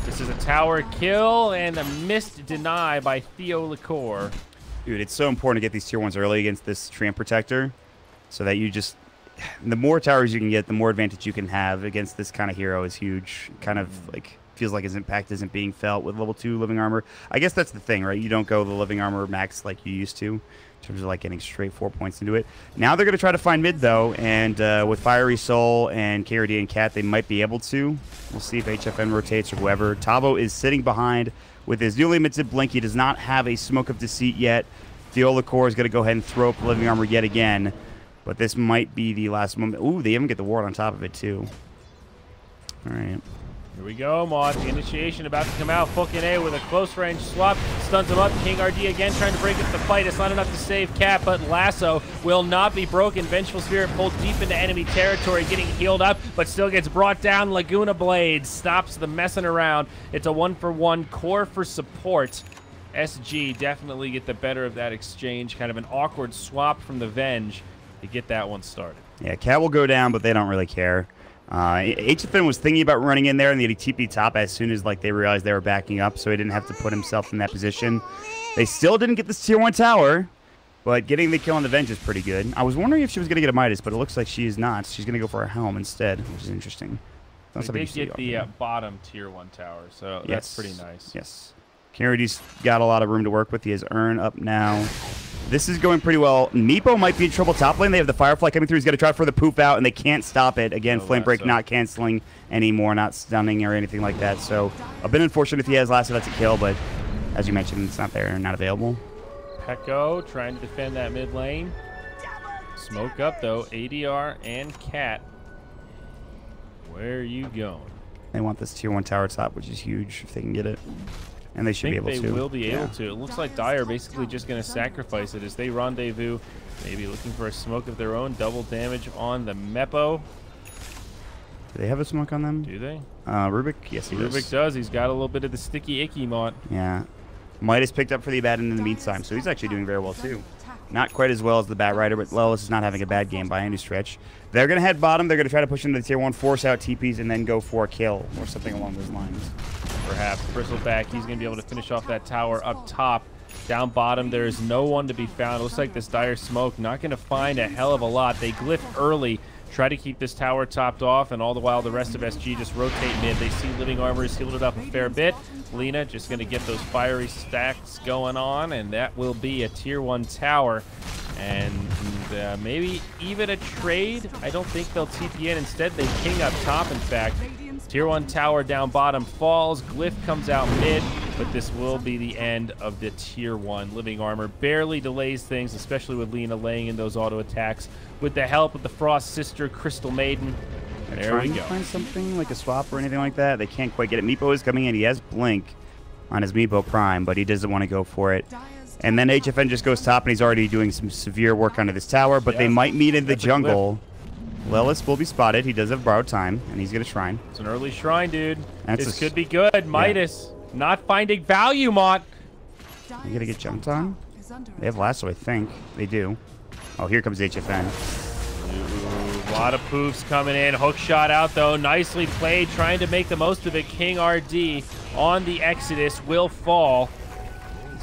S1: This is a tower kill and a missed deny by Theo Licor.
S6: Dude, it's so important to get these tier 1s early against this Treant Protector. so that you just, the more towers you can get, the more advantage you can have against this kind of hero is huge. Kind of like feels like his impact isn't being felt with level 2 living armor. I guess that's the thing, right? You don't go the living armor max like you used to, in terms of like getting straight 4 points into it. Now they're going to try to find mid though, and with Fiery Soul and KRD and Cat, they might be able to. We'll see if HFN rotates or whoever. Tavo is sitting behind with his newly minted blink. He does not have a Smoke of Deceit yet. Theola Core is going to go ahead and throw up living armor yet again, but this might be the last moment. Ooh, they even get the ward on top of it too. All right.
S1: Here we go, Mod. The initiation about to come out. Fucking A with a close range swap. Stuns him up. King RD again trying to break up the fight. It's not enough to save Cat, but Lasso will not be broken. Vengeful Spirit pulled deep into enemy territory, getting healed up, but still gets brought down. Laguna Blade stops the messing around. It's a 1-for-1 core for support. SG definitely get the better of that exchange. Kind of an awkward swap from the Venge to get that one started.
S6: Yeah, Cat will go down, but they don't really care. HFN was thinking about running in there and the TP top as soon as like they realized they were backing up, so he didn't have to put himself in that position. They still didn't get this tier 1 tower, but getting the kill on the Venge is pretty good. I was wondering if she was going to get a Midas, but it looks like she is not. She's going to go for a helm instead, which is interesting.
S1: They did get the bottom tier 1 tower, so that's pretty nice.
S6: Yes. KRD's got a lot of room to work with. He has Urn up now. This is going pretty well. Meepo might be in trouble top lane. They have the Firefly coming through. He's got to try for the poof out, and they can't stop it. Again, Flame Break not canceling anymore, not stunning or anything like that. So a bit unfortunate if he has Lasso, that's a kill, but as you mentioned, it's not there, not available.
S1: Pekko trying to defend that mid lane. Smoke up, though. ADR and Cat. Where are you going?
S6: They want this tier 1 tower top, which is huge if they can get it. And they should be able to.
S1: They will be able to. It looks like Dire basically just going to sacrifice it as they rendezvous. Maybe looking for a smoke of their own. Double damage on the Meppo.
S6: Do they have a smoke on them?
S1: Do they?
S6: Rubik? Yes, he does.
S1: Rubik does. He's got a little bit of the sticky icky Mont.
S6: Yeah. Midas picked up for the Abaddon in the meantime, so he's actually doing very well too. Not quite as well as the Bat Rider, but Lelis is not having a bad game by any stretch. They're going to head bottom. They're going to try to push into the tier 1, force out TPs, and then go for a kill or something along those lines.
S1: Perhaps. Bristleback, he's going to be able to finish off that tower up top. Down bottom, there is no one to be found. It looks like this Dire Smoke not going to find a hell of a lot. They glyph early, try to keep this tower topped off, and all the while the rest of SG just rotate mid. They see Living Armor is healed it up a fair bit. Lena just going to get those fiery stacks going on, and that will be a tier 1 tower. And maybe even a trade. I don't think they'll TP in. Instead, they king up top, in fact. Tier 1 tower down bottom falls. Glyph comes out mid, but this will be the end of the tier 1. Living Armor barely delays things, especially with Lena laying in those auto attacks. With the help of the Frost Sister, Crystal Maiden. There we go.
S6: Find something like a swap or anything like that. They can't quite get it. Meepo is coming in. He has Blink on his Meepo Prime, but he doesn't want to go for it. And then HFN just goes top, and he's already doing some severe work under this tower, but they might meet in the jungle. Lelis will be spotted. He does have borrowed time, and he's going to Shrine.
S1: It's an early Shrine, dude. This could be good. Midas not finding value, Mont.
S6: You got to get jumped on? They have Lasso, I think. They do. Oh, here comes HFN.
S1: Ooh, a lot of poofs coming in. Hook shot out, though. Nicely played, trying to make the most of it. King RD on the Exodus will fall.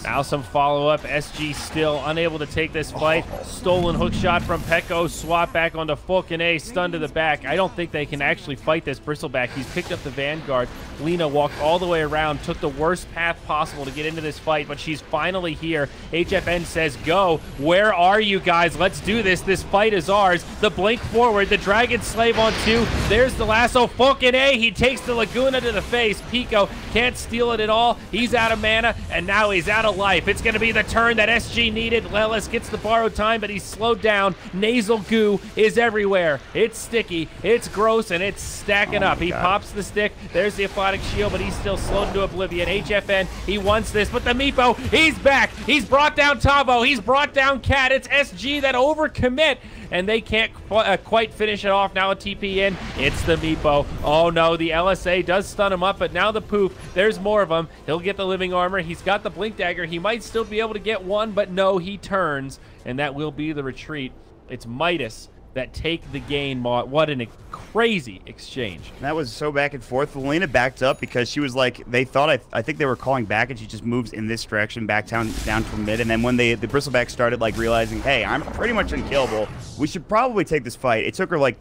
S1: Now some follow-up. SG still unable to take this fight. Stolen hook shot from Pekko. Swap back onto Falcon A. Stun to the back. I don't think they can actually fight this Bristleback. He's picked up the Vanguard. Lena walked all the way around, took the worst path possible to get into this fight, but she's finally here. HFN says, go. Where are you guys? Let's do this. This fight is ours. The blink forward. The Dragon Slave on 2. There's the lasso. Falcon A. He takes the Laguna to the face. Pico can't steal it at all. He's out of mana, and now he's out of life. It's going to be the turn that SG needed. Lelis gets the borrowed time, but he's slowed down. Nasal goo is everywhere. It's sticky, it's gross, and it's stacking up. He pops the stick. There's the Aphotic Shield, but he's still slowed into oblivion. HFN, he wants this, but the Meepo, he's back. He's brought down Tavo. He's brought down Cat. It's SG that overcommit, and they can't quite finish it off. Now a TP in. It's the Meepo. Oh, no, the LSA does stun him up, but now the poof. There's more of them. He'll get the Living Armor. He's got the Blink Dagger. He might still be able to get one, but no, he turns, and that will be the retreat. It's Midas that take the gain, Maud. What a crazy exchange.
S6: That was so back and forth. Lena backed up because she was like, they thought, I think they were calling back, and she just moves in this direction, back down from mid. And then when the Bristleback started like realizing, hey, I'm pretty much unkillable, we should probably take this fight. It took her like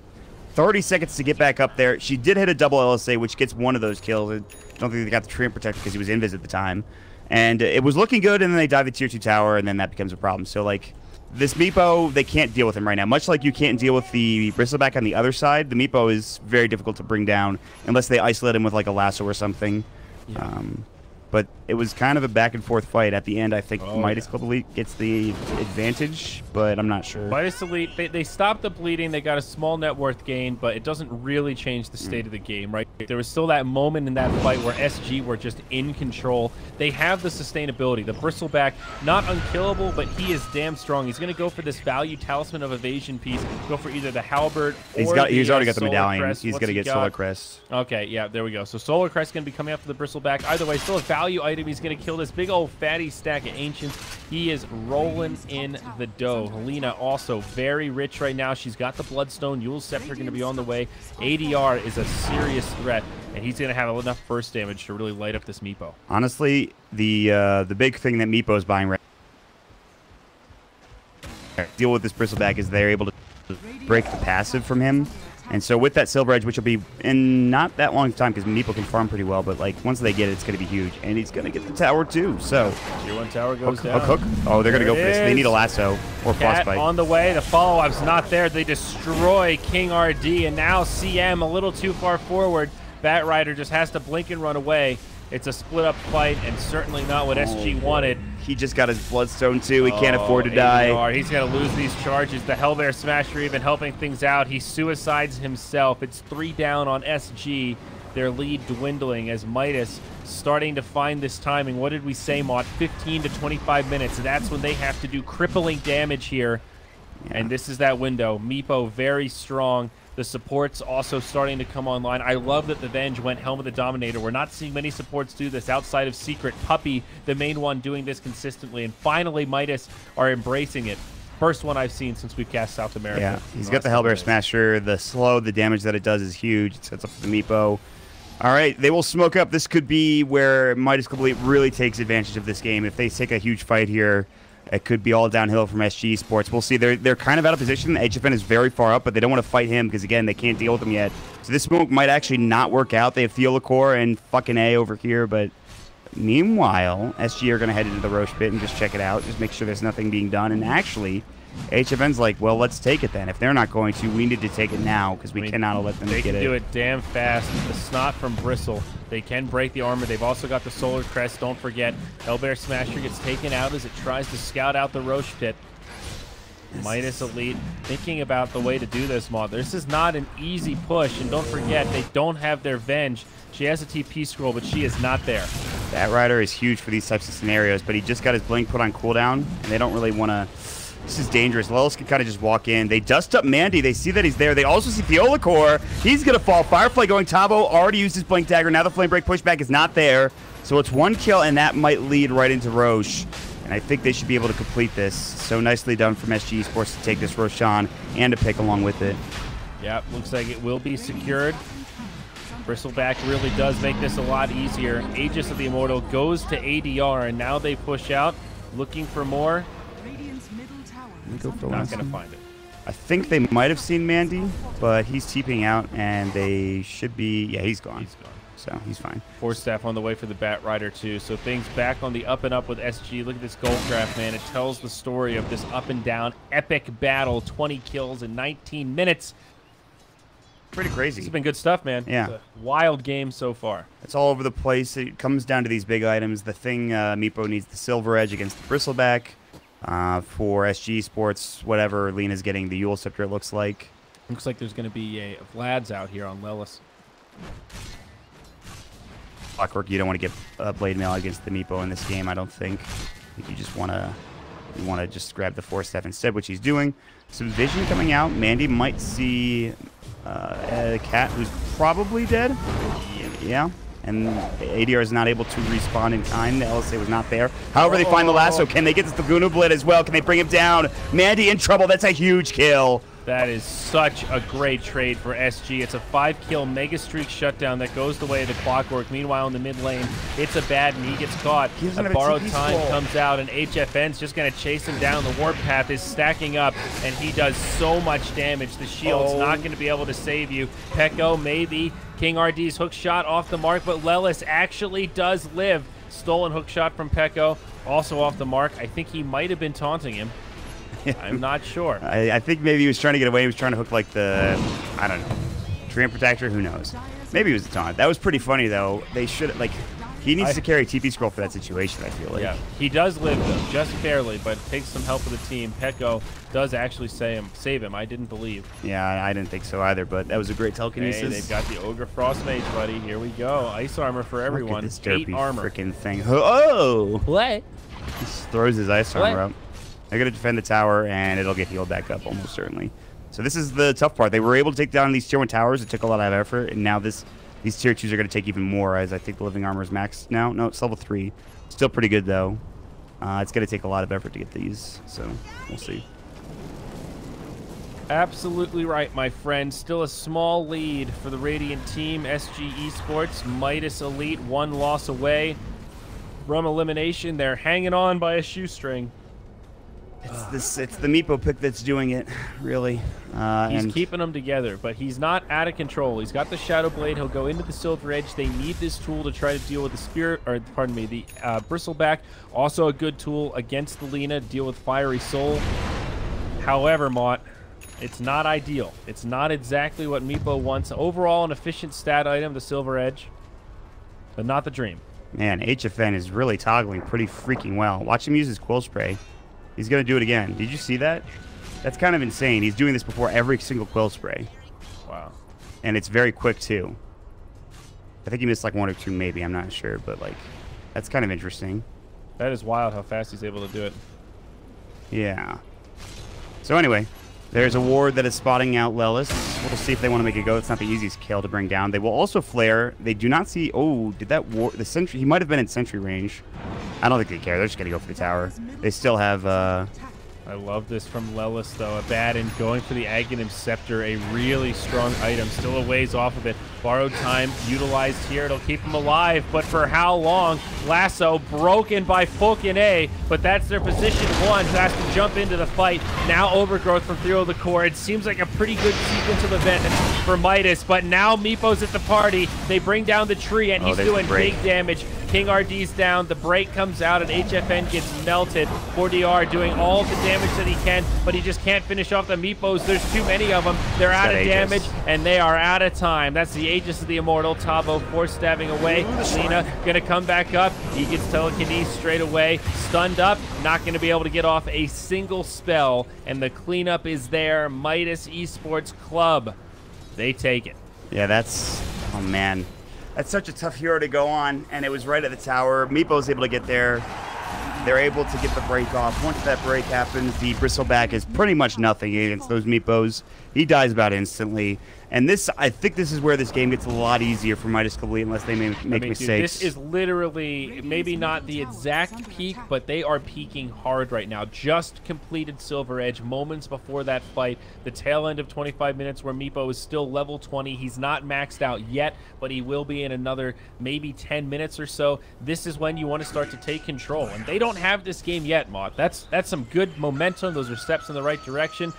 S6: 30 seconds to get back up there. She did hit a double LSA, which gets one of those kills. I don't think they got the treant protector because he was invis at the time. And it was looking good, and then they dive the tier 2 tower, and then that becomes a problem. So, like, this Meepo, they can't deal with him right now. Much like you can't deal with the Bristleback on the other side, the Meepo is very difficult to bring down unless they isolate him with, like, a lasso or something. Yeah. But it was kind of a back-and-forth fight. At the end, I think Midas Club Elite gets the advantage, but I'm not sure.
S1: Midas Elite, they stopped the bleeding. They got a small net worth gain, but it doesn't really change the state of the game, right? There was still that moment in that fight where SG were just in control. They have the sustainability. The Bristleback, not unkillable, but he is damn strong. He's going to go for this value Talisman of Evasion piece, go for either the Halberd or
S6: he's already got the
S1: Solar
S6: medallion.
S1: Crest.
S6: He's going to get Solar Crest.
S1: Okay, yeah, there we go. So Solar Crest going to be coming after the Bristleback. Either way, still a value item. He's going to kill this big old fatty stack of Ancients. He is rolling in the dough. Helena also very rich right now. She's got the Bloodstone. Yule's Scepter going to be on the way. ADR is a serious threat, and he's going to have enough burst damage to really light up this Meepo.
S6: Honestly, the big thing that Meepo is buying right now, deal with this Bristleback, is they're able to break the passive from him. And so with that Silver Edge, which will be in not that long time because Meepo can farm pretty well, but like once they get it, it's going to be huge. And he's going to get the tower too. So
S1: Tier 1 tower goes down.
S6: Hook. Oh, they're going to go for this. They need a lasso or frostbite.
S1: On the way. The follow-up's not there. They destroy King RD, and now CM a little too far forward. Bat Rider just has to blink and run away. It's a split-up fight, and certainly not what SG wanted.
S6: He just got his Bloodstone, too. He can't afford to die.
S1: He's going to lose these charges. The Hellbear Smasher even helping things out. He suicides himself. It's 3 down on SG. Their lead dwindling as Midas starting to find this timing. What did we say, Mott? 15 to 25 minutes. That's when they have to do crippling damage here. Yeah. And this is that window. Meepo very strong. The supports also starting to come online. I love that the Venge went Helm of the Dominator. We're not seeing many supports do this outside of Secret. Puppy, the main one, doing this consistently. And finally, Midas are embracing it. First one I've seen since we've cast South America.
S6: Yeah, he's got the Hellbear Smasher. The slow, the damage that it does is huge. It sets up the Meepo. All right, they will smoke up. This could be where Midas Complete really takes advantage of this game. If they take a huge fight here, it could be all downhill from SG Sports. We'll see. They're kind of out of position. HFN is very far up, but they don't want to fight him because, again, they can't deal with him yet. So this smoke might actually not work out. They have Theolacor and fucking A over here, but meanwhile, SG are going to head into the Roche pit and just check it out, just make sure there's nothing being done. And actually, HFN's like, well, let's take it then. If they're not going to, we need to take it now because we cannot let them get it.
S1: They can do it damn fast. The Snot from Bristle. They can break the armor. They've also got the Solar Crest. Don't forget, Hellbear Smasher gets taken out as it tries to scout out the Roche pit. Midas Elite thinking about the way to do this, Maud. This is not an easy push, and don't forget, they don't have their Venge. She has a TP scroll, but she is not there.
S6: That Rider is huge for these types of scenarios, but he just got his Blink put on cooldown, and they don't really want to... This is dangerous. Lelis can kind of just walk in. They dust up Mandy. They see that he's there. They also see Theolacor. He's going to fall. Firefly going Tabo. Already used his Blink Dagger. Now the Flame Break pushback is not there. So it's 1 kill, and that might lead right into Roche. And I think they should be able to complete this. So nicely done from SG Sports to take this Roche on and to pick along with it.
S1: Yeah, looks like it will be secured. Bristleback really does make this a lot easier. Aegis of the Immortal goes to ADR, and now they push out, looking for more. Not going to find it.
S6: I think they might have seen Mandy, but he's TPing out, and they should be... Yeah, he's gone. He's gone. So he's fine.
S1: Force Staff on the way for the Bat Rider, too. So things back on the up and up with SG. Look at this gold graph, man. It tells the story of this up and down epic battle. 20 kills in 19 minutes.
S6: Pretty crazy.
S1: It's been good stuff, man.
S6: Yeah.
S1: It's a wild game so far.
S6: It's all over the place. It comes down to these big items. The thing, Meepo needs the Silver Edge against the Bristleback. For SG Sports, whatever, Lena's getting the Yule Scepter, it looks like.
S1: Looks like there's going to be a Vlad's out here on Lelis.
S6: Clockwork, you don't want to get Blade Mail against the Meepo in this game, I don't think. I think you just want to just grab the Force Staff instead, which he's doing. Some vision coming out. Mandy might see a cat who's probably dead. Yeah. And ADR is not able to respawn in time. The LSA was not there. However, they find the lasso. Can they get this Laguna Blade as well? Can they bring him down? Mandy in trouble. That's a huge kill.
S1: That is such a great trade for SG. It's a 5-kill Mega Streak shutdown that goes the way of the Clockwork. Meanwhile, in the mid lane, it's a bad and he gets caught. A borrowed time comes out, and HFN's just going to chase him down. The warp path is stacking up, and he does so much damage. The shield's not going to be able to save you. Pekko, maybe. King RD's hook shot off the mark, but Lelis actually does live. Stolen hook shot from Pekko, also off the mark. I think he might have been taunting him. I'm not sure.
S6: I think maybe he was trying to get away. He was trying to hook like the, I don't know, Treant Protector. Who knows? Maybe it was a taunt. That was pretty funny though. They should like. He needs to carry TP scroll for that situation. I feel like. Yeah,
S1: he does live though, just barely, but takes some help of the team. Pekko does actually save him. I didn't believe.
S6: Yeah, I didn't think so either. But that was a great telekinesis.
S1: Hey, they've got the Ogre Frost Mage, buddy. Here we go. Ice armor for everyone.
S6: Look at this derpy
S1: 8 armor.
S6: Freaking thing. Oh!
S1: What?
S6: He just throws his ice armor up. They're going to defend the tower, and it'll get healed back up almost certainly. So this is the tough part. They were able to take down these tier 1 towers. It took a lot of effort, and now these tier 2s are going to take even more, as I think the living armor is maxed now. No, it's level 3. Still pretty good, though. It's going to take a lot of effort to get these, so we'll see.
S1: Absolutely right, my friend. Still a small lead for the Radiant team. SG Esports, Midas Elite, 1 loss away from elimination. They're hanging on by a shoestring.
S6: It's the Meepo pick that's doing it, really.
S1: He's keeping them together, but he's not out of control. He's got the Shadow Blade. He'll go into the Silver Edge. They need this tool to try to deal with the Spirit, or pardon me, the Bristleback. Also a good tool against the Lina to deal with Fiery Soul. However, Mott, it's not ideal. It's not exactly what Meepo wants. Overall, an efficient stat item, the Silver Edge, but not the dream.
S6: Man, HFN is really toggling pretty freaking well. Watch him use his Quill Spray. He's going to do it again. Did you see that? That's kind of insane. He's doing this before every single Quill Spray.
S1: Wow.
S6: And it's very quick, too. I think he missed like 1 or 2, maybe. I'm not sure. But, like, that's kind of interesting.
S1: That is wild how fast he's able to do it.
S6: Yeah. So, anyway, there's a ward that is spotting out Lelis. We'll see if they want to make it go. It's not the easiest kill to bring down. They will also flare. They do not see... Oh, did that ward... The sentry... He might have been in sentry range. I don't think they care. They're just going to go for the tower. They still have...
S1: I love this from Lelis, though. Abaddon going for the Aghanim Scepter, a really strong item. Still a ways off of it. Borrowed time utilized here. It'll keep him alive, but for how long? Lasso broken by Fulkin A, but that's their position 1 who has to jump into the fight. Now Overgrowth from Through the Core. It seems like a pretty good sequence of events for Midas, but now Meepo's at the party. They bring down the tree, and he's doing big damage. King RD's down. The break comes out, and HFN gets melted. 4DR doing all the damage that he can, but he just can't finish off the Meepos. There's too many of them. They're out of damage, and they are out of time. That's the Aegis of the Immortal. Tavo force stabbing away. Lina gonna come back up. He gets telekinesis straight away. Stunned up. Not gonna be able to get off a single spell, and the cleanup is there. Midas Esports Club. They take it.
S6: Yeah, that's... Oh, man. That's such a tough hero to go on, and it was right at the tower. Meepo's able to get there. They're able to get the break off. Once that break happens, the Bristleback is pretty much nothing against those Meepos. He dies about instantly. And this, I think this is where this game gets a lot easier for Midas Complete unless they make mistakes.
S1: Dude, this is literally maybe not the exact peak, but they are peaking hard right now. Just completed Silver Edge moments before that fight. The tail end of 25 minutes where Meepo is still level 20. He's not maxed out yet, but he will be in another maybe 10 minutes or so. This is when you want to start to take control. And they don't have this game yet, Mott. That's some good momentum. Those are steps in the right direction.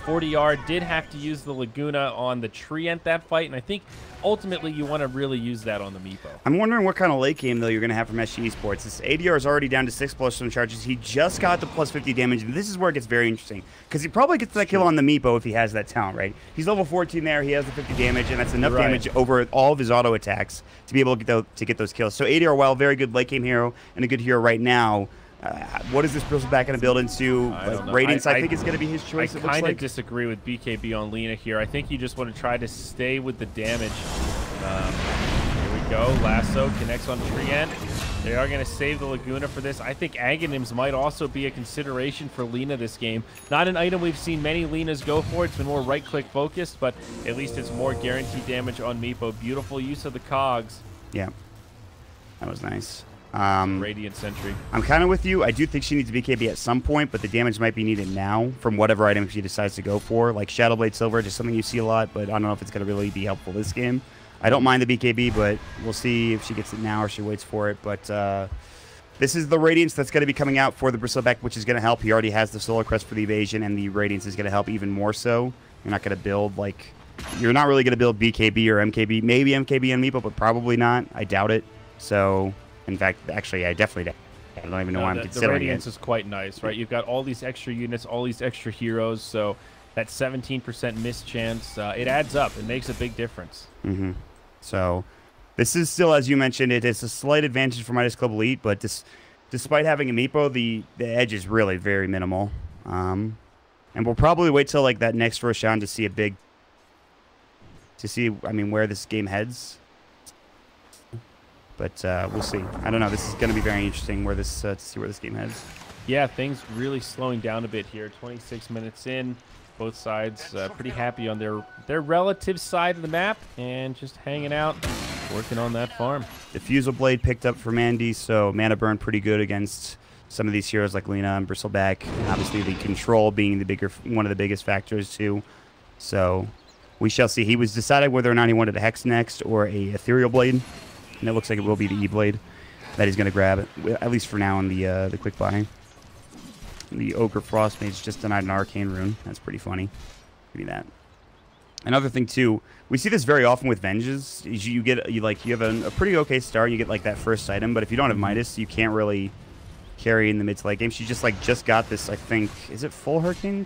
S1: 40R did have to use the Laguna on the Treant that fight, and I think ultimately you want to really use that on the Meepo.
S6: I'm wondering what kind of late game, though, you're going to have from SG Esports. This ADR is already down to 6 plus some charges. He just got the plus 50 damage, and this is where it gets very interesting, because he probably gets that kill on the Meepo if he has that talent, right? He's level 14 there. He has the 50 damage, and that's enough damage over all of his auto attacks to be able to get those kills. So ADR, while very good late game hero and a good hero right now, what is this Bristleback going to build into? Like, Radiance, I think, is going to be his choice.
S1: I kind of disagree with BKB on Lina here. I think you just want to try to stay with the damage. Here we go. Lasso connects on Treant. They are going to save the Laguna for this. I think Aghanims might also be a consideration for Lina this game. Not an item we've seen many Linas go for. It's been more right-click focused, but at least it's more guaranteed damage on Meepo. Beautiful use of the cogs.
S6: Yeah, that was nice.
S1: Radiant Sentry.
S6: I'm kind of with you. I do think she needs a BKB at some point, but the damage might be needed now from whatever item she decides to go for. Like Shadowblade Silver, just something you see a lot, but I don't know if it's going to really be helpful this game. I don't mind the BKB, but we'll see if she gets it now or she waits for it. But this is the Radiance that's going to be coming out for the Bristleback, which is going to help. He already has the Solar Crest for the evasion, and the Radiance is going to help even more so. You're not going to build, like... You're not really going to build BKB or MKB. Maybe MKB and Meepo, but probably not. I doubt it. So, in fact, actually, I definitely doubt. I don't even know why I'm considering
S1: the Radiance is quite nice, right? You've got all these extra units, all these extra heroes, so that 17% miss chance, it adds up. It makes a big difference.
S6: Mm-hmm. So, this is still, as you mentioned, it is a slight advantage for Midas Club Elite, but despite having a Meepo, the edge is really very minimal. And we'll probably wait till like that next Roshan to see where this game heads. But we'll see. I don't know. This is going to be very interesting to see where this game heads.
S1: Yeah, things really slowing down a bit here. 26 minutes in. Both sides pretty happy on their relative side of the map and just hanging out, working on that farm.
S6: Diffusal Blade picked up for Mandy, so mana burn pretty good against some of these heroes like Lina and Bristleback. And obviously the control being one of the biggest factors too. So we shall see. He was decided whether or not he wanted a Hex next or a Ethereal Blade. And it looks like it will be the E-Blade that he's going to grab, at least for now in the quick buy. The Ogre Frost Mage just denied an Arcane Rune. That's pretty funny. Give me that. Another thing, too, we see this very often with Venges. You have a pretty okay start. You get, like, that first item. But if you don't have Midas, you can't really carry in the mid to late game. She just got this, I think, is it full Hurricane?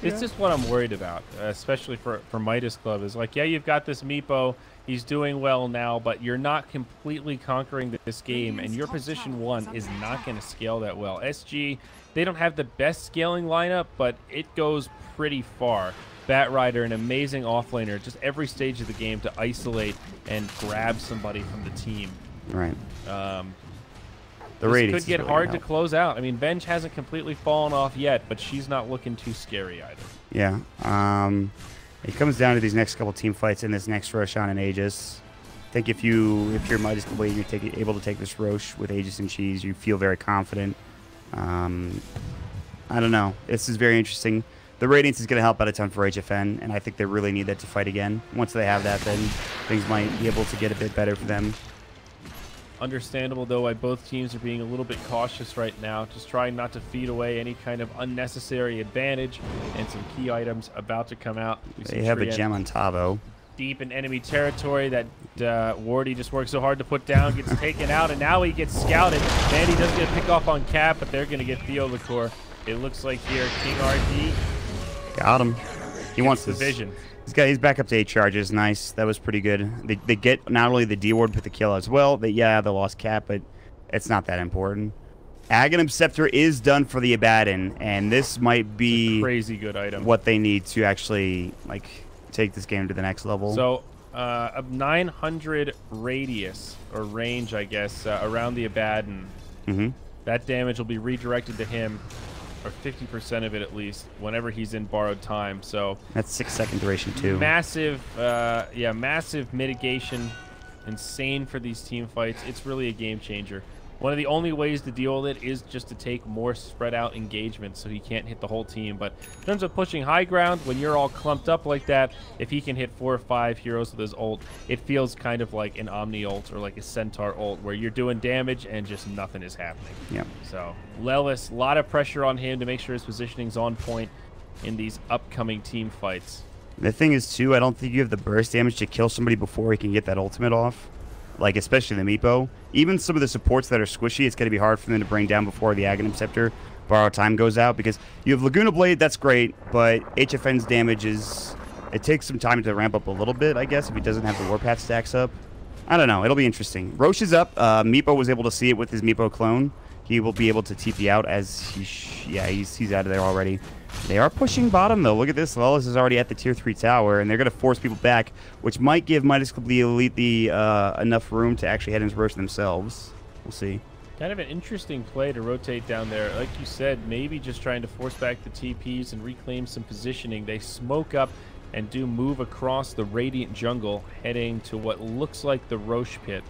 S1: This is what I'm worried about, especially for Midas Club. Is like, yeah, you've got this Meepo. He's doing well now, but you're not completely conquering this game, and your position 1 is not going to scale that well. SG, they don't have the best scaling lineup, but it goes pretty far. Batrider, an amazing offlaner, just every stage of the game to isolate and grab somebody from the team.
S6: Right.
S1: This could get hard to close out. I mean, Venge hasn't completely fallen off yet, but she's not looking too scary either.
S6: Yeah. It comes down to these next couple team fights in this next Roshan and Aegis. I think if you're Midas Blade and you're able to take this Rosh with Aegis and Cheese, you feel very confident. I don't know. This is very interesting. The Radiance is going to help out a ton for HFN, and I think they really need that to fight again. Once they have that, then things might be able to get a bit better for them.
S1: Understandable, though, why both teams are being a little bit cautious right now, just trying not to feed away any kind of unnecessary advantage, and some key items about to come out.
S6: They have a gem on Tavo.
S1: Deep in enemy territory that Wardy just worked so hard to put down, gets taken out, and now he gets scouted. Mandy does get a pick off on Cap, but they're going to get Theolacor. It looks like here, King RD.
S6: Got him. He wants
S1: the vision.
S6: He's back up to 8 charges. Nice. That was pretty good. They get not only the D ward but the kill as well. They lost Cap, but it's not that important. Aghanim Scepter is done for the Abaddon, and this might be
S1: crazy good item.
S6: What they need to actually take this game to the next level. So
S1: a 900 radius or range, I guess, around the Abaddon.
S6: Mm-hmm.
S1: That damage will be redirected to him, or 50% of it at least, whenever he's in borrowed time. So
S6: that's 6-second duration too.
S1: Massive, massive mitigation. Insane for these team fights. It's really a game changer. One of the only ways to deal with it is just to take more spread out engagement so he can't hit the whole team. But in terms of pushing high ground, when you're all clumped up like that, if he can hit 4 or 5 heroes with his ult, it feels kind of like an Omni ult or like a Centaur ult where you're doing damage and just nothing is happening.
S6: Yeah.
S1: So Lelis, a lot of pressure on him to make sure his positioning's on point in these upcoming team fights.
S6: The thing is, too, I don't think you have the burst damage to kill somebody before he can get that ultimate off. Like, especially the Meepo. Even some of the supports that are squishy, it's going to be hard for them to bring down before the Aghanim Scepter borrow time goes out, because you have Laguna Blade, that's great, but HFN's damage is... It takes some time to ramp up a little bit, I guess, if he doesn't have the Warpath stacks up. I don't know. It'll be interesting. Rosh is up. Meepo was able to see it with his Meepo clone. He will be able to TP out as he's out of there already. They are pushing bottom, though. Look at this. Lelis is already at the Tier 3 tower, and they're going to force people back, which might give Midas Club the Elite enough room to actually head into Rosh themselves. We'll see.
S1: Kind of an interesting play to rotate down there. Like you said, maybe just trying to force back the TPs and reclaim some positioning. They smoke up and do move across the Radiant jungle, heading to what looks like the Rosh pit.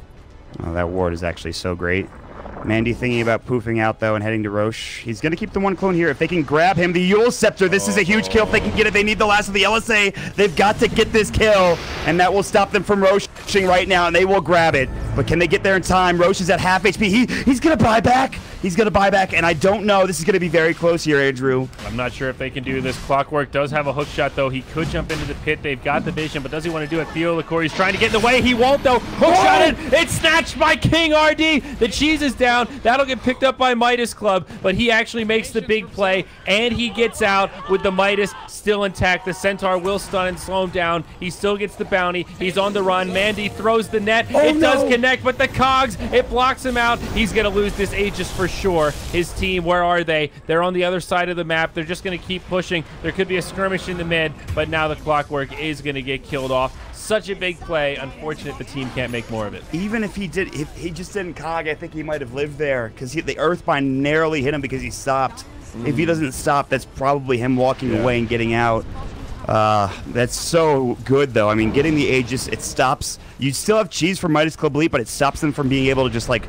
S6: Oh, that ward is actually so great. Mandy thinking about poofing out, though, and heading to Roche. He's going to keep the one clone here. If they can grab him, the Yule Scepter, this is a huge kill. If they can get it, they need the last of the LSA. They've got to get this kill, and that will stop them from Roching right now, and they will grab it. But can they get there in time? Roche is at half HP. He's going to buy back. He's going to buy back, and I don't know. This is going to be very close here, Andrew.
S1: I'm not sure if they can do this. Clockwork does have a hook shot, though. He could jump into the pit. They've got the vision, but does he want to do it? Theo Licori's trying to get in the way. He won't, though. Hook shot it. It's snatched by King RD. The cheese is down. That'll get picked up by Midas Club, but he actually makes the big play, and he gets out with the Midas still intact. The Centaur will stun and slow him down. He still gets the bounty. He's on the run. Mandy throws the net. It does connect, but the cogs, it blocks him out. He's going to lose this Aegis for sure. His team, where are they? They're on the other side of the map. They're just going to keep pushing. There could be a skirmish in the mid, but now the Clockwork is going to get killed off. Such a big play. Unfortunate the team can't make more of it.
S6: Even if he did, if he just didn't cog, I think he might have lived there because the Earthbind narrowly hit him because he stopped. If he doesn't stop, that's probably him walking away and getting out. That's so good, though. I mean, getting the Aegis, it stops. You still have cheese for Midas Club Elite, but it stops them from being able to just, like,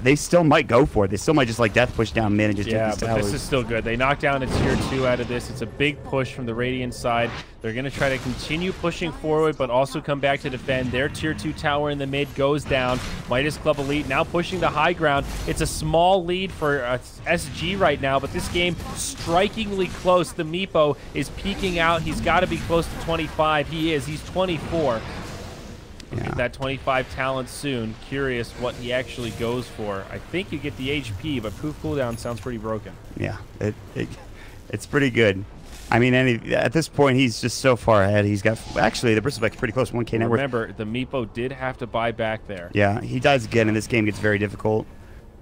S6: they still might go for it. They still might just, like, death push down mid and just take these towers.
S1: But this is still good. They knock down a tier 2 out of this. It's a big push from the Radiant side. They're going to try to continue pushing forward, but also come back to defend. Their tier 2 tower in the mid goes down. Midas Club Elite now pushing the high ground. It's a small lead for SG right now, but this game strikingly close. The Meepo is peeking out. He's got to be close to 25. He is. He's 24. Get that 25 talent soon. Curious what he actually goes for. I think you get the HP, but poof cooldown sounds pretty broken.
S6: Yeah, it's pretty good. I mean, at this point, he's just so far ahead. He's got, actually, the Bristleback's pretty close, 1K net worth.
S1: Remember, the Meepo did have to buy back there.
S6: Yeah, he dies again, and this game gets very difficult.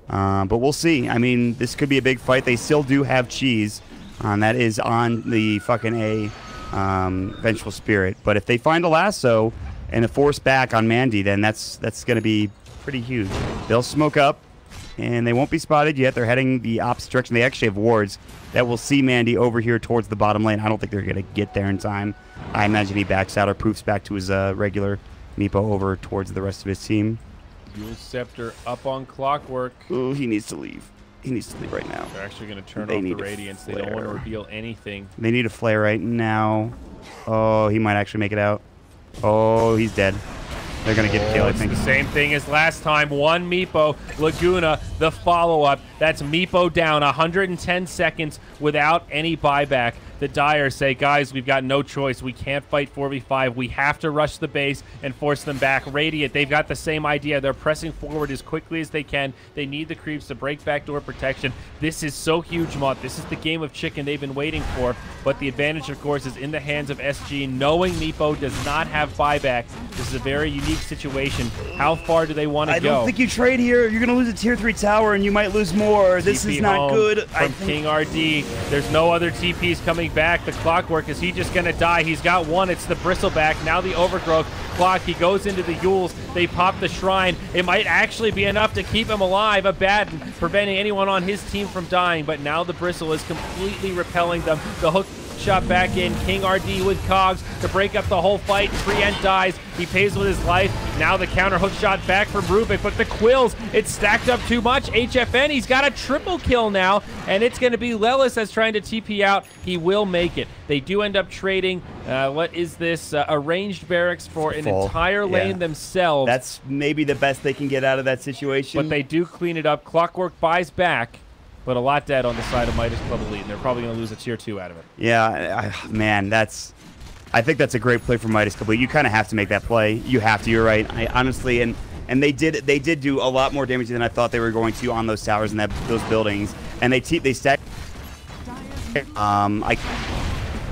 S6: But we'll see. I mean, this could be a big fight. They still do have cheese. That is on the fucking Vengeful Spirit. But if they find a lasso and a force back on Mandy, then that's going to be pretty huge. They'll smoke up, and they won't be spotted yet. They're heading the opposite direction. They actually have wards that will see Mandy over here towards the bottom lane. I don't think they're going to get there in time. I imagine he backs out or poofs back to his regular Meepo over towards the rest of his team.
S1: Yule Scepter up on Clockwork.
S6: Ooh, he needs to leave. He needs to leave right now.
S1: They're actually going to turn off the Radiance. They don't want to reveal anything.
S6: They need a flare right now. Oh, he might actually make it out. Oh, he's dead. They're going to get a kill, I think.
S1: It's the same thing as last time. One Meepo, Laguna, the follow-up. That's Meepo down 110 seconds without any buyback. The Dire say, guys, we've got no choice. We can't fight 4v5. We have to rush the base and force them back. Radiant, they've got the same idea. They're pressing forward as quickly as they can. They need the creeps to break backdoor protection. This is so huge, Mott. This is the game of chicken they've been waiting for. But the advantage, of course, is in the hands of SG. Knowing Meepo does not have buyback, this is a very unique situation. How far do they want to go?
S6: I don't think you trade here. You're going to lose a tier 3 tower, and you might lose more. This is not good.
S1: From King RD. There's no other TPs coming back. The Clockwork, is he just going to die? He's got one. It's the Bristleback. Now the Overgrowth. Clock, he goes into the Yules. They pop the Shrine. It might actually be enough to keep him alive. Abaddon preventing anyone on his team from dying, but now the Bristle is completely repelling them. The hook shot back in. King RD with cogs to break up the whole fight. Treant dies. He pays with his life. Now the counter hook shot back from Rubik, but the Quills, it's stacked up too much. HFN, he's got a triple kill now, and it's going to be Lelis that's trying to TP out. He will make it. They do end up trading, what is this, arranged barracks for an entire lane themselves.
S6: That's maybe the best they can get out of that situation.
S1: But they do clean it up. Clockwork buys back, but a lot dead on the side of Midas Club Elite, and they're probably going to lose a tier 2 out of it.
S6: Yeah, man, I think that's a great play for Midas Club Elite. You kind of have to make that play. You have to. You're right. I honestly, and they did do a lot more damage than I thought they were going to on those towers and those buildings. And they stacked.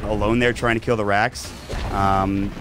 S6: Alone there trying to kill the Racks.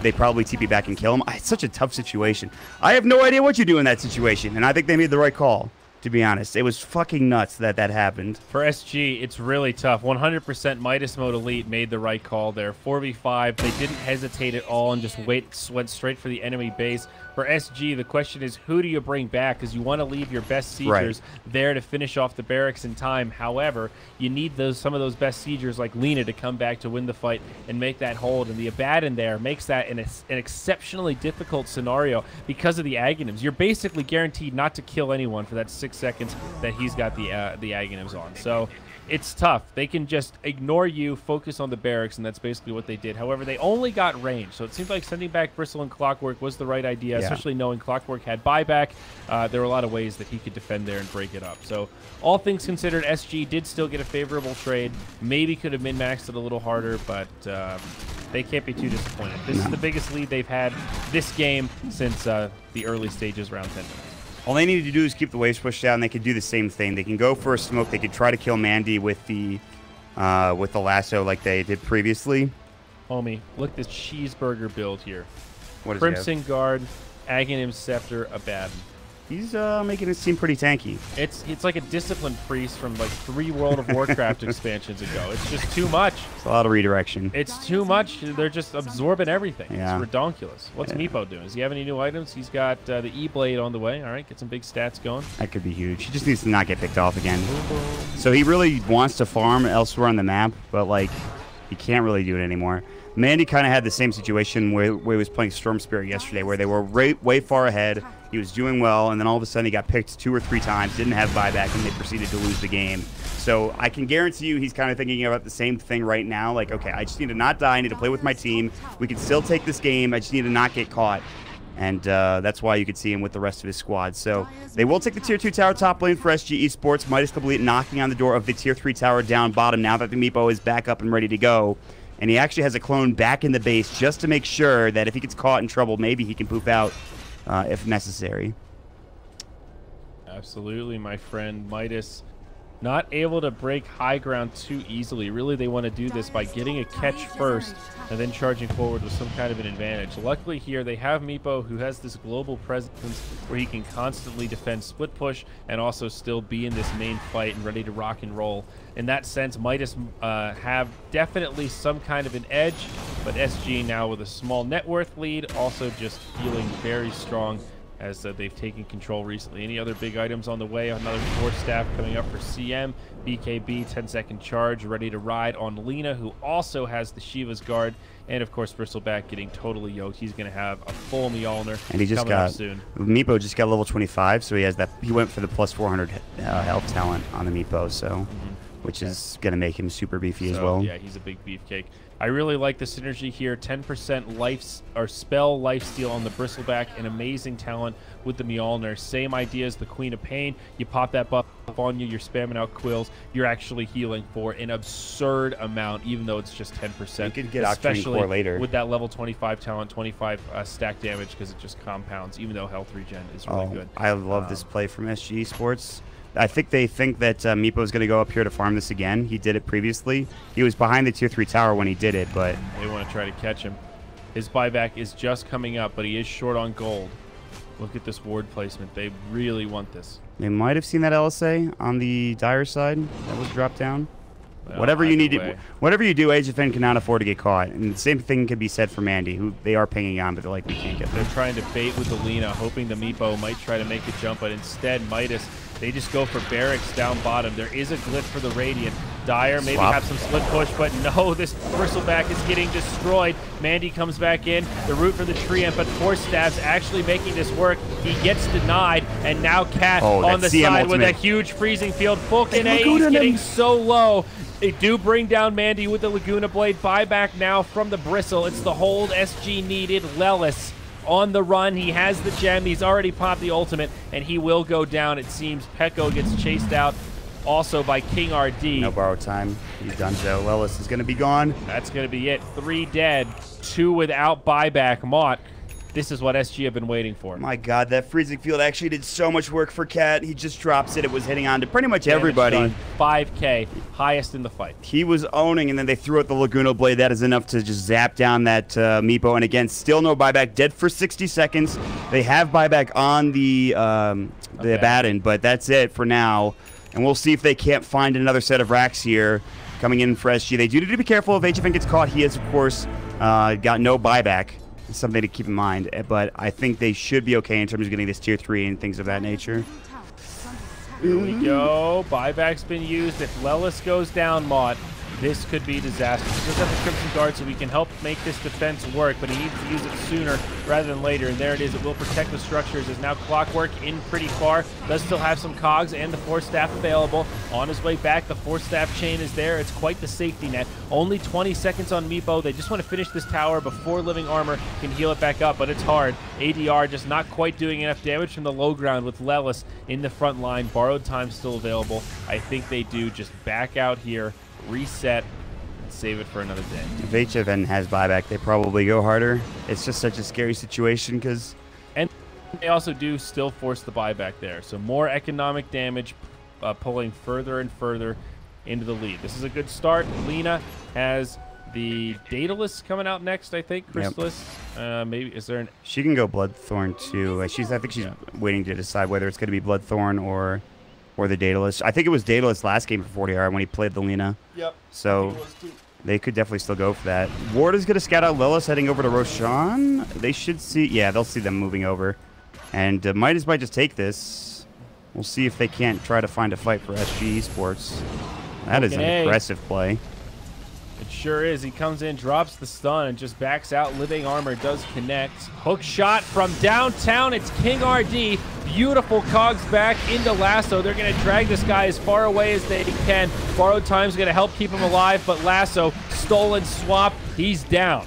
S6: They probably TP back and kill him. It's such a tough situation. I have no idea what you do in that situation, and I think they made the right call. To be honest, it was fucking nuts that happened.
S1: For SG, it's really tough. 100% Midas Mode Elite made the right call there. 4v5, they didn't hesitate at all and just went straight for the enemy base. For SG, the question is, who do you bring back? Because you want to leave your best siegers there to finish off the barracks in time. However, you need some of those best siegers like Lena to come back to win the fight and make that hold. And the Abaddon there makes that an exceptionally difficult scenario because of the Aghanims. You're basically guaranteed not to kill anyone for that 6 6 seconds that he's got the Aghanims on. So it's tough. They can just ignore you, focus on the barracks, and that's basically what they did. However, they only got range, so it seemed like sending back Bristle and Clockwork was the right idea, especially knowing Clockwork had buyback. There were a lot of ways that he could defend there and break it up. So all things considered, SG did still get a favorable trade. Maybe could have min-maxed it a little harder, but they can't be too disappointed. This is the biggest lead they've had this game since the early stages, round 10 minutes.
S6: All they needed to do is keep the waves pushed out, and they could do the same thing. They can go for a smoke. They could try to kill Mandy with the lasso like they did previously.
S1: Homie, look at this cheeseburger build here.
S6: What is
S1: Crimson Guard, Aghanim Scepter, Abaddon.
S6: He's making it seem pretty tanky.
S1: It's like a disciplined priest from like 3 World of Warcraft expansions ago. It's just too much.
S6: It's a lot of redirection.
S1: It's too much. They're just absorbing everything.
S6: Yeah.
S1: It's redonkulous. What's Meepo doing? Does he have any new items? He's got the E-Blade on the way. All right, get some big stats going.
S6: That could be huge. He just needs to not get picked off again. So he really wants to farm elsewhere on the map, but like he can't really do it anymore. Mandy kind of had the same situation where he was playing Storm Spirit yesterday, where they were way far ahead. He was doing well, and then all of a sudden he got picked 2 or 3 times, didn't have buyback, and they proceeded to lose the game. So I can guarantee you he's kind of thinking about the same thing right now. Like, okay, I just need to not die. I need to play with my team. We can still take this game. I just need to not get caught. And that's why you could see him with the rest of his squad. So they will take the Tier 2 tower top lane for SG Esports. Midas Complete knocking on the door of the Tier 3 tower down bottom now that the Meepo is back up and ready to go. And he actually has a clone back in the base just to make sure that if he gets caught in trouble, maybe he can poof out if necessary.
S1: Absolutely, my friend. Midas not able to break high ground too easily. Really, they want to do this by getting a catch first and then charging forward with some kind of an advantage. Luckily here, they have Meepo, who has this global presence where he can constantly defend split push and also still be in this main fight and ready to rock and roll. In that sense, Midas have definitely some kind of an edge, but SG now with a small net worth lead, also just feeling very strong as they've taken control recently. Any other big items on the way? Another Force Staff coming up for CM. BKB, 10-second charge, ready to ride on Lena, who also has the Shiva's Guard. And, of course, Bristleback getting totally yoked. He's going to have a full Mjolnir
S6: and he just got
S1: soon.
S6: Meepo just got level 25, so he has that. He went for the plus 400 health talent on the Meepo, so which is going to make him super beefy as well.
S1: Yeah, he's a big beefcake. I really like the synergy here. 10% life or spell lifesteal on the Bristleback, an amazing talent with the Mjolnir. Same idea as the Queen of Pain. You pop that buff on you, you're spamming out quills. You're actually healing for an absurd amount, even though it's just 10%.
S6: You could get
S1: especially
S6: Octane Core later
S1: with that level 25 talent, 25 stack damage, because it just compounds, even though health regen is really good.
S6: I love this play from SG Sports. I think they think that Meepo is going to go up here to farm this again. He did it previously. He was behind the Tier 3 tower when he did it, but
S1: they want to try to catch him. His buyback is just coming up, but he is short on gold. Look at this ward placement. They really want this.
S6: They might have seen that LSA on the Dire side that was dropped down.
S1: Well,
S6: whatever you need, whatever you do, HFN cannot afford to get caught. And the same thing can be said for Mandy, who they are pinging on, but they're like, we can't get there.
S1: They're trying to bait with the Lena, hoping the Meepo might try to make a jump, but instead, Midas, they just go for barracks down bottom. There is a glitch for the Radiant. Dire maybe have some split push, but no, this Bristleback is getting destroyed. Mandy comes back in, the root for the tree amp, but Force Staff's actually making this work. He gets denied, and now Cat on the
S6: CM
S1: side
S6: ultimate.
S1: with a huge freezing field. Fulkin A, he's getting so low. They do bring down Mandy with the Laguna Blade. Buyback now from the Bristle. It's the hold SG needed. Lelis on the run. He has the gem. He's already popped the ultimate, and he will go down, it seems. Pekko gets chased out also by King RD.
S6: No borrow time. He's done, Joe. Lelis is going to be gone.
S1: That's going to be it. 3 dead, 2 without buyback. Mott, this is what SG have been waiting for.
S6: My God, that freezing field actually did so much work for Cat. He just drops it. It was hitting on to pretty much everybody.
S1: 5K, highest in the fight.
S6: He was owning, and then they threw out the Laguna Blade. That is enough to just zap down that Meepo. And again, still no buyback. Dead for 60 seconds. They have buyback on the Abaddon, but that's it for now. And we'll see if they can't find another set of racks here coming in for SG. They do need to be careful if HFN gets caught. He has, of course, got no buyback. Something to keep in mind, but I think they should be okay in terms of getting this Tier 3 and things of that nature.
S1: Here we go. Buyback's been used. If Lelis goes down, Mott, this could be disastrous. He does have the Crimson Guard, so we can help make this defense work, but he needs to use it sooner rather than later. And there it is. It will protect the structures. As now Clockwork in pretty far. Does still have some cogs and the Force Staff available. On his way back, the Force Staff chain is there. It's quite the safety net. Only 20 seconds on Meepo. They just want to finish this tower before Living Armor can heal it back up, but it's hard. ADR just not quite doing enough damage from the low ground with Lelis in the front line. Borrowed time still available. I think they do just back out here, reset, and save it for another day.
S6: If HFN has buyback, they probably go harder. It's just such a scary situation because...
S1: And they also do still force the buyback there. So more economic damage, pulling further and further into the lead. This is a good start. Lena has the Daedalus coming out next, I think. Chrysalis. Yep. Maybe is there an...
S6: She can go Bloodthorn too. I think she's waiting to decide whether it's going to be Bloodthorn or the Daedalus. I think it was Daedalus last game for 40R when he played the Lena.
S1: Yep.
S6: So they could definitely still go for that. Ward is going to scout out Lilith heading over to Roshan. They should see... Yeah, they'll see them moving over. And Midas might just take this. We'll see if they can't try to find a fight for SG Esports. That is an aggressive play.
S1: It sure is. He comes in, drops the stun, and just backs out. Living Armor does connect. Hook shot from downtown. It's King RD. Beautiful cogs back into Lasso. They're going to drag this guy as far away as they can. Borrowed time's going to help keep him alive, but Lasso, stolen swap, he's down.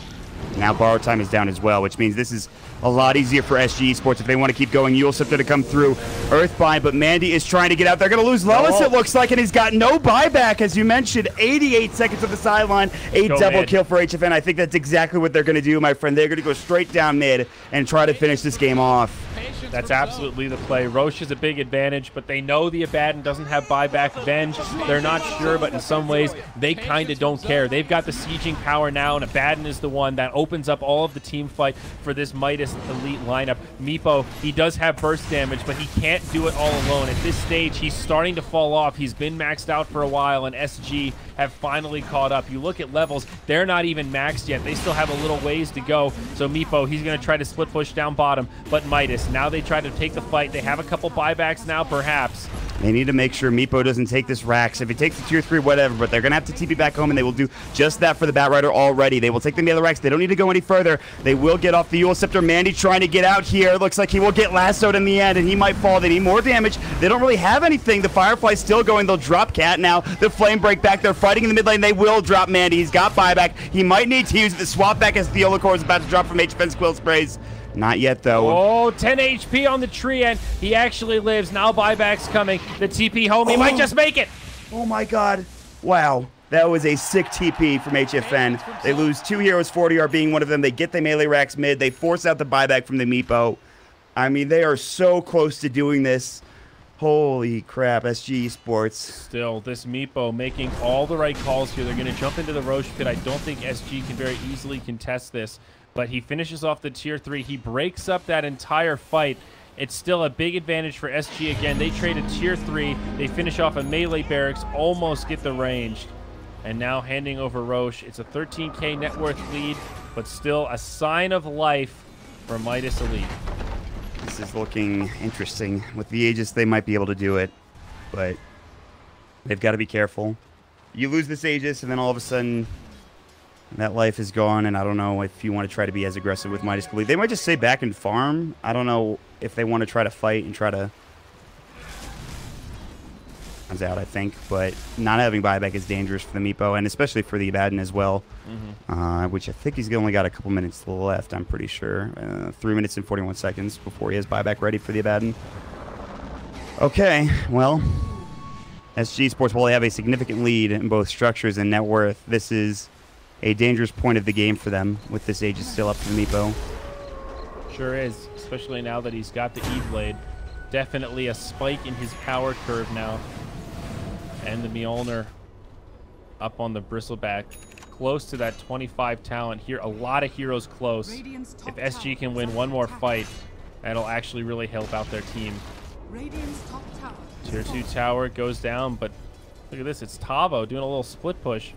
S6: Now Borrowed Time is down as well, which means this is a lot easier for SG Esports if they want to keep going. Yule Scepter to come through. Earthbind, but Mandy is trying to get out. They're going to lose Lois, it looks like, and he's got no buyback, as you mentioned. 88 seconds of the sideline. A double kill for HFN. I think that's exactly what they're going to do, my friend. They're going to go straight down mid and try to finish this game off.
S1: That's absolutely the play. Roche is a big advantage, but they know the Abaddon doesn't have buyback. Venge, they're not sure, but in some ways, they kind of don't care. They've got the sieging power now, and Abaddon is the one that opens up all of the team fight for this Midas elite lineup. Meepo, he does have burst damage, but he can't do it all alone. At this stage, he's starting to fall off. He's been maxed out for a while, and SG have finally caught up. You look at levels, they're not even maxed yet. They still have a little ways to go. So Meepo, he's going to try to split push down bottom, but Midas, now they try to take the fight. They have a couple buybacks now, perhaps.
S6: They need to make sure Meepo doesn't take this Rax. If he takes the tier 3, whatever, but they're going to have to TP back home, and they will do just that for the Batrider already. They will take the melee Rax. They don't need to go any further. They will get off the Yule Scepter. Mandy trying to get out here. Looks like he will get lassoed in the end, and he might fall. They need more damage. They don't really have anything. The Firefly's still going. They'll drop Cat now. The Flame break back. They're fighting in the mid lane. They will drop Mandy. He's got buyback. He might need to use the swap back as the Core is about to drop from HFN's Quill Sprays. Not yet, though.
S1: Oh, 10 HP on the tree end. He actually lives. Now buyback's coming. The TP home. He might just make it.
S6: Oh, my God. Wow. That was a sick TP from HFN. They lose 2 heroes, 40R being one of them. They get the melee racks mid. They force out the buyback from the Meepo. I mean, they are so close to doing this. Holy crap, SG Esports.
S1: Still, this Meepo making all the right calls here. They're going to jump into the Roche pit. I don't think SG can very easily contest this. But he finishes off the tier 3. He breaks up that entire fight. It's still a big advantage for SG again. They trade a tier 3. They finish off a melee barracks, almost get the range. And now handing over Roche. It's a 13k net worth lead, but still a sign of life for Midas Elite.
S6: This is looking interesting. With the Aegis, they might be able to do it, but they've got to be careful. You lose this Aegis, and then all of a sudden, that life is gone, and I don't know if you want to try to be as aggressive with Midas Elite. They might just stay back and farm. I don't know if they want to try to fight and try to... Comes out, I think, but not having buyback is dangerous for the Meepo, and especially for the Abaddon as well, which I think he's only got a couple minutes to the left, I'm pretty sure. 3 minutes and 41 seconds before he has buyback ready for the Abaddon. Okay, well, SG Sports, while they have a significant lead in both structures and net worth, this is a dangerous point of the game for them, with this Aegis still up to the Meepo.
S1: Sure is, especially now that he's got the E-Blade. Definitely a spike in his power curve now. And the Mjolnir up on the Bristleback. Close to that 25 talent here. A lot of heroes close. If SG can win one more fight, that'll actually really help out their team. Tier 2 tower goes down, but look at this. It's Tavo doing a little split push.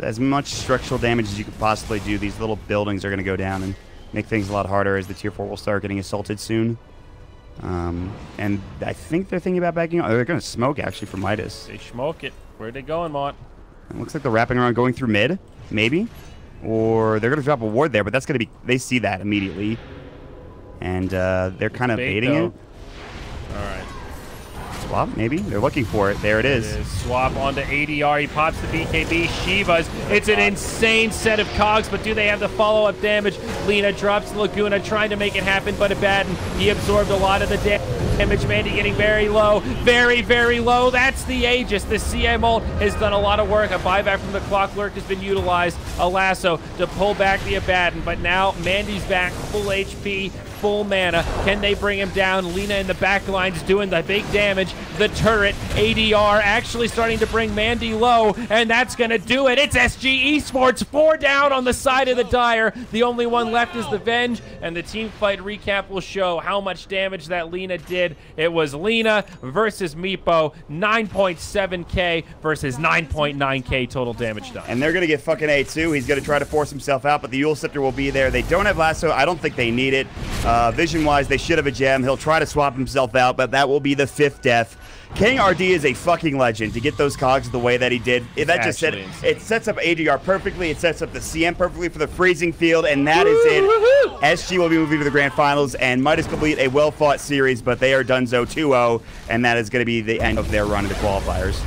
S6: As much structural damage as you could possibly do, these little buildings are going to go down and make things a lot harder as the tier 4 will start getting assaulted soon. And I think they're thinking about backing up. They're going to smoke, actually, for Midas.
S1: They smoke it. Where are they going, Mont?
S6: It looks like they're wrapping around going through mid, maybe. Or they're going to drop a ward there, but that's going to be... They see that immediately. And they're kind of baiting it.
S1: All right.
S6: Swap, maybe? They're looking for it. There it is.
S1: Swap onto ADR. He pops the BKB. Shivas. It's an insane set of cogs, but do they have the follow-up damage? Lina drops the Laguna, trying to make it happen, but Abaddon, he absorbed a lot of the damage. Mandy getting very low. Very, very low. That's the Aegis. The CM ult has done a lot of work. A buyback from the Clock Lurk has been utilized. A lasso to pull back the Abaddon, but now Mandy's back, full HP, full mana. Can they bring him down? Lina in the back lines doing the big damage. The turret, ADR, actually starting to bring Mandy low, and that's going to do it. It's SG Esports, 4 down on the side of the Dire. The only one left is the Venge, and the team fight recap will show how much damage that Lina did. It was Lina versus Meepo, 9.7k versus 9.9k total damage done.
S6: And they're going to get fucking A too. He's going to try to force himself out, but the Eul Scepter will be there. They don't have Lasso. I don't think they need it. Vision-wise, they should have a gem. He'll try to swap himself out, but that will be the 5th death. King RD is a fucking legend to get those cogs the way that he did. That just said it sets up ADR perfectly. It sets up the CM perfectly for the freezing field, and that is it. SG will be moving to the grand finals and might as complete a well-fought series, but they are donezo 2-0, and that is going to be the end of their run in the qualifiers.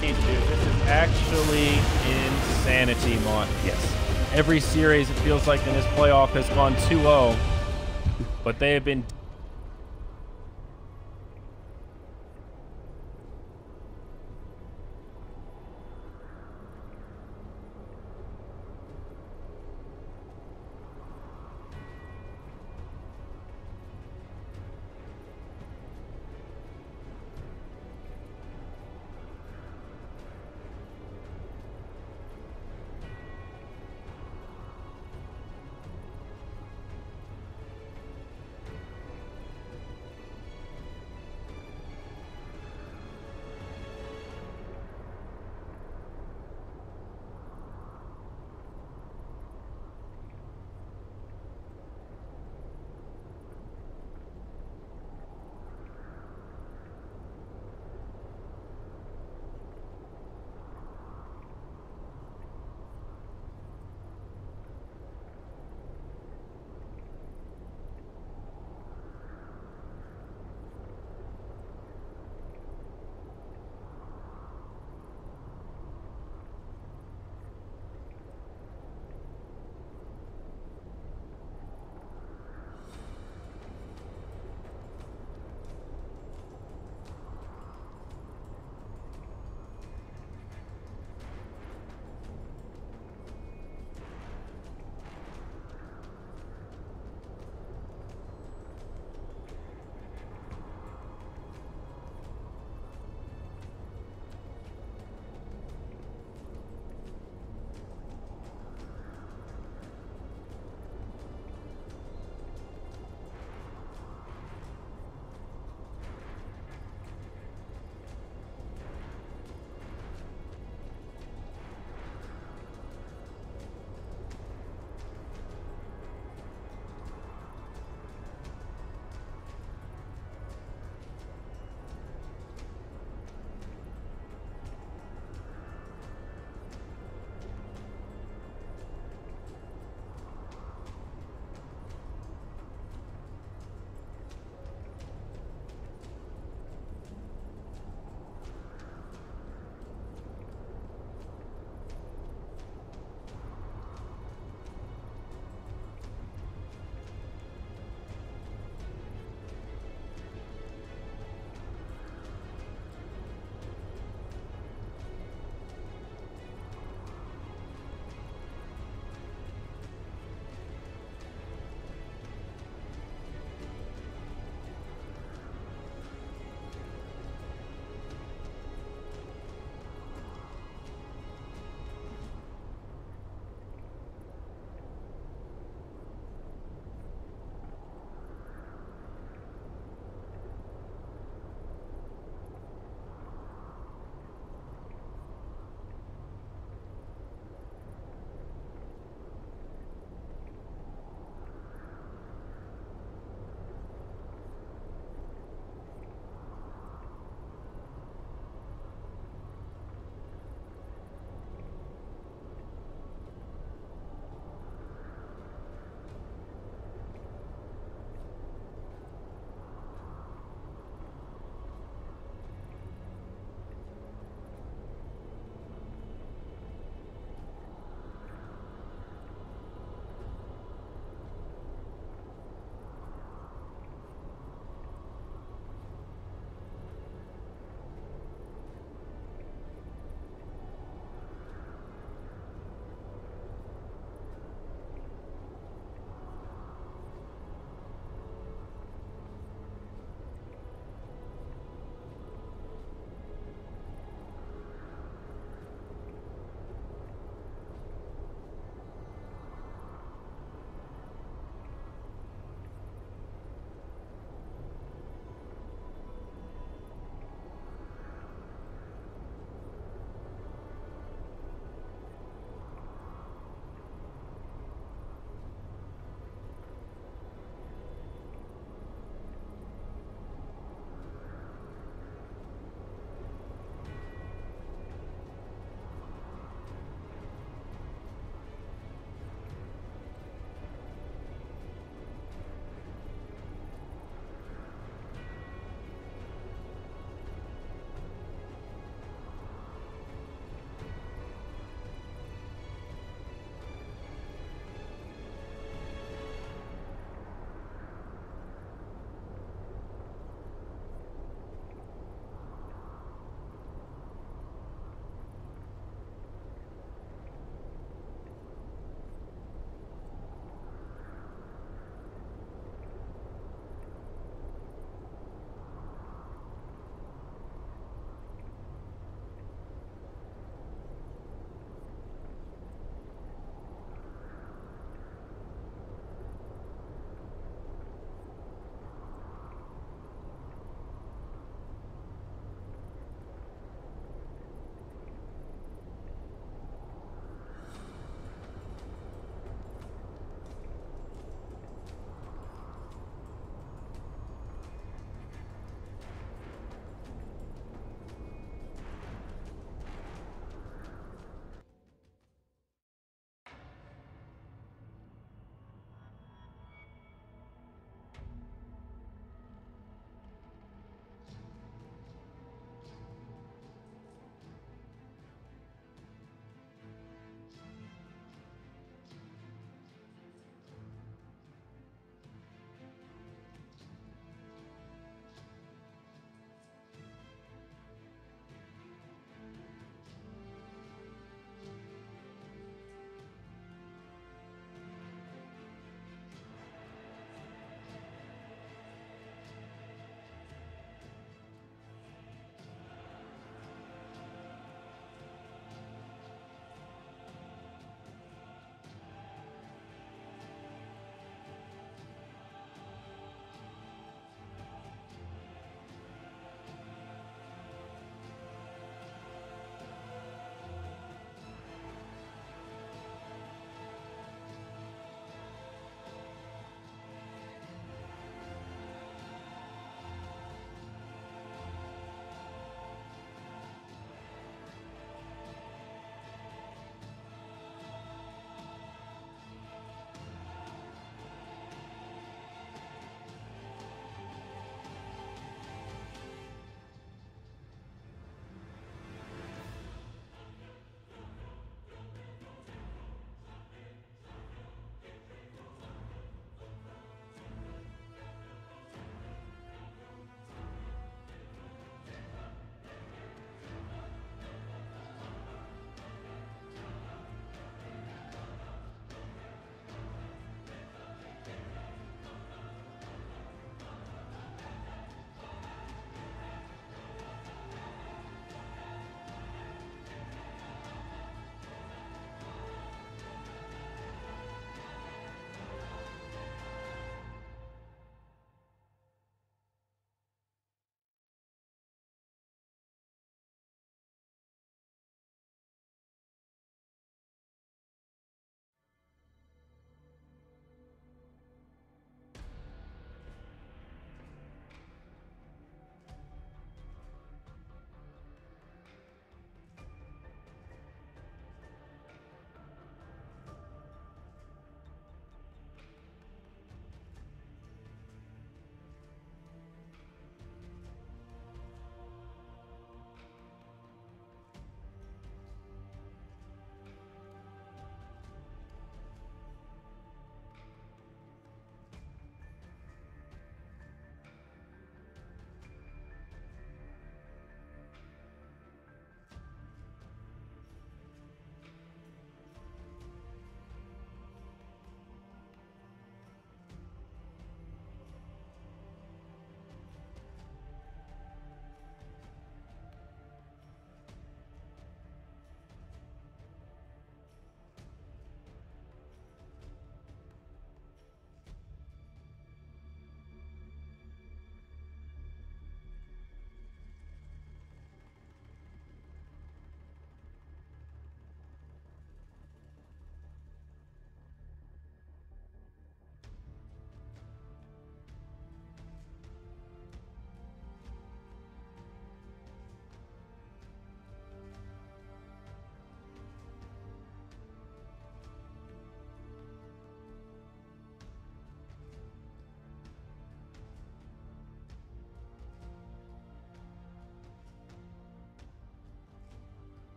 S1: This is actually insanity, Mont.
S6: Yes.
S1: Every series, it feels like in this playoff, has gone 2-0, but they have been...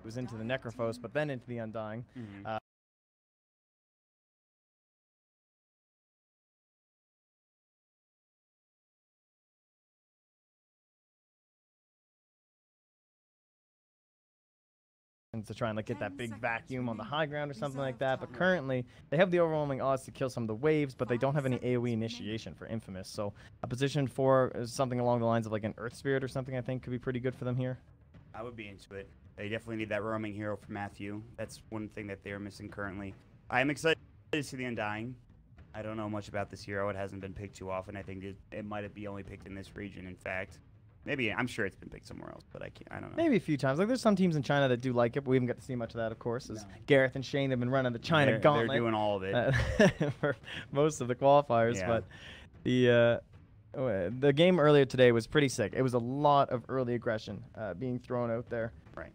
S2: It was into the Necrophos, but then into the Undying. And to try and like get that big vacuum on the high ground or something like that. But currently, they have the overwhelming odds to kill some of the waves, but they don't have any AoE initiation for Infamous. So a position for something along the lines of like an Earth Spirit or something, I think, could be pretty good for them here.
S6: I would be into it. They definitely need that roaming hero for Matthew. That's one thing that they're missing currently. I am excited to see the Undying. I don't know much about this hero. It hasn't been picked too often. I think it might be only picked in this region, in fact. Maybe, I'm sure it's been picked somewhere else, but I don't know.
S2: Maybe a few times. Like, there's some teams in China that do like it, but we haven't got to see much of that, of course. As Gareth and Shane have been running the China gauntlet.
S6: They're doing all of it.
S2: For most of the qualifiers, but the game earlier today was pretty sick. It was a lot of early aggression being thrown out there.
S6: Right.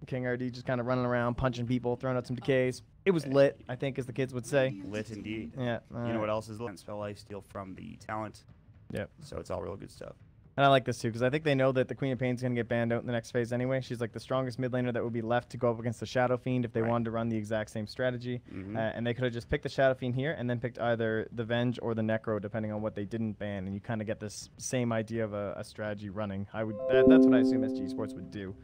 S2: King RD just kind of running around, punching people, throwing out some decays. It was lit, I think, as the kids would say.
S6: Lit indeed.
S2: Yeah.
S6: You know what else is lit? Spell lifesteal from the talent.
S2: Yep.
S6: So it's all real good stuff.
S2: And I like this too, because I think they know that the Queen of Pain's going to get banned out in the next phase anyway. She's like the strongest mid laner that would be left to go up against the Shadow Fiend if they wanted to run the exact same strategy. And they could have just picked the Shadow Fiend here and then picked either the Venge or the Necro, depending on what they didn't ban. And you kind of get this same idea of a strategy running. That's what I assume SG Sports would do.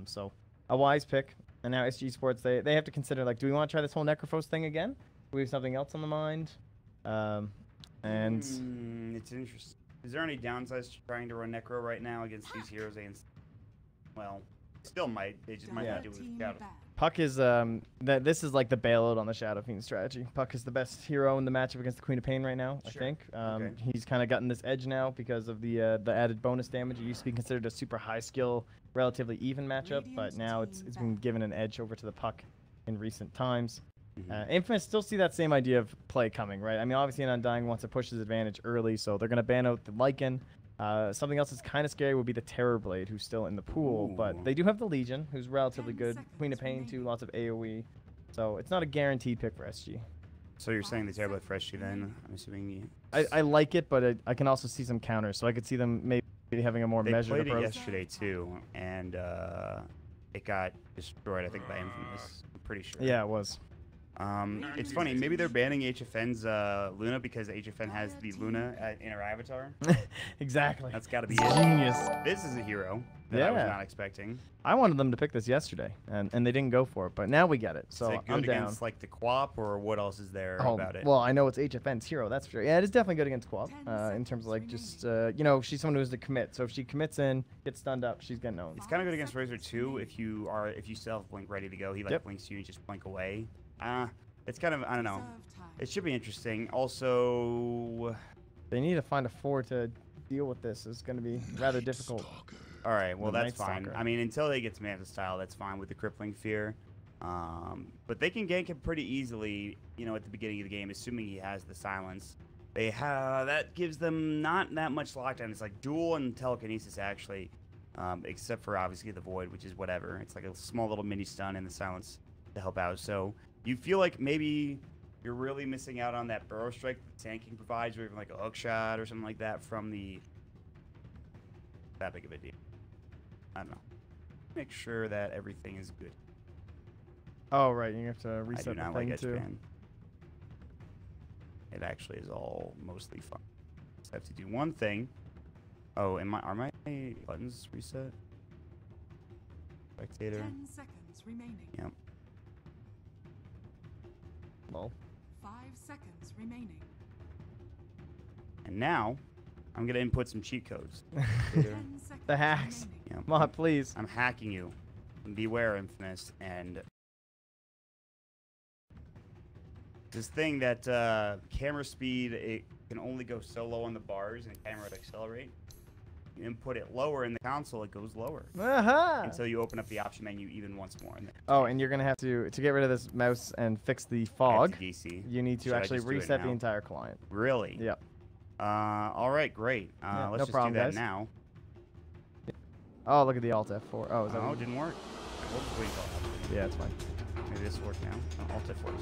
S2: So a wise pick. And now SG Sports, they have to consider, like, do we want to try this whole Necrophos thing again? Do we have something else on the mind?
S6: It's interesting. Is there any downsides to trying to run Necro right now against these heroes? Well, still might. They just might not do it with Shadow.
S2: Puck is this is like the bailout on the Shadow Fiend strategy. Puck is the best hero in the matchup against the Queen of Pain right now. I think he's kind of gotten this edge now because of the added bonus damage. It used to be considered a super high skill, relatively even matchup, but now it's been given an edge over to the Puck in recent times. Infamous still see that same idea of play coming, right? I mean, obviously an Undying wants to push his advantage early, so they're going to ban out the Lycan. Something else that's kind of scary would be the Terrorblade, who's still in the pool, but they do have the Legion, who's relatively good. Queen of Pain, too, lots of AoE. So it's not a guaranteed pick for SG.
S6: So you're saying the Terrorblade for SG then? I'm assuming you...
S2: I like it, but I can also see some counters, so I could see them maybe having a more measured approach.
S6: They played it yesterday, too, and it got destroyed, I think, by Infamous. I'm pretty sure.
S2: Yeah, it was.
S6: It's funny. Maybe they're banning HFN's Luna because HFN has the Luna in her avatar.
S2: Exactly.
S6: That's got to be
S2: genius.
S6: This is a hero that I was not expecting.
S2: I wanted them to pick this yesterday, and they didn't go for it, but now we get it. So
S6: is it good
S2: I'm down.
S6: against like the Quap, or what else is there about it?
S2: Well, I know it's HFN's hero. That's for sure. Yeah, it is definitely good against Quap in terms of like just you know, she's someone who has to commit. So if she commits in, gets stunned up, she's getting owned.
S6: It's kind of good against Razor too if you still have Blink ready to go. He like blinks you and just blink away. It's kind of, I don't know. It should be interesting. Also,
S2: they need to find a 4 to deal with this. It's going to be rather difficult.
S6: All right, well, that's fine. I mean, until they get to Manta Style, that's fine with the Crippling Fear. But they can gank him pretty easily, you know, at the beginning of the game, assuming he has the Silence. That gives them not that much lockdown. It's like dual and telekinesis, actually, except for, obviously, the Void, which is whatever. It's like a small little mini stun and the Silence to help out. So you feel like maybe you're really missing out on that burrow strike that Sand King provides, or even like a hook shot or something like that from the that big of a deal. I don't know. Make sure that everything is good.
S2: Oh right, you have to reset
S6: I do not
S2: the thing
S6: like
S2: too.
S6: Edgepan. It actually is all mostly fun. So I have to do one thing. Oh, are my buttons reset? Spectator.
S3: 10 seconds remaining.
S6: Yep.
S2: Well.
S3: 5 seconds remaining.
S6: And now, I'm gonna input some cheat codes.
S3: 10 seconds
S2: The hacks.
S3: remaining.
S6: Yep.
S2: Come on, please.
S6: I'm hacking you. Beware, Infamous. And this thing that camera speed, it can only go so low on the bars, and camera would accelerate. You input it lower in the console, it goes lower until you open up the option menu even once more.
S2: Oh, and you're gonna have to get rid of this mouse and fix the fog.
S6: DC.
S2: You need to actually reset the entire client.
S6: Really?
S2: Yep.
S6: All right, great.
S2: Yeah,
S6: let's
S2: no
S6: just
S2: problem,
S6: do that
S2: guys.
S6: now.
S2: Oh, look at the Alt F4. Oh, is that
S6: Oh, it didn't work. We'll wait until
S2: Yeah, it's fine.
S6: maybe this will work now. Oh, Alt F4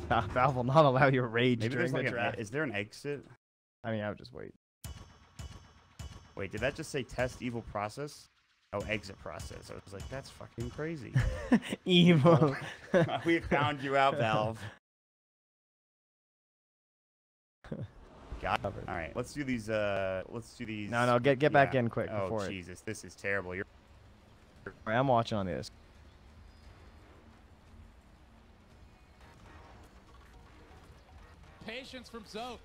S6: doesn't.
S2: Valve will not allow you to rage
S6: Maybe
S2: during
S6: there's
S2: the
S6: like
S2: draft.
S6: is there an exit?
S2: I mean, I would just wait.
S6: Wait, did that just say test evil process? Oh, exit process. I was like, that's fucking crazy.
S2: Evil.
S6: We found you out, Valve. Got it. All right, let's do these. Let's do these.
S2: No, get back in quick
S6: Oh,
S2: before
S6: Jesus, this is terrible. You're.
S2: All right, I'm watching on this.
S4: Patience from Zoe.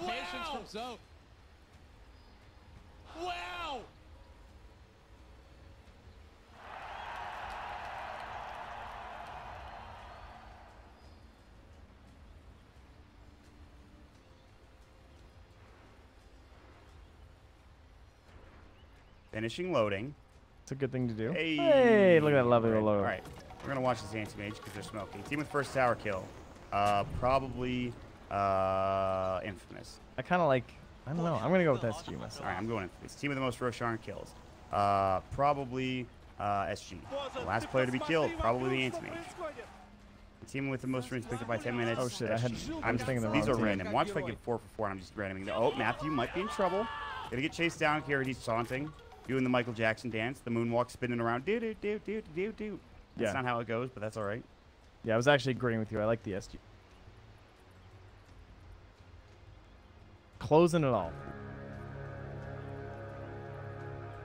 S4: Patience from Zoe. Wow!
S6: Finishing loading.
S2: It's a good thing to do.
S6: Hey,
S2: look at that lovely load.
S6: All right, we're gonna watch this anti-mage because they're smoking. Team with first tower kill. Probably Infamous.
S2: I kind of like. I don't know. I'm gonna go with SG myself.
S6: All right, I'm going Infamous. Team with the most Roshan kills. Probably SG. The last player to be killed. Probably the anti-mage. The team with the most runes picked up by 10 minutes.
S2: Oh shit!
S6: I'm
S2: thinking the
S6: these
S2: wrong
S6: are
S2: team.
S6: random. Watch if I get 4 for 4 and I'm just randoming. Oh, Matthew might be in trouble. Gonna get chased down here. He's taunting, doing the Michael Jackson dance, the moonwalk, spinning around. Do do do do do do. That's
S2: Yeah.
S6: not how it goes, but that's all right.
S2: Yeah, I was actually agreeing with you. I like the SG. Closing it all.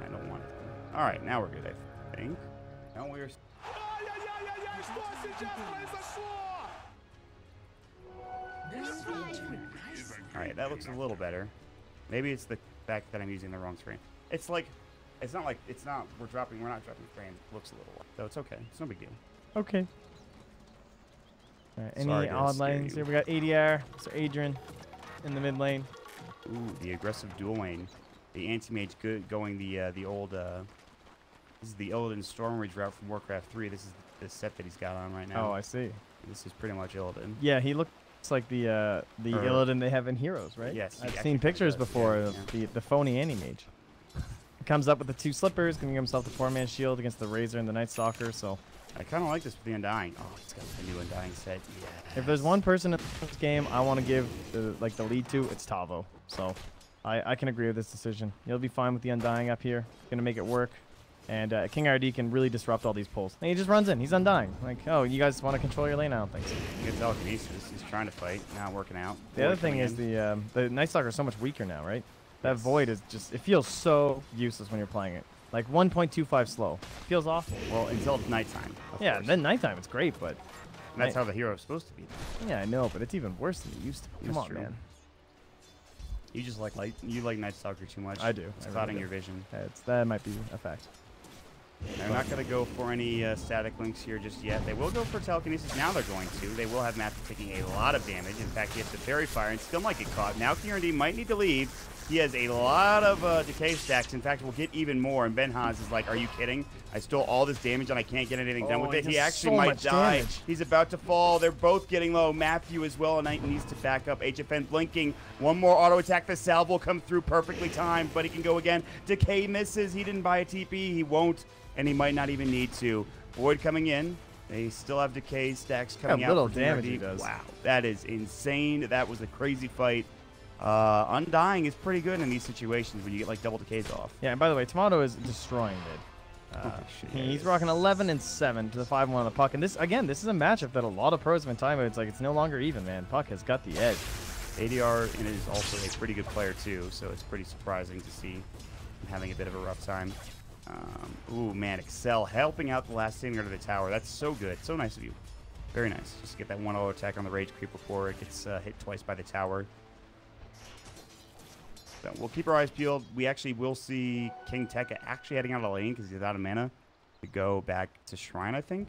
S6: I don't want it. All right, now we're good, I think. Now we're. All right, that looks a little better. Maybe it's the fact that I'm using the wrong screen. It's like, it's not like, it's not, we're not dropping frame. It looks a little low. So it's okay. It's no big deal.
S2: Okay. All right, any
S6: Sorry to
S2: odd
S6: scare
S2: lanes
S6: you.
S2: here? We got ADR, so Adrian in the mid lane.
S6: Ooh, the aggressive dual lane. The anti-mage going the old, this is the Illidan Stormrage route from Warcraft 3. This is the set that he's got on right now.
S2: Oh, I see.
S6: This is pretty much Illidan.
S2: Yeah, he looks like the Illidan they have in Heroes, right?
S6: Yes,
S2: I've
S6: I
S2: seen
S6: think
S2: pictures
S6: he does,
S2: before
S6: yeah,
S2: of the phony anti-mage. He comes up with the 2 slippers, giving himself the 4-man shield against the Razor and the Night Stalker, so...
S6: I kind of like this with the Undying. Oh, he's got the new Undying set. Yeah.
S2: If there's one person in this game I want to give the lead to, it's Tavo. So I can agree with this decision. He'll be fine with the Undying up here. Gonna make it work. And King RD can really disrupt all these pulls. And he just runs in. He's Undying. Like, oh, you guys want to control your lane? I don't think so.
S6: He gets telekinesis. He's trying to fight. Not working out.
S2: The other thing is the Night Stalker is so much weaker now, right? That Void is just... It feels so useless when you're playing it. Like 1.25 slow. Feels awful.
S6: Well, until it's nighttime.
S2: Yeah,
S6: course.
S2: then nighttime it's great, but...
S6: And that's how the hero is supposed to be.
S2: Yeah, I know, but it's even worse than it used to be. Come
S6: That's
S2: on,
S6: true.
S2: man.
S6: You just like Night Stalker too much.
S2: I do.
S6: It's
S2: I really
S6: clouding
S2: do.
S6: your vision.
S2: That might be a fact.
S6: They're not going to go for any static links here just yet. They will go for telekinesis. Now they're going to. They will have Matthew taking a lot of damage. In fact, he has to fairy fire and still might get caught. Now Kieran might need to leave. He has a lot of decay stacks. In fact, we'll get even more. And Ben Haas is like, are you kidding? I stole all this damage and I can't get anything done with it. He actually might die. He's about to fall. They're both getting low. Matthew as well, and Knight needs to back up. HFN blinking. One more auto attack. The salve will come through perfectly timed, but he can go again. Decay misses. He didn't buy a TP. He won't, and he might not even need to. Void coming in. They still have decay stacks coming out.
S2: Little damage he does.
S6: Wow, that is insane. That was a crazy fight. Undying is pretty good in these situations when you get like double decays off.
S2: Yeah, and by the way, Tomato is destroying mid. He's rocking 11 and 7 to the 5-1 on the puck. And this is a matchup that a lot of pros have been talking about. It's like it's no longer even, man. Puck has got the edge.
S6: ADR and is also a pretty good player too, so it's pretty surprising to see him having a bit of a rough time. Ooh, man, Excel helping out the last standing under the tower. That's so good. So nice of you. Very nice. Just get that one auto attack on the Rage Creep before it gets hit twice by the tower. So we'll keep our eyes peeled. We actually will see King Tekka actually heading out of the lane because he's out of mana to go back to Shrine, I think.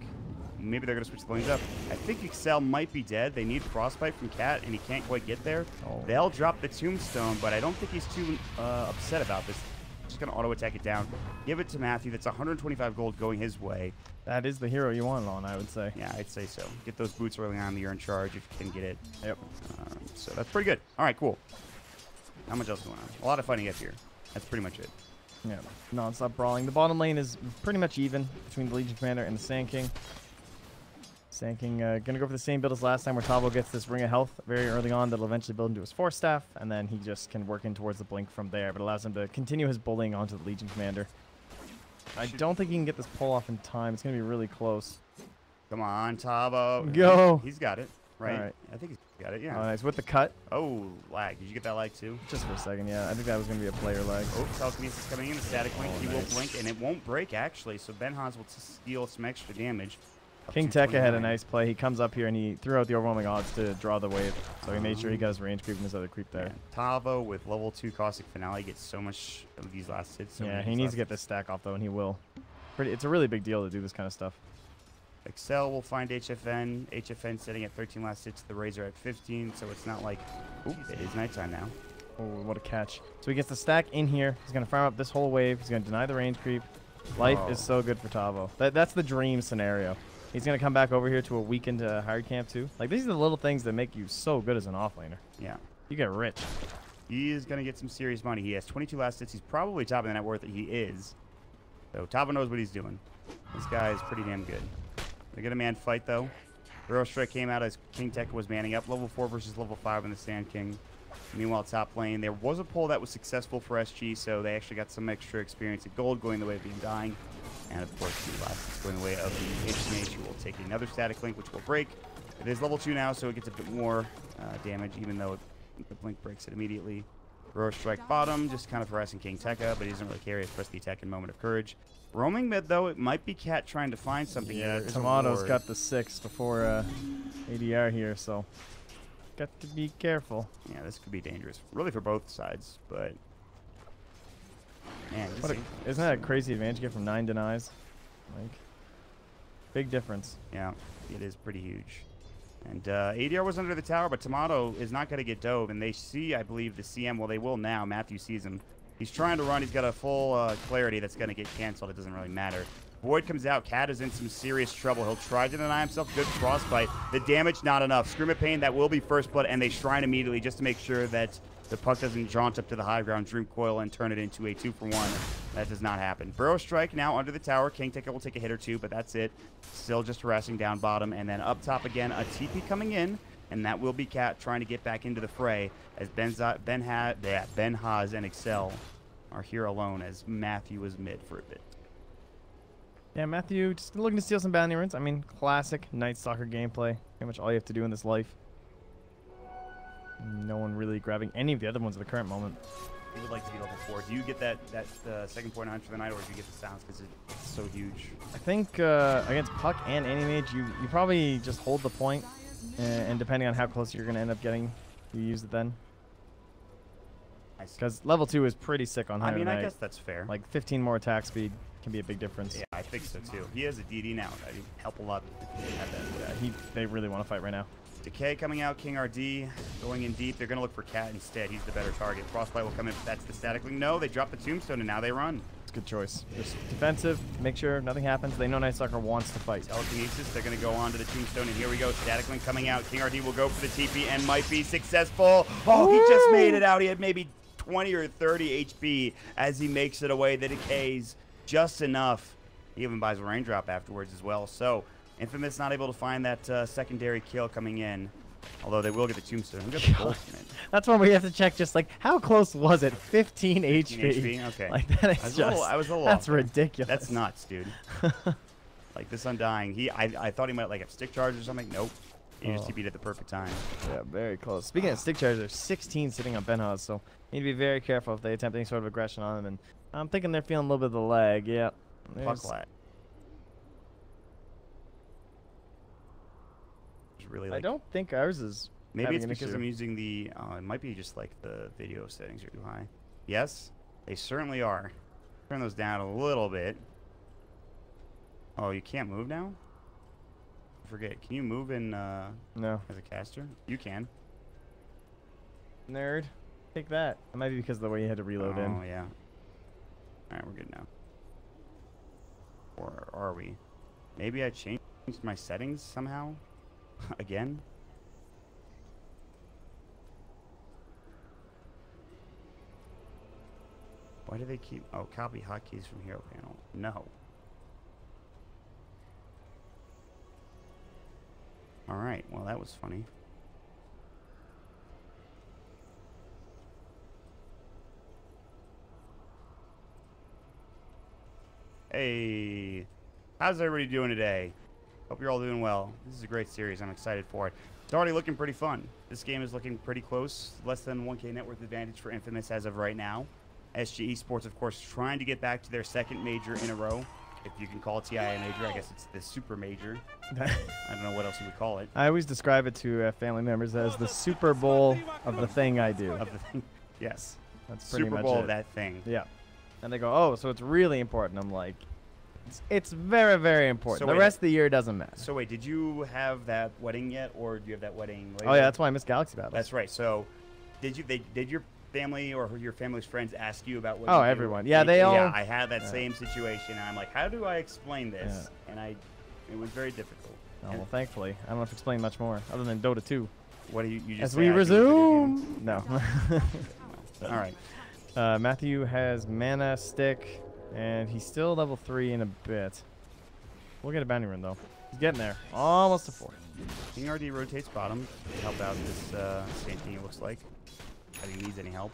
S6: Maybe they're going to switch the lanes up. I think Excel might be dead. They need Frostbite from Cat, and he can't quite get there.
S2: Oh.
S6: They'll drop the Tombstone, but I don't think he's too upset about this. Just going to auto attack it down. Give it to Matthew. That's 125 gold going his way.
S2: That is the hero you want on, I would say.
S6: Yeah, I'd say so. Get those boots early on. You're in charge if you can get it.
S2: Yep.
S6: So that's pretty good. All right, cool. Not much else going on. A lot of fighting up here. That's pretty much it.
S2: Yeah, non-stop brawling. The bottom lane is pretty much even between the Legion Commander and the Sand King. Sand King gonna go for the same build as last time, where Tavo gets this Ring of Health very early on that'll eventually build into his Force Staff, and then he just can work in towards the Blink from there, but allows him to continue his bullying onto the Legion Commander. I don't think he can get this pull off in time. It's going to be really close.
S6: Come on, Tavo.
S2: Go.
S6: He's got it, right?
S2: All right.
S6: I think he's got it, yeah.
S2: Nice. With the cut.
S6: Oh, lag. Did you get that lag too?
S2: Just for a second, yeah. I think that was going to be a player lag.
S6: Oh, telekinesis coming in. The static link.
S2: Oh,
S6: He will
S2: nice.
S6: blink, and it won't break, actually. So Ben Haas will steal some extra damage. Up
S2: King
S6: to
S2: Tekka had a
S6: 29.
S2: nice play. He comes up here and he threw out the overwhelming odds to draw the wave. So he made sure he got his range creep and his other creep there.
S6: Yeah. Tavo with level 2 Caustic Finale gets so much of these last hits. So
S2: Yeah,
S6: many
S2: he
S6: of these
S2: needs
S6: last
S2: to get this stack off though, and he will. It's a really big deal to do this kind of stuff.
S6: Excel will find HFN. HFN sitting at 13 last hits. The Razor at 15. So it's not like, oop, it is nighttime now.
S2: Oh, what a catch. So he gets the stack in here. He's going to farm up this whole wave. He's going to deny the range creep. Life is so good for Tavo. That's the dream scenario. He's going to come back over here to a weakened hard camp too. Like, these are the little things that make you so good as an offlaner.
S6: Yeah.
S2: You get rich.
S6: He is going to get some serious money. He has 22 last hits. He's probably top of the net worth that he is. So Tavo knows what he's doing. This guy is pretty damn good. They get a man fight though. Burrow Strike came out as King Tekka was manning up. Level 4 versus level 5 in the Sand King. Meanwhile, top lane, there was a pull that was successful for SG, so they actually got some extra experience at gold going the way of the Undying. And of course, the last going the way of the HMH, who will take another static link, which will break. It is level 2 now, so it gets a bit more damage, even though the blink breaks it immediately. Burrow Strike bottom, just kind of harassing King Tekka, but he doesn't really care. He pressed the attack in Moment of Courage. Roaming mid, though, it might be Cat trying to find something.
S2: Yeah,
S6: There's a
S2: Tomato's
S6: ward.
S2: got the 6 before ADR here, so got to be careful.
S6: Yeah, this could be dangerous, really, for both sides, but man,
S2: Isn't that a crazy advantage you get from 9 denies? Like, big difference.
S6: yeah, it is pretty huge. And ADR was under the tower, but Tomato is not going to get dove, and they see, I believe, the CM. Well, they will now. Matthew sees him. He's trying to run. He's got a full clarity that's going to get canceled. It doesn't really matter. Void comes out. Cat is in some serious trouble. He'll try to deny himself. Good frostbite. The damage, not enough. Scream of Pain, that will be first blood, and they shrine immediately just to make sure that the puck doesn't jaunt up to the high ground, Dream Coil, and turn it into a 2-for-1. That does not happen. Burrow Strike now under the tower. King Tekka will take a hit or two, but that's it. Still just harassing down bottom, and then up top again, a TP coming in, and that will be Cat trying to get back into the fray as Ben Haas and Excel are here alone as Matthew is mid for a bit.
S2: Yeah, Matthew just looking to steal some bounty runes. I mean, classic Night Stalker gameplay. Pretty much all you have to do in this life. No one really grabbing any of the other ones at the current moment.
S6: He would like to be level 4. Do you get that second point on for the night, or do you get the sounds because it's so huge?
S2: I think against Puck and Animage, you probably just hold the point, and depending on how close you're going to end up getting, you use it then. Because level 2 is pretty sick on higher
S6: I
S2: night.
S6: guess that's fair.
S2: Like 15 more attack speed can be a big difference.
S6: Yeah, I think so too. He has a DD now. That'd help a lot if he had that.
S2: Yeah, they really want to fight right now.
S6: Decay coming out, King RD going in deep. They're going to look for Cat instead. He's the better target. Frostbite will come in. That's the static link. No, they drop the tombstone and now they run.
S2: It's a good choice. Just defensive, make sure nothing happens. They know Night Stalker wants to fight.
S6: Telekinesis, they're going to go on to the tombstone, and here we go. Static link coming out. King RD will go for the TP and might be successful. Oh, he just made it out. He had maybe 20 or 30 HP as he makes it away. The decays just enough. He even buys a raindrop afterwards as well. So Infamous not able to find that secondary kill coming in. Although they will get the tombstone. Who got the gold from it?
S2: That's one we have to check. Just like how close was it? 15 HP.
S6: 15 HP? Okay.
S2: Like that is
S6: I was a little
S2: that's
S6: off there.
S2: ridiculous.
S6: That's nuts, dude. Like this Undying. I thought he might like have stick charge or something. Nope. He just TP'd at the perfect time.
S2: Yeah, very close. Speaking of stick charges, there's 16 sitting on Ben Haas, so need to be very careful if they attempt any sort of aggression on him. And I'm thinking they're feeling a little bit of the lag. Yeah.
S6: Puck lag. Really, like,
S2: I don't think ours is.
S6: Maybe it's
S2: an
S6: because
S2: issue.
S6: I'm using the. It might be just like the video settings are too high. Yes, they certainly are. Turn those down a little bit. Oh, you can't move now? I forget. Can you move in
S2: No.
S6: as a caster? You can.
S2: Nerd. Take that. It might be because of the way you had to reload in.
S6: Oh, yeah. Alright, we're good now. Or are we? Maybe I changed my settings somehow? Again? Why do they keep... Oh, copy hotkeys from hero panel. No. Alright, well that was funny. Hey, how's everybody doing today? Hope you're all doing well. This is a great series. I'm excited for it. It's already looking pretty fun. This game is looking pretty close. Less than 1K net worth advantage for Infamous as of right now. SG Esports, of course, trying to get back to their second major in a row. If you can call TI a major, I guess it's the super major. I don't know what else you would call it.
S2: I always describe it to family members as the Super Bowl of the thing I do.
S6: Of the thing. Yes.
S2: That's pretty
S6: Super
S2: much
S6: Bowl
S2: it.
S6: of that thing.
S2: Yeah. And they go, oh, so it's really important. I'm like, it's very, very important.
S6: So
S2: the
S6: wait,
S2: rest of the year doesn't matter.
S6: So wait, did you have that wedding yet, or do you have that wedding later?
S2: Oh yeah, that's why I missed Galaxy Battles.
S6: That's right. So, did your family or your family's friends ask you about what?
S2: Oh,
S6: you do?
S2: everyone. Yeah, they all.
S6: Yeah, I had that same situation, and I'm like, how do I explain this? And it was very difficult.
S2: Oh, well, thankfully, I don't have to explain much more other than Dota 2.
S6: What do you just?
S2: As
S6: say
S2: we
S6: I do with video games?
S2: resume. No.
S6: All right.
S2: Matthew has mana stick, and he's still level 3 in a bit. We'll get a bounty run though. He's getting there. Almost to 4.
S6: King RD rotates bottom to help out this Sand King, it looks like. I think he needs any help.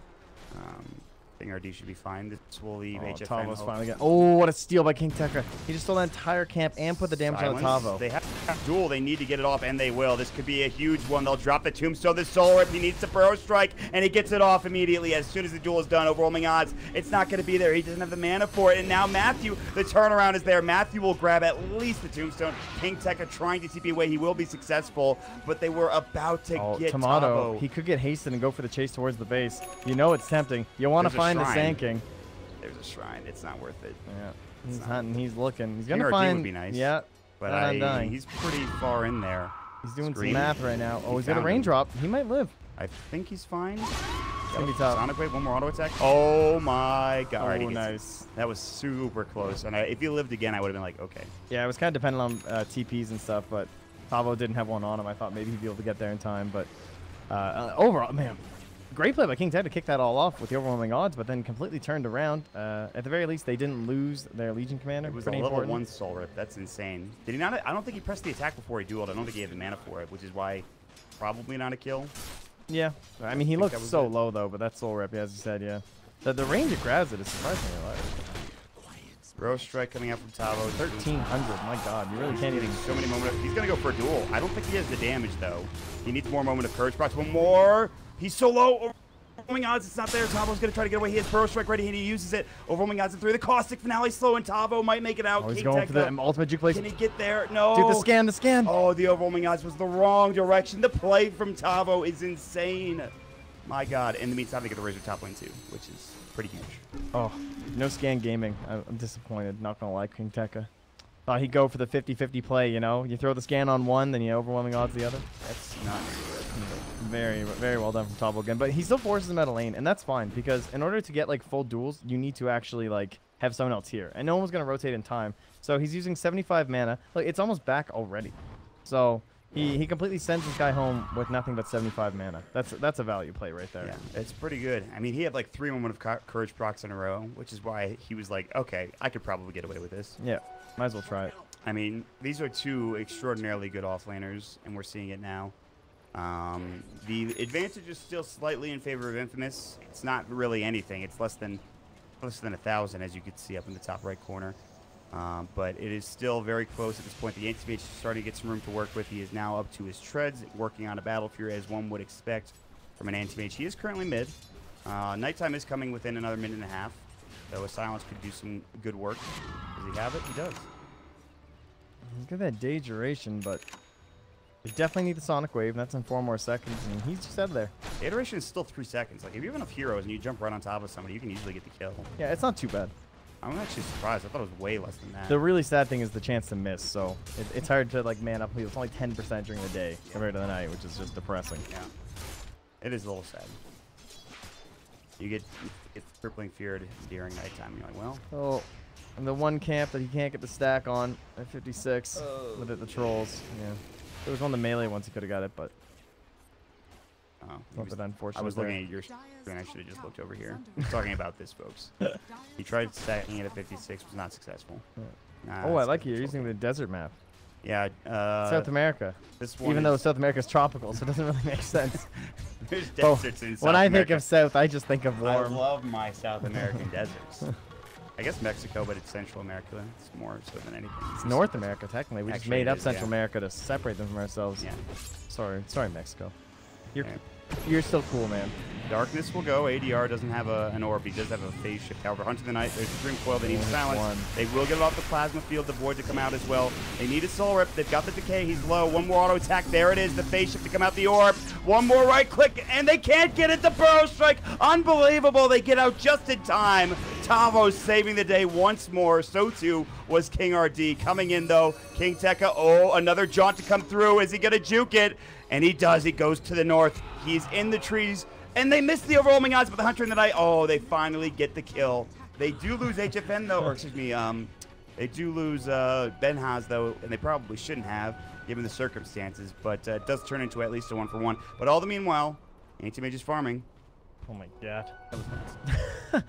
S6: King RD should be fine. This will leave HFN.
S2: Tavo's finally got. Oh, what a steal by King Tekka. He just stole that entire camp and put the damage on the Tavo.
S6: They have duel. They need to get it off, and they will. This could be a huge one. They'll drop the Tombstone, the Soul Rip. He needs the Burrow Strike, and he gets it off immediately as soon as the duel is done. Overwhelming odds. It's not going to be there. He doesn't have the mana for it, and now Matthew, the turnaround is there. Matthew will grab at least the Tombstone. King Tekka trying to TP away. He will be successful, but they were about to get
S2: Tomato.
S6: Tavo.
S2: He could get hasted and go for the chase towards the base. You know it's tempting. You want to find the Sand King.
S6: There's a shrine. It's not worth it.
S2: Yeah. He's hunting. He's looking. He's going
S6: King
S2: to
S6: RD
S2: find.
S6: would be nice.
S2: Yeah.
S6: But he's pretty far in there.
S2: He's doing
S6: Scream.
S2: some math right now. Oh, he's got a
S6: found him.
S2: raindrop. He might live.
S6: I think he's fine.
S2: It's going to be tough.
S6: Sonic Wave, one more auto attack. Oh my god.
S2: Oh,
S6: Alright, he gets
S2: nice.
S6: it. That was super close. And if he lived again, I would have been like, okay.
S2: Yeah, it was kind of dependent on TPs and stuff, but Tavo didn't have one on him. I thought maybe he'd be able to get there in time, but overall, man, great play by King Ted to kick that all off with the overwhelming odds, but then completely turned around. At the very least, they didn't lose their Legion commander.
S6: It was
S2: Pretty
S6: a level
S2: important.
S6: 1 Soul Rip. That's insane. Did he not? I don't think he pressed the attack before he dueled. I don't think he had the mana for it, which is why probably not a kill.
S2: Yeah, I mean, he looked
S6: that was
S2: so
S6: it.
S2: low, though, but that's Soul Rip, as you said, yeah. The range it grabs it is surprisingly large.
S6: Burrow Strike coming out from Tavo.
S2: 1,300, my god, you really can't even...
S6: So many moments. He's going to go for a duel. I don't think he has the damage, though. He needs more moment of courage. Procs one more. He's so low. Overwhelming odds, it's not there. Tavo's going to try to get away. He has Burrow Strike ready, and he uses it. Overwhelming odds in 3. The Caustic Finale slow, and Tavo might make it out.
S2: Oh, he's
S6: King
S2: going for
S6: Tekka.
S2: the ultimate juke place.
S6: Can he get there? No.
S2: Dude, the scan.
S6: Oh, the overwhelming odds was the wrong direction. The play from Tavo is insane. My god. In the meantime, they get the Razor top lane too, which is pretty huge.
S2: Oh, no scan gaming. I'm disappointed. Not going to lie, King Tekka. Thought he'd go for the 50-50 play, you know? You throw the scan on one, then you overwhelming odds the other.
S6: That's not
S2: Very, very well done from Tavo again. But he still forces him out of lane, and that's fine, because in order to get, like, full duels, you need to actually, like, have someone else here. And no one's going to rotate in time. So he's using 75 mana. Like, it's almost back already. So he completely sends this guy home with nothing but 75 mana. That's a value play right there.
S6: Yeah, it's pretty good. I mean, he had, like, 3 moment of courage procs in a row, which is why he was like, okay, I could probably get away with this.
S2: Yeah, might as well try it.
S6: I mean, these are 2 extraordinarily good offlaners, and we're seeing it now. The advantage is still slightly in favor of Infamous. It's not really anything. It's less than 1,000, as you can see up in the top right corner. But it is still very close at this point. The anti-mage is starting to get some room to work with. He is now up to his treads, working on a Battle Fury as one would expect from an anti-mage. He is currently mid. Nighttime is coming within another minute and a half. So a silence could do some good work. Does he have it? He does.
S2: He's got that day duration, but they definitely need the Sonic Wave, and that's in 4 more seconds, and he's just out of there.
S6: The iteration is still 3 seconds. Like, if you have enough heroes and you jump right on top of somebody, you can easily get the kill.
S2: Yeah, it's not too bad.
S6: I'm actually surprised. I thought it was way less than that.
S2: The really sad thing is the chance to miss, so it's hard to, like, man up. It's only 10% during the day compared to the night, which is just depressing.
S6: Yeah. It is a little sad. You get crippling feared during nighttime, and you're like, well...
S2: Oh, and the one camp that he can't get the stack on at 56 with it, the trolls. Yeah. There was one of the melee ones he could have got it, but unfortunate.
S6: I was looking at your screen. I should have just looked over here. I was talking about this, folks. He tried stacking it at 56, was not successful. Nah,
S2: oh, I like it. You're using the desert map.
S6: Yeah.
S2: South America.
S6: This one
S2: even though South America is tropical, so it doesn't really make sense.
S6: There's deserts in South
S2: When I
S6: America.
S2: think of South, I just think of warm.
S6: I love my South American deserts. I guess Mexico, but it's Central America. It's more so than anything.
S2: It's North America, technically. We just
S6: Actually,
S2: made
S6: it
S2: up
S6: is,
S2: Central
S6: yeah.
S2: America to separate them from ourselves.
S6: Yeah.
S2: Sorry, Mexico.
S6: Yeah.
S2: You're still cool, man.
S6: Darkness will go. ADR doesn't have an orb. He does have a phase shift. However, Hunting the Night, there's a Dream Coil. They need silence.
S2: One.
S6: They will get it off the plasma field. The Void to come out as well. They need a Soul Rip. They've got the Decay. He's low. One more auto attack. There it is. The phase shift to come out the orb. One more right click, and they can't get it. The Burrow Strike. Unbelievable. They get out just in time. Tavo saving the day once more. So too was King RD. Coming in, though. King Tekka. Oh, another jaunt to come through. Is he going to juke it? And he does. He goes to the north. He's in the trees. And they missed the overwhelming odds, but the Hunter in the Night, oh, they finally get the kill. They do lose HFN, though, or excuse me, they do lose Ben Haas, though, and they probably shouldn't have, given the circumstances, but it does turn into at least a 1-for-1. But all the meanwhile, Anti-Mage is farming.
S2: Oh my god. That was nuts.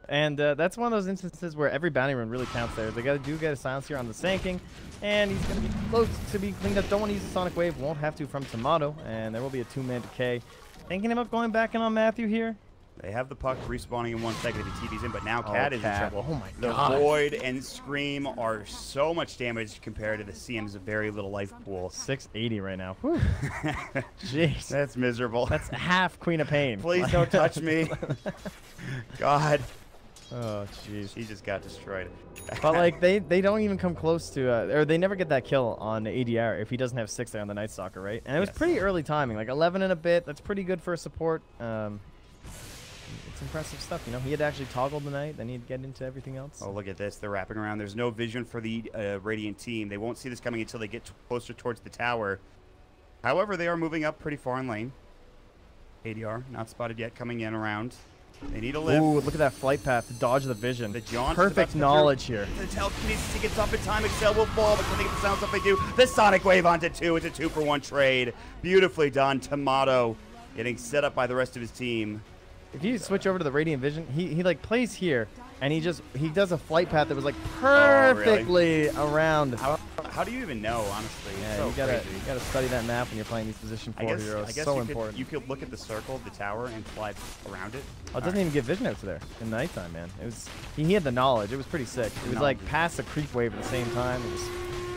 S2: And that's one of those instances where every bounty run really counts there. They get a silence here on the Sanking, and he's going to be close to be cleaned up. Don't want to use the Sonic Wave. Won't have to from Tomato, and there will be a 2-man decay. Thinking about going back in on Matthew here.
S6: They have the puck respawning in 1 second if he TV's in, but now Cat is in trouble.
S2: Oh my
S6: the
S2: god.
S6: Void and Scream are so much damage compared to the CM's very little life pool.
S2: 680 right now. Whew. Jeez.
S6: That's miserable.
S2: That's half Queen of Pain.
S6: Please don't touch me. God.
S2: Oh, jeez.
S6: She just got destroyed.
S2: But like they don't even come close to or they never get that kill on ADR if he doesn't have 6 there on the Night Stalker, right? And it was pretty early timing, like 11 and a bit. That's pretty good for a support. It's impressive stuff, you know. He had actually toggled the Night, then he'd get into everything else.
S6: Oh, look at this. They're wrapping around. There's no vision for the Radiant team. They won't see this coming until they get closer towards the tower. However, they are moving up pretty far in lane. ADR, not spotted yet, coming in around. They need a lift.
S2: Ooh, look at that flight path to dodge the vision.
S6: The jaunt.
S2: Perfect knowledge here.
S6: The telekinesis gets up in time. Excel will fall, but can they get the sound stuff they do? The Sonic Wave onto 2. It's a 2-for-1 trade. Beautifully done. Tomato getting set up by the rest of his team.
S2: If you switch over to the Radiant Vision, he like plays here, and he does a flight path that was like perfectly around.
S6: How do you even know, honestly?
S2: Yeah,
S6: so
S2: you gotta study that map when you're playing these position 4 heroes.
S6: I guess
S2: so
S6: you
S2: important.
S6: You could look at the circle, the tower, and fly around it.
S2: Oh, it doesn't even get vision out to there in the nighttime, man. It was he had the knowledge. It was pretty sick. It was like past the creep wave at the same time. It was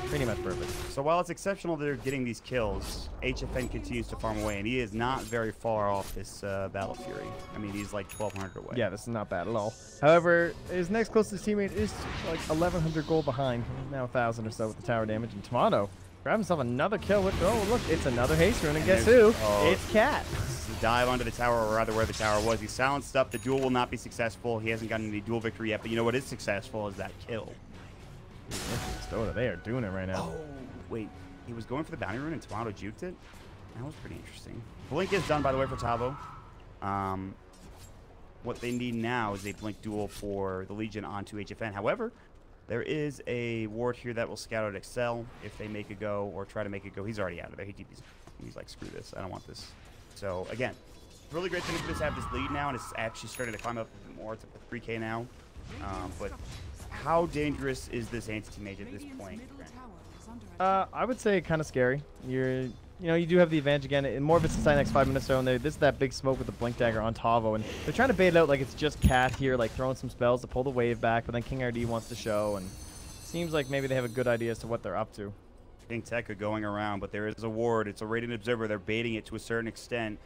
S2: pretty much perfect.
S6: So while it's exceptional that they're getting these kills, HFN continues to farm away, and he is not very far off this Battle Fury. I mean, he's like 1,200 away.
S2: Yeah, this is not bad at all. However, his next closest teammate is like 1,100 gold behind. Now 1,000 or so with the tower damage. And Tomato grabbed himself another kill with, oh, look, it's another haste rune. And guess who? It's Cat.
S6: The dive onto the tower, or rather where the tower was. He silenced up. The duel will not be successful. He hasn't gotten any duel victory yet, but you know what is successful is that kill.
S2: They are doing it right now.
S6: Oh, wait. He was going for the bounty rune and Tomato juked it? That was pretty interesting. Blink is done, by the way, for Tavo. What they need now is a blink duel for the Legion onto HFN. However, there is a ward here that will scout out Excel if they make a go or try to make a go. He's already out of there. He's like, screw this. I don't want this. So, again, really great thing to have this lead now, and it's actually starting to climb up a bit more. It's up to 3K now. But how dangerous is this anti-mage at this point?
S2: I would say kind of scary. You do have the advantage again. And more of it's inside the next 5 minutes or so. And this is that big smoke with the blink dagger on Tavo, and they're trying to bait it out like it's just Cat here, like throwing some spells to pull the wave back. But then King RD wants to show, and it seems like maybe they have a good idea as to what they're up to.
S6: King Tekka going around, but there is a ward. It's a Radiant Observer. They're baiting it to a certain extent.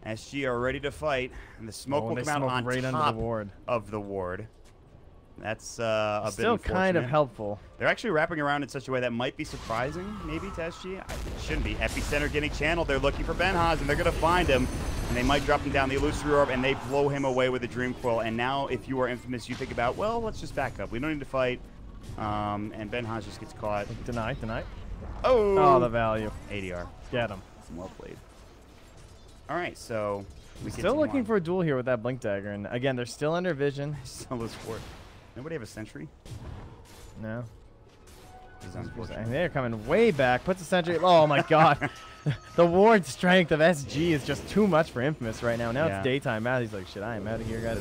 S6: SG are ready to fight, and the smoke will come out on
S2: right
S6: top
S2: under the ward.
S6: of the ward. That's a bit
S2: still kind of
S6: unfortunate.
S2: helpful.
S6: They're actually wrapping around in such a way that might be surprising, maybe, to SG. It shouldn't be. Epicenter getting channeled. They're looking for Ben Haas, and they're going to find him. And they might drop him down the Illusory Orb, and they blow him away with a Dream Quill. And now, if you are Infamous, you think about, well, let's just back up. We don't need to fight. And Ben Haas just gets caught.
S2: Deny.
S6: Oh,
S2: the value.
S6: ADR.
S2: Get him.
S6: Well played. All right, so we
S2: Still looking for a duel here with that blink dagger, and again, they're still under vision.
S6: Still this ward. Nobody have a sentry?
S2: No.
S6: This is unfortunate.
S2: And they're coming way back. Puts a sentry. Oh my god. The ward strength of SG is just too much for Infamous right now. Now it's daytime. Matthew's like, shit, I am out of here, guys.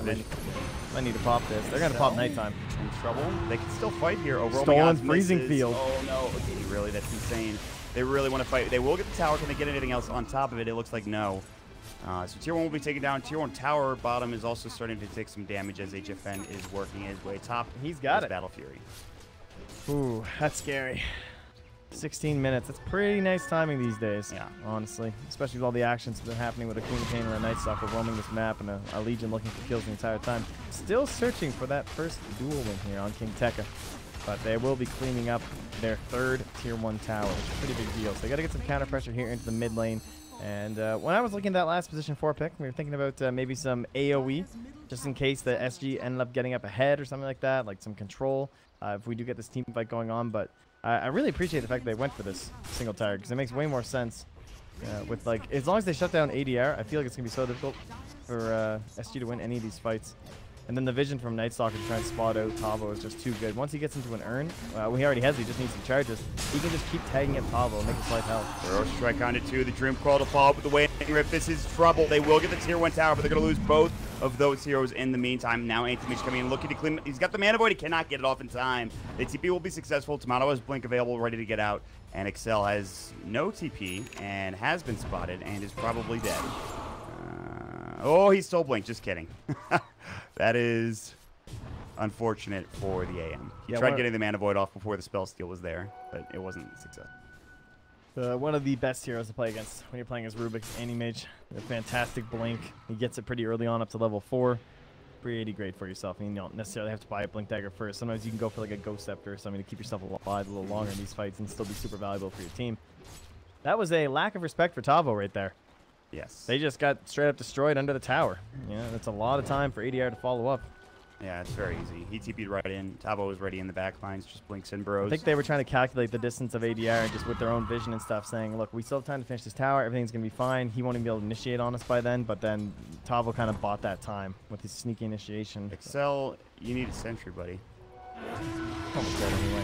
S2: I need to pop this. They're going to pop nighttime.
S6: In trouble. They can still fight here. Overwhelming
S2: Stolen
S6: odds
S2: freezing
S6: misses.
S2: field.
S6: Oh no. Okay, really? That's insane. They really want to fight. They will get the tower. Can they get anything else on top of it? It looks like no. So tier 1 will be taken down. Tier 1 tower bottom is also starting to take some damage as HFN is working his way top.
S2: He's got it.
S6: Battle Fury.
S2: Ooh, that's scary. 16 minutes. That's pretty nice timing these days.
S6: Yeah.
S2: Honestly. Especially with all the actions that have been happening with a Queen of Pain and a Night Stalker roaming this map and a Legion looking for kills the entire time. Still searching for that first duel win here on King Tekka. But they will be cleaning up their third tier 1 tower, which is a pretty big deal. So they got to get some counter pressure here into the mid lane. And when I was looking at that last position 4 pick, we were thinking about maybe some AoE, just in case the SG ended up getting up ahead or something like that, like some control, if we do get this team fight going on. But I really appreciate the fact they went for this single tower, because it makes way more sense with, like, as long as they shut down ADR, I feel like it's going to be so difficult for SG to win any of these fights. And then the vision from Night Stalker to try and spot out Tavo is just too good. Once he gets into an urn, he already has, he just needs some charges. He can just keep tagging at Tavo and make his life hell.
S6: Throw strike onto 2. The Dream Call to follow up with the Waiting Rift. This is trouble. They will get the tier 1 tower, but they're going to lose both of those heroes in the meantime. Now Anti-Mage coming in, looking to clean. He's got the Mana Void. He cannot get it off in time. The TP will be successful. Tomato has Blink available, ready to get out. And Excel has no TP and has been spotted and is probably dead. Oh, he stole Blink. Just kidding. That is unfortunate for the AM. He tried getting the Mana Void off before the spell steal was there, but it wasn't successful.
S2: One of the best heroes to play against when you're playing as Rubik's Anti-Mage. A fantastic Blink. He gets it pretty early on up to level 4. Pretty great for yourself. I mean, you don't necessarily have to buy a Blink Dagger first. Sometimes you can go for like a Ghost Scepter or something to keep yourself alive a little longer in these fights and still be super valuable for your team. That was a lack of respect for Tavo right there.
S6: Yes.
S2: They just got straight up destroyed under the tower. Yeah, that's a lot of time for ADR to follow up.
S6: Yeah, it's very easy. He TP'd right in. Tavo was ready in the back lines, just blinks in burrows.
S2: I think they were trying to calculate the distance of ADR and just with their own vision and stuff saying, look, we still have time to finish this tower. Everything's going to be fine. He won't even be able to initiate on us by then. But then Tavo kind of bought that time with his sneaky initiation.
S6: Excel, you need a sentry, buddy.
S2: Almost dead anyway.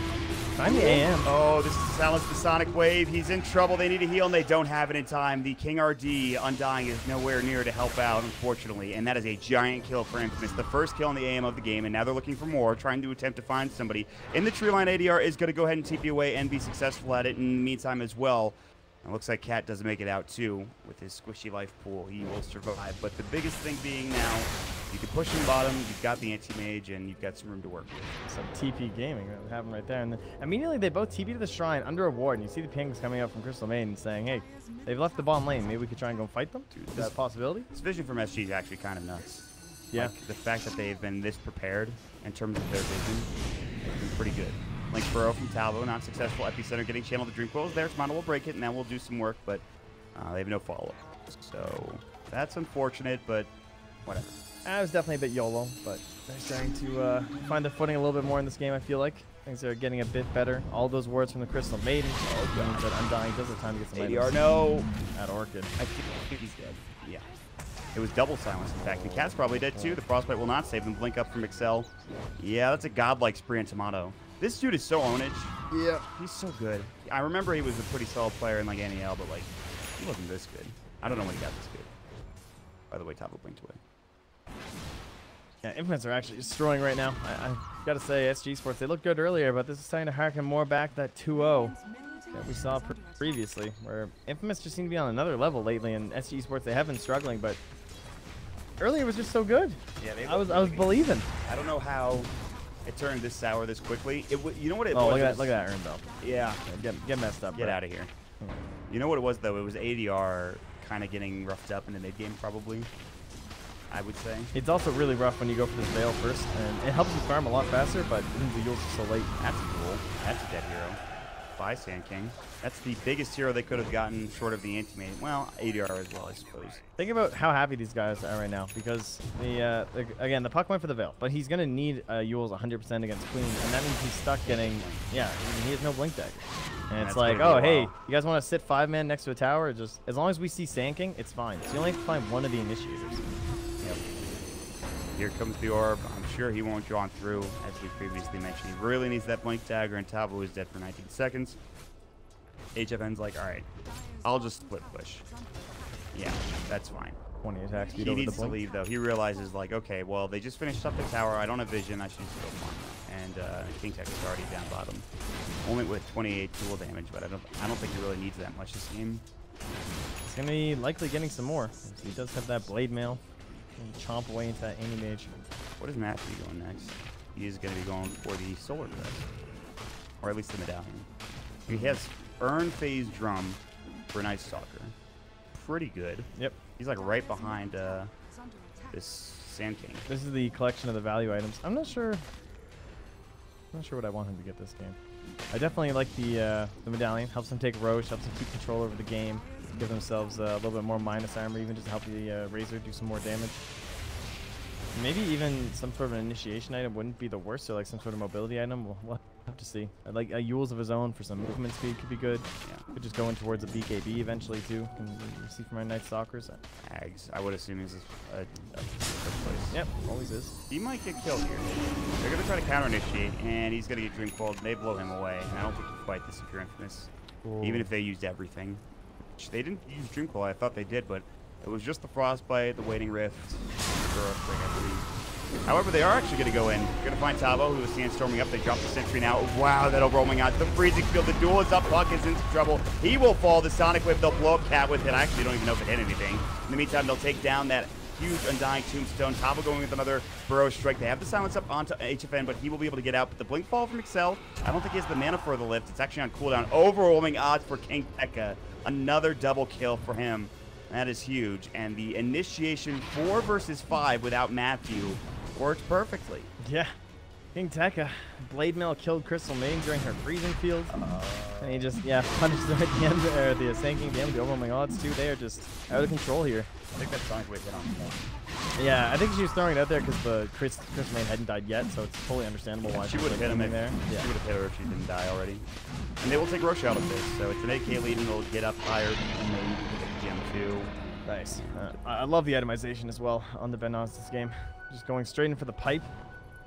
S2: I'm the AM.
S6: Oh, this is Silence the Sonic Wave. He's in trouble. They need a heal, and they don't have it in time. The King RD Undying is nowhere near to help out, unfortunately, and that is a giant kill for Infamous. The first kill in the AM of the game, and now they're looking for more, trying to attempt to find somebody. In the tree line, ADR is going to go ahead and TP away and be successful at it in the meantime as well. It looks like Cat doesn't make it out, too, with his squishy life pool. He will survive, but the biggest thing being now, you can push him bottom, you've got the anti-mage, and you've got some room to work with.
S2: Some TP gaming that happened right there. And then immediately they both TP to the shrine under a ward, and you see the pings coming up from Crystal Maiden saying, hey, they've left the bottom lane. Maybe we could try and go fight them?
S6: Dude,
S2: is that a possibility?
S6: This vision from SG is actually kind of nuts.
S2: Yeah.
S6: Like, the fact that they've been this prepared in terms of their vision has been pretty good. Link Burrow from Talbo, not successful. Epicenter getting channeled. The Dream Coil is there. Tomato will break it, and that will do some work, but they have no follow-up. So that's unfortunate, but whatever.
S2: I was definitely a bit YOLO, but they're starting to find their footing a little bit more in this game, I feel like. Things are getting a bit better. All those words from the Crystal Maiden means that Undying does have time to get some
S6: ADR,
S2: items.
S6: no!
S2: At Orchid.
S6: I think he's dead. Yeah. It was double silence, in fact. The Cat's probably dead, too. The Frostbite will not save them. Blink up from Excel. Yeah, that's a godlike spree on Tomato. This dude is so ownage. Yeah. He's so good. I remember he was a pretty solid player in, like, NEL, but, like, he wasn't this good. I don't know when he got this good. By the way, Topo blinked away.
S2: Yeah, Infamous are actually destroying right now. I gotta say, SG Sports, they looked good earlier, but this is starting to harken more back to that 2-0 that we saw previously, where Infamous just seem to be on another level lately, and SG Sports, they have been struggling, but earlier was just so good. Yeah, I was believing.
S6: I don't know how it turned this sour this quickly. You know what it
S2: was?
S6: Look
S2: at that urn, though.
S6: Yeah.
S2: Get messed up,
S6: Get out of here. You know what it was, though? It was ADR kind of getting roughed up in the mid-game, probably, I would say.
S2: It's also really rough when you go for this Veil first, and it helps you farm a lot faster, but the Yules are so late.
S6: That's cool. That's a dead hero. Bye, Sand King. That's the biggest hero they could have gotten short of the anti-mage. Well, ADR as well, I suppose.
S2: Think about how happy these guys are right now, because again, the puck went for the Veil, but he's going to need Yules 100% against Queen, and that means he's stuck getting, he has no Blink Dagger. And it's like, oh, hey, you guys want to sit 5-man next to a tower? Just as long as we see Sand King, it's fine. So you only have to find one of the initiators.
S6: Yep. Here comes the orb. I'm sure he won't draw through, as we previously mentioned. He really needs that Blink Dagger, and Tabo is dead for 19 seconds. HFN's like, all right, I'll just split push. Yeah, that's fine.
S2: 20 attack speed
S6: He
S2: over
S6: needs
S2: the
S6: to
S2: blink.
S6: leave, though. He realizes, like, okay, well, they just finished up the tower. I don't have vision. I should just go farm. And King Tech is already down bottom. Only with 28 tool damage, but I don't think he really needs that much this game.
S2: going to be likely getting some more. He does have that blade mail. Chomp away into that Mage.
S6: What is Matthew going next? He is going to be going for the solar dress. Or at least the medallion. He has Earn Phase Drum for Night Stalker. Pretty good.
S2: Yep.
S6: He's like right behind this Sand King.
S2: This is the collection of the value items. I'm not sure what I want him to get this game. I definitely like the medallion. Helps them take Roche, helps them keep control over the game, give themselves a little bit more minus armor, even just to help the Razor do some more damage. Maybe even some sort of an initiation item wouldn't be the worst, or like some sort of mobility item. We'll have to see. I'd like a Yules of his own for some movement speed could be good.
S6: Yeah.
S2: Could just go in towards a BKB eventually too. Can see from our Night Stalkers.
S6: Ags, I would assume is a first place.
S2: Yep, always is.
S6: He might get killed here. They're going to try to counter-initiate, and he's going to get Dream Cold, and they blow him away. And I don't think you fight this if you're Infamous.
S2: Ooh.
S6: Even if they used everything. Which they didn't use Dream Cold, I thought they did, but it was just the Frostbite, the Waiting Rift, I believe. However, they are actually going to go in. They're going to find Tabo, who is sandstorming up. They drop the sentry now. Wow, that overwhelming out. The freezing field. The duel is up. Puck is into trouble. He will fall. The Sonic Wave. They'll blow up Cat with it. I actually don't even know if it hit anything. In the meantime, they'll take down that huge Undying Tombstone. Tabo going with another Burrow Strike. They have the silence up onto HFN, but he will be able to get out. But the Blink Fall from Excel, I don't think he has the mana for the lift. It's actually on cooldown. Overwhelming odds for King Tekka. Another double kill for him. That is huge. And the initiation 4 versus 5 without Matthew worked perfectly.
S2: Yeah. King Tekka. Blade Mail killed Crystal Maiden during her freezing field. And he just, punishes her at the end, or the Sand King damage, the overwhelming odds too. They are just out of control here.
S6: I think that Sonic Wave hit on him.
S2: Yeah, I think she was throwing it out there because the Crystal Maiden hadn't died yet, so it's totally understandable why
S6: She would have hit him
S2: there.
S6: Yeah. She would have hit her if she didn't die already. And they will take Roche out of this, so it's an 8k lead and they'll get up higher and maybe get the gem too.
S2: Nice. I love the itemization as well on the Benaz this game. Just going straight in for the pipe.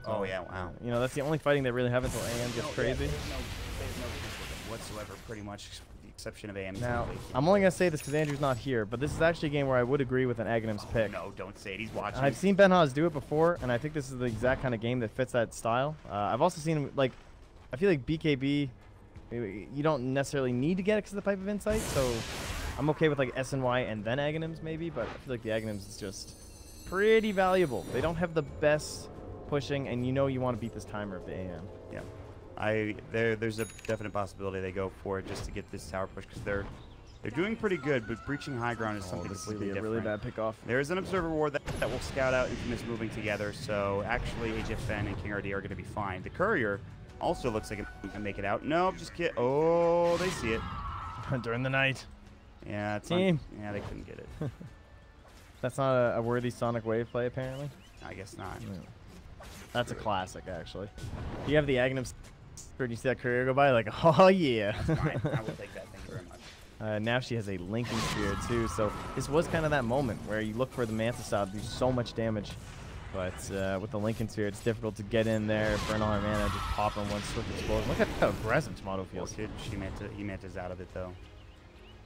S6: Oh yeah, wow.
S2: You know, that's the only fighting they really have until AM gets crazy.
S6: There's no whatsoever, pretty much, with the exception of AM.
S2: Now, I'm only going to say this because Andrew's not here, but this is actually a game where I would agree with an Aghanim's pick.
S6: No, don't say it. He's watching.
S2: I've seen Benaz do it before, and I think this is the exact kind of game that fits that style. I've also seen him, like, I feel like BKB, you don't necessarily need to get it because of the Pipe of Insight, so I'm okay with like SNY and then Aghanims maybe, but I feel like the Aghanims is just pretty valuable. They don't have the best pushing, and you know you want to beat this timer of the AM.
S6: Yeah, there's a definite possibility they go for it just to get this tower push because they're doing pretty good, but breaching high ground is something completely different.
S2: Really bad pickoff.
S6: There is an observer ward that will scout out Infamous moving together, so actually HFN and King RD are going to be fine. The courier also looks like it can make it out. Nope, just kid. Oh, they see it
S2: during the night.
S6: Yeah, it's
S2: Team.
S6: Yeah, they couldn't get it.
S2: That's not a worthy Sonic Wave play, apparently.
S6: I guess not.
S2: Yeah. That's a classic, actually. You have the Aghanim, and you see that courier go by, like, oh yeah.
S6: That's fine. I will take that. Thank you very much.
S2: Now she has a Linking Sphere too, so this was kind of that moment where you look for the Manta style to do so much damage, but with the Linking Sphere, it's difficult to get in there, burn all her mana, just pop in one swift explosion. Look at how aggressive Tomato feels.
S6: Kid, he Manta's out of it though.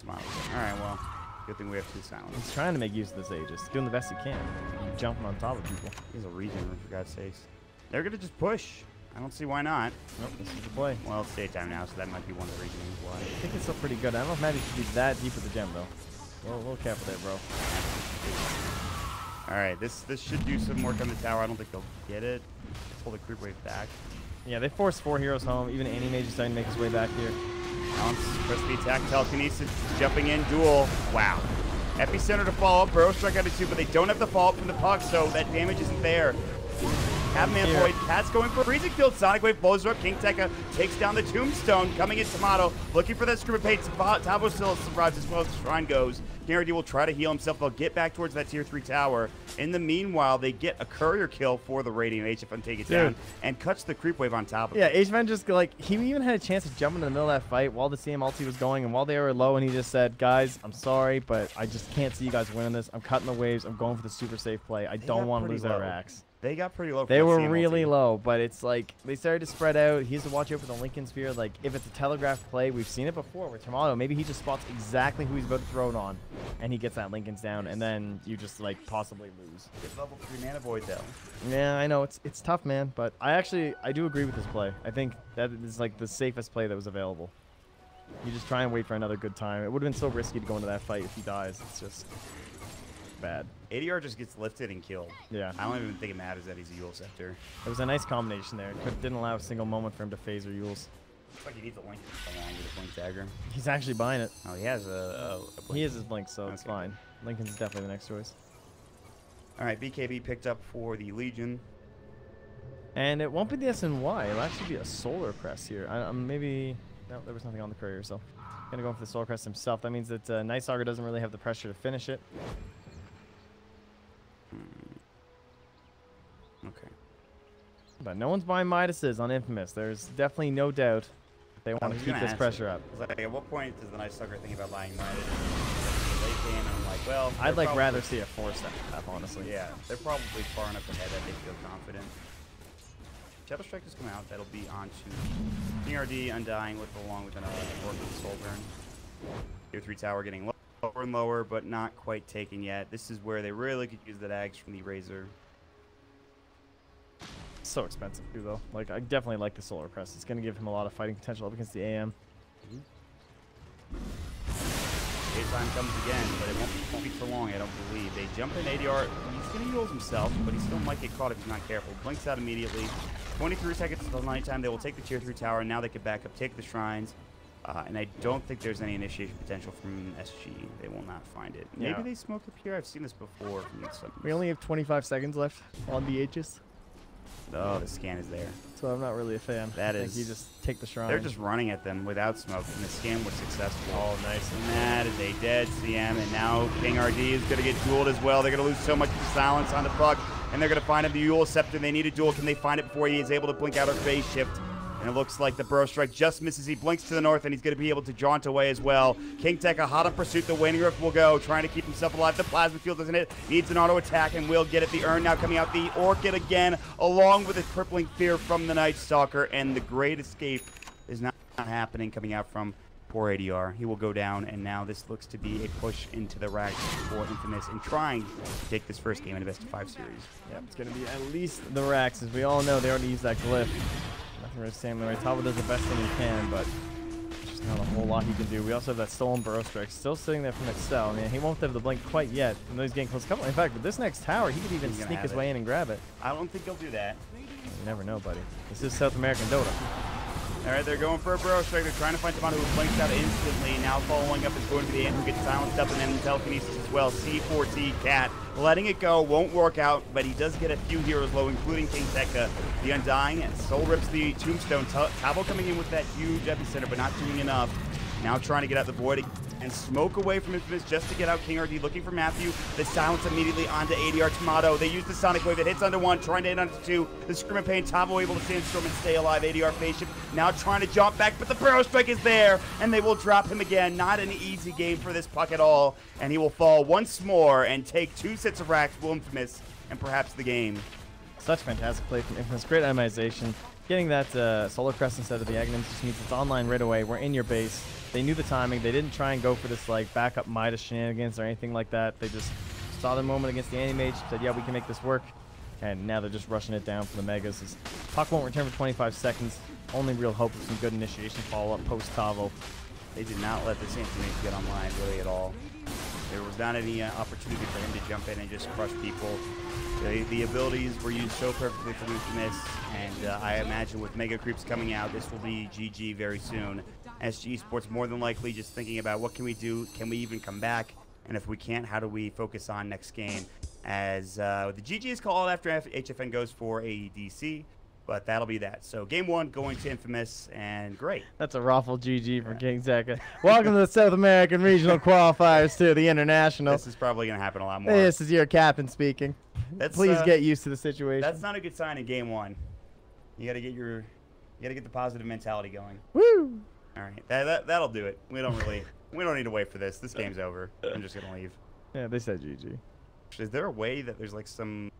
S6: Tomato. All right, well, good thing we have 2 silence.
S2: He's trying to make use of this Aegis, doing the best he can. He's jumping on top of people.
S6: He's a regen room, for God's sakes. They're gonna just push. I don't see why not.
S2: Nope, this is the play.
S6: Well, it's daytime now, so that might be one of the reasons why.
S2: I think it's still pretty good. I don't know if Magic should be that deep with the gem though. A little careful there, bro.
S6: All right, this should do some work on the tower. I don't think they'll get it. Let's pull the creep wave back.
S2: Yeah, they forced 4 heroes home. Even Anti-Mage is starting to make his way back here.
S6: Bounce, press the attack, telekinesis, jumping in, duel. Wow. Epicenter to follow up, Burrow Strike out of 2, but they don't have the follow-up from the puck, so that damage isn't there. Have-Man Void, Cat's going for Freezing Field, Sonic Wave blows her up, King Tekka takes down the Tombstone, coming in Tomato, looking for that Scream of Pain, Tabo still survives as well as the Shrine goes. Guarantee will try to heal himself, they'll get back towards that tier 3 tower. In the meanwhile, they get a courier kill for the Radiant HFN, take it down, and cuts the Creep Wave on top of it.
S2: Yeah, HFN just, like, he even had a chance to jump into the middle of that fight while the CM ulti was going, and while they were low, and he just said, guys, I'm sorry, but I just can't see you guys winning this. I'm cutting the waves, I'm going for the super safe play. I don't want to lose that Rax.
S6: They got pretty low.
S2: They were really low, but it's like they started to spread out. He has to watch out for the Lincoln Sphere. Like, if it's a telegraphed play, we've seen it before with Tomato. Maybe he just spots exactly who he's about to throw it on, and he gets that Lincoln's down, and then you just, like, possibly lose.
S6: Get level 3 mana void, though.
S2: Yeah, I know. It's tough, man, but I do agree with this play. I think that is, like, the safest play that was available. You just try and wait for another good time. It would have been so risky to go into that fight if he dies. It's just bad.
S6: ADR just gets lifted and killed.
S2: Yeah.
S6: I don't even think it matters that he's a Yule Scepter.
S2: It was a nice combination there. It didn't allow a single moment for him to phase or Yules.
S6: Looks like he needs a Link along with a Blink Dagger.
S2: He's actually buying it.
S6: Oh, he has a Blink.
S2: He is his Blink, so it's
S6: Okay.
S2: fine. Lincoln's definitely the next choice.
S6: All right, BKB picked up for the Legion.
S2: And it won't be the SNY. It'll actually be a Solar Crest here. Maybe... No, there was nothing on the courier, so... Gonna go for the Solar Crest himself. That means that Night Stalker doesn't really have the pressure to finish it.
S6: Okay.
S2: But no one's buying Midas's on Infamous. There's definitely no doubt they want to keep this pressure up.
S6: It's like, at what point does the Night Stalker think about buying Midas? Late game, and I'm like, well...
S2: I'd like rather see a 4-step path, honestly.
S6: Yeah, they're probably far enough ahead that they feel confident. Shadow Strike has come out. That'll be on to King RD, Undying, along with an Orchid Soul Burn. Tier 3 tower getting lower and lower, but not quite taken yet. This is where they really could use the dags from the Razor.
S2: So expensive too, though. Like, I definitely like the Solar Crest. It's going to give him a lot of fighting potential up against the AM.
S6: Daytime comes again, but it won't be for long, I don't believe. They jump in ADR. He's going to use himself, but he still might get caught if he's not careful. Blinks out immediately. 23 seconds until nighttime. They will take the tier 3 tower, and now they can back up, take the shrines. And I don't think there's any initiation potential from SG. They will not find it. Maybe
S2: Yeah.
S6: they smoke up here. I've seen this before from some.
S2: We only have 25 seconds left on the H's.
S6: Oh, the scan is there.
S2: So I'm not really a fan.
S6: That
S2: I think
S6: is-
S2: you just take the shrine.
S6: They're just running at them without smoke, and the scan was successful.
S2: Oh, nice.
S6: And that is a dead CM, and now King RD is going to get dueled as well. They're going to lose so much silence on the puck, and they're going to find him the Yule Scepter. They need a duel. Can they find it before he is able to blink out or phase shift? And it looks like the Burrow Strike just misses. He blinks to the north, and he's going to be able to jaunt away as well. King Tekka hot on pursuit. The Waning Rift will go, trying to keep himself alive. The Plasma Field doesn't hit. Needs an auto attack, and will get it. The Urn now coming out. The Orchid again, along with a crippling fear from the Night Stalker. And the Great Escape is not happening, coming out from poor ADR. He will go down, and now this looks to be a push into the racks for Infamous and trying to take this first game in a best-of-5 series.
S2: Yeah, it's going to be at least the racks. As we all know, they already used that glyph. Nothing really standing right. Tava does the best thing he can, but there's just not a whole lot he can do. We also have that stolen Burrow Strike still sitting there from Excel. I mean, he won't have the blink quite yet, even though he's getting close. In fact, with this next tower, he could even
S6: He's gonna
S2: sneak
S6: have
S2: his
S6: it.
S2: way in and grab it.
S6: I don't think he'll do that.
S2: You never know, buddy. This is South American Dota.
S6: All right, they're going for a Burrow Strike. They're trying to find someone who blinks out instantly. Now following up is going to be the end who gets silenced up and then telekinesis as well. C4T Cat letting it go. Won't work out, but he does get a few heroes low, including King Tekka, the Undying, and Soul rips the Tombstone. Tabo coming in with that huge epicenter, but not doing enough. Now trying to get out the void and smoke away from Infamous just to get out King RD, looking for Matthew. The silence immediately onto ADR Tomato. They use the Sonic Wave. It hits under one, trying to hit under two. The Scream of Pain, Tabo able to sandstorm and stay alive. ADR phase shift, now trying to jump back, but the Burrow Strike is there, and they will drop him again. Not an easy game for this puck at all, and he will fall once more and take 2 sets of racks, will Infamous, and perhaps the game.
S2: Such fantastic play from Infamous. Great itemization. Getting that Solar Crest instead of the Agnums just means it's online right away. We're in your base. They knew the timing. They didn't try and go for this like backup Midas shenanigans or anything like that. They just saw the moment against the Anti-Mage, said, yeah, we can make this work. And now they're just rushing it down for the Megas. As puck won't return for 25 seconds. Only real hope of some good initiation follow-up post-Tavo.
S6: They did not let the Anti-Mage get online really at all. There was not any opportunity for him to jump in and just crush people. The abilities were used so perfectly for Infamous, and I imagine with Mega Creeps coming out, this will be GG very soon. SG Sports more than likely just thinking about what can we do, can we even come back, and if we can't, how do we focus on next game? As the GG is called after HFN goes for AEDC, but that'll be that. So game 1 going to Infamous, and great.
S2: That's a raffle GG from King Tekka. Welcome to the South American Regional Qualifiers to the International.
S6: This is probably going to happen a lot more.
S2: This is your captain speaking. Please get used to the situation.
S6: That's not a good sign in game 1. You got to get the positive mentality going.
S2: Woo!
S6: All right, that'll do it. We don't need to wait for this. This game's over. I'm just gonna leave.
S2: Yeah, they said GG.
S6: Is there a way that there's like some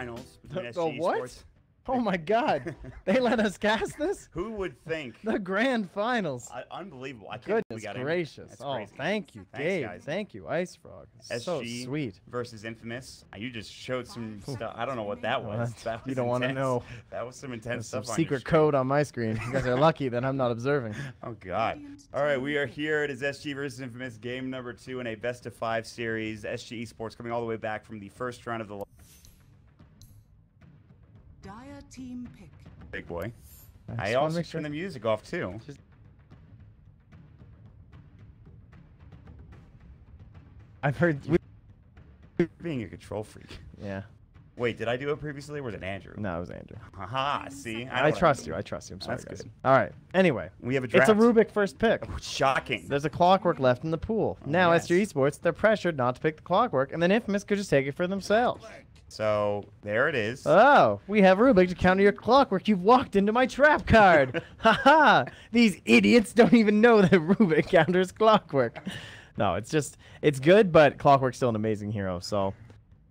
S6: finals between
S2: The
S6: SG
S2: what?
S6: Esports.
S2: Oh my God! They let us cast this?
S6: Who would think?
S2: The grand finals.
S6: Unbelievable. I can't believe we
S2: Goodness
S6: got
S2: gracious.
S6: That's
S2: Oh,
S6: crazy.
S2: thank you,
S6: Thanks,
S2: Gabe.
S6: guys.
S2: Thank you, Ice Frog. So
S6: SG
S2: sweet.
S6: versus Infamous. You just showed some stuff. I don't know what that was.
S2: What?
S6: That was
S2: You don't want to
S6: intense.
S2: know.
S6: That was some intense
S2: There's some
S6: stuff on your
S2: secret
S6: screen.
S2: code on my screen. You guys are lucky that I'm not observing.
S6: Oh God! All right, we are here. It is SG versus Infamous, game number 2 in a best-of-5 series. SG Esports coming all the way back from the first round of the
S3: Dire team pick.
S6: big boy.
S2: just
S6: I
S2: wanna
S6: also
S2: make sure-
S6: turned the music off too.
S2: I've heard.
S6: Being a control freak.
S2: Yeah.
S6: Wait, did I do it previously, or was it Andrew?
S2: No, it was Andrew.
S6: Haha, see?
S2: I trust you. I trust you. I'm sorry,
S6: That's
S2: guys.
S6: good.
S2: All right. Anyway,
S6: We have a
S2: it's
S6: draft.
S2: a Rubik first pick.
S6: Shocking.
S2: There's a clockwork left in the pool. Now,
S6: yes.
S2: SG Esports, they're pressured not to pick the clockwork, and then Infamous could just take it for themselves.
S6: So, there it is.
S2: Oh, we have Rubik to counter your clockwork. You've walked into my trap card. Haha! These idiots don't even know that Rubik counters clockwork. No, it's good, but clockwork's still an amazing hero. So,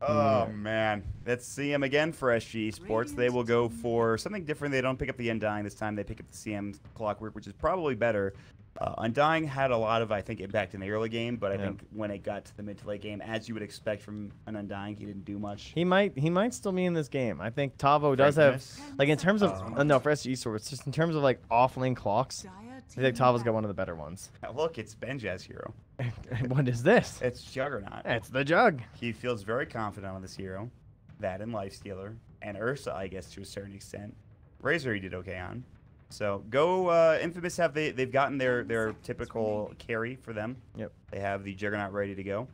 S6: Oh, man. Let's see him again for SG Esports. They will go for something different. They don't pick up the Undying this time. They pick up the CM Clockwork, which is probably better. Undying had a lot of, I think, impact in the early game, but I think when it got to the mid to late game, as you would expect from an Undying, he didn't do much.
S2: he might still be in this game. I think Tavo does have, like, in terms of, no, for SG Esports, just in terms of, like, off-lane clocks,
S3: Dire
S2: I
S3: team
S2: think Tavo's got one of the better ones.
S6: Look, it's Benjaz hero.
S2: What is this?
S6: It's Juggernaut.
S2: It's the jug.
S6: He feels very confident on this hero. That and Lifestealer. And Ursa, I guess, to a certain extent. Razor he did okay on. So go Infamous they've gotten their typical carry for them.
S2: Yep.
S6: They have the Juggernaut ready to go.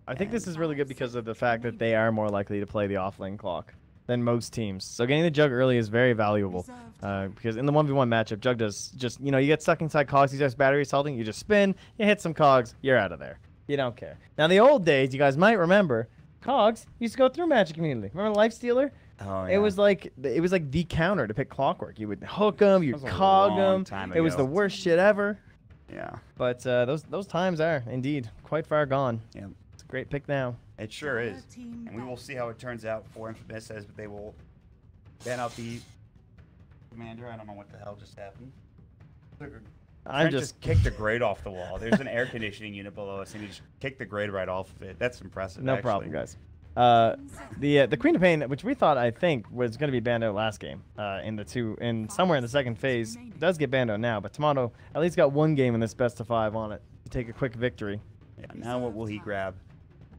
S2: I think this is really good because of the fact that they are more likely to play the off-lane clock than most teams. So getting the Jug early is very valuable because in the 1v1 matchup, Jug does just, you get stuck inside cogs, he starts battery assaulting, you just spin, you hit some cogs, you're out of there. You don't care. Now, in the old days, you guys might remember, cogs used to go through Magic Community. Remember Lifestealer?
S6: Oh, yeah.
S2: It was like the counter to pick clockwork. You would hook them, you'd
S6: That was a
S2: cog
S6: long
S2: them.
S6: time
S2: It was
S6: ago.
S2: the worst shit ever.
S6: Yeah.
S2: But those times are indeed quite far gone.
S6: Yeah.
S2: It's a great pick now.
S6: It sure is.
S3: Team
S6: And we will see how it turns out for Infamous as they will ban out the commander. I don't know what the hell just happened.
S2: I'm
S6: Trent
S2: just
S6: kicked the grate off the wall. There's an air conditioning unit below us, and he just kicked the grate right off of it. That's impressive.
S2: no
S6: actually.
S2: problem, guys. The Queen of Pain, which we thought I think was going to be banned out last game, somewhere in the second phase, does get banned out now. But Tomato at least got one game in this best of 5 on it to take a quick victory.
S6: Yeah. Now what will he grab?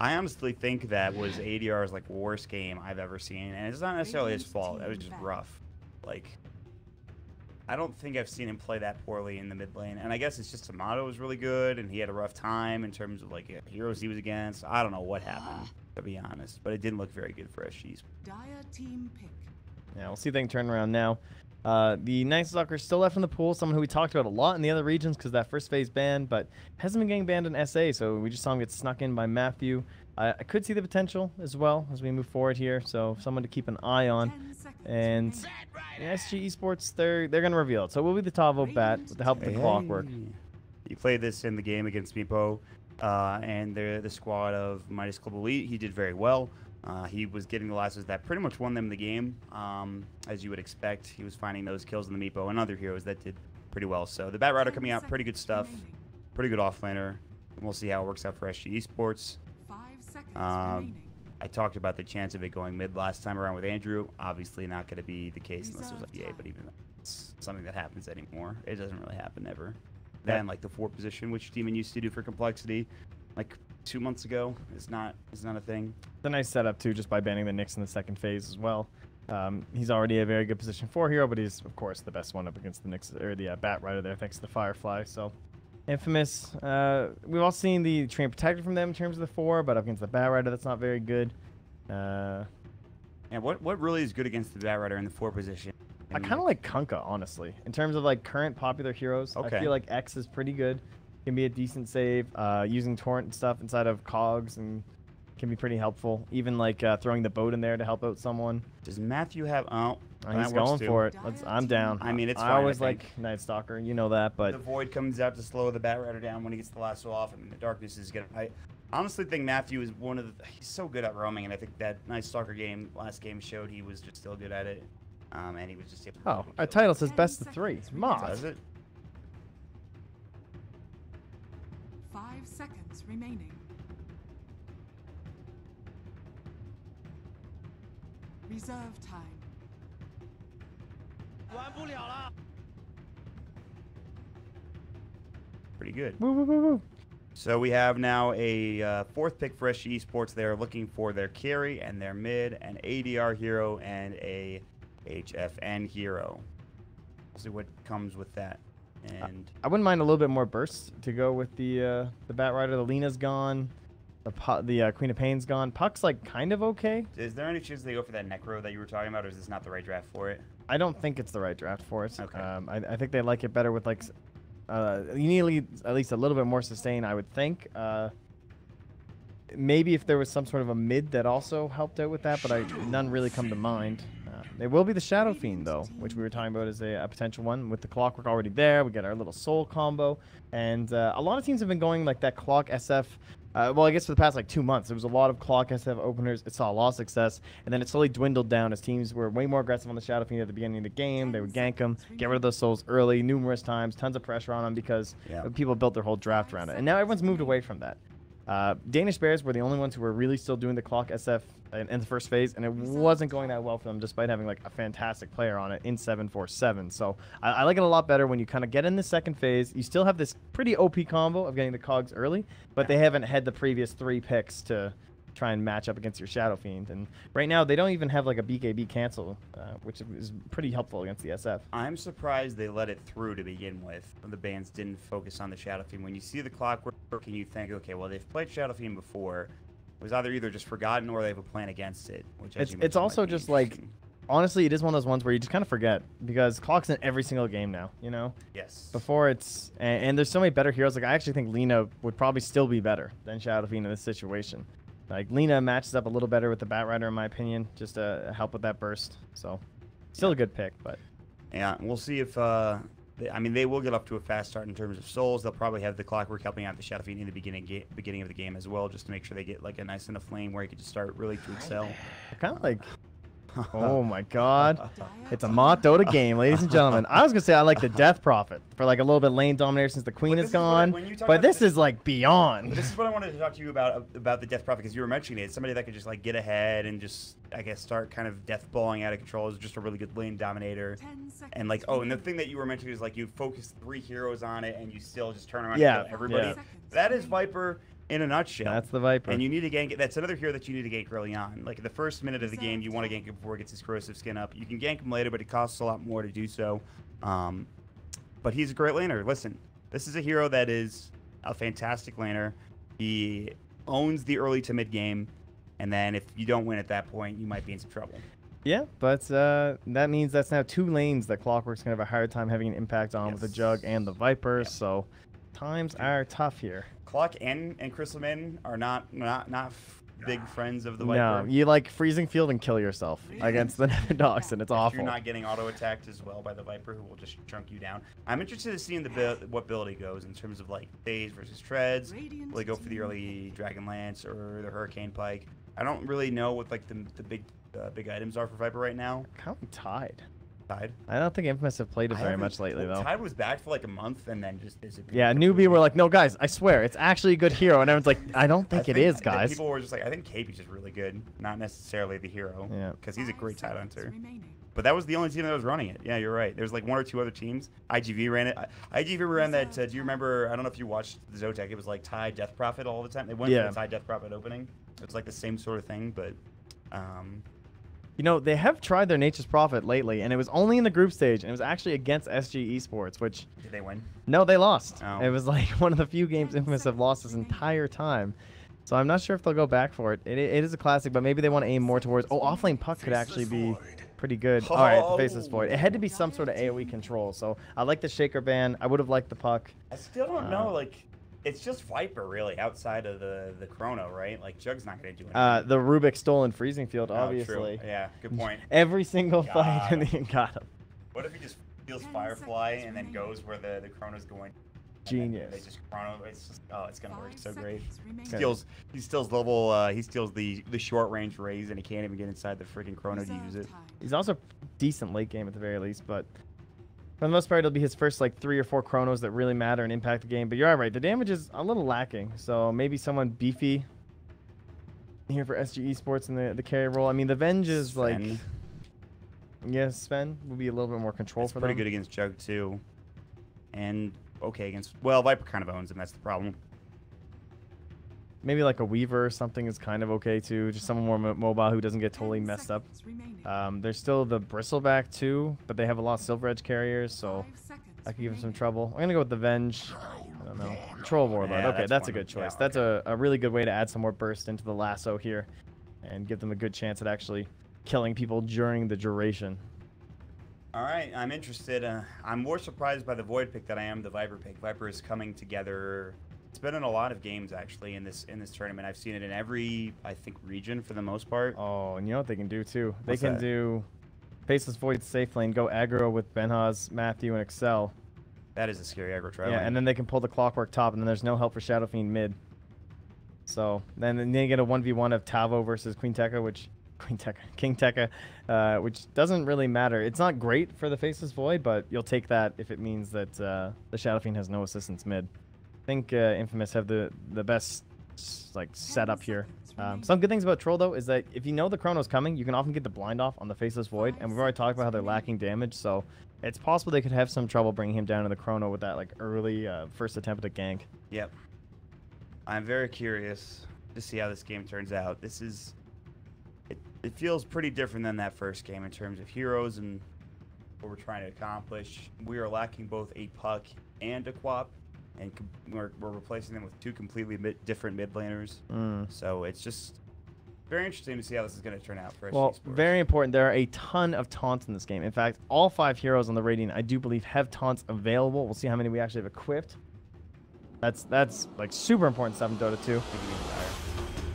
S6: I honestly think that was ADR's like worst game I've ever seen, and it's not necessarily his fault. That was just rough. Like, I don't think I've seen him play that poorly in the mid lane, and I guess it's just Tomato was really good, and he had a rough time in terms of like heroes he was against. I don't know what happened, to be honest, but it didn't look very good for SG's.
S3: Dire team pick.
S2: Yeah, we'll see if they can turn around now. The Night Stalker is still left in the pool, someone who we talked about a lot in the other regions because that first phase ban, but hasn't been getting banned in SA, so we just saw him get snuck in by Matthew. I could see the potential as well as we move forward here, so someone to keep an eye on.
S3: 10 seconds
S2: And
S3: remaining.
S2: the SG Esports, they're going to reveal it. So we'll be the Tavo bat with the help of the clockwork.
S6: He played this in the game against Meepo, and the squad of Midas Club Elite. He did very well. He was getting the lasses that pretty much won them the game, as you would expect. He was finding those kills in the Meepo and other heroes that did pretty well. So the Bat Rider coming out, pretty good stuff. Pretty good offlaner. We'll see how it works out for SG Esports.
S3: 5 seconds remaining.
S6: I talked about the chance of it going mid last time around with Andrew. Obviously not going to be the case unless there's like EA, but even it's something that happens anymore. It doesn't really happen ever. Then like the 4 position, which Demon used to do for complexity, like 2 months ago, is not a thing.
S2: It's a nice setup too, just by banning the Nyx in the second phase as well. He's already a very good position 4 hero, but he's of course the best one up against the Nyx or the Bat Rider there, thanks to the Firefly. So Infamous, we've all seen the Train Protector from them in terms of the 4, but up against the Bat Rider, that's not very good.
S6: And what really is good against the Bat Rider in the 4 position?
S2: I kind of like Kunkka, honestly. In terms of like current popular heroes,
S6: Okay.
S2: I feel like X is pretty good. Can be a decent save. Using torrent and stuff inside of cogs and can be pretty helpful. Even like throwing the boat in there to help out someone.
S6: Does Matthew have? Oh,
S2: He's going for it. I'm down.
S6: I mean, it's
S2: I
S6: fine,
S2: always
S6: I think.
S2: like Night Stalker, you know that, but
S6: The Void comes out to slow the Bat Rider down when he gets the lasso off, and the Darkness is gonna. honestly think Matthew is he's so good at roaming, and I think that nice soccer game last game showed he was just still good at it. And he was just able to
S2: Oh, our title says best of 3. Moth.
S6: Does it?
S3: 5 seconds remaining. Reserve time.
S6: Pretty good.
S2: Woo, woo, woo, woo.
S6: So we have now a 4th pick for SG Esports. They're looking for their carry and their mid, an ADR hero, and a HFN hero. We'll see what comes with that. And
S2: I wouldn't mind a little bit more burst to go with the Bat Rider. The Lena's gone. The Queen of Pain's gone. Puck's like kind of okay.
S6: is there any chance they go for that Necro that you were talking about, or is this not the right draft for it?
S2: I don't think it's the right draft for it.
S6: Okay.
S2: I think they like it better with like you need at least a little bit more sustain, I would think. Maybe if there was some sort of a mid that also helped out with that, but none really come to mind. It will be the Shadow Fiend, though, which we were talking about as a potential one. With the Clockwork already there, we get our little Soul combo. And a lot of teams have been going like that Clock SF. Well, I guess for the past like 2 months, there was a lot of Clock SF openers. It saw a lot of success, and then it slowly dwindled down as teams were way more aggressive on the Shadow Fiend at the beginning of the game. They would gank them, get rid of those souls early, numerous times, tons of pressure on them because people built their whole draft around it. And now everyone's moved away from that. Danish Bears were the only ones who were really still doing the Clock SF in the first phase, and it wasn't going that well for them despite having like a fantastic player on it in 747. So I like it a lot better when you kind of get in the second phase. You still have this pretty OP combo of getting the cogs early, but they haven't had the previous 3 picks to try and match up against your Shadow Fiend. And right now they don't even have like a BKB cancel, which is pretty helpful against the SF.
S6: I'm surprised they let it through to begin with. The bands didn't focus on the Shadow Fiend. When you see the Clockwork and you think, okay, well, they've played Shadow Fiend before. It was either just forgotten or they have a plan against it. Which
S2: it's also just like, honestly, it is one of those ones where you just kind of forget because Clock's in every single game now, you know?
S6: Yes.
S2: Before it's, and there's so many better heroes. Like I actually think Lena would probably still be better than Shadow Fiend in this situation. Like Lena matches up a little better with the Bat Rider in my opinion, just to help with that burst. So still a good pick, but
S6: yeah, we'll see if I mean, they will get off to a fast start in terms of souls. They'll probably have the Clockwork helping out the Shadow Fiend in the beginning of the game as well, just to make sure they get like a nice enough flame where he can just start really to excel.
S2: Kind of like, oh my God, it's a Moth Dota game, ladies and gentlemen. I was gonna say I like the Death Prophet for like a little bit lane dominator since the Queen is gone, but this is like beyond.
S6: This is what I wanted to talk to you about the Death Prophet, because you were mentioning it. It's somebody that could just like get ahead and just, I guess, start kind of death balling out of control. Is just a really good lane dominator. And like, oh, and the thing that you were mentioning is like you focus 3 heroes on it and you still just turn around and kill everybody.
S2: Yeah.
S6: That is Viper in a nutshell.
S2: That's the Viper.
S6: And you need to gank it. That's another hero that you need to gank early on. Like the first minute of the game, you want to gank it before it gets his corrosive skin up. You can gank him later, but it costs a lot more to do so. But he's a great laner. Listen, this is a hero that is a fantastic laner. He owns the early to mid game, and then if you don't win at that point, you might be in some trouble.
S2: Yeah, but that means that's now 2 lanes that Clockwork's gonna have a hard time having an impact on with the Jug and the Viper. Yep. So times are tough here.
S6: Clock and Crystal Man are not big friends of the Viper.
S2: No, you like freezing field and kill yourself against the Nether Dogs, and it's awful.
S6: You're not getting auto attacked as well by the Viper, who will just chunk you down. I'm interested in seeing what build he goes in terms of like phase versus treads. Will he go for the early Dragon Lance or the Hurricane Pike? I don't really know what like the big items are for Viper right now.
S2: Kind of Tide.
S6: Tide?
S2: I don't think Infamous have played it very much lately, though.
S6: Tide was back for like a month and then just disappeared.
S2: Yeah, newbie were like, no, guys, I swear, it's actually a good hero. And everyone's like, I don't think it is, guys.
S6: People were just like, I think KP's just really good, not necessarily the hero.
S2: Yeah.
S6: Because he's a great Tide Hunter. But that was the only team that was running it. Yeah, you're right. There's like 1 or 2 other teams. IGV ran it. IGV ran that. Do you remember? I don't know if you watched the Zotac. It was like Tide Death Prophet all the time. They went for the Tide Death Prophet opening. It was like the same sort of thing, but.
S2: You know, they have tried their Nature's Prophet lately, and it was only in the group stage, and it was actually against SG Esports, which...
S6: Did they win?
S2: No, they lost.
S6: Oh.
S2: It was like one of the few games Infamous have lost this entire time. So I'm not sure if they'll go back for it. It is a classic, but maybe they want to aim more towards... Oh, Offlane Puck could actually be pretty good.
S6: Oh.
S2: All right, the Faceless Void. It had to be some sort of AoE control, so I like the Shaker ban. I would have liked the Puck.
S6: I still don't know, like... It's just Viper, really, outside of the Chrono, right? Like, Jug's not going to do anything.
S2: The Rubik stolen freezing field, obviously.
S6: True. Yeah, good point.
S2: Every single fight, and he got him.
S6: What if he just feels Firefly and then goes where the Chrono's going?
S2: Genius.
S6: They just chrono. It's just, oh, it's gonna work
S3: 5
S6: so great.
S3: seconds remaining.
S6: He steals level. He steals the short range raise, and he can't even get inside the freaking chrono to
S3: Reserve
S6: use it.
S3: time.
S2: He's also decent late game at the very least, but for the most part, it'll be his first like 3 or 4 chronos that really matter and impact the game. But you're all right. The damage is a little lacking, so maybe someone beefy here for SG Esports in the carry role. I mean, the Venge is like,
S6: Sven.
S2: yes, Sven will be a little bit more control
S6: It's
S2: for
S6: pretty
S2: them.
S6: good against Jug too, and okay against. Well, Viper kind of owns him. That's the problem.
S2: Maybe like a Weaver or something is kind of okay too. Just someone more mobile who doesn't get totally
S3: 10
S2: messed up.
S3: seconds remaining.
S2: There's still the Bristleback too, but they have a lot of Silver Edge carriers, so
S3: 5 seconds
S2: I could give him some
S3: remaining.
S2: trouble. I'm gonna go with the Venge. I don't know. Troll Warlord.
S6: Yeah,
S2: Okay, that's a
S6: one.
S2: good choice.
S6: Yeah,
S2: That's a really good way to add some more burst into the lasso here, and give them a good chance at actually killing people during the duration.
S6: All right, I'm interested. I'm more surprised by the Void pick than I am the Viper pick. Viper is coming together. It's been in a lot of games actually in this tournament. I've seen it in every, I think, region for the most part.
S2: Oh, and you know what they can do too? They
S6: What's
S2: can
S6: that?
S2: do Faceless Void safe lane, go aggro with Benhaz, Matthew, and Excel.
S6: That is a scary aggro trial.
S2: Yeah, and then they can pull the Clockwork top, and then there's no help for Shadow Fiend mid. So then they get a 1v1 of Tavo versus King Tekka, which doesn't really matter. It's not great for the Faceless Void, but you'll take that if it means that the Shadow Fiend has no assistance mid. I think Infamous have the best like setup here. Some good things about Troll though is that if you know the Chrono's coming, you can often get the blind off on the Faceless Void, and we've already talked about how they're lacking damage, so it's possible they could have some trouble bringing him down to the Chrono with that like early first attempt at gank.
S6: Yep. I'm very curious to see how this game turns out. This is. It feels pretty different than that first game in terms of heroes and what we're trying to accomplish. We are lacking both a puck and a quap, and we're replacing them with 2 completely different mid laners. So it's just very interesting to see how this is going to turn out for SG
S2: Well,
S6: Sports.
S2: very important. There are a ton of taunts in this game. In fact, all 5 heroes on the Radiant, I do believe, have taunts available. We'll see how many we actually have equipped. That's like super important stuff in Dota 2.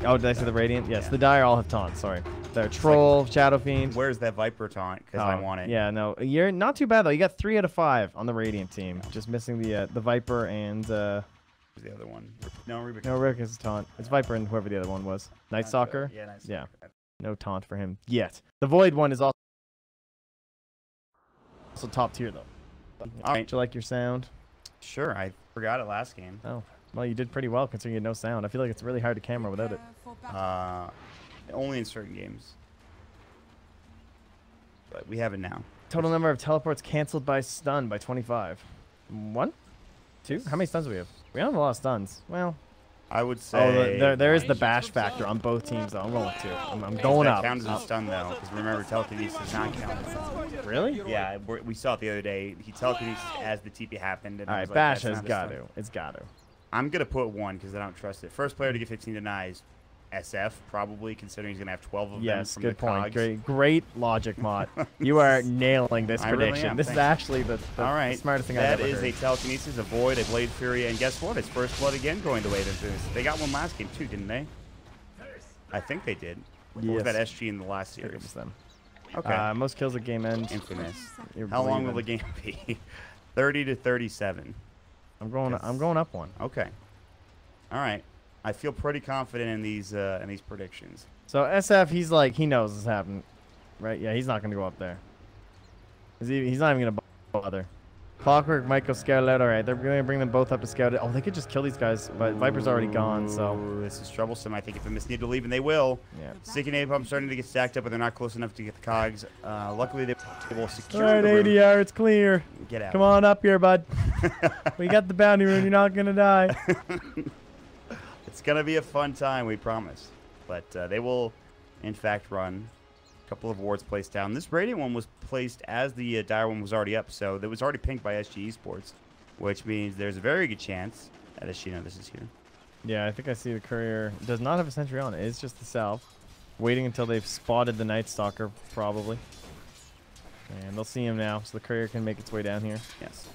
S2: Oh, did I say the Radiant? Yes,
S6: Yeah.
S2: the Dire all have taunts. Sorry. They're Troll, Shadow Fiend.
S6: Where's that Viper taunt? Because I want it.
S2: Yeah, no, you're not too bad though. You got 3 out of 5 on the Radiant team. Just missing the Viper and
S6: Who's the other one? No, Rubik.
S2: no, Rick is taunt. It's Viper and whoever the other one was. Night Stalker.
S6: Yeah, nice.
S2: Yeah. No taunt for him yet. The Void one is also top tier though.
S6: All right.
S2: Do you like your sound?
S6: Sure, I forgot it last game.
S2: Oh, well, you did pretty well considering you had no sound. I feel like it's really hard to camera without it.
S3: Prepare for battle.
S6: Only in certain games. But we have it now.
S2: Total number of teleports canceled by stun by 25. 1? 2? How many stuns do we have? We don't have a lot of stuns. Well,
S6: I would say.
S2: there is the bash factor on both teams though. I'm going with 2. I'm going
S6: that
S2: up.
S6: counts as a stun though, because remember telekinesis does not count.
S2: Really?
S6: Yeah, we saw it the other day. He telekinesis as the TP happened. And
S2: All
S6: I
S2: right,
S6: was like,
S2: bash
S6: that's
S2: has
S6: not a
S2: got
S6: stun.
S2: to. It's got to.
S6: I'm gonna put 1 because I don't trust it. First player to get 15 denies, SF probably, considering he's gonna have 12 of them
S2: Yes,
S6: from
S2: good
S6: the
S2: point.
S6: cogs.
S2: Great logic, Mott. You are nailing this
S6: I really
S2: prediction.
S6: am,
S2: This is
S6: thanks.
S2: actually the
S6: All right,
S2: smartest thing
S6: that
S2: I've ever
S6: is
S2: heard.
S6: a telekinesis, a void, a blade fury, and guess what? It's first blood again going the way of Infamous. They got one last game too, didn't they? I think they did. Or was
S2: Yes.
S6: that SG in the last
S2: I think it
S6: series?
S2: was them.
S6: Okay.
S2: Most kills at game end.
S6: Infamous.
S2: You're
S6: How long will the
S2: believing.
S6: game be? 30 to 37.
S2: I'm going up 1.
S6: Okay. All right. I feel pretty confident in these predictions.
S2: So SF, he's like, he knows this happened, right? Yeah, he's not going to go up there. He's not even going to bother. Clockwork might go scout out. All right, they're going to bring them both up to scout it. Oh, they could just kill these guys, but Viper's already gone, so.
S6: Ooh, this is troublesome. I think if Infamous need to leave, and they will.
S2: Yeah.
S6: Sticky napalm starting to get stacked up, but they're not close enough to get the cogs. Luckily, they will
S2: All
S6: secure
S2: right,
S6: the room.
S2: ADR, it's clear.
S6: Get out.
S2: Come on up here, bud. We got the bounty rune. You're not going to die.
S6: It's going to be a fun time, we promise. But they will, in fact, run a couple of wards placed down. This Radiant one was placed as the Dire one was already up, so it was already pinged by SG Esports, which means there's a very good chance that Ashina, this is here.
S2: Yeah, I think I see the courier. Does not have a sentry on it. It's just the south. Waiting until they've spotted the Night Stalker, probably. And they'll see him now, so the courier can make its way down here.
S6: Yes.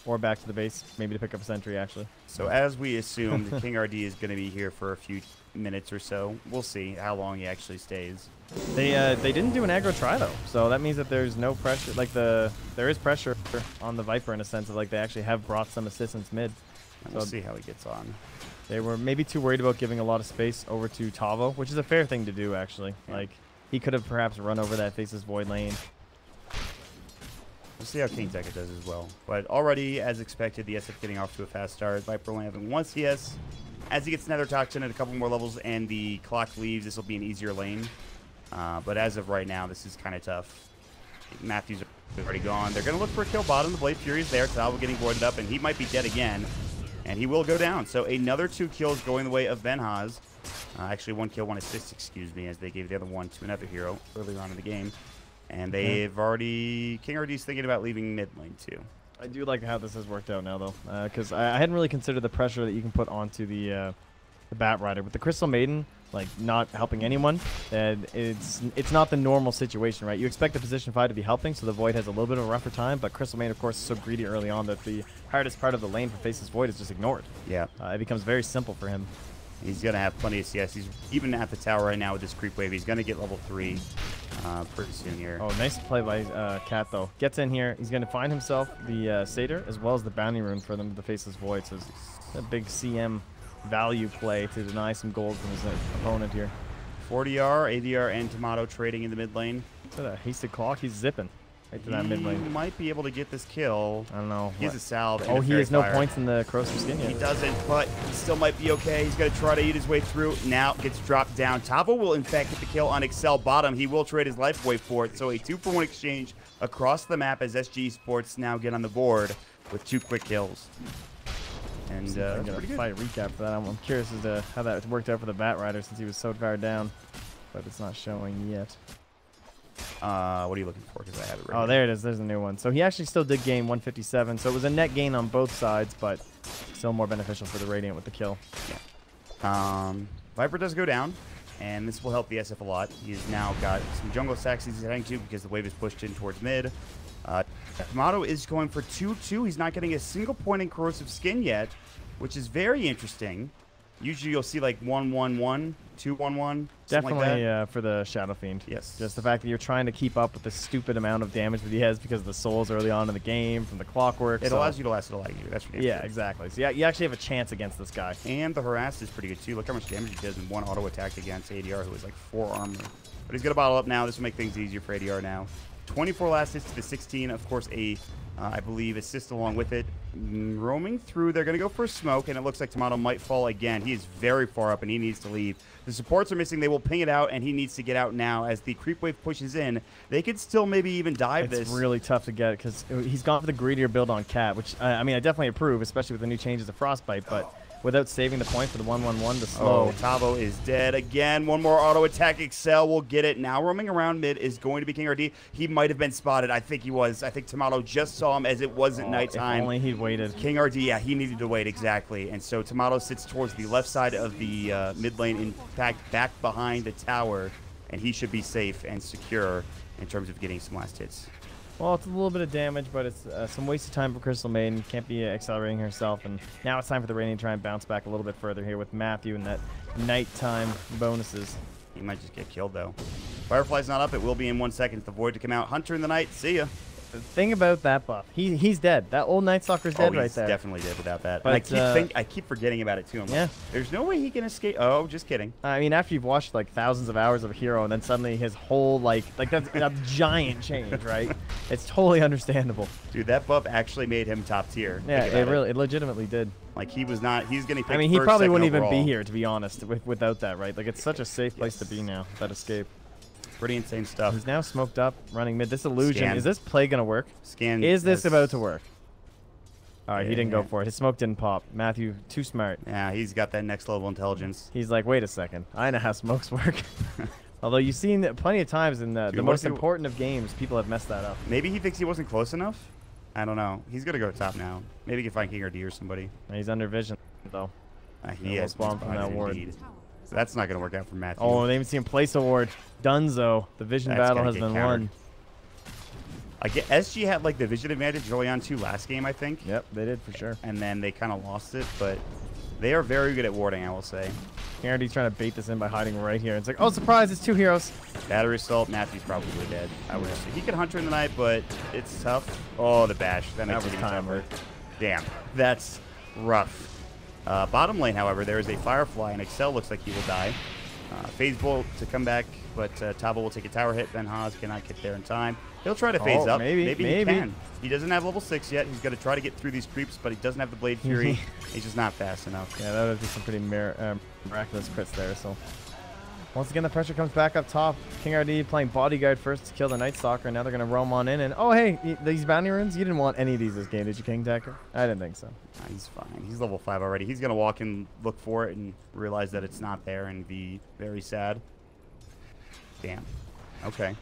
S2: Or back to the base, maybe to pick up a sentry, actually.
S6: So as we assumed, King RD is going to be here for a few minutes or so. We'll see how long he actually stays.
S2: They didn't do an aggro try though, so that means that there's no pressure. Like there is pressure on the Viper in a sense of like they actually have brought some assistance mid.
S6: And we'll see how he gets on.
S2: They were maybe too worried about giving a lot of space over to Tavo, which is a fair thing to do, actually.
S6: Yeah.
S2: Like, he could have perhaps run over that Faceless Void lane.
S6: We'll see how King Tekka does as well. But already, as expected, the SF getting off to a fast start. Viper only having 1 CS. As he gets Nether Toxin at a couple more levels and the clock leaves, this will be an easier lane. But as of right now, this is kind of tough. Matthews are already gone. They're going to look for a kill bottom. The Blade Fury is there. Tavo getting voided up, and he might be dead again. And he will go down. So another 2 kills going the way of Venhaz. Actually, 1 kill, 1 assist, excuse me, as they gave the other one to another hero earlier on in the game. And they've already... King RD's thinking about leaving mid lane, too.
S2: I do like how this has worked out now, though, because I hadn't really considered the pressure that you can put onto the Bat Rider. With the Crystal Maiden, like, not helping anyone, it's not the normal situation, right? You expect the position 5 to be helping, so the Void has a little bit of a rougher time, but Crystal Maiden, of course, is so greedy early on that the hardest part of the lane for Faceless Void is just ignored.
S6: Yeah.
S2: It becomes very simple for him.
S6: He's going to have plenty of CS. He's even at the tower right now with this creep wave. He's going to get level 3 pretty soon here.
S2: Oh, nice play by Cat, though. Gets in here. He's going to find himself the Satyr as well as the Bounty Rune for them, the Faceless Void. So it's a big CM value play to deny some gold from his opponent here.
S6: 40R, ADR, and Tomato trading in the mid lane.
S2: Look at that hasted clock. He's zipping right to that mid lane.
S6: He might be able to get this kill.
S2: I don't know.
S6: He has a salve.
S2: Oh, he has no points in the Corrosive Skin yet.
S6: He doesn't, but he still might be okay. He's going to try to eat his way through. Now gets dropped down. Tavo will, in fact, get the kill on Excel bottom. He will trade his life away for it. So a 2-for-1 exchange across the map as SG Sports now get on the board with 2 quick kills. And
S2: I'm going to fight recap for that. I'm curious as to how that worked out for the Bat Rider since he was so far down. But it's not showing yet.
S6: What are you looking for? Because I have it right
S2: Oh,
S6: here.
S2: there it is. There's a new one. So he actually still did gain 157. So it was a net gain on both sides, but still more beneficial for the Radiant with the kill.
S6: Yeah. Viper does go down, and this will help the SF a lot. He's now got some jungle stacks he's heading to because the wave is pushed in towards mid. Tomato is going for 2-2. He's not getting a single point in Corrosive Skin yet, which is very interesting. Usually you'll see like 1-1-1, 2-1-1.
S2: Definitely
S6: like
S2: for the Shadow Fiend.
S6: Yes.
S2: Just the fact that you're trying to keep up with the stupid amount of damage that he has because of the souls early on in the game from the clockwork.
S6: It allows you to last it a lot easier. That's for damn
S2: Yeah,
S6: sure.
S2: exactly. So yeah, you actually have a chance against this guy.
S6: And the harass is pretty good too. Look how much damage he does in 1 auto attack against ADR, who is like 4 armor. But he's gonna bottle up now. This will make things easier for ADR now. 24 last hits to the 16. Of course, I believe, assist along with it. Roaming through, they're going to go for a smoke, and it looks like Tomato might fall again. He is very far up, and he needs to leave. The supports are missing. They will ping it out, and he needs to get out now. As the creep wave pushes in, they could still maybe even dive this.
S2: It's really tough to get because he's gone for the greedier build on Cat, which, I mean, I definitely approve, especially with the new changes to Frostbite, but without saving the point for the 1-1-1 to slow.
S6: Oh, Tavo is dead again. 1 more auto attack. Excel will get it. Now roaming around mid is going to be King RD. He might have been spotted. I think he was. I think Tomato just saw him as it wasn't nighttime.
S2: If only he'd waited.
S6: King RD, yeah, he needed to wait, exactly. And so Tomato sits towards the left side of the mid lane, in fact, back behind the tower, and he should be safe and secure in terms of getting some last hits.
S2: Well, it's a little bit of damage, but it's some wasted time for Crystal Maiden. Can't be accelerating herself, and now it's time for the Radiant to try and bounce back a little bit further here with Matthew and that nighttime bonuses.
S6: He might just get killed, though. Firefly's not up. It will be in 1 second. The Void to come out. Hunter in the night. See ya.
S2: The thing about that buff, he's dead. That old Night Stalker's dead right there.
S6: He's definitely dead without that.
S2: But,
S6: And I keep forgetting about it, too. I'm
S2: yeah.
S6: like, there's no way he can escape. Oh, just kidding.
S2: I mean, after you've watched like thousands of hours of a hero, and then suddenly his whole that's a giant change, right? It's totally understandable.
S6: Dude, that buff actually made him top tier.
S2: Yeah, it legitimately did.
S6: Like, he was not, he's getting picked
S2: I mean, he
S6: first,
S2: probably
S6: second
S2: wouldn't even
S6: overall.
S2: be here, to be honest, without that, right? Like, it's such a safe place to be now, that escape.
S6: Pretty insane stuff.
S2: He's now smoked up, running mid. This illusion,
S6: Scan.
S2: Is this play going to work?
S6: Scan.
S2: Is this about to work? All right, he didn't go
S6: Yeah.
S2: for it. His smoke didn't pop. Matthew, too smart.
S6: Yeah, he's got that next level intelligence.
S2: He's like, wait a second. I know how smokes work. Although you've seen that plenty of times in the most important of games, people have messed that up.
S6: Maybe he thinks he wasn't close enough? I don't know. He's going to go top now. Maybe he can find King or D or somebody.
S2: He's under vision, though.
S6: He
S2: will
S6: has
S2: spawn from that ward.
S6: indeed. So that's not going to work out for Matthew.
S2: Oh, they even see him place a ward. Dunzo. The vision
S6: That's
S2: battle
S6: gonna
S2: has
S6: get
S2: been
S6: countered.
S2: won.
S6: I get SG had like the vision advantage early on too last game, I think.
S2: Yep, they did for sure.
S6: And then they kind of lost it, but they are very good at warding, I will say.
S2: Guarantee's trying to bait this in by hiding right here. It's like, oh, surprise, it's 2 heroes.
S6: Battery assault, Matthew's probably dead. I would say he could Hunter in the night, but it's tough. Oh, the bash. That makes
S2: was
S6: it even
S2: timer.
S6: tougher. Damn. That's rough. Bottom lane, however, there is a Firefly, and Excel looks like he will die. Phase Bolt to come back, but Tavo will take a tower hit. Ben Haas cannot get there in time. He'll try to phase up. Maybe he can. He doesn't have level 6 yet. He's going to try to get through these creeps, but he doesn't have the Blade Fury. He's just not fast enough.
S2: Yeah, that would be some pretty miraculous crits there. So once again, the pressure comes back up top. King RD playing bodyguard first to kill the Night Stalker. Now they're going to roam on in. And oh, hey, these bounty runes, you didn't want any of these this game, did you, King Decker? I didn't think so.
S6: He's fine. He's level 5 already. He's going to walk and look for it and realize that it's not there and be very sad. Damn. Okay.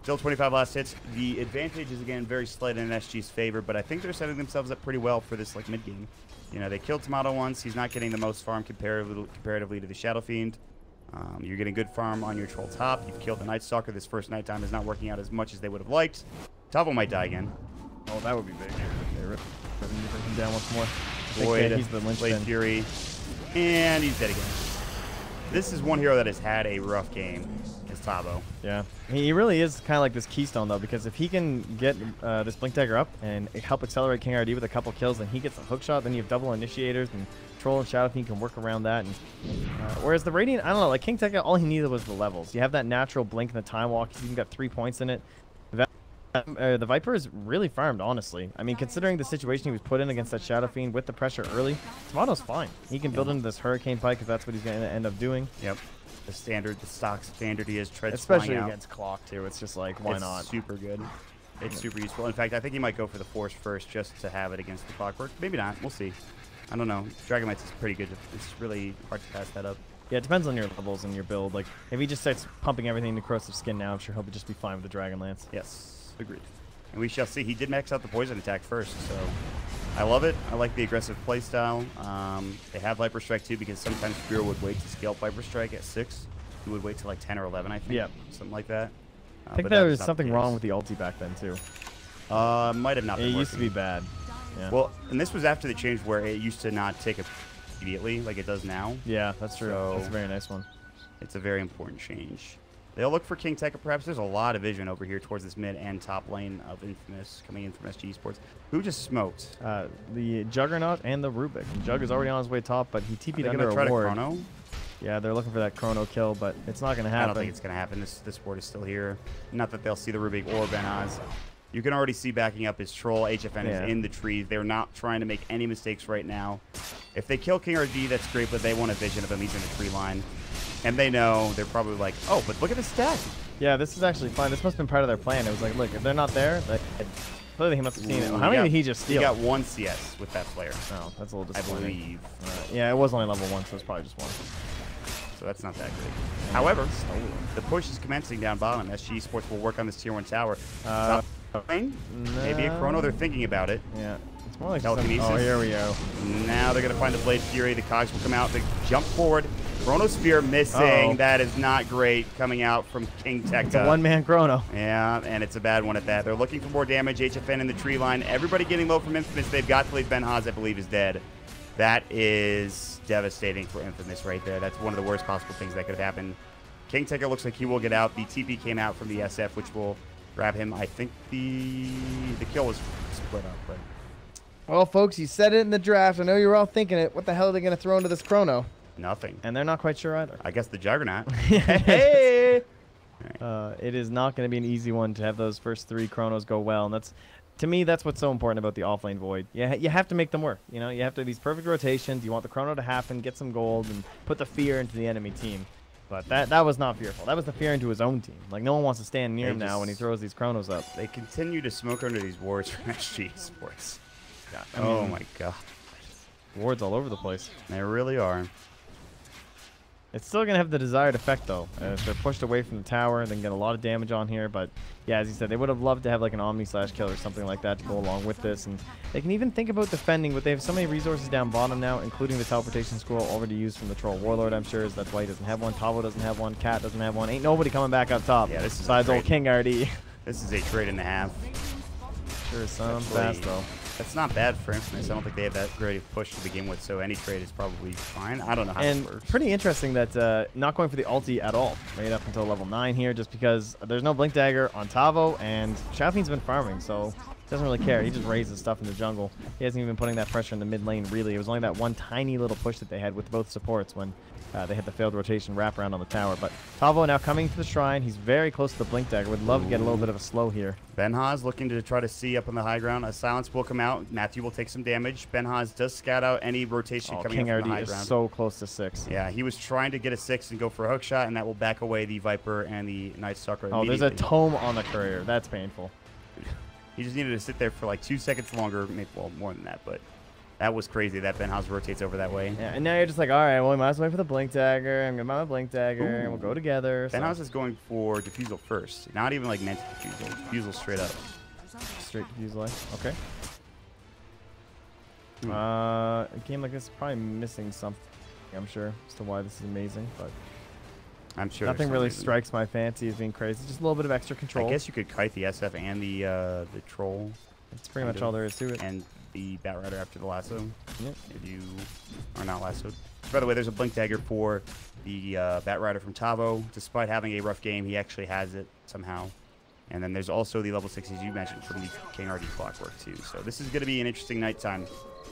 S6: Still 25 last hits. The advantage is, again, very slight in SG's favor, but I think they're setting themselves up pretty well for this, like, mid-game. You know, they killed Tomato once. He's not getting the most farm comparatively to the Shadow Fiend. You're getting good farm on your Troll top. You've killed the Night Stalker. This first nighttime is not working out as much as they would have liked. Tavo might die again.
S2: Oh, that would be big. They rip him down once more.
S6: Void,
S2: he's the linchpin.
S6: Blade Fury, and he's dead again. This is one hero that has had a rough game. Tavo.
S2: Yeah, he really is kind of like this keystone though, because if he can get this Blink Dagger up and help accelerate King RD with a couple kills, and he gets a hook shot, then you have double initiators, and Troll and Shadow Fiend can work around that. And whereas the Radiant, I don't know, like King Tekka, all he needed was the levels. You have that natural blink and the time walk. He's even got 3 points in it. The Viper is really farmed, honestly. I mean, considering the situation he was put in against that Shadow Fiend with the pressure early, Tomato's fine. He can build into this Hurricane Pike if that's what he's going to end up doing.
S6: Yep. The stock standard he is treads
S2: especially
S6: flying
S2: against Clock too. It's just like, why not?
S6: Super good. It's super useful. In fact, I think he might go for the Force first just to have it against the Clockwork. Maybe not. We'll see. I don't know. Dragon is pretty good. It's really hard to pass that up.
S2: Yeah, it depends on your levels and your build. Like, if he just starts pumping everything to Corrosive Skin now, I'm sure he'll just be fine with the Dragon Lance.
S6: Yes, agreed. And we shall see. He did max out the poison attack first, so I love it. I like the aggressive playstyle. They have Viper Strike too, because sometimes Spear would wait to scale Viper Strike at 6. He would wait till like 10 or 11, I think.
S2: Yeah.
S6: Something like that.
S2: I think there was something wrong with the ulti back then too.
S6: Might have not been
S2: It
S6: working.
S2: used to be bad. Yeah.
S6: Well, and this was after the change where it used to not take it immediately like it does now.
S2: Yeah, that's true.
S6: So
S2: that's a very nice one.
S6: It's a very important change. They'll look for King Tekka perhaps. There's a lot of vision over here towards this mid and top lane of Infamous coming in from SG Esports. Who just smoked?
S2: The Juggernaut and the Rubik. Jug is already on his way top, but he TP'd under a ward.
S6: Chrono?
S2: Yeah, they're looking for that Chrono kill, but it's not going to happen.
S6: I don't think it's going to happen. This ward is still here. Not that they'll see the Rubik or Ben Haas. You can already see backing up his Troll. HFN is in the trees. They're not trying to make any mistakes right now. If they kill King RD, that's great, but they want a vision of him. He's in the tree line. And they know, they're probably like, oh, but look at the stat.
S2: Yeah, this is actually fine. This must have been part of their plan. It was like, look, if they're not there, clearly he must have seen it. How many did he just steal?
S6: He got 1 CS with that player.
S2: Oh, that's a little
S6: I
S2: disappointing.
S6: believe.
S2: Yeah, it was only level 1, so it's probably just 1.
S6: So that's not that great. However, the push is commencing down bottom. SG Sports will work on this tier 1 tower. Maybe a Chrono. They're thinking about it.
S2: Yeah. It's more like
S6: telekinesis.
S2: Oh, here we go.
S6: Now they're going to find the Blade Fury. The cogs will come out. They jump forward. Chrono Spear missing. That is not great coming out from King Tekka.
S2: It's a one-man Chrono.
S6: Yeah, and it's a bad one at that. They're looking for more damage. HFN in the tree line. Everybody getting low from Infamous. They've got to leave. Ben Haas, I believe, is dead. That is devastating for Infamous right there. That's one of the worst possible things that could have happened. King Tekka looks like he will get out. The TP came out from the SF, which will grab him. I think the kill was split up. But
S2: well, folks, you said it in the draft. I know you're all thinking it. What the hell are they going to throw into this Chrono?
S6: Nothing.
S2: And they're not quite sure either.
S6: I guess the Juggernaut. Hey!
S2: It is not going to be an easy one to have those first 3 Chronos go well. And that's, to me, that's what's so important about the offlane Void. You have to make them work. You know, you have to have these perfect rotations. You want the Chrono to happen, get some gold, and put the fear into the enemy team. But that was not fearful. That was the fear into his own team. Like, no one wants to stand near him now when he throws these Chronos up.
S6: They continue to smoke under these wards from SG Sports.
S2: God,
S6: oh my god.
S2: Wards all over the place.
S6: They really are.
S2: It's still going to have the desired effect, though. If they're pushed away from the tower, they can get a lot of damage on here. But, yeah, as you said, they would have loved to have, like, an Omni/kill or something like that to go along with this. And they can even think about defending, but they have so many resources down bottom now, including the teleportation scroll already used from the Troll Warlord, I'm sure. That's why he doesn't have one. Tavo doesn't have one. Cat doesn't have one. Ain't nobody coming back up top.
S6: Yeah, this is
S2: besides old King RD.
S6: This is a trade and a half.
S2: Sure is some fast, though.
S6: That's not bad for Infamous. I don't think they have that great of push to begin with, so any trade is probably fine. I don't know how it works.
S2: Pretty interesting that not going for the ulti at all, right up until level 9 here, just because there's no Blink Dagger on Tavo, and Shadow Fiend's been farming, so Doesn't really care. He just raises stuff in the jungle. He hasn't even been putting that pressure in the mid lane, really. It was only that one tiny little push that they had with both supports when they had the failed rotation wraparound on the tower. But Tavo now coming to the shrine. He's very close to the Blink Dagger. Would love to get a little bit of a slow here.
S6: Benhaz looking to try to see up on the high ground. A silence will come out. Matthew will take some damage. Benhaz does scout out any rotation coming
S2: King
S6: up from the high
S2: RD
S6: ground.
S2: is so close to 6.
S6: Yeah, he was trying to get a 6 and go for a hook shot, and that will back away the Viper and the Night Stalker
S2: Oh, there's
S6: immediately.
S2: a tome on the courier. That's painful.
S6: He just needed to sit there for like 2 seconds longer, maybe, well, more than that, but that was crazy that Benhaz rotates over that way.
S2: Yeah, and now you're just like, all right, well, we might as well wait for the Blink Dagger. I'm going to buy my Blink Dagger, and we'll go together.
S6: Benhaz is going for Diffusal first, not even like meant to Diffusal. Diffusal straight up.
S2: Straight Diffusal life. Okay. A game like this is probably missing something, I'm sure, as to why this is amazing, but
S6: I'm sure
S2: nothing really strikes my fancy as being crazy. Just a little bit of extra control.
S6: I guess you could kite the SF and the troll.
S2: That's pretty much all there is to it.
S6: And the Batrider after the lasso.
S2: Yep.
S6: If you are not lassoed. By the way, there's a Blink Dagger for the Batrider from Tavo. Despite having a rough game, he actually has it somehow. And then there's also the level 6, as you mentioned, from the King RD Clockwork too. So this is going to be an interesting nighttime.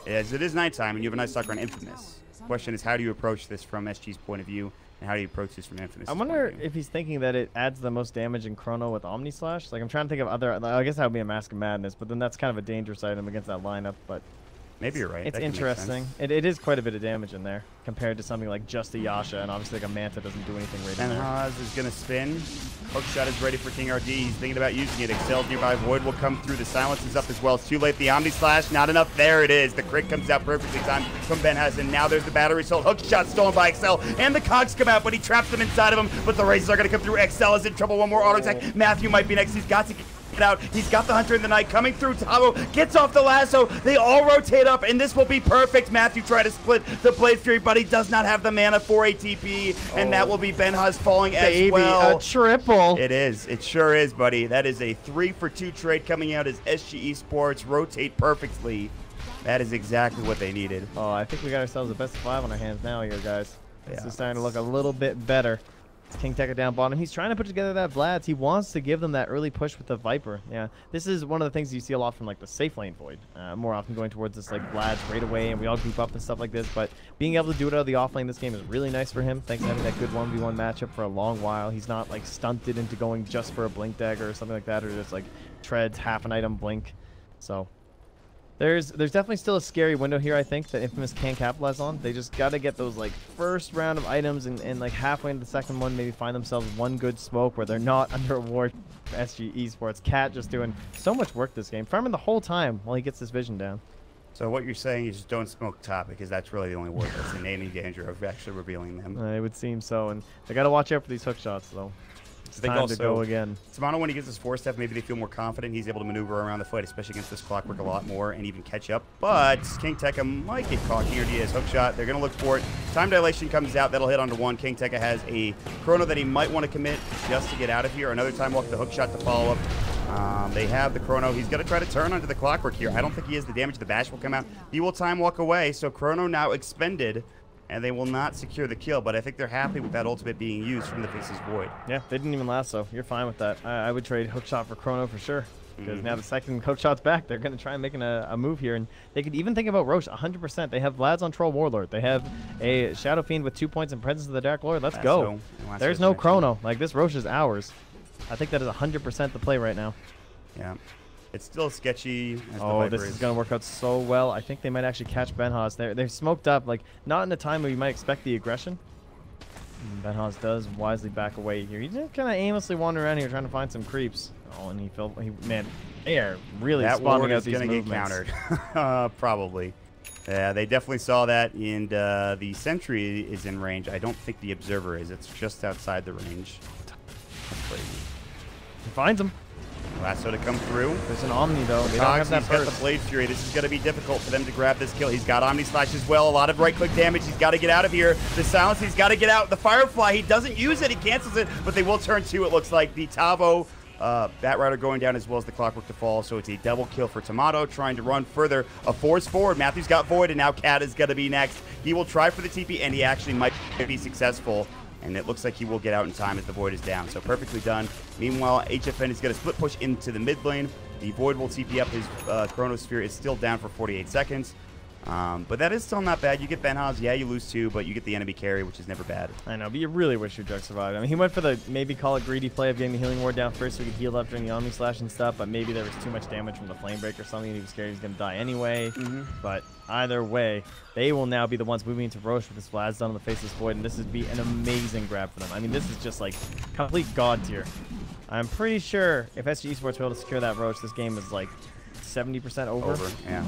S6: As it is nighttime, and you have a Night Stalker on Infamous. The question is, how do you approach this from SG's point of view? And how do you approach this from Infamous?
S2: I wonder if he's thinking that it adds the most damage in Chrono with Omni Slash. Like, I'm trying to think of other... I guess that would be a Mask of Madness, but then that's kind of a dangerous item against that lineup, but...
S6: Maybe you're right.
S2: It's interesting. It is quite a bit of damage in there compared to something like just a Yasha, and obviously like a Manta doesn't do anything right in there.
S6: Benhaz is going to spin. Hookshot is ready for King RD. He's thinking about using it. Excel's nearby. Void will come through. The silence is up as well. It's too late. The Omni Slash, not enough. There it is. The crit comes out perfectly timed from Benhaz, and now there's the battery sold. Hookshot stolen by Excel, and the cogs come out, but he traps them inside of him. But the races are going to come through. Excel is in trouble. One more auto attack. Matthew might be next. He's got to get out. He's got the Hunter in the Night coming through. Tavo gets off the lasso. They all rotate up, and this will be perfect. Matthew tried to split the Blade Fury, but he does not have the mana for ATP, and that will be Benhaz falling as well.
S2: A triple.
S6: It is. It sure is, buddy. That is a 3-for-2 trade coming out as SG Esports rotate perfectly. That is exactly what they needed.
S2: Oh, I think we got ourselves a best of 5 on our hands now here, guys. This
S6: Yeah,
S2: is starting to look a little bit better. King Tekka down bottom. He's trying to put together that Vlad's. He wants to give them that early push with the Viper. Yeah, this is one of the things you see a lot from like the safe lane Void. More often going towards this like Vlad's right away, and we all group up and stuff like this. But being able to do it out of the off lane this game is really nice for him. Thanks to having that good 1v1 matchup for a long while. He's not like stunted into going just for a Blink Dagger or something like that, or just like treads half an item Blink. So there's definitely still a scary window here, I think, that Infamous can capitalize on. They just got to get those like first round of items and like halfway into the second one, maybe find themselves one good smoke where they're not under a ward. SG Esports. Cat just doing so much work this game, farming the whole time while he gets this vision down.
S6: So what you're saying is just don't smoke top, because that's really the only word that's in any danger of actually revealing them.
S2: It would seem so, and they got to watch out for these hook shots, though. It's time to go again.
S6: Tamano, when he gets his 4-step, maybe they feel more confident. He's able to maneuver around the fight, especially against this Clockwork a lot more, and even catch up. But King Tekka might get caught. King RD has hookshot. They're going to look for it. Time dilation comes out. That'll hit onto one. King Tekka has a chrono that he might want to commit just to get out of here. Another time walk the hookshot to follow up. They have the chrono. He's going to try to turn onto the Clockwork here. I don't think he has the damage. The bash will come out. He will time walk away. So chrono now expended, and they will not secure the kill, but I think they're happy with that ultimate being used from the Face's Void.
S2: Yeah, they didn't even lasso. You're fine with that. I would trade hookshot for chrono for sure, because now the second hookshot's back, they're going to try and make a move here, and they could even think about Roche 100%. They have Vlad's on Troll Warlord. They have a Shadow Fiend with 2 points in Presence of the Dark Lord. Let's go. There's no chrono. Like, this Roche is ours. I think that is 100% the play right now.
S6: Yeah. It's still sketchy.
S2: Oh, this is going to work out so well. I think they might actually catch Benhaz. They're smoked up, like, not in a time where you might expect the aggression. Benhaz does wisely back away here. He's just kind of aimlessly wandering around here trying to find some creeps. Oh, and man, they are really spawning out these movements.
S6: That ward is going to get countered. Probably. Yeah, they definitely saw that, and the sentry is in range. I don't think the observer is. It's just outside the range. That's crazy.
S2: He finds him.
S6: Lasso to come through.
S2: There's an Omni, though. They
S6: don't have that burst. He's got the Blade Fury. This is going to be difficult for them to grab this kill. He's got Omni Slash as well. A lot of right-click damage. He's got to get out of here. The silence, he's got to get out. The Firefly, he doesn't use it. He cancels it, but they will turn two, it looks like. The Tavo Batrider going down as well as the Clockwork to fall, so it's a double kill for Tomato, trying to run further. A force forward. Matthew's got Void, and now Cat is going to be next. He will try for the TP, and he actually might be successful. And it looks like he will get out in time as the Void is down. So perfectly done. Meanwhile, HFN is going to split push into the mid lane. The Void will TP up. His Chronosphere is still down for 48 seconds. But that is still not bad. You get Benhaz, yeah, you lose 2, but you get the enemy carry, which is never bad.
S2: I know, but you really wish your Drug survived. I mean, he went for the maybe call it greedy play of getting the healing ward down first so he could heal up during the Omni Slash and stuff, but maybe there was too much damage from the Flame Break or something and he was scared he was going to die anyway. But either way, they will now be the ones moving into Roche with this Vlad done on the face of this Void, and this would be an amazing grab for them. I mean, this is just like complete god tier. I'm pretty sure if SG Esports were able to secure that Roche, this game is like 70% over.
S6: Yeah.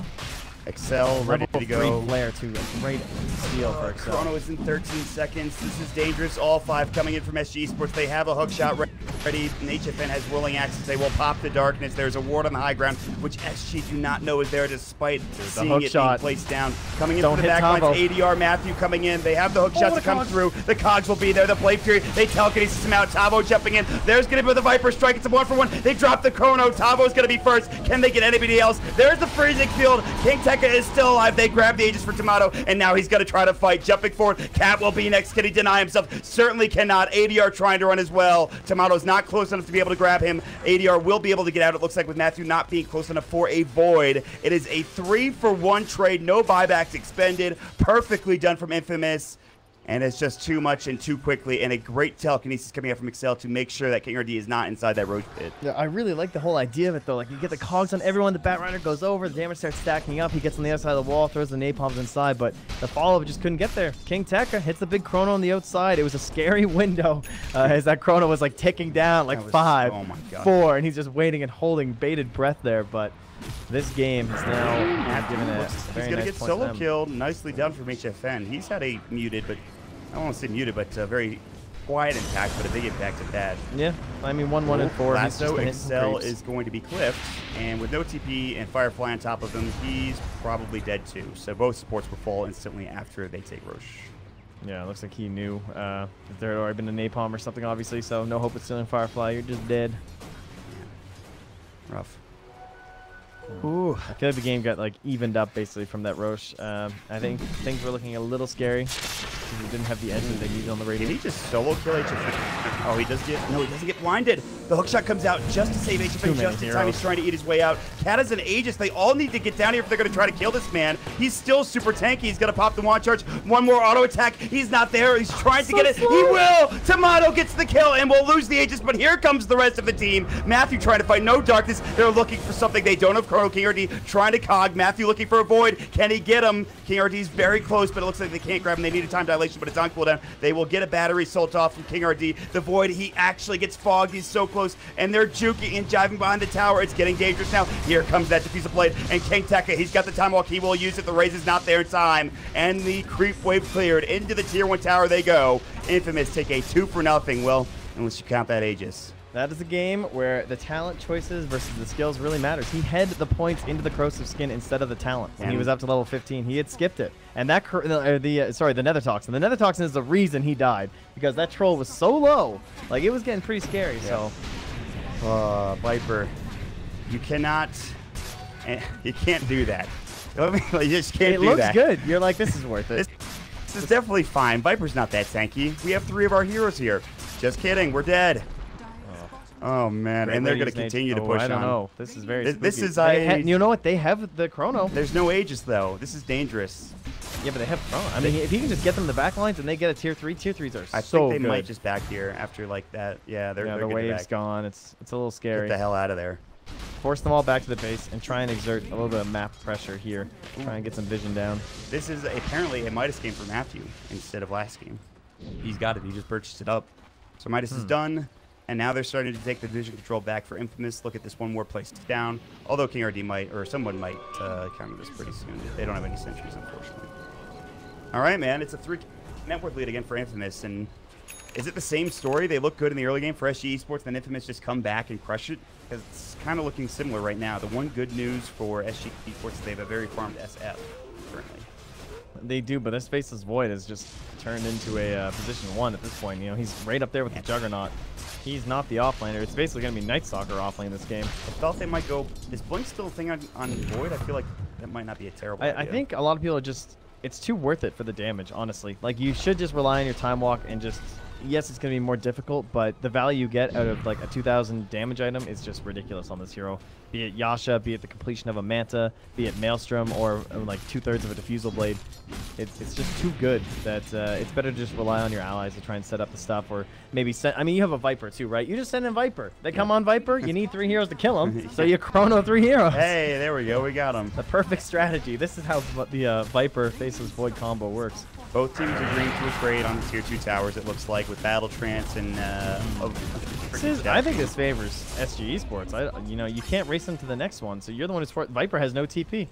S6: Excel ready to go.
S2: Flare too. A great steal for Excel.
S6: Chrono is in 13 seconds. This is dangerous. All 5 coming in from SG Esports. They have a hook shot ready. And HFN has willing access. They will pop the darkness. There's a ward on the high ground, which SG do not know is there despite seeing it being placed down. Coming in from the back lines, ADR Matthew coming in. They have the hook shot to come through. The cogs will be there. The Blade Fury, they telekinesis him out. Tavo jumping in. There's going to be the Viper strike. It's a 1-for-1. They drop the Chrono. Tavo's going to be first. Can they get anybody else? There's the freezing field. King Tekka is still alive. They grab the Aegis for Tomato, and now he's going to try to fight. Jumping forward. Cat will be next. Can he deny himself? Certainly cannot. ADR trying to run as well. Tomato's not close enough to be able to grab him. ADR will be able to get out, it looks like, with Matthew not being close enough for a Void. It is a 3-for-1 trade. No buybacks expended. Perfectly done from Infamous. And it's just too much and too quickly, and a great telekinesis coming out from Excel to make sure that King RD is not inside that Roach pit.
S2: Yeah, I really like the whole idea of it, though. Like, you get the cogs on everyone, the Batrider goes over, the damage starts stacking up, he gets on the other side of the wall, throws the napalms inside, but the follow-up just couldn't get there. King Tekka hits the big Chrono on the outside. It was a scary window as that Chrono was, like, ticking down, like, 5,
S6: oh my God.
S2: 4, and he's just waiting and holding bated breath there, but this game has now given it a very
S6: He's going to
S2: nice
S6: get solo killed. Nicely done from HFN. He's had a muted, but I don't want to say muted, but a very quiet impact, but a big impact at that.
S2: Yeah, I mean, 1-1 and 4.
S6: Lasso Excel is going to be clipped, and with no TP and Firefly on top of him, he's probably dead too. So both supports will fall instantly after they take Roche.
S2: Yeah, it looks like he knew if there had already been a napalm or something, obviously, so no hope of stealing Firefly. You're just dead.
S6: Yeah. Rough.
S2: Ooh, I feel like the game got like evened up basically from that Roche. I think things were looking a little scary because he didn't have the edge that they needed on the radio.
S6: Did he just solo kill HFN? Oh, he does get, no, he doesn't get blinded. The hookshot comes out just to save HFN just in time. He's trying to eat his way out. Cat is an Aegis. They all need to get down here if they're going to try to kill this man. He's still super tanky. He's going to pop the wand charge. One more auto attack. He's not there. He's trying to get it. He will. Tomato gets the kill and will lose the Aegis, but here comes the rest of the team. Matthew trying to fight no darkness. They're looking for something. They don't have Chrono. King RD trying to cog. Matthew looking for a Void. Can he get him? King RD's very close, but it looks like they can't grab him. They need a time dilation, but it's on cooldown. They will get a battery salt off from King RD. The Void, he actually gets fogged. He's so close, and they're juking and jiving behind the tower. It's getting dangerous now. Here comes that diffuser blade, and King Tekka, he's got the time walk. He will use it. The raise is not there in time, and the creep wave cleared. Into the tier 1 tower they go. Infamous take a 2-for-0. Well, unless you count that Aegis.
S2: That is a game where the talent choices versus the skills really matters. He had the points into the corrosive skin instead of the talent. When he was up to level 15, he had skipped it. And that the Nether Toxin. The Nether Toxin is the reason he died because that troll was so low. Like, it was getting pretty scary.
S6: Yeah. So, Viper, you cannot, you can't do that. You just can't do that.
S2: It looks good. You're like, this is worth it.
S6: This is definitely fine. Viper's not that tanky. We have 3 of our heroes here. Just kidding. We're dead. Oh man, and they're going to continue to push on.
S2: I don't know. This is very
S6: This is
S2: you know what? They have the Chrono.
S6: There's no Aegis though. This is dangerous.
S2: Yeah, but they have Chrono. I mean, if you can just get them the back lines and they get a tier 3, tier 3s are
S6: I
S2: so
S6: think they
S2: good.
S6: might just back here after like that. Yeah, they're
S2: the wave's gone. It's a little scary.
S6: Get the hell out of there.
S2: Force them all back to the base and try and exert a little bit of map pressure here. Try and get some vision down.
S6: This is apparently a Midas game for Matthew instead of last game. He's got it. He just purchased it up. So Midas is done. And now they're starting to take the vision control back for Infamous. Look at this one more place down. Although King RD might, or someone might counter this pretty soon. They don't have any sentries, unfortunately. All right, man. It's a 3 network lead again for Infamous. And is it the same story? They look good in the early game for SG Esports, then Infamous just come back and crush it? Because it's kind of looking similar right now. The one good news for SG Esports is they have a very farmed SF currently.
S2: They do, but this Faceless Void has just turned into a position 1 at this point. You know, he's right up there with the Juggernaut. He's not the offlaner. It's basically going to be Night Stalker offlane this game.
S6: I felt they might go... Is Blink still a thing on Void? I feel like that might not be a terrible idea.
S2: I think a lot of people are just... It's too worth it for the damage, honestly. Like, you should just rely on your Time Walk and just yes, it's going to be more difficult, but the value you get out of like a 2,000 damage item is just ridiculous on this hero. Be it Yasha, be it the completion of a Manta, be it Maelstrom, or like 2/3 of a Diffusal Blade. It's just too good that it's better to just rely on your allies to try and set up the stuff, or maybe send. I mean, you have a Viper too, right? You just send in Viper. They come on Viper. You need 3 heroes to kill them, so you chrono 3 heroes.
S6: Hey, there we go. We got them.
S2: The perfect strategy. This is how the Viper faceless Void combo works.
S6: Both teams agreeing to a trade on the tier 2 towers, it looks like, with Battle Trance and
S2: I think this favors SG Esports. You know, you can't race them to the next one, so you're the one who's for Viper has no TP.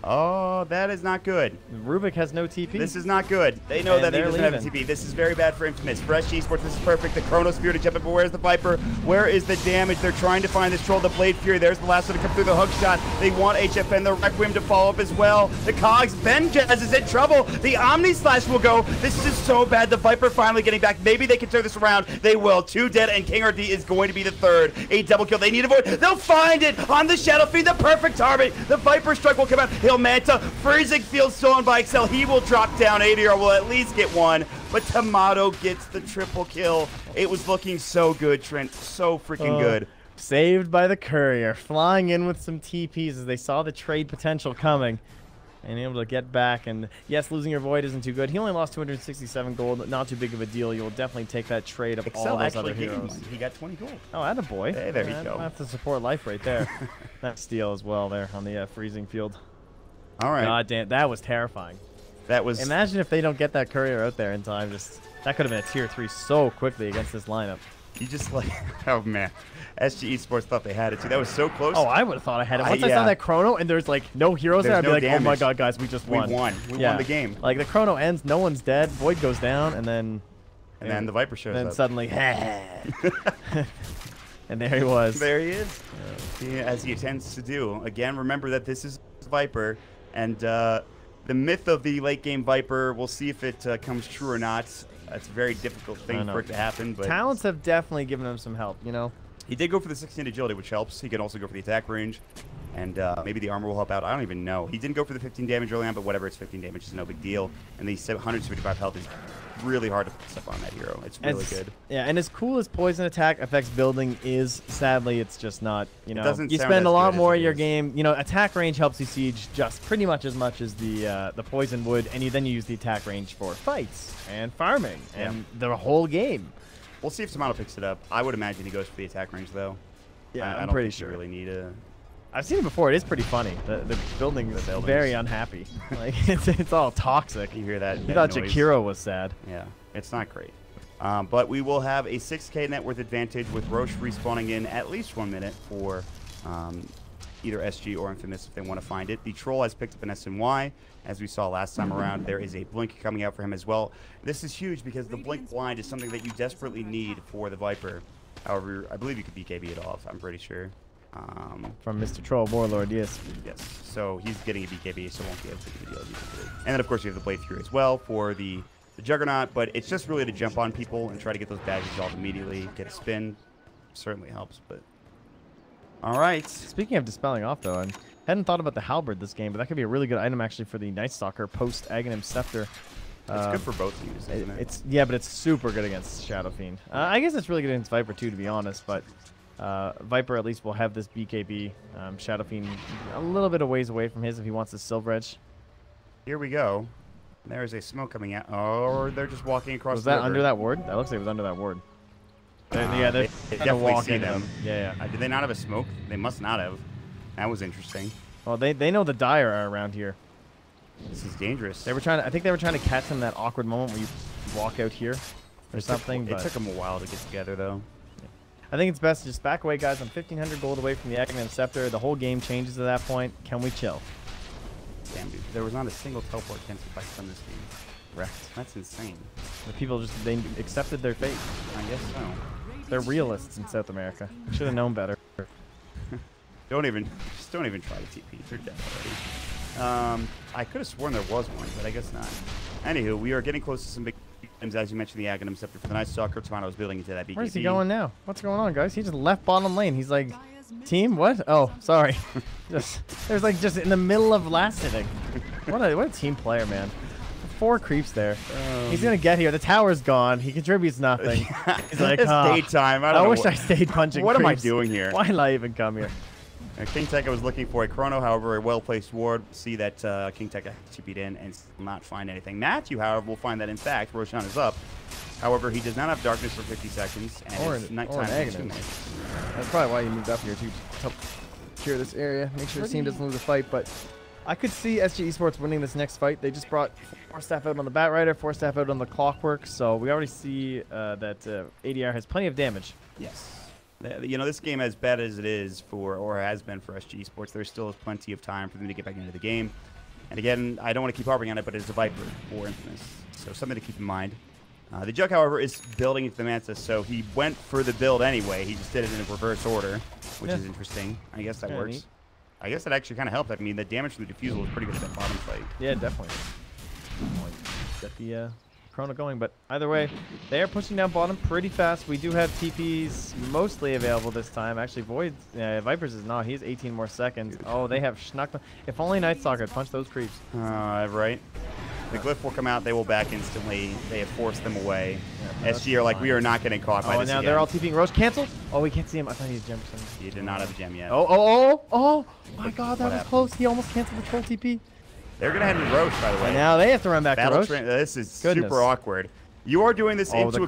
S6: Oh, that is not good.
S2: Rubik has no TP.
S6: This is not good. They know that he doesn't have a TP. This is very bad for Infamous. For SG Esports, this is perfect. The Chrono Spear to jump in, but where's the Viper? Where is the damage? They're trying to find this troll, the Blade Fury. There's the last one to come through the hook shot. They want HFN, the Requiem to follow up as well. The Cogs, Benjaz is in trouble. The Omni Slash will go. This is so bad. The Viper finally getting back. Maybe they can turn this around. They will. 2 dead, and King RD is going to be the 3rd. A double kill. They need a void. They'll find it on the Shadow Fiend. The perfect target. The Viper Strike will come out. He'll Manta. Freezing Field stolen by Excel. He will drop down. ADR will at least get 1, but Tomato gets the triple kill. It was looking so good, Trent. So freaking good.
S2: Saved by the courier, flying in with some TPs as they saw the trade potential coming, and able to get back. And yes, losing your Void isn't too good. He only lost 267 gold. Not too big of a deal. You'll definitely take that trade of
S6: Excel
S2: all those other
S6: actually
S2: heroes.
S6: He got 20 gold.
S2: Oh, attaboy.
S6: Hey, there you go.
S2: I have to support life right there. That steal as well there on the freezing field.
S6: All right.
S2: God damn, that was terrifying.
S6: That was.
S2: Imagine if they don't get that courier out there in time. That could have been a tier 3 so quickly against this lineup.
S6: You just like, oh man, SG Esports thought they had it too. That was so close.
S2: Oh, I would have thought I had it. Once I saw that chrono and there's like no heroes there, I'd be like, oh my god, guys, we just won.
S6: We won. We won the game.
S2: Like the chrono ends, no one's dead, Void goes down, and then
S6: the Viper shows up.
S2: And then suddenly, and there he was.
S6: There he is. Yeah, as he tends to do. Again, remember that this is Viper, and the myth of the late game Viper. We'll see if it comes true or not. It's a very difficult thing for it to happen. But
S2: talents have definitely given him some help, you know.
S6: He did go for the 16 agility, which helps. He can also go for the attack range, and maybe the armor will help out. I don't even know. He didn't go for the 15 damage early on, but whatever, it's 15 damage is no big deal. And the 175 health is really hard to put stuff on that hero. It's really good.
S2: Yeah, and as cool as poison attack affects building is, sadly, it's just not, you know.
S6: You
S2: spend a lot more of your game, you know, attack range helps you siege just pretty much as much as the poison would, and then you use the attack range for fights and farming and the whole game.
S6: We'll see if Tomato picks it up. I would imagine he goes for the attack range, though.
S2: Yeah,
S6: I
S2: I'm
S6: don't
S2: pretty
S6: think
S2: sure.
S6: You really need a...
S2: I've seen it before. It is pretty funny. The building is very unhappy. Like it's all toxic.
S6: You hear that?
S2: You thought Jakiro was sad.
S6: Yeah, it's not great. But we will have a 6k net worth advantage with Roche respawning in at least 1 minute for either SG or Infamous if they want to find it. The Troll has picked up an SNY. As we saw last time around, there is a Blink coming out for him as well. This is huge because the Blink blind is something that you desperately need for the Viper. However, I believe you could BKB it off, I'm pretty sure.
S2: From Mr. Troll Warlord, yes.
S6: Yes, so he's getting a BKB, so won't be able to do the deal. And then, of course, you have the Blade Fury as well for the Juggernaut, but it's just really to jump on people and try to get those badges off immediately. Get a spin certainly helps, but... All right.
S2: Speaking of dispelling off, though, I hadn't thought about the Halberd this game, but that could be a really good item, actually, for the Night Stalker post-Aghanim Scepter.
S6: It's good for both teams, isn't it?
S2: Yeah, but it's super good against Shadow Fiend. I guess it's really good against Viper, too, to be honest, but Viper at least will have this BKB. Shadow Fiend a little bit of ways away from his if he wants the Silver Edge.
S6: Here we go. There's a smoke coming out. Oh, they're just walking across
S2: Was
S6: the
S2: that
S6: river.
S2: under that ward? That looks like it was under that ward. Yeah,
S6: they definitely see them.
S2: Yeah.
S6: Did they not have a smoke? They must not have. That was interesting.
S2: Well, they know the Dire are around here.
S6: This is dangerous.
S2: They were trying to, I think they were trying to catch him that awkward moment where you walk out here or something.
S6: It took them a while to get together, though.
S2: I think it's best to just back away, guys. I'm 1,500 gold away from the Aghanim Scepter. The whole game changes at that point. Can we chill?
S6: Damn, dude. There was not a single teleport canceled by from this game.
S2: Wrecked.
S6: That's insane.
S2: The people they accepted their fate.
S6: I guess so.
S2: They're realists in South America. Should have known better.
S6: just don't even try to TP. They're dead already. I could have sworn there was one, but I guess not. Anywho, we are getting close to some big items, as you mentioned, the Aghanim Scepter for the Night Stalker. Tomato's building into that BKB.
S2: Where's he going now? What's going on, guys? He just left bottom lane. He's like, team, what? Oh, sorry. There's like just in the middle of last hitting. What a team player, man. 4 creeps there. He's gonna get here. The tower's gone. He contributes nothing. He's like,
S6: it's daytime. I
S2: wish I stayed punching.
S6: What am I
S2: creeps.
S6: doing here?
S2: Why did I even come here?
S6: King Tekka was looking for a chrono, however, a well-placed ward. See that King Tekka TP'd in and will not find anything. Matthew, however, will find that, in fact, Roshan is up. However, he does not have darkness for 50 seconds, and it's nighttime for 2 minutes.
S2: That's probably why he moved up here, to help cure this area. Make sure his team doesn't lose a fight, but I could see SG Esports winning this next fight. They just brought 4 staff out on the Bat Rider, 4 staff out on the Clockwork, so we already see that ADR has plenty of damage.
S6: Yes. You know, this game, as bad as it is for, or has been for SG Esports, there still is plenty of time for them to get back into the game. And again, I don't want to keep harping on it, but it's a Viper for Infamous, so something to keep in mind. The Jug, however, is building into the Mantis, so he went for the build anyway. He just did it in a reverse order, which is interesting. I guess that works.
S2: Neat.
S6: I guess that actually kind of helped. I mean, the damage from the defusal was pretty good at that bottom fight.
S2: Yeah, definitely. Get the Chrono going, but either way, they are pushing down bottom pretty fast. We do have TPs mostly available this time. Actually, Void Vipers is not. He has 18 more seconds. Oh, they have Schnuck. If only Night Stalker had punched those creeps.
S6: Right. The glyph will come out. They will back instantly. They have forced them away.
S2: Yeah,
S6: SG are like, we are not getting caught by this
S2: now
S6: again.
S2: they're all TPing. Roche canceled. Oh, we can't see him. I thought he was Jefferson.
S6: He did not have a gem yet.
S2: Oh my God, that was close. He almost canceled the troll TP.
S6: They're going to head into Roche, by the way.
S2: And now they have to run back to Roche.
S6: This is super awkward. You are doing this into
S2: the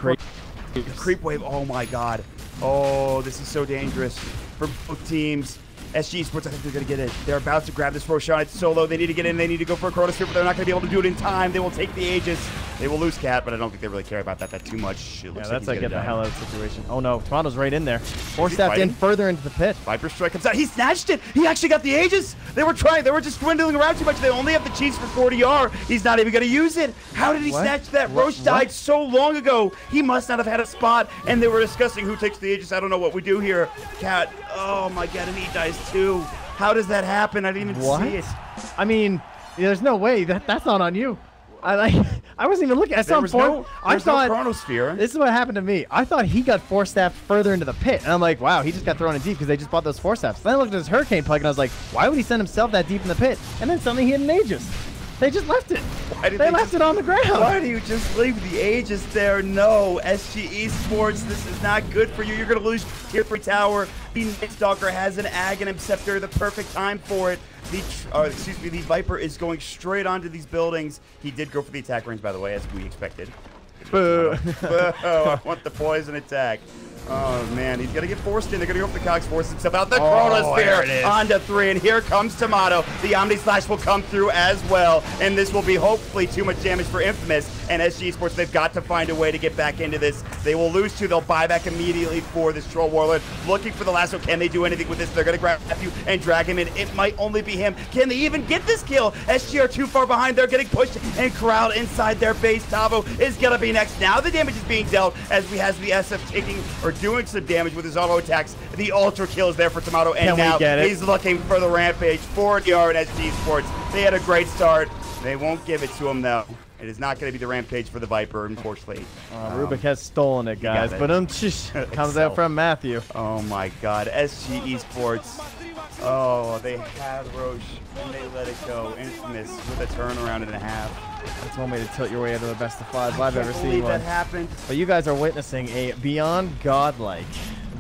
S6: creep wave. Oh, my God. Oh, this is so dangerous for both teams. SG Esports, I think they're going to get it. They're about to grab this Roshan. It's solo. They need to get in. They need to go for a Chrono Sphere, but they're not going to be able to do it in time. They will take the Aegis. They will lose Cat, but I don't think they really care about that too much. It looks
S2: that's
S6: like
S2: get the hell out of the situation. Oh, no. Tomato's right in there. 4 stepped in further into the pit.
S6: Viper Strike comes out. He snatched it. He actually got the Aegis. They were trying. They were just dwindling around too much. They only have the cheats for 40R. He's not even going to use it. How did he snatch that? Roche died so long ago. He must not have had a spot, and they were discussing who takes the Aegis. I don't know what we do here. Cat. Oh, my God, and he dies too. How does that happen? I didn't even see it.
S2: I mean, there's no way that's not on you. I wasn't even looking. I saw him
S6: I thought no Chronosphere.
S2: This is what happened to me. I thought he got 4-staffed further into the pit, and I'm like, wow, he just got thrown in deep because they just bought those 4-staffs. Then I looked at his Hurricane plug, and I was like, why would he send himself that deep in the pit? And then suddenly he had an Aegis. They just left it. They left it on the ground.
S6: Why do you just leave the Aegis there? No, SG Esports, this is not good for you. You're going to lose tier 3 tower. The Night Stalker has an Aghanim Scepter, the perfect time for it. The Viper is going straight onto these buildings. He did go for the attack range, by the way, as we expected.
S2: Boo.
S6: I want the poison attack. Oh, man. He's going to get forced in. They're going to go for the Cox, force himself out the Chronosphere onto 3. And here comes Tomato. The Omni Slash will come through as well. And this will be hopefully too much damage for Infamous. And SG Esports, they've got to find a way to get back into this. They will lose 2. They'll buy back immediately for this Troll Warlord. Looking for the lasso. Can they do anything with this? They're going to grab Matthew and drag him in. It might only be him. Can they even get this kill? SG are too far behind. They're getting pushed and corralled inside their base. Tavo is going to be next. Now the damage is being dealt as we have the SF taking or doing some damage with his auto attacks. The ultra kill is there for Tomato, and now he's looking for the rampage. 40R and SG Sports. They had a great start. They won't give it to him though. It is not going to be the rampage for the Viper, unfortunately.
S2: Rubik has stolen it, guys. But comes out from Matthew.
S6: Oh my God, SG Esports. Oh, they had Roche and they let it go. Infamous with a turnaround and a half.
S2: That's one way to tilt your way into the best of 5 I've ever seen.
S6: That happened.
S2: But you guys are witnessing a beyond godlike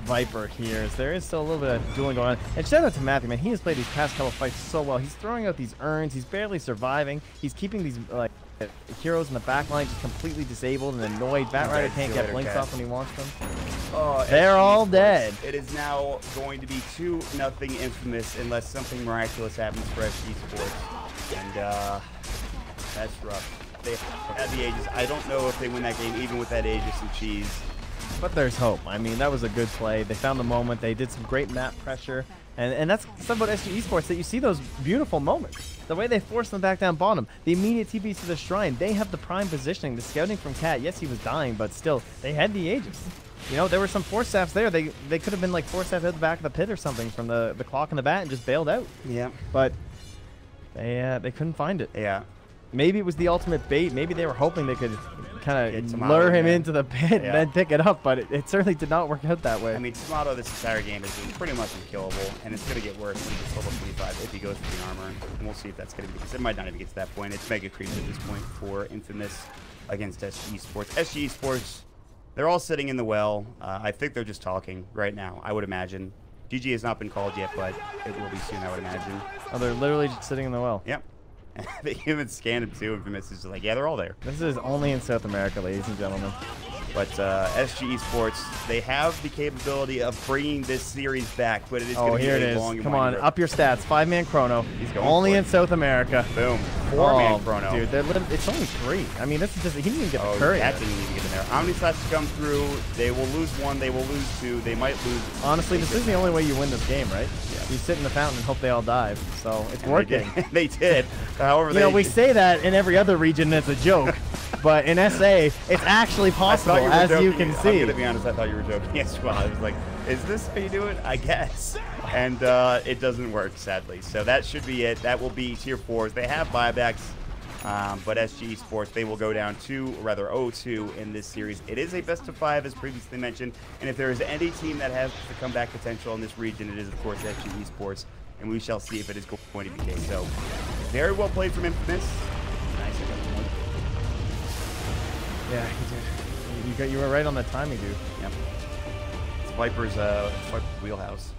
S2: Viper here. As there is still a little bit of dueling going on. And shout out to Matthew, man. He has played these past couple fights so well. He's throwing out these urns. He's barely surviving. He's keeping these heroes in the back line just completely disabled and annoyed. Batrider can't get blinks off when he wants them.
S6: Oh,
S2: they're all dead.
S6: It is now going to be 2-0 Infamous unless something miraculous happens for SG Sports. And that's rough. They had the Aegis. I don't know if they win that game even with that Aegis and cheese.
S2: But there's hope. I mean, that was a good play. They found the moment. They did some great map pressure. And that's something about SG Esports, that you see those beautiful moments. The way they force them back down bottom. The immediate TPs to the Shrine. They have the prime positioning. The scouting from Cat. Yes, he was dying, but still, they had the Aegis. You know, there were some 4-staffs there. They could have been like 4-staff at the back of the pit or something from the clock and the bat and just bailed out.
S6: Yeah.
S2: But they couldn't find it.
S6: Yeah.
S2: maybe it was the ultimate bait. Maybe they were hoping they could kind of
S6: Tomato,
S2: lure him
S6: yeah.
S2: into the pit and then pick it up, but it certainly did not work out that way.
S6: I mean, Tomato this entire game has been pretty much unkillable, and it's going to get worse when he gets level 25 if he goes for the armor. And we'll see if that's going to be because it might not even get to that point. It's mega creeps at this point for Infamous against SG Sports. SG Sports, they're all sitting in the well. I think they're just talking right now, I would imagine. GG has not been called yet, but it will be soon, I would imagine.
S2: Oh, they're literally just sitting in the well.
S6: Yep. They even scanned him too. Infamous is just like, yeah, they're all there.
S2: This is only in South America, ladies and gentlemen.
S6: But SG Esports, they have the capability of bringing this series back, but it is going to be
S2: here it
S6: a
S2: is.
S6: long and
S2: Come
S6: winding
S2: on,
S6: road.
S2: up your stats. 5-man chrono.
S6: He's going
S2: Only
S6: for it.
S2: in South America.
S6: Boom. 4-man chrono.
S2: Dude, it's only 3. I mean, this is just, he didn't even get the
S6: Oh,
S2: courier.
S6: that didn't even get in there. Omnislash to come through. They will lose 1. They will lose 2. They might lose.
S2: Honestly, this is the only way you win this game, right?
S6: Yeah.
S2: You sit in the fountain and hope they all dive. So it's
S6: And
S2: working.
S6: They did. However,
S2: You know, we say that in every other region as a joke, but in SA, it's actually possible, as you can see.
S6: I'm going to be honest, I thought you were joking as well. I was like, is this how you do it? I guess. And it doesn't work, sadly. So that should be it. That will be tier 4s. They have buybacks, but SG Sports, they will go down 0-2 in this series. It is a best of 5, as previously mentioned. And if there is any team that has the comeback potential in this region, it is, of course, SG Sports. And we shall see if it is going to be the case. So, very well played from Infamous. Nice.
S2: Yeah, you were right on the timing, dude.
S6: Yep. It's Viper's wheelhouse.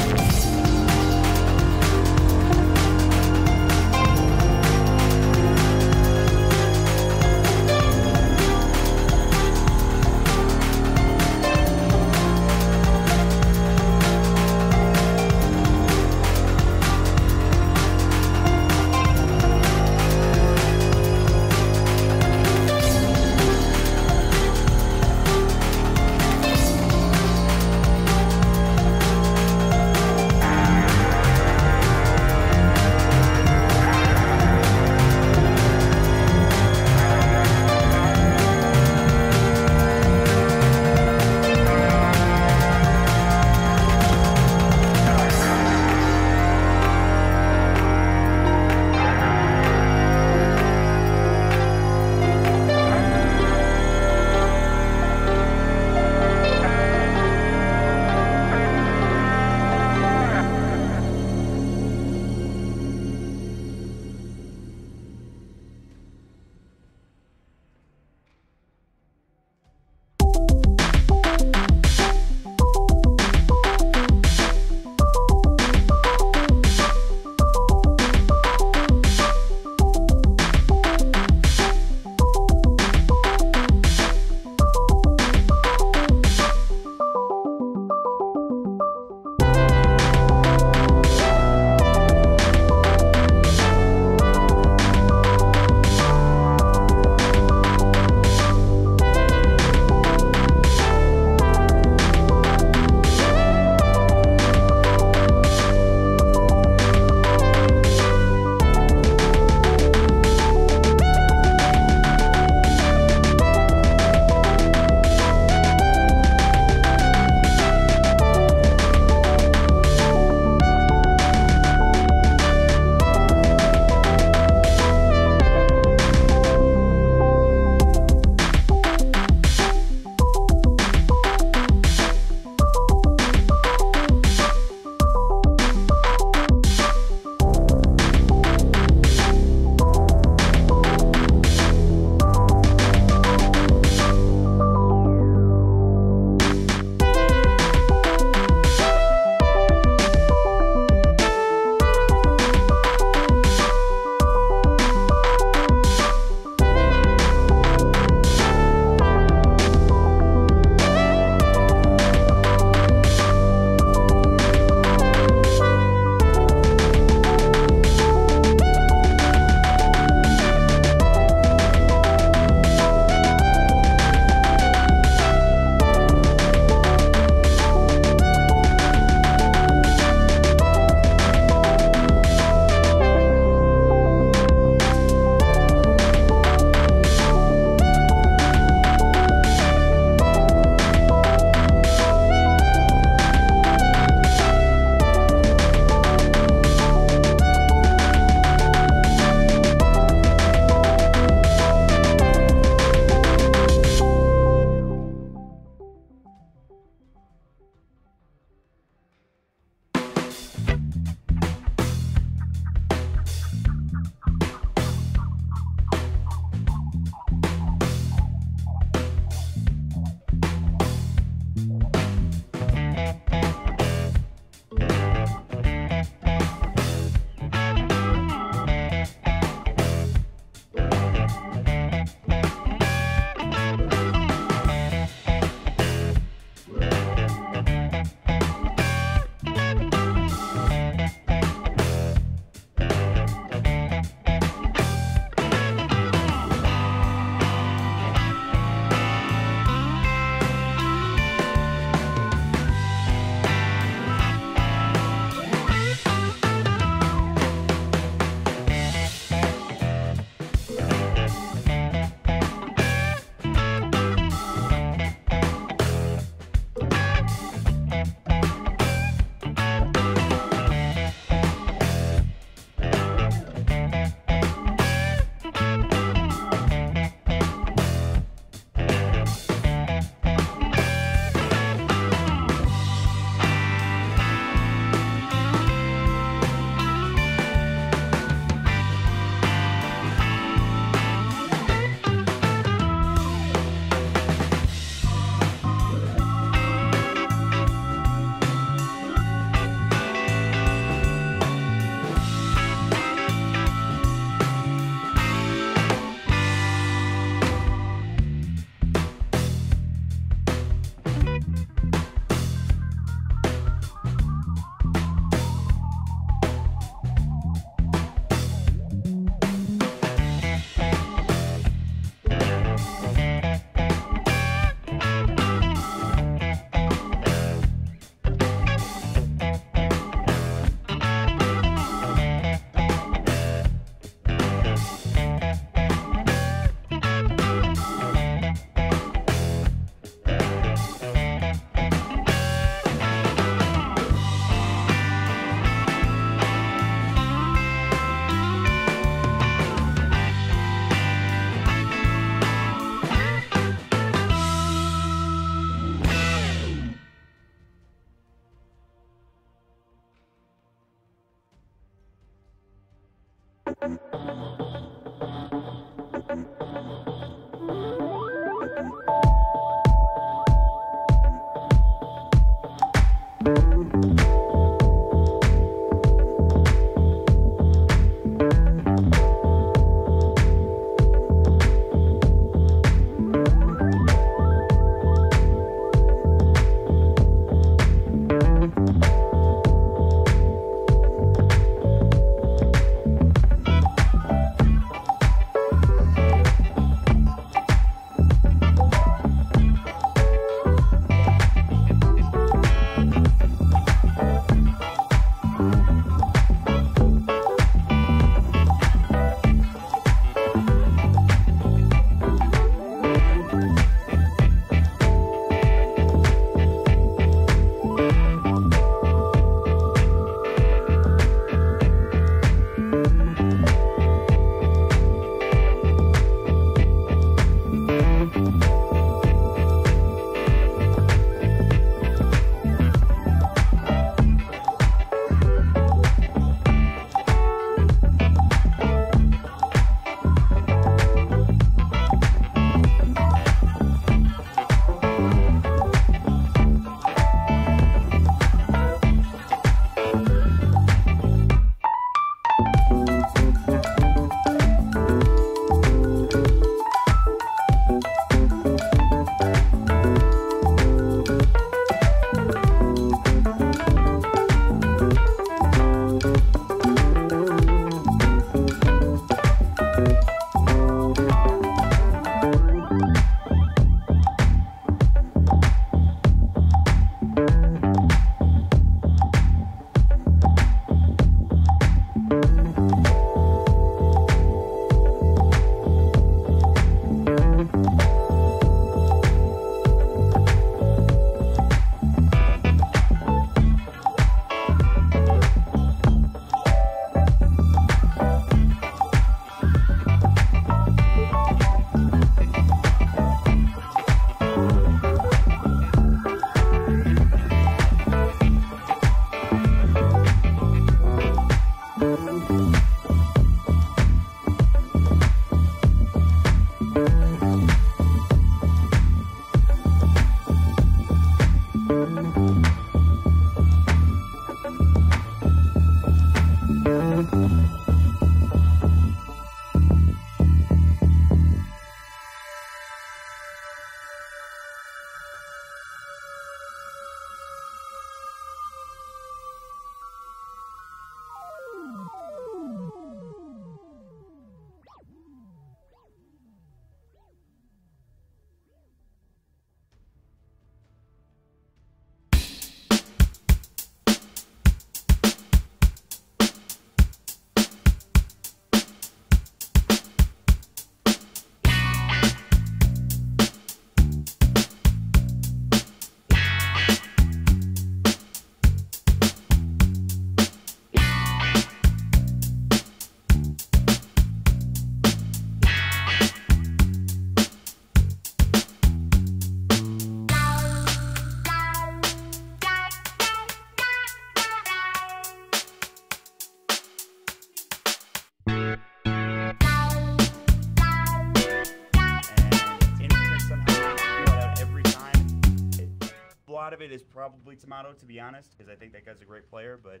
S6: lot of it is probably Tomato, to be honest, because I think that guy's a great player, but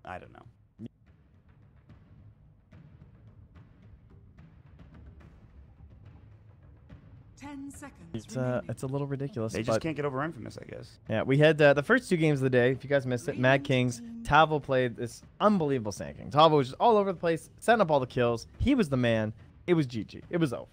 S6: I don't know.
S3: 10 seconds.
S2: It's a little ridiculous.
S6: They just can't get over Infamous, I guess.
S2: Yeah, we had the first 2 games of the day. If you guys missed it, Mad Kings, Tavo played this unbelievable Sand King. Tavo was just all over the place, setting up all the kills. He was the man. It was GG. It was over.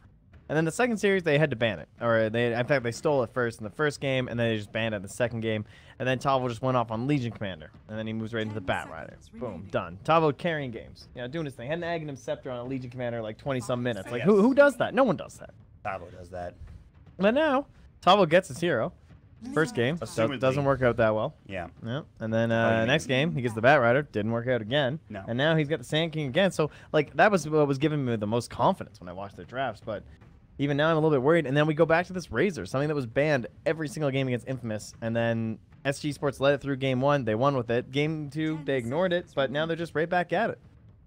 S2: And then the second series, they had to ban it. Or in fact, they stole it first in the first game, and then they just banned it in the second game. And then Tavo just went off on Legion Commander. And then he moves right into the Bat Rider. Boom, done. Tavo carrying games. You know, doing his thing. Had an Aghanim Scepter on a Legion Commander like 20-some minutes. Like, who does that? No one does that.
S6: Tavo does that.
S2: But now, Tavo gets his hero. First game, doesn't work out that well.
S6: Yeah.
S2: Yeah. And then next game, he gets the Bat Rider. Didn't work out again.
S6: No.
S2: And now he's got the Sand King again. So, like, that was what was giving me the most confidence when I watched their drafts. But even now, I'm a little bit worried. And then we go back to this Razor, something that was banned every single game against Infamous. And then SG Sports led it through game 1. They won with it. Game 2, they ignored it. But now they're just right back at it.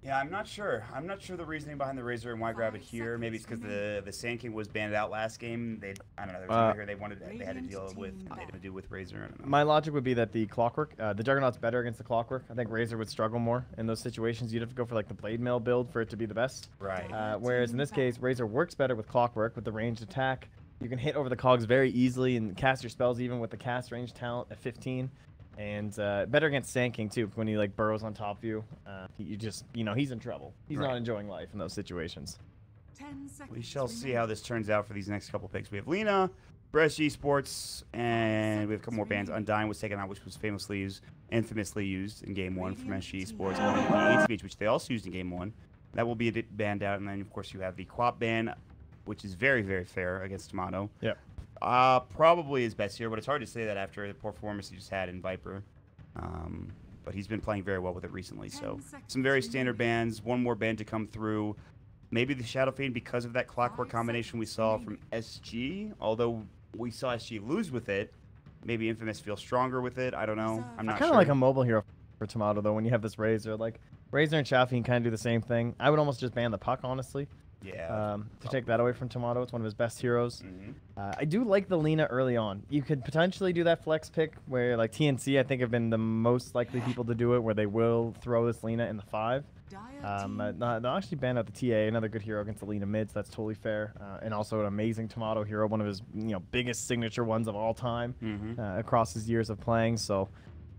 S6: Yeah, I'm not sure. I'm not sure the reasoning behind the Razor and why grab it here. Maybe it's because the Sand King was banned out last game. I don't know. There was something here they had to deal with. They had to do with Razor. I don't know.
S2: My logic would be that the Clockwork, the Juggernaut's better against the Clockwork. I think Razor would struggle more in those situations. You'd have to go for like the Blade Mail build for it to be the best.
S6: Right.
S2: Whereas in this case, Razor works better with Clockwork with the ranged attack. You can hit over the cogs very easily and cast your spells even with the cast range talent at 15. And better against Sand King too. When he like burrows on top of you, you just he's in trouble. He's not enjoying life in those situations.
S3: 10 seconds.
S6: We shall see how this turns out for these next couple picks. We have Lena, SG Sports, and we have a couple more bans. Undying was taken out, which was infamously used in Game 1 from SG Sports. ATH, which they also used in Game 1. That will be banned out. And then, of course, you have the Quap ban, which is very, very fair against Tomato.
S2: Yep.
S6: Probably his best here, but it's hard to say that after the performance he just had in Viper. But he's been playing very well with it recently. So some very standard bans. One more ban to come through. Maybe the Shadow Fiend because of that Clockwork combination we saw from SG. Although we saw SG lose with it. Maybe Infamous feels stronger with it. I don't know. I'm not sure.
S2: Kind of like a mobile hero for Tomato though. When you have this Razor, like Razor and Shadow Fiend kind of do the same thing. I would almost just ban the Puck, honestly.
S6: Yeah.
S2: To take that away from Tomato, it's one of his best heroes. I do like the Lena early on. You could potentially do that flex pick where, like, TNC, I think, have been the most likely people to do it, where they will throw this Lena in the 5. They'll actually ban out the TA, another good hero against the Lena mid, so that's totally fair. And also an amazing Tomato hero, one of his biggest signature ones of all time across his years of playing. So.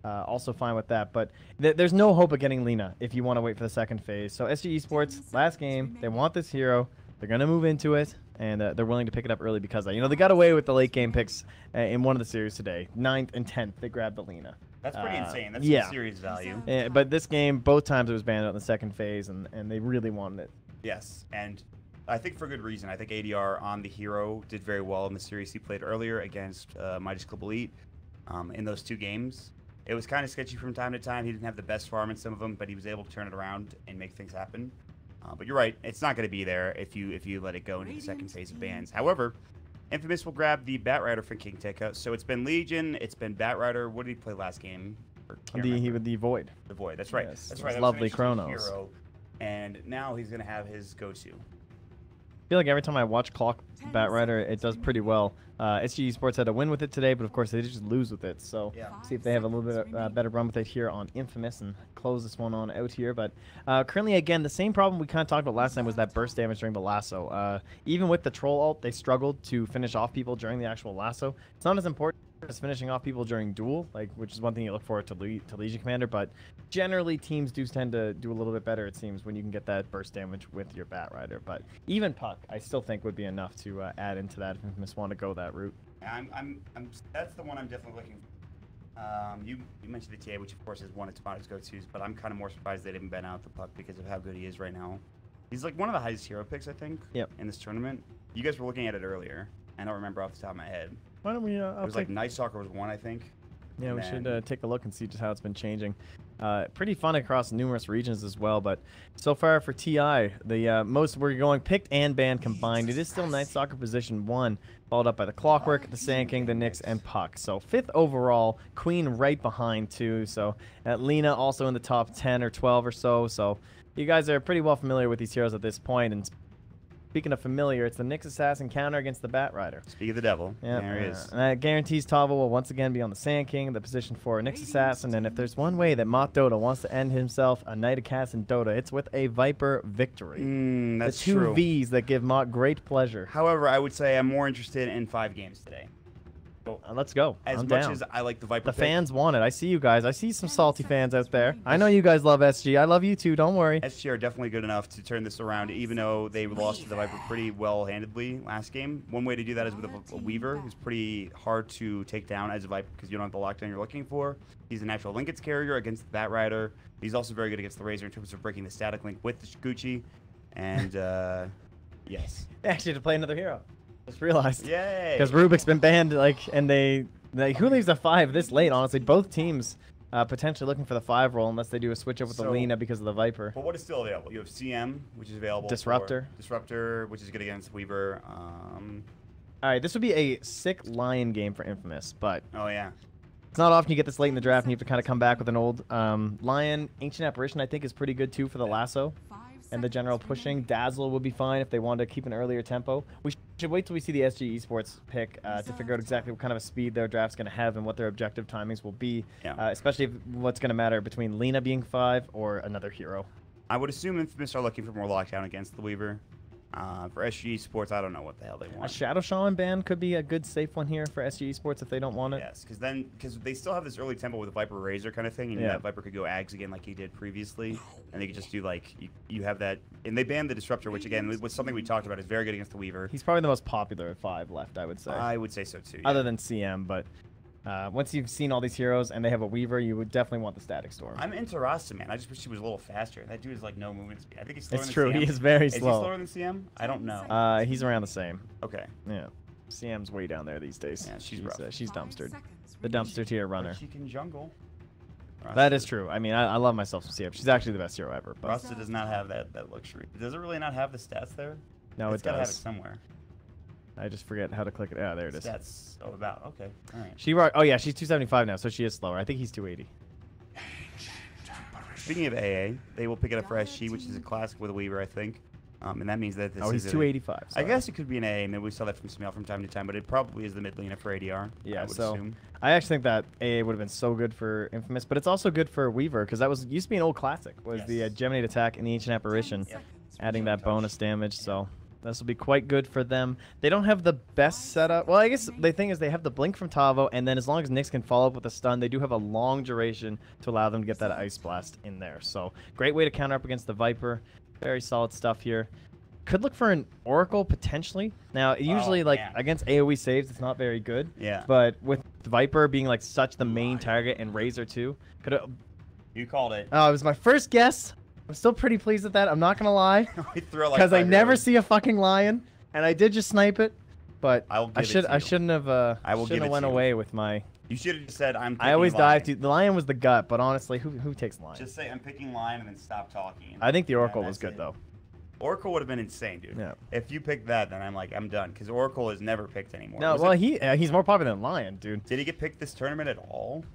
S2: Also fine with that, but there's no hope of getting Lena if you want to wait for the second phase. So SG Esports, last game, they want this hero. They're going to move into it, and they're willing to pick it up early because of that. They got away with the late game picks in one of the series today. 9th and 10th, they grabbed the Lena.
S6: That's pretty insane. That's some serious value.
S2: But this game, both times it was banned out in the second phase, and they really wanted it.
S6: Yes, and I think for good reason. I think ADR on the hero did very well in the series he played earlier against Midas Club Elite in those 2 games. It was kind of sketchy from time to time. He didn't have the best farm in some of them, but he was able to turn it around and make things happen. But you're right. It's not going to be there if you let it go into the second phase of bans. However, Infamous will grab the Bat Rider from King Tekka. So it's been Legion. It's been Bat Rider. What did he play last game?
S2: The Void.
S6: The Void. That's right.
S2: Yes,
S6: that's right. That
S2: lovely
S6: was
S2: Chronos.
S6: Hero, and now he's going to have his go-to.
S2: I feel like every time I watch Clock Bat Rider, it does pretty well. SG Sports had a win with it today, but of course they just lose with it. So see if they have a little bit better run with it here on Infamous and close this one on out here. But currently, again, the same problem we kind of talked about last time was that burst damage during the lasso. Even with the Troll ult, they struggled to finish off people during the actual lasso. It's not as important as finishing off people during duel, which is one thing you look for to Legion Commander, but generally teams do tend to do a little bit better, it seems, when you can get that burst damage with your Bat Rider. But even Puck, I still think would be enough to add into that if Infamous want to go that route.
S6: That's the one I'm definitely looking for. You mentioned the TA, which of course is one of Tomato's go-tos, but I'm kind of more surprised they didn't ban out the Puck because of how good he is right now. He's like one of the highest hero picks, I think, in this tournament. You guys were looking at it earlier. I don't remember off the top of my head.
S2: Why don't we?
S6: It was like Night Stalker was 1, I think.
S2: Yeah, we should take a look and see just how it's been changing. Pretty fun across numerous regions as well, but so far for TI, the most we're going picked and banned combined, it is still Night Stalker position 1, followed up by the Clockwork, the Sand King, the Nyx, and Puck. So 5th overall, Queen right behind too. So Lena also in the top 10 or 12 or so. So you guys are pretty well familiar with these heroes at this point, and Speaking of familiar, it's the Nyx Assassin counter against the Bat Rider.
S6: Speak of the devil.
S2: Yeah,
S6: There he is.
S2: and that guarantees Tavo will once again be on the Sand King, the position for a Nyx Assassin. And if there's one way that Moth Dota wants to end himself a Knight of Cass in Dota, it's with a Viper victory.
S6: That's
S2: the two
S6: true.
S2: Vs that give Moth great pleasure.
S6: However, I would say I'm more interested in 5 games today.
S2: Let's go.
S6: As
S2: I'm
S6: much
S2: down.
S6: as I like the Viper
S2: The
S6: pick,
S2: fans want it. I see you guys. I see some salty fans out there. I know you guys love SG. I love you too. Don't worry.
S6: SG are definitely good enough to turn this around, even though they lost to the Viper pretty well-handedly last game. One way to do that is with a Weaver, who's pretty hard to take down as a Viper because you don't have the lockdown you're looking for. He's a natural Linkets carrier against the Bat Rider. He's also very good against the Razor in terms of breaking the static link with the Gucci. And, yes.
S2: Actually, to play another hero. Just realized.
S6: Yay!
S2: Because Rubik's been banned, and who leaves a 5 this late, honestly? Both teams potentially looking for the 5 role unless they do a switch up with the Lina because of the Viper.
S6: But what is still available? You have CM, which is available.
S2: Disruptor.
S6: Disruptor, which is good against Weaver.
S2: All right, this would be a sick Lion game for Infamous, but
S6: Oh, yeah.
S2: it's not often you get this late in the draft and you have to kind of come back with an old Lion. Ancient Apparition, I think, is pretty good too for the lasso and the general pushing. Dazzle would be fine if they wanted to keep an earlier tempo. We should wait till we see the SG Esports pick to figure out exactly what kind of a speed their draft's going to have and what their objective timings will be, especially if what's going to matter between Lina being 5 or another hero.
S6: I would assume Infamous are looking for more lockdown against the Weaver. For SG Sports, I don't know what the hell they want.
S2: A Shadow Shaman ban could be a good safe one here for SG Esports if they don't want it.
S6: Yes, because they still have this early tempo with the Viper Razor kind of thing, and that Viper could go Ags again like he did previously, and they could just do like you have that, and they banned the Disruptor, which again was something we talked about is very good against the Weaver.
S2: He's probably the most popular 5 left, I would say.
S6: I would say so too. Yeah.
S2: Other than CM, but once you've seen all these heroes and they have a Weaver, you would definitely want the Static Storm.
S6: I'm into Rasta, man. I just wish he was a little faster. That dude is like no movement speed. I think he's slower
S2: It's
S6: than
S2: true.
S6: CM.
S2: He is very
S6: Is he
S2: slow.
S6: slower than CM? I don't know.
S2: He's around the same.
S6: Okay.
S2: Yeah. CM's way down there these days.
S6: Yeah, she's rough.
S2: She's dumpstered. The dumpster tier runner.
S6: But she can jungle.
S2: That is true. I mean, I love myself some CM. She's actually the best hero ever. But
S6: Rasta does not have that luxury. Does it really not have the stats there?
S2: No,
S6: It's
S2: it
S6: gotta have it
S2: does.
S6: somewhere.
S2: I just forget how to click it. Ah, there it is.
S6: Stats. Oh, about. Okay. All right.
S2: Oh yeah, she's 275 now, so she is slower. I think he's 280.
S6: Speaking of AA, they will pick it up for SG, which is a classic with a Weaver, I think. And that means that this
S2: He's
S6: is
S2: 285.
S6: I
S2: sorry.
S6: guess it could be an AA. Maybe we saw that from Smell from time to time, but it probably is the mid laner for ADR.
S2: Yeah,
S6: I would
S2: so
S6: assume.
S2: I actually think that AA would have been so good for Infamous, but it's also good for Weaver because that used to be an old classic. Was the Geminate attack in the Ancient Apparition, adding that bonus damage. So this will be quite good for them. They don't have the best setup. Well, I guess the thing is they have the blink from Tavo, and then as long as Nyx can follow up with a stun, they do have a long duration to allow them to get that Ice Blast in there. So great way to counter up against the Viper. Very solid stuff here. Could look for an Oracle potentially. Now, usually against AoE saves, it's not very good.
S6: Yeah.
S2: But with Viper being like such the main target and Razor too, could have.
S6: You called it.
S2: Oh, it was my first guess. I'm still pretty pleased with that. I'm not gonna lie,
S6: Because
S2: I never see a fucking lion, and I did just snipe it. But I shouldn't have.
S6: I will
S2: shouldn't have went away with my.
S6: You should have just said I'm.
S2: I always dive to the lion was the gut, but honestly, who takes lion?
S6: Just say I'm picking lion and then stop talking.
S2: I think the Oracle was good though.
S6: Oracle would have been insane, dude.
S2: Yeah.
S6: If you picked that, then I'm done because Oracle is never picked anymore.
S2: No, well he's more popular than lion, dude.
S6: Did he get picked this tournament at all?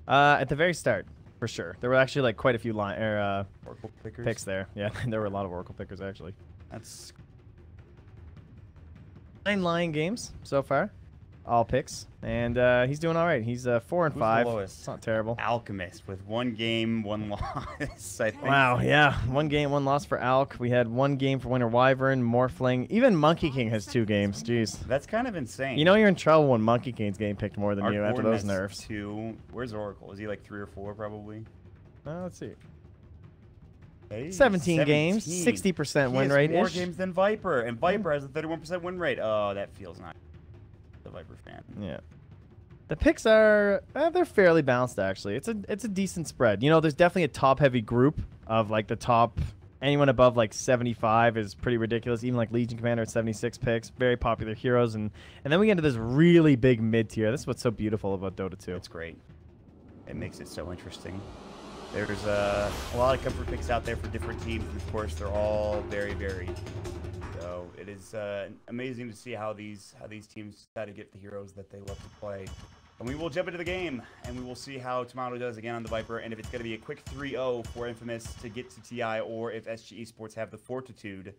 S2: At the very start, for sure. There were actually like quite a few
S6: Oracle pickers?
S2: picks there. Yeah, there were a lot of Oracle pickers actually.
S6: That's
S2: 9 lion games so far, all picks, and he's doing all right. He's 4 and 5. It's not terrible.
S6: Alchemist with 1 game, 1 loss. I think.
S2: Wow, yeah, 1 game, 1 loss for Alk. We had 1 game for Winter Wyvern, Morphling. Even Monkey King has 2 games. Jeez.
S6: That's kind of insane.
S2: You know you're in trouble when Monkey King's getting picked more than you after those
S6: Argorn
S2: nerfs.
S6: 2. Where's Oracle? Is he like 3 or 4 probably?
S2: Let's see.
S6: Hey,
S2: 17 games, 60% win rate.
S6: He has more games than Viper, and Viper has a 31% win rate. Oh, that feels nice. The Viper fan.
S2: Yeah. The picks are they're fairly balanced actually. It's a decent spread. You know, there's definitely a top-heavy group of like the top. Anyone above like 75 is pretty ridiculous. Even like Legion Commander at 76 picks, very popular heroes, and then we get into this really big mid tier. This is what's so beautiful about Dota 2.
S6: It's great. It makes it so interesting. There's a lot of comfort picks out there for different teams, and of course they're all very varied. So it is amazing to see how these teams decide to get the heroes that they love to play. And we will jump into the game, and we will see how Tomato does again on the Viper, and if it's going to be a quick 3-0 for Infamous to get to TI, or if SG Esports have the fortitude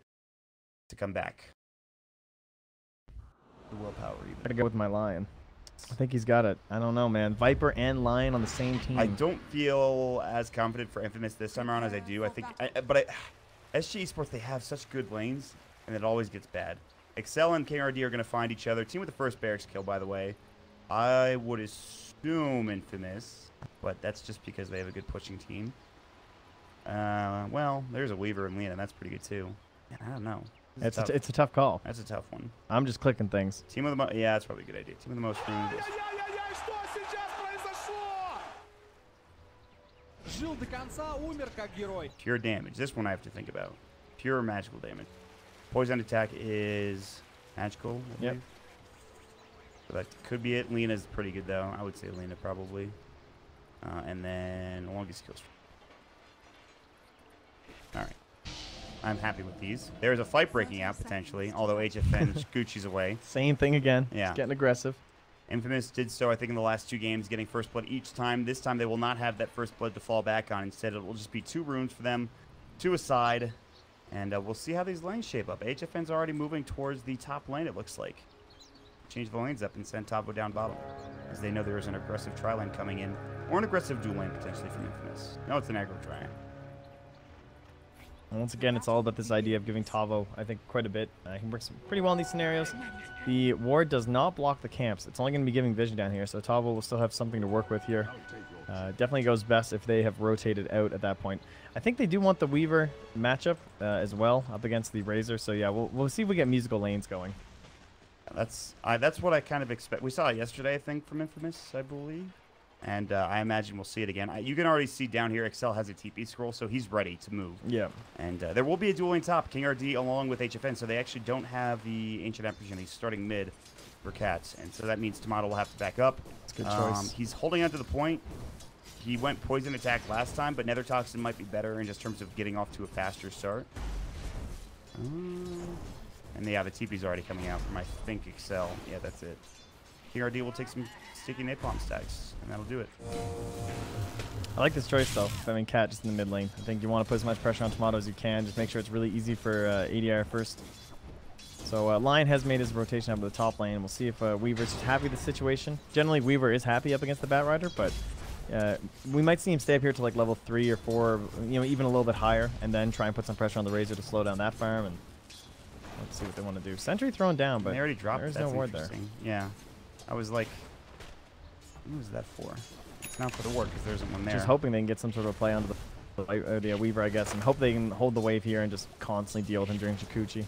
S6: to come back. The willpower even.
S2: Gotta go with my Lion. I think he's got it. I don't know, man. Viper and Lion on the same team.
S6: I don't feel as confident for Infamous this time around as I do. I think, SG Esports, they have such good lanes, and it always gets bad. Excel and KRD are going to find each other. Team with the first barracks kill, by the way. I would assume Infamous, but that's just because they have a good pushing team. Well, there's a Weaver and Lena. That's pretty good, too. Man, I don't know.
S2: It's a tough call.
S6: That's a tough one.
S2: I'm just clicking things.
S6: Team of the most... Yeah, that's probably a good idea. Team of the most room. Pure damage. This one I have to think about. Pure magical damage. Poison attack is magical, I believe. So that could be it. Lena's pretty good, though. I would say Lena probably. And then longest kills. All right. I'm happy with these. There's a fight breaking out, potentially, although HFN Gucci's away.
S2: Same thing again.
S6: Yeah.
S2: It's getting aggressive.
S6: Infamous did so, I think, in the last 2 games, getting first blood each time. This time, they will not have that first blood to fall back on. Instead, it will just be 2 runes for them, 2 aside, and we'll see how these lanes shape up. HFN's already moving towards the top lane, it looks like. Change the lanes up and send Tavo down bottom, as they know there is an aggressive tri-lane coming in, or an aggressive dual lane, potentially, from Infamous. No, it's an aggro tri.
S2: And once again, it's all about this idea of giving Tavo, I think, quite a bit. He works pretty well in these scenarios. The ward does not block the camps. It's only going to be giving vision down here, so Tavo will still have something to work with here. Definitely goes best if they have rotated out at that point. I think they do want the Weaver matchup as well up against the Razor, so yeah, we'll see if we get musical lanes going.
S6: That's what I kind of expect. We saw it yesterday, I think, from Infamous, I believe. And I imagine we'll see it again. You can already see down here, Excel has a TP scroll, so he's ready to move. Yeah. And there will be a dueling top, King RD along with HFN, so they actually don't have the Ancient Attribution. He's starting mid for Cats, and so that means Tomato will have to back up.
S2: That's a good choice.
S6: He's holding on to the point. He went Poison Attack last time, but Nether Toxin might be better in just terms of getting off to a faster start. And yeah, the TP's already coming out from, I think, Excel. Yeah, that's it. King RD will take some sticky napalm stacks, and that'll do it.
S2: I like this choice, though. I mean, Cat just in the mid lane. I think you want to put as much pressure on Tomato as you can. Just make sure it's really easy for ADR first. So Lion has made his rotation up to the top lane. We'll see if Weaver's happy with the situation. Generally, Weaver is happy up against the Batrider, but we might see him stay up here to like level 3 or 4, even a little bit higher, and then try and put some pressure on the Razor to slow down that farm. And let's see what they want to do. Sentry thrown down, but
S6: they already dropped.
S2: There's no ward there.
S6: Yeah. I was like, what was that for? It's not for the ward because there isn't one there.
S2: Just hoping they can get some sort of play onto the Weaver, I guess, and hope they can hold the wave here and just constantly deal with him during Jacuzzi.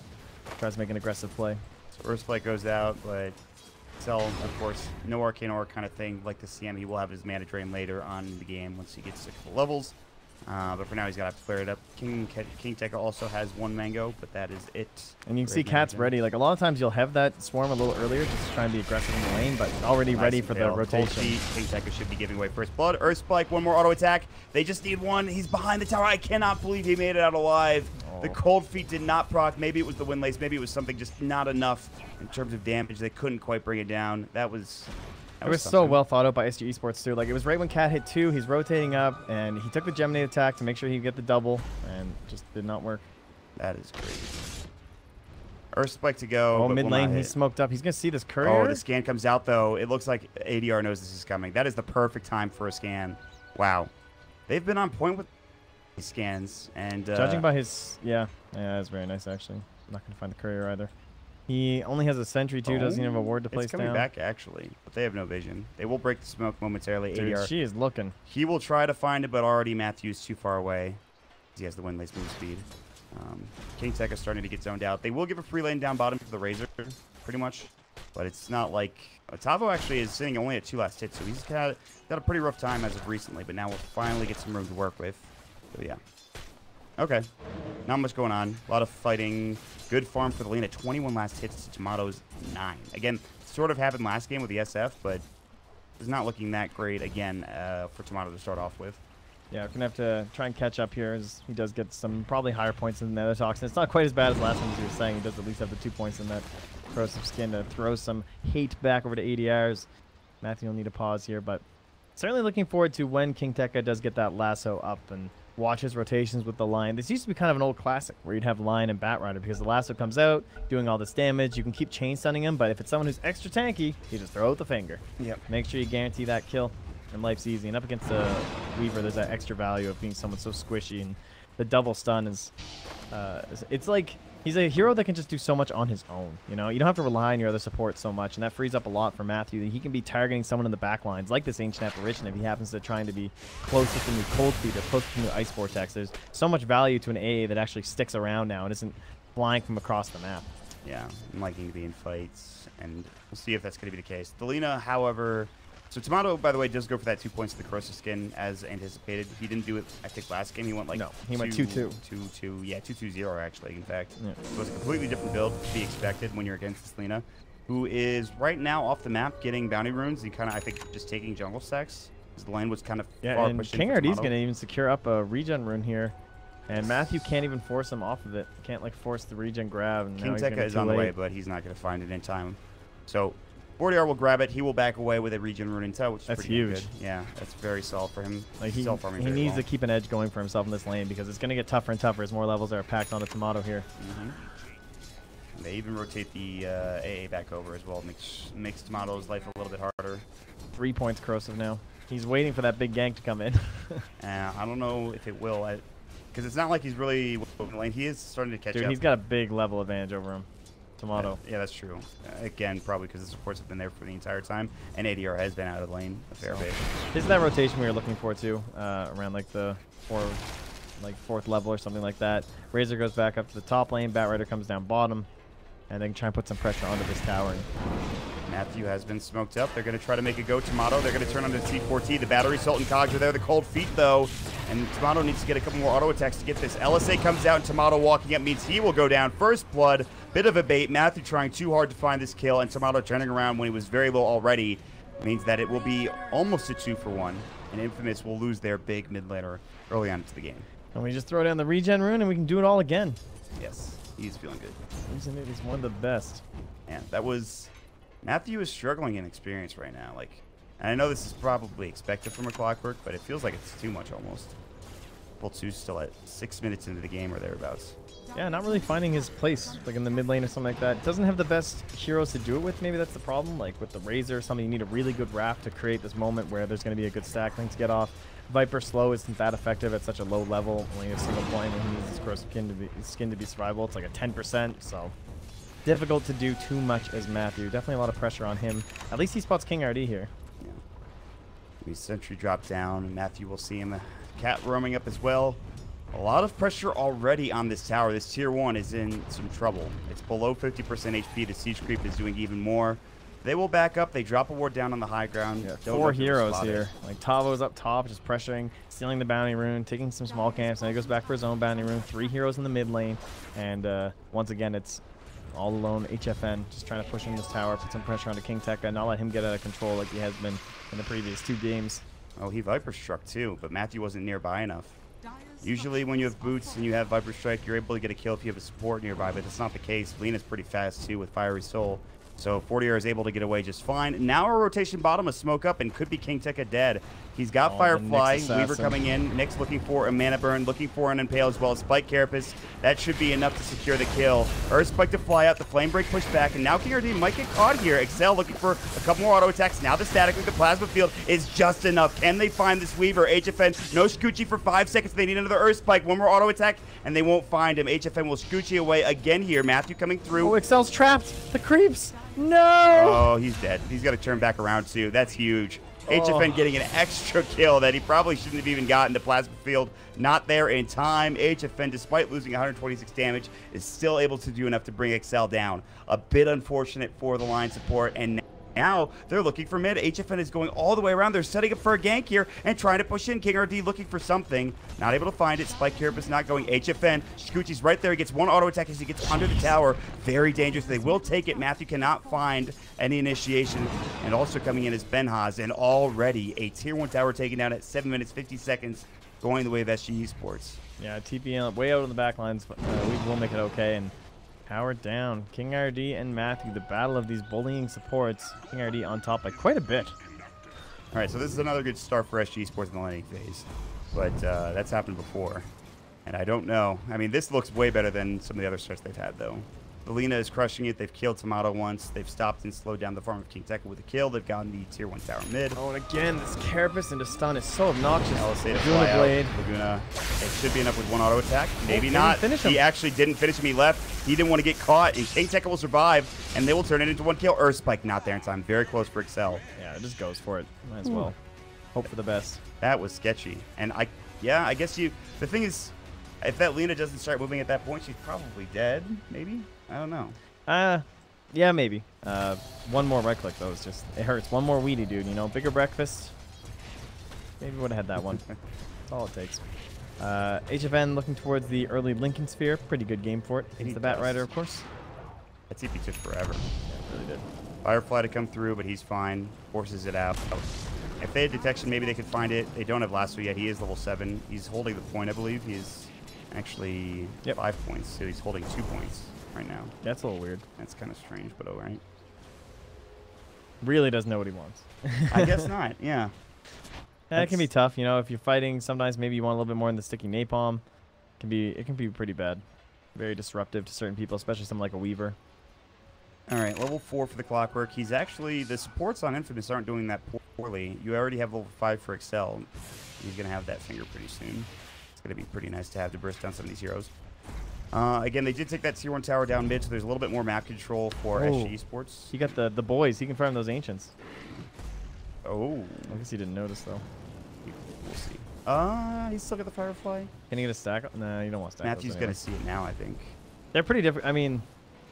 S2: Tries to make an aggressive play.
S6: So Earth Spike goes out, but Cell, of course, no Arcane Aura kind of thing. Like the CM, he will have his mana drain later on in the game once he gets to full levels. But for now, he's got to clear it up. King Tekka also has 1 mango, but that is it.
S2: And you can see Cat's ready. Like, a lot of times you'll have that swarm a little earlier just to try and be aggressive in the lane, but already ready for the rotation.
S6: King Tekka should be giving away first blood. Earth Spike, 1 more auto attack. They just need 1. He's behind the tower. I cannot believe he made it out alive. The Cold Feet did not proc. Maybe it was the Windlace. Maybe it was something just not enough in terms of damage. They couldn't quite bring it down. It was
S2: so well thought out by SG Esports, too. Like, it was right when Cat hit 2, he's rotating up, and he took the Geminate attack to make sure he'd get the double, and it just did not work.
S6: That is crazy. Earth Spike to go.
S2: Oh, mid lane, he's smoked up. He's going to see this courier.
S6: Oh, the scan comes out, though. It looks like ADR knows this is coming. That is the perfect time for a scan. Wow. They've been on point with these scans, and
S2: judging by his... Yeah, that's very nice, actually. I'm not going to find the courier either. He only has a sentry, too. Doesn't even have a ward to place down.
S6: It's coming back, actually. But they have no vision. They will break the smoke momentarily.
S2: Dude,
S6: ADR.
S2: she is looking.
S6: He will try to find it, but already Matthew's too far away. He has the Windlace move speed. King Tekka starting to get zoned out. They will give a free lane down bottom for the Razor, pretty much. But it's not like... Tavo actually is sitting only at 2 last hits, so he's got a pretty rough time as of recently. But now we'll finally get some room to work with. So, yeah. Okay. Not much going on. A lot of fighting. Good farm for the lane at 21 last hits to Tomato's 9. Again, sort of happened last game with the SF, but it's not looking that great again for Tomato to start off with.
S2: Yeah, we're going to have to try and catch up here as he does get some probably higher points in the Nether Toxin. It's not quite as bad as last time, as you were saying. He does at least have the 2 points in that corrosive skin to throw some hate back over to ADRs. Matthew will need a pause here, but certainly looking forward to when King Tekka does get that lasso up and watch his rotations with the Lion. This used to be kind of an old classic where you'd have Lion and Batrider because the lasso comes out, doing all this damage. You can keep chain stunning him, but if it's someone who's extra tanky, you just throw out the finger.
S6: Yep.
S2: Make sure you guarantee that kill, and life's easy. And up against a Weaver, there's that extra value of being someone so squishy, and the double stun is, it's like, he's a hero that can just do so much on his own. You know, you don't have to rely on your other support so much, and that frees up a lot for Matthew. He can be targeting someone in the back lines, like this Ancient Apparition, if he happens to trying to be close to the new Cold Feet or close to the new Ice Vortex. There's so much value to an AA that actually sticks around now and isn't flying from across the map.
S6: Yeah, I'm liking to be in fights, and we'll see if that's going to be the case. Delina, however... So Tomato, by the way, does go for that 2 points to the Corrosive Skin as anticipated. He didn't do it, I think, last game. He went like
S2: he went 2-2.
S6: 2-2. Yeah, 2-2-0 actually, in fact.
S2: Yeah.
S6: So it's a completely different build to be expected when you're against Delina, who is right now off the map getting bounty runes and kind of, I think, just taking jungle stacks. Because the lane was kind of far
S2: and
S6: pushed in
S2: King
S6: for
S2: RD's
S6: Tomato.
S2: going to even secure up a regen rune here. And Matthew can't even force him off of it. Can't, like, force the regen grab. And
S6: King
S2: now
S6: Tekka is on the way, but he's not going to find it in time. So... 40R will grab it. He will back away with a regen rune in tow, which is
S2: That's
S6: pretty
S2: huge.
S6: Good. Yeah, that's very solid for him.
S2: Like he
S6: Self-farming very
S2: needs
S6: well.
S2: to keep an edge going for himself in this lane because it's going to get tougher and tougher as more levels are packed onto Tomato here.
S6: And they even rotate the AA back over as well. Makes Tomato's life a little bit harder.
S2: 3 points Corrosive now. He's waiting for that big gank to come in.
S6: I don't know if it will, because it's not like he's really in the lane. He is starting to catch
S2: Dude,
S6: up.
S2: he's got a big level advantage over him. Tomato.
S6: Yeah, that's true. Again, probably because the supports have been there for the entire time, and ADR has been out of the lane a fair bit.
S2: This is that rotation we were looking for too, around like the fourth level or something like that. Razor goes back up to the top lane, Batrider comes down bottom, and they can try and put some pressure onto this tower.
S6: Matthew has been smoked up. They're going to try to make a go Tomato. They're going to turn on the T4T. The battery Sultan Cogs are there. The cold feet, though. And Tomato needs to get a couple more auto attacks to get this. LSA comes out, and Tomato walking up means he will go down. First blood. Bit of a bait. Matthew trying too hard to find this kill, and Tomato turning around when he was very low already means that it will be almost a 2-for-1. And Infamous will lose their big mid laner early on into the game.
S2: And we just throw down the regen rune, and we can do it all again.
S6: Yes, he's feeling good.
S2: He's one of the best.
S6: Man, that was... Matthew is struggling in experience right now. Like, and I know this is probably expected from a Clockwork, but it feels like it's too much almost. Level 2's still at 6 minutes into the game or thereabouts.
S2: Yeah, not really finding his place, like in the mid lane or something like that. Doesn't have the best heroes to do it with. Maybe that's the problem. Like with the Razor or something, you need a really good Raft to create this moment where there's going to be a good stack link to get off. Viper slow isn't that effective at such a low level. Only a single point when he needs his Corrosive skin to be survivable. It's like a 10%, so difficult to do too much as Matthew. Definitely a lot of pressure on him. At least he spots King RD here.
S6: Yeah. We sentry drop down, and Matthew will see him. Cat roaming up as well. A lot of pressure already on this tower. This tier 1 is in some trouble. It's below 50% HP. The siege creep is doing even more. They will back up. They drop a ward down on the high ground.
S2: Yeah, 4 heroes here. Like Tavo's up top, just pressuring, stealing the bounty rune, taking some small camps. Now he goes back for his own bounty rune. 3 heroes in the mid lane, and once again it's all alone HFN, just trying to push in this tower, put some pressure onto King Tekka, not let him get out of control like he has been in the previous 2 games.
S6: Oh, he Viper struck too, but Matthew wasn't nearby enough. Usually when you have boots and you have Viper Strike, you're able to get a kill if you have a support nearby, but that's not the case. Lena's pretty fast too with Fiery Soul. So 40R is able to get away just fine. Now a rotation bottom, a smoke up, and could be King Tekka dead. He's got Firefly, Weaver coming in. Nyx looking for a Mana Burn, looking for an Impale as well as Spike Carapace. That should be enough to secure the kill. Earth Spike to fly out, the Flame Break pushed back, and now King RD might get caught here. Excel looking for a couple more auto attacks. Now the static with the Plasma Field is just enough. Can they find this Weaver? HFN, no Scoochie for 5 seconds. They need another Earth Spike, one more auto attack, and they won't find him. HFN will Scoochie away again here. Matthew coming through.
S2: Oh, Excel's trapped. The creeps. No!
S6: Oh, he's dead. He's got to turn back around too. That's huge. HFN getting an extra kill that he probably shouldn't have even gotten. The Plasma Field not there in time. HFN, despite losing 126 damage, is still able to do enough to bring Excel down. A bit unfortunate for the line support, and now they're looking for mid. HFN is going all the way around. They're setting up for a gank here and trying to push in. King RD looking for something. Not able to find it. Spike Carapace not going. HFN, Scoochie's right there. He gets one auto attack as he gets under the tower. Very dangerous. They will take it. Matthew cannot find any initiation. And also coming in is Benhaz. And already a tier 1 tower taken down at 7 minutes, 50 seconds, going the way of SG Esports.
S2: Yeah, TP way out on the back lines, but we will make it okay. And power down. King RD and Matthew, the battle of these bullying supports. King RD on top by quite a bit.
S6: All right, so this is another good start for SG Esports in the laning phase. but that's happened before. And I don't know. I mean, this looks way better than some of the other starts they've had, though. Lina is crushing it. They've killed Tomato once. They've stopped and slowed down the farm of King Tekka with a kill. They've gotten the tier 1 tower mid.
S2: Oh, and again, this Carapace into stun is so obnoxious.
S6: LSA to
S2: Laguna
S6: fly out.
S2: Blade.
S6: Laguna. It should be enough with 1 auto attack. Maybe
S2: didn't
S6: not.
S2: finish him.
S6: He actually didn't finish him. He left. He didn't want to get caught. And King Tekka will survive. And they will turn it into 1 kill. Earthspike not there in time. Very close for Excel.
S2: Yeah, it just goes for it. Might as well. Hope for the best.
S6: That was sketchy. And I guess the thing is, if that Lina doesn't start moving at that point, she's probably dead. Maybe? I don't know.
S2: Yeah, maybe. One more right click, though. It's just, it hurts. One more weedy, dude. You know, bigger breakfast. Maybe would have had that one. That's all it takes. HFN looking towards the early Lincoln Sphere. Pretty good game for it. Against the Bat Rider, of course.
S6: That TP took forever.
S2: Yeah, it really did.
S6: Firefly to come through, but he's fine. Forces it out. If they had detection, maybe they could find it. They don't have lasso yet. He is level 7. He's holding the point, I believe. He's actually 5 points, so he's holding 2 points right now.
S2: That's a little weird.
S6: That's kind of strange, but all right.
S2: Really doesn't know what he wants.
S6: I guess not, yeah.
S2: That can be tough, you know, if you're fighting, sometimes maybe you want a little bit more in the sticky napalm. It can be pretty bad. Very disruptive to certain people, especially someone like a Weaver.
S6: All right, level 4 for the Clockwork. He's actually, the supports on Infamous aren't doing that poorly. You already have level 5 for Excel. He's going to have that finger pretty soon. It's going to be pretty nice to have to burst down some of these heroes. Again, they did take that tier 1 tower down mid, so there's a little bit more map control for SG Esports.
S2: He got the boys. He can farm those Ancients.
S6: Oh.
S2: I guess he didn't notice, though.
S6: We'll see. He's still got the Firefly.
S2: Can he get a stack? No, you don't want stack.
S6: Matthew's going to see it now, I think.
S2: They're pretty different. I mean,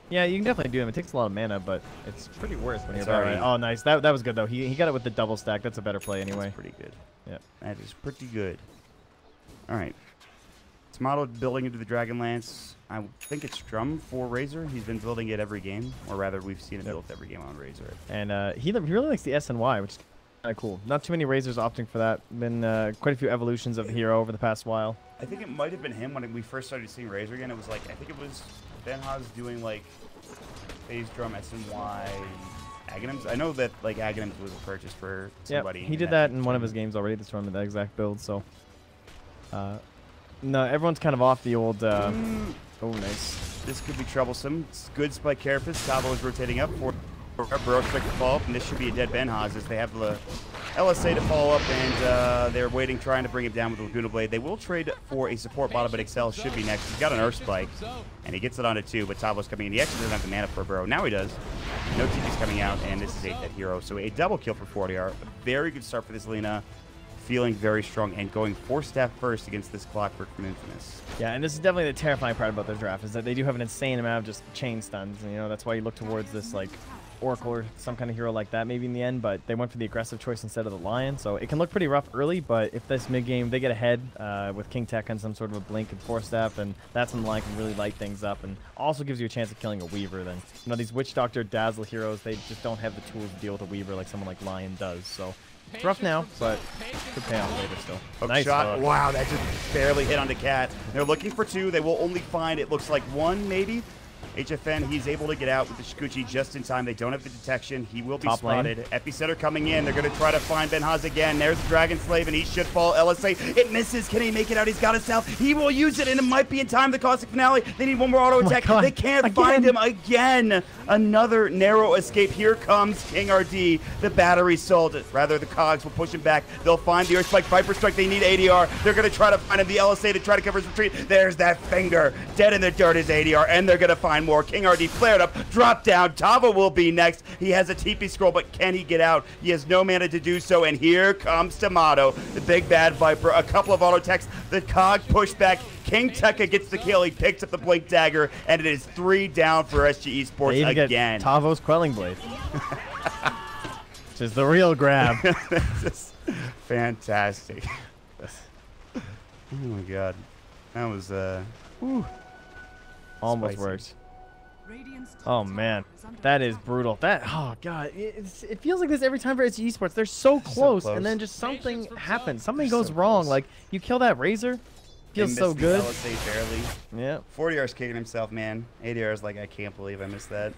S2: yeah, you can definitely do them. It takes a lot of mana, but it's pretty worth when you're already. Oh, nice. That was good, though. He got it with the double stack. That's a better play anyway.
S6: That's pretty good.
S2: Yeah.
S6: That is pretty good. All right. Tomato building into the Dragonlance. I think it's Strum for Razor. He's been building it every game, or rather, we've seen it built every game on Razor.
S2: And he really likes the SNY, which is kind of cool. Not too many Razors opting for that. Been quite a few evolutions of the hero over the past while.
S6: I think it might have been him when we first started seeing Razor again. It was like, I think it was Ben Haas doing like Phase Drum SNY Aghanims. I know that like Aghanims was a purchase for somebody.
S2: Yeah, he did that in one of his games already. This one with that exact build. So, no, everyone's kind of off the old. Oh, nice.
S6: This could be troublesome. It's good spike Carapace. Tavo is rotating up for Burrow Strike to fall up, and this should be a dead Ben Haas as they have the LSA to follow up, and they're waiting, trying to bring him down with the Laguna Blade. They will trade for a support bottom, but Excel should be next. He's got an Earth Spike, and he gets it onto 2, but Tavo's coming in. He actually doesn't have the mana for a Burrow. Now he does. No TP's coming out, and this is a dead hero. So a double kill for 40R. A very good start for this Lina. Feeling very strong and going 4-staff first against this Clockwork from Infamous.
S2: Yeah, and this is definitely the terrifying part about their draft, is that they do have an insane amount of just chain stuns. And, you know, that's why you look towards this, like, Oracle or some kind of hero like that maybe in the end, but they went for the aggressive choice instead of the Lion. So it can look pretty rough early, but if this mid-game they get ahead with King Tekka and some sort of a Blink and 4-staff, then that's when the Lion can really light things up and also gives you a chance of killing a Weaver. Then, you know, these Witch Doctor, Dazzle heroes, they just don't have the tools to deal with a Weaver like someone like Lion does. So it's rough now, but could pay off later still.
S6: Nice shot. Hook. Wow, that just barely hit onto Cat. They're looking for 2. They will only find, it looks like 1 maybe. HFN, he's able to get out with the Shikuchi just in time. They don't have the detection. He will be spotted. Epicenter coming in. They're going to try to find Ben Haas again. There's the Dragon Slave, and he should fall. LSA, it misses. Can he make it out? He's got a South. He will use it, and it might be in time. The Caustic Finale. They need one more auto attack. They can't find him again. Another narrow escape. Here comes King RD. The battery sold. Rather, the Cogs will push him back. They'll find the Earth Spike, Viper Strike. They need ADR. They're going to try to find him. The LSA to try to cover his retreat. There's that finger. Dead in the dirt is ADR, and they're going to find more. King RD flared up, dropped down. Tava will be next. He has a TP scroll, but can he get out? He has no mana to do so, and here comes Tomato, the big bad Viper. A couple of auto attacks. The Cog pushed back. King Tekka gets the kill. He picks up the Blink Dagger, and it is 3 down for SG Esports again.
S2: Tavo's Quelling Blade. Which is the real grab.
S6: This is fantastic. Oh my god. That was,
S2: almost worked. Oh man, that is brutal. Oh god, it feels like this every time for SG Esports. They're so close, and then just something happens. Something goes wrong. Like you kill that Razor, feels so good.
S6: LSA barely.
S2: Yeah.
S6: 40R's kicking himself, man. ADR's like, I can't believe I missed that.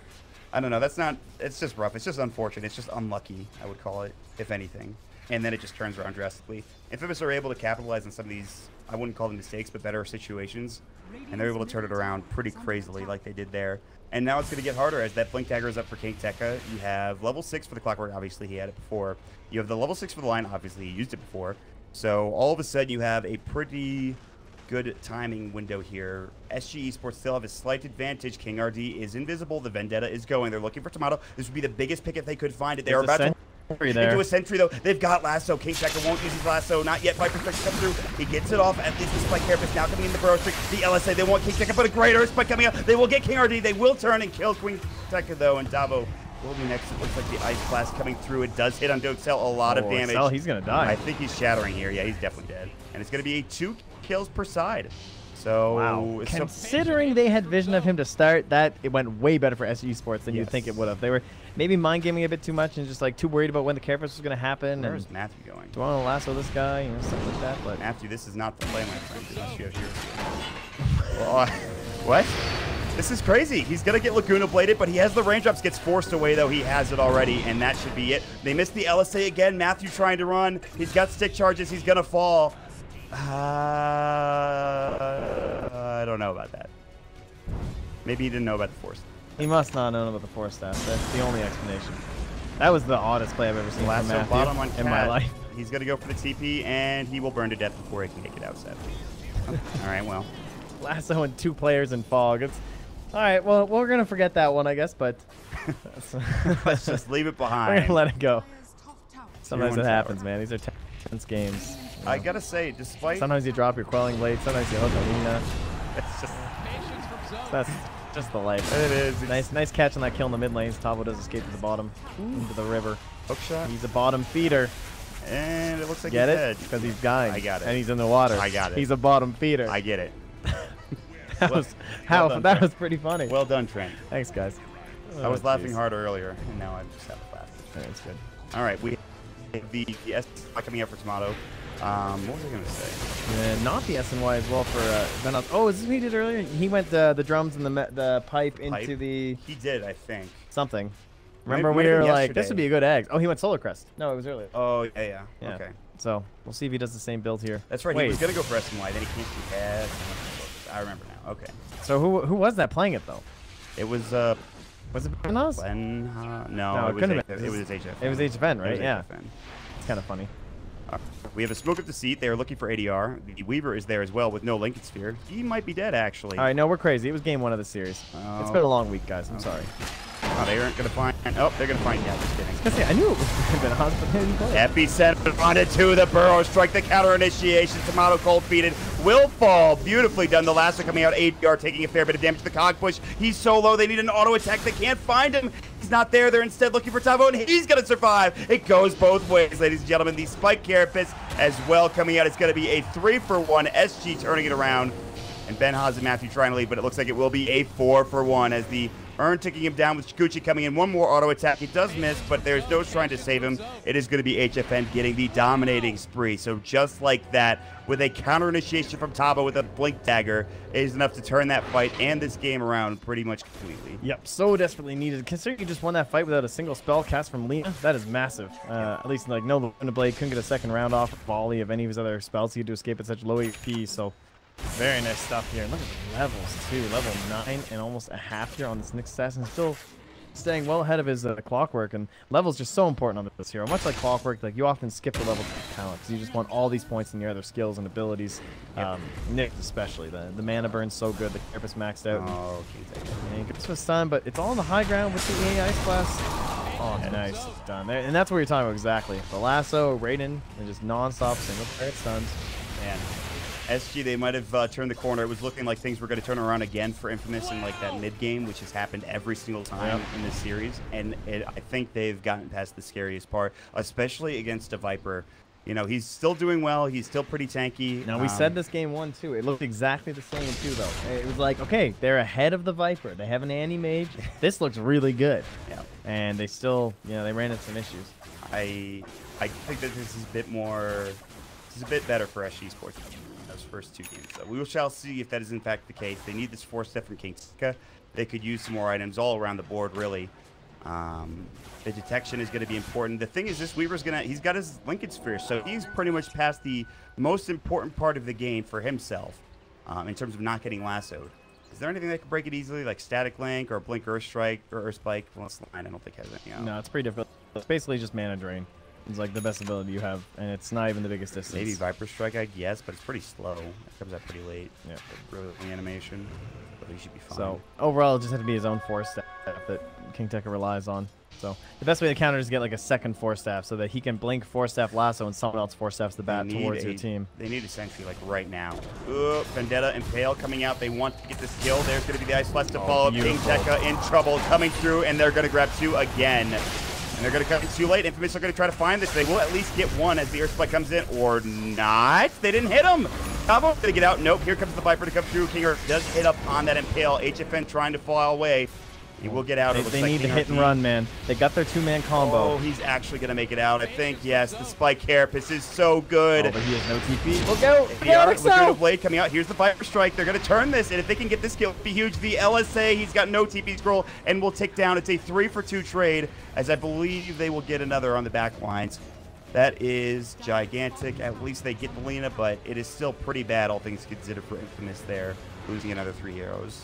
S6: I don't know. That's not. It's just rough. It's just unfortunate. It's just unlucky, I would call it, if anything. And then it just turns around drastically. Infamous are able to capitalize on some of these, I wouldn't call them mistakes, but better situations. And they're able to turn it around pretty crazily like they did there. And now it's going to get harder as that Blink Dagger is up for King Tekka. You have level 6 for the Clockwork. Obviously, he had it before. You have the level 6 for the line. Obviously, he used it before. So all of a sudden, you have a pretty good timing window here. SG Esports still have a slight advantage. King RD is invisible. The Vendetta is going. They're looking for Tomato. This would be the biggest pick if they could find it. They're about to into a sentry, though. They've got Lasso. King Tekka won't use his Lasso. Not yet. Viper Strike comes through. He gets it off. At least the Spike Carapace now coming in the Burrow Streak. The LSA, they want King Tekka, but a great Earth Spike coming out. They will get King RD. They will turn and kill Queen Tekka, though. And Davo will be next. It looks like the Ice Blast coming through. It does hit on Doxel a lot of damage.
S2: Excel, he's going to die.
S6: I think he's shattering here. Yeah, he's definitely dead. And it's going to be a 2 kills per side. So,
S2: wow. Considering they had vision of him to start, it went way better for SG Sports than you'd think it would have. They were maybe mind gaming a bit too much and just like too worried about when the Carapace was going to happen.
S6: Where's Matthew going?
S2: Do I want to lasso this guy? You know, something like that. But
S6: Matthew, this is not the play, my friend. Unless you have heroes. What? This is crazy. He's going to get Laguna Bladed, but he has the range drops. Gets forced away, though. He has it already, and that should be it. They missed the LSA again. Matthew trying to run. He's got stick charges. He's going to fall. I don't know about that. Maybe he didn't know about the force.
S2: He must not know about the force staff. That's the only explanation. That was the oddest play I've ever seen from Matthew
S6: bottom on
S2: in my life.
S6: He's going to go for the TP, and he will burn to death before he can make it out, sadly. All right, well.
S2: Lasso and 2 players in fog. It's all right. Well, we're going to forget that one, I guess, but
S6: let's just leave it behind.
S2: We're going to let it go. Sometimes it happens, man. These are tense games.
S6: I gotta say, despite
S2: sometimes you drop your Quelling Blade, sometimes you hook Alina.
S6: It's just
S2: that's just the life.
S6: It is.
S2: Nice catch on that kill in the mid lanes. Tavo does escape to the bottom, into the river.
S6: Hook shot.
S2: He's a bottom feeder.
S6: And it looks like
S2: get
S6: he's
S2: it
S6: dead.
S2: Because he's dying.
S6: I got it.
S2: And he's in the water.
S6: I got it.
S2: He's a bottom feeder.
S6: I get it.
S2: that was was pretty funny.
S6: Well done, Trent.
S2: Thanks, guys.
S6: I was laughing hard earlier, and now I just have to laugh.
S2: That's good.
S6: All right, we have the S coming out for Tomato. What was I going to say?
S2: Not the SNY as well for Venos. Oh, is this what he did earlier? He went the drums and the pipe into the...
S6: He did, I think.
S2: Something. Remember we were like, this would be a good egg. Oh, he went Solar Crest. No, it was earlier.
S6: Oh, yeah. Okay.
S2: So, we'll see if he does the same build here.
S6: That's right. Wait. He was going to go for SNY, then he can't do that. I remember now. Okay.
S2: So, who was that playing it, though?
S6: It was...
S2: was it Venos?
S6: No, it was HFN.
S2: It was HFN, right?
S6: Yeah.
S2: It's kind of funny.
S6: We have a smoke up the seat. They are looking for ADR. The Weaver is there as well with no Lincoln Sphere. He might be dead, actually.
S2: All right, no, we're crazy. It was game 1 of the series. It's been a long week, guys. I'm sorry.
S6: Oh, they aren't going to find... Oh, they're going to find... Yeah, just kidding.
S2: I knew it was been a hospital.
S6: Epicenter on it to the Burrow Strike. The counter initiation. Tomato cold feeded. Will fall. Beautifully done. The Lasso coming out. ADR taking a fair bit of damage to the cog push. He's solo. They need an auto attack. They can't find him. He's not there. They're instead looking for Tavo, and he's going to survive. It goes both ways, ladies and gentlemen. The Spike Carapace as well coming out. It's going to be a 3-for-1. SG turning it around. And Ben Haas and Matthew trying to leave, but it looks like it will be a 4-for-1 as the Urn taking him down with Shikuchi coming in. One more auto attack. He does miss, but there's no trying to save him. It is going to be HFN getting the dominating spree. So just like that, with a counter initiation from Tabo with a Blink Dagger, is enough to turn that fight and this game around pretty much completely.
S2: Yep, so desperately needed. Considering you just won that fight without a single spell cast from Lena, that is massive. At least like no Luna Blade couldn't get a second round off volley of any of his other spells. He had to escape at such low HP. So very nice stuff here. Look at the levels too. Level 9 and almost a half here on this Nyx Assassin. Still staying well ahead of his Clockwork, and levels just so important on this hero. Much like Clockwork, like you often skip the level to talent because you just want all these points in your other skills and abilities. Yep. Nyx especially, the mana burn's so good. The Carapace maxed out.
S6: Oh,
S2: and gets with stun, but it's all on the high ground with the AI Blast. Oh, nice. Done there, and that's what you're talking about exactly. The Lasso, Raiden, and just non-stop single target stuns.
S6: Man. SG, they might have turned the corner. It was looking like things were going to turn around again for Infamous in like that mid game, which has happened every single time in this series. And I think they've gotten past the scariest part, especially against a Viper. You know, he's still doing well. He's still pretty tanky.
S2: Now, we said this game 1, too. It looked exactly the same, too, though. It was like, okay, they're ahead of the Viper. They have an anti-mage. This looks really good.
S6: Yeah.
S2: And they still, you know, they ran into some issues.
S6: I think that this is a bit more, this is a bit better for SG Sports. Those first 2 games. So we shall see if that is in fact the case. They need this 4-step from King Tekka. they could use some more items all around the board, really. The detection is going to be important. The thing is, this Weaver's he's got his linkage sphere, so he's pretty much past the most important part of the game for himself in terms of not getting lassoed. Is there anything that could break it easily, like Static Link or Blink Earth Strike or Earth Spike? Well, this line I don't think has any.
S2: No, it's pretty difficult. It's basically just mana drain. It's like the best ability you have, and it's not even the biggest distance.
S6: Maybe Viper Strike, I guess, but it's pretty slow. It comes out pretty late.
S2: Yeah.
S6: Brilliant animation, but he should be fine.
S2: So overall, it just had to be his own Force Staff that King Tekka relies on. So the best way to counter is to get like a second Force Staff so that he can blink Force Staff lasso and someone else Force Staffs the bat towards your team.
S6: They need a sentry like right now. Ooh, Vendetta and Pale coming out. They want to get this kill. There's going to be the Ice Blast to follow up. King Tekka in trouble coming through, and they're going to grab 2 again. And they're going to come too late. Infamous are going to try to find this. They will at least get 1 as the Earth Spike comes in, or not. They didn't hit him. Tavo's going to get out. Nope, here comes the Viper to come through. King Earth does hit up on that Impale. HFN trying to fly away. He will get out.
S2: They need to hit and run, man. They got their 2-man combo.
S6: Oh, he's actually going to make it out, I think. Yes, the Spike Carapace is so good.
S2: Oh, but he has no TP. Look out!
S6: Liquid Blade coming out. Here's the Viper Strike. They're going to turn this, and if they can get this kill, it'll be huge. The LSA, he's got no TP scroll, and will tick down. It's a 3-for-2 trade, as I believe they will get another on the back lines. That is gigantic. At least they get the Lina, but it is still pretty bad, all things considered, for Infamous there, losing another 3 heroes.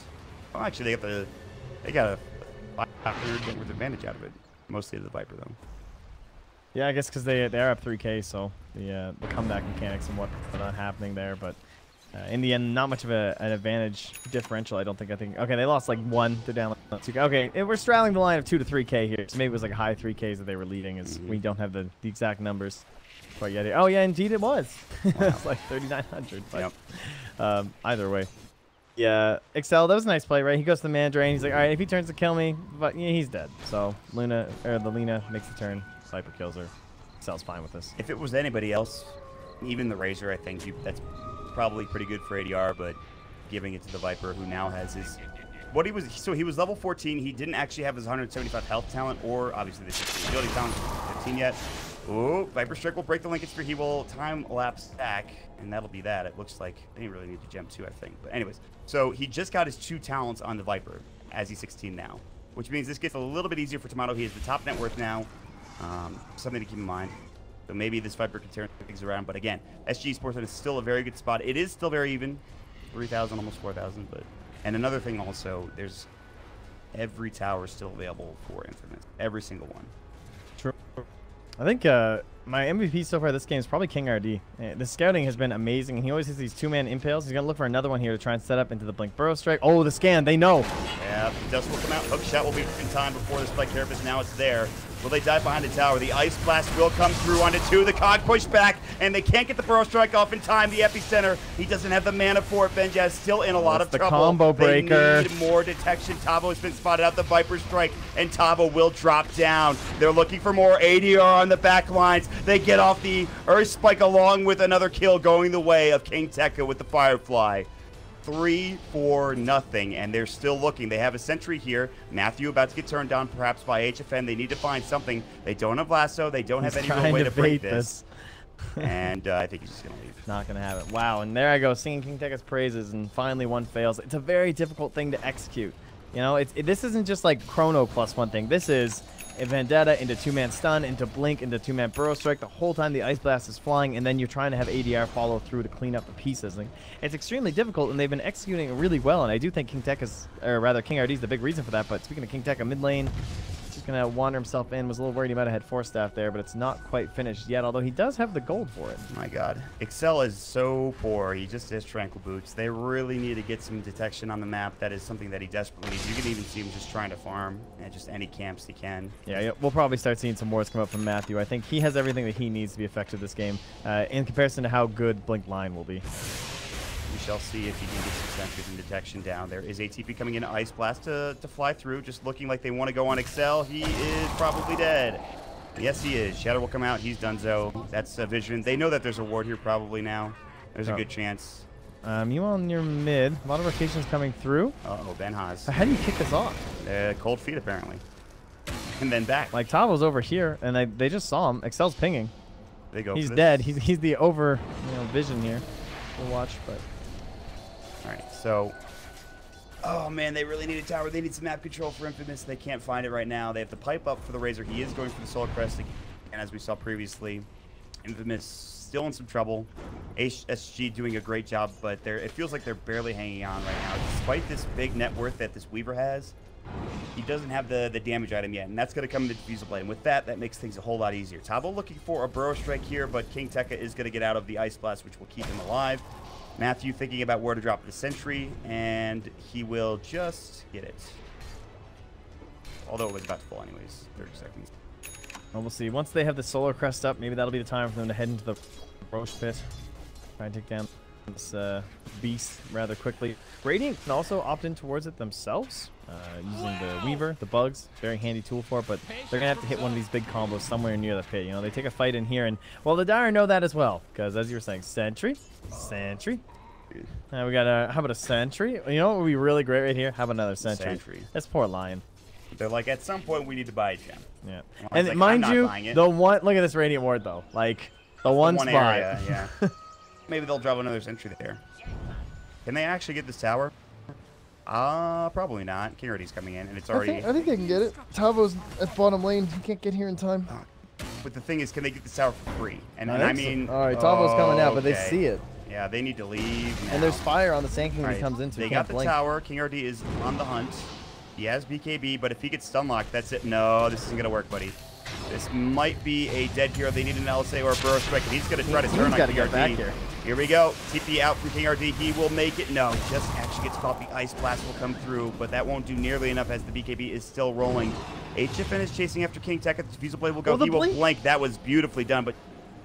S6: Oh, actually, they got a 500 worth advantage out of it. Mostly to the Viper, though.
S2: Yeah, I guess because they are up 3K, so the comeback mechanics and what are not happening there. But in the end, not much of an advantage differential. I think. Okay, they lost like 1. They're down like 2K. Okay, we're straddling the line of 2 to 3K here. So maybe it was like high 3Ks that they were leading, as we don't have the exact numbers quite yet. Oh yeah, indeed it was. Wow. It's like 3,900. But either way. Yeah, Excel, that was a nice play, right? He goes to the man drain. He's like, all right, if he turns to kill me, but yeah, he's dead. So the Lina makes the turn. Viper kills her. Excel's fine with this.
S6: If it was anybody else, even the Razor, I think that's probably pretty good for ADR, but giving it to the Viper, who now has his... So he was level 14. He didn't actually have his 175 health talent, or obviously the ability talent 15 yet. Ooh, Viper Strike will break the linkage sphere. He will time lapse back, and that'll be that. It looks like they didn't really need to gem 2, I think. But anyways, so he just got his 2 talents on the Viper, as he's 16 now, which means this gets a little bit easier for Tomato. He is the top net worth now. Something to keep in mind. So maybe this Viper can turn things around. But again, SG Sports is still a very good spot. It is still very even, 3,000, almost 4,000. But and another thing also, there's every tower still available for Infamous, every single one.
S2: True. I think my MVP so far this game is probably King RD. The scouting has been amazing. He always has these 2-man impales. He's going to look for another one here to try and set up into the Blink Burrow Strike. Oh, the scan. They know.
S6: Yeah, Dust will come out. Hook shot will be in time before the Spike Carapace. Now it's there. Will they dive behind the tower? The Ice Blast will come through onto 2. The Cog push back, and they can't get the Burrow Strike off in time. The Epicenter, he doesn't have the mana for it. Benja is still in a lot of trouble.
S2: Combo breaker.
S6: They need more detection. Tavo has been spotted out. The Viper Strike, and Tavo will drop down. They're looking for more ADR on the back lines. They get off the Earth Spike along with another kill going the way of King Tekka with the Firefly. 3-4-0, and they're still looking. They have a sentry here. Matthew about to get turned down perhaps by HFN. They need to find something. They don't have lasso. They don't have any real way to break this. And I think he's just going to leave.
S2: Not going to have it. Wow, and there I go, singing King Tekka's praises, and finally one fails. It's a very difficult thing to execute. You know, this isn't just like Chrono +1 thing. This is a Vendetta into 2-man stun, into Blink, into 2-man Burrow Strike. The whole time the Ice Blast is flying, and then you're trying to have ADR follow through to clean up the pieces. And it's extremely difficult, and they've been executing it really well. And I do think King Tekka's, or rather King RD is the big reason for that. But speaking of King Tekka, mid lane, just going to wander himself in. Was a little worried he might have had Force Staff there, but it's not quite finished yet, although he does have the gold for it.
S6: My God. Excel is so poor. He just has Tranquil Boots. They really need to get some detection on the map. That is something that he desperately needs. You can even see him just trying to farm at just any camps he can.
S2: Yeah, we'll probably start seeing some wards come up from Matthew. I think he has everything that he needs to be effective this game in comparison to how good Blink Line will be.
S6: We shall see if he can get some sentries and detection down. There is ATP coming in, Ice Blast to fly through, just looking like they want to go on Excel. He is probably dead. Yes, he is. Shadow will come out. He's donezo. That's a vision. They know that there's a ward here probably now. There's a good chance.
S2: You on your mid. A lot of rotations coming through.
S6: Uh-oh, Ben Haas.
S2: So how do you kick this off?
S6: Cold feet, apparently. And then back.
S2: Like, Tavo's over here, and they just saw him. Excel's pinging.
S6: They go.
S2: He's dead. He's the vision here. We'll watch, but...
S6: All right, so Oh, man, they really need a tower. They need some map control for Infamous. They can't find it right now. They have to pipe up for the Razor. He is going for the Solar Crest again, as we saw previously. Infamous still in some trouble. SG doing a great job, but it feels like they're barely hanging on right now. Despite this big net worth that this Weaver has, he doesn't have the damage item yet, and that's going to come in the Diffusal Blade. And with that, that makes things a whole lot easier. Tavo looking for a Burrow Strike here, but King Tekka is going to get out of the Ice Blast, which will keep him alive. Matthew thinking about where to drop the Sentry, and he will just get it. Although it was about to fall anyways. 30 seconds.
S2: Well, we'll see. Once they have the Solar Crest up, maybe that'll be the time for them to head into the Roche Pit. Try and take down this beast rather quickly. Radiant can also opt in towards it themselves, using the Weaver, the bugs. Very handy tool for it, but they're going to have to hit one of these big combos somewhere near the pit. You know, they take a fight in here, and, well, the Dire know that as well, because as you were saying, Sentry. We got how about a Sentry? You know what would be really great right here? How about another Sentry? That's poor Lion.
S6: They're like, at some point, we need to buy a gem.
S2: Yeah.
S6: And
S2: like, mind you, the one, look at this Radiant Ward, though. Like, the one spot.
S6: Area, yeah. Maybe they'll drop another Sentry there. Can they actually get this tower? Probably not. King Artie's coming in, and it's already...
S7: I think they can get it. Tavo's at bottom lane. He can't get here in time.
S6: But the thing is, can they get this tower for free? And
S7: I
S6: mean...
S7: So. All right, Tavo's coming out, but they see it.
S6: Yeah, they need to leave now.
S7: And there's fire on the Sand King when he comes into.
S6: They got the tower. King RD is on the hunt. He has BKB, but if he gets stun locked, that's it. No, this isn't going to work, buddy. This might be a dead hero. They need an LSA or a Burrow Strike, and he's going to try to turn on King RD.
S2: Back here.
S6: Here we go. TP out from King RD. He will make it. No, just actually gets caught. The Ice Blast will come through, but that won't do nearly enough as the BKB is still rolling. HFN is chasing after King Tekka. The Diffusal Blade will go. He will blink. That was beautifully done, but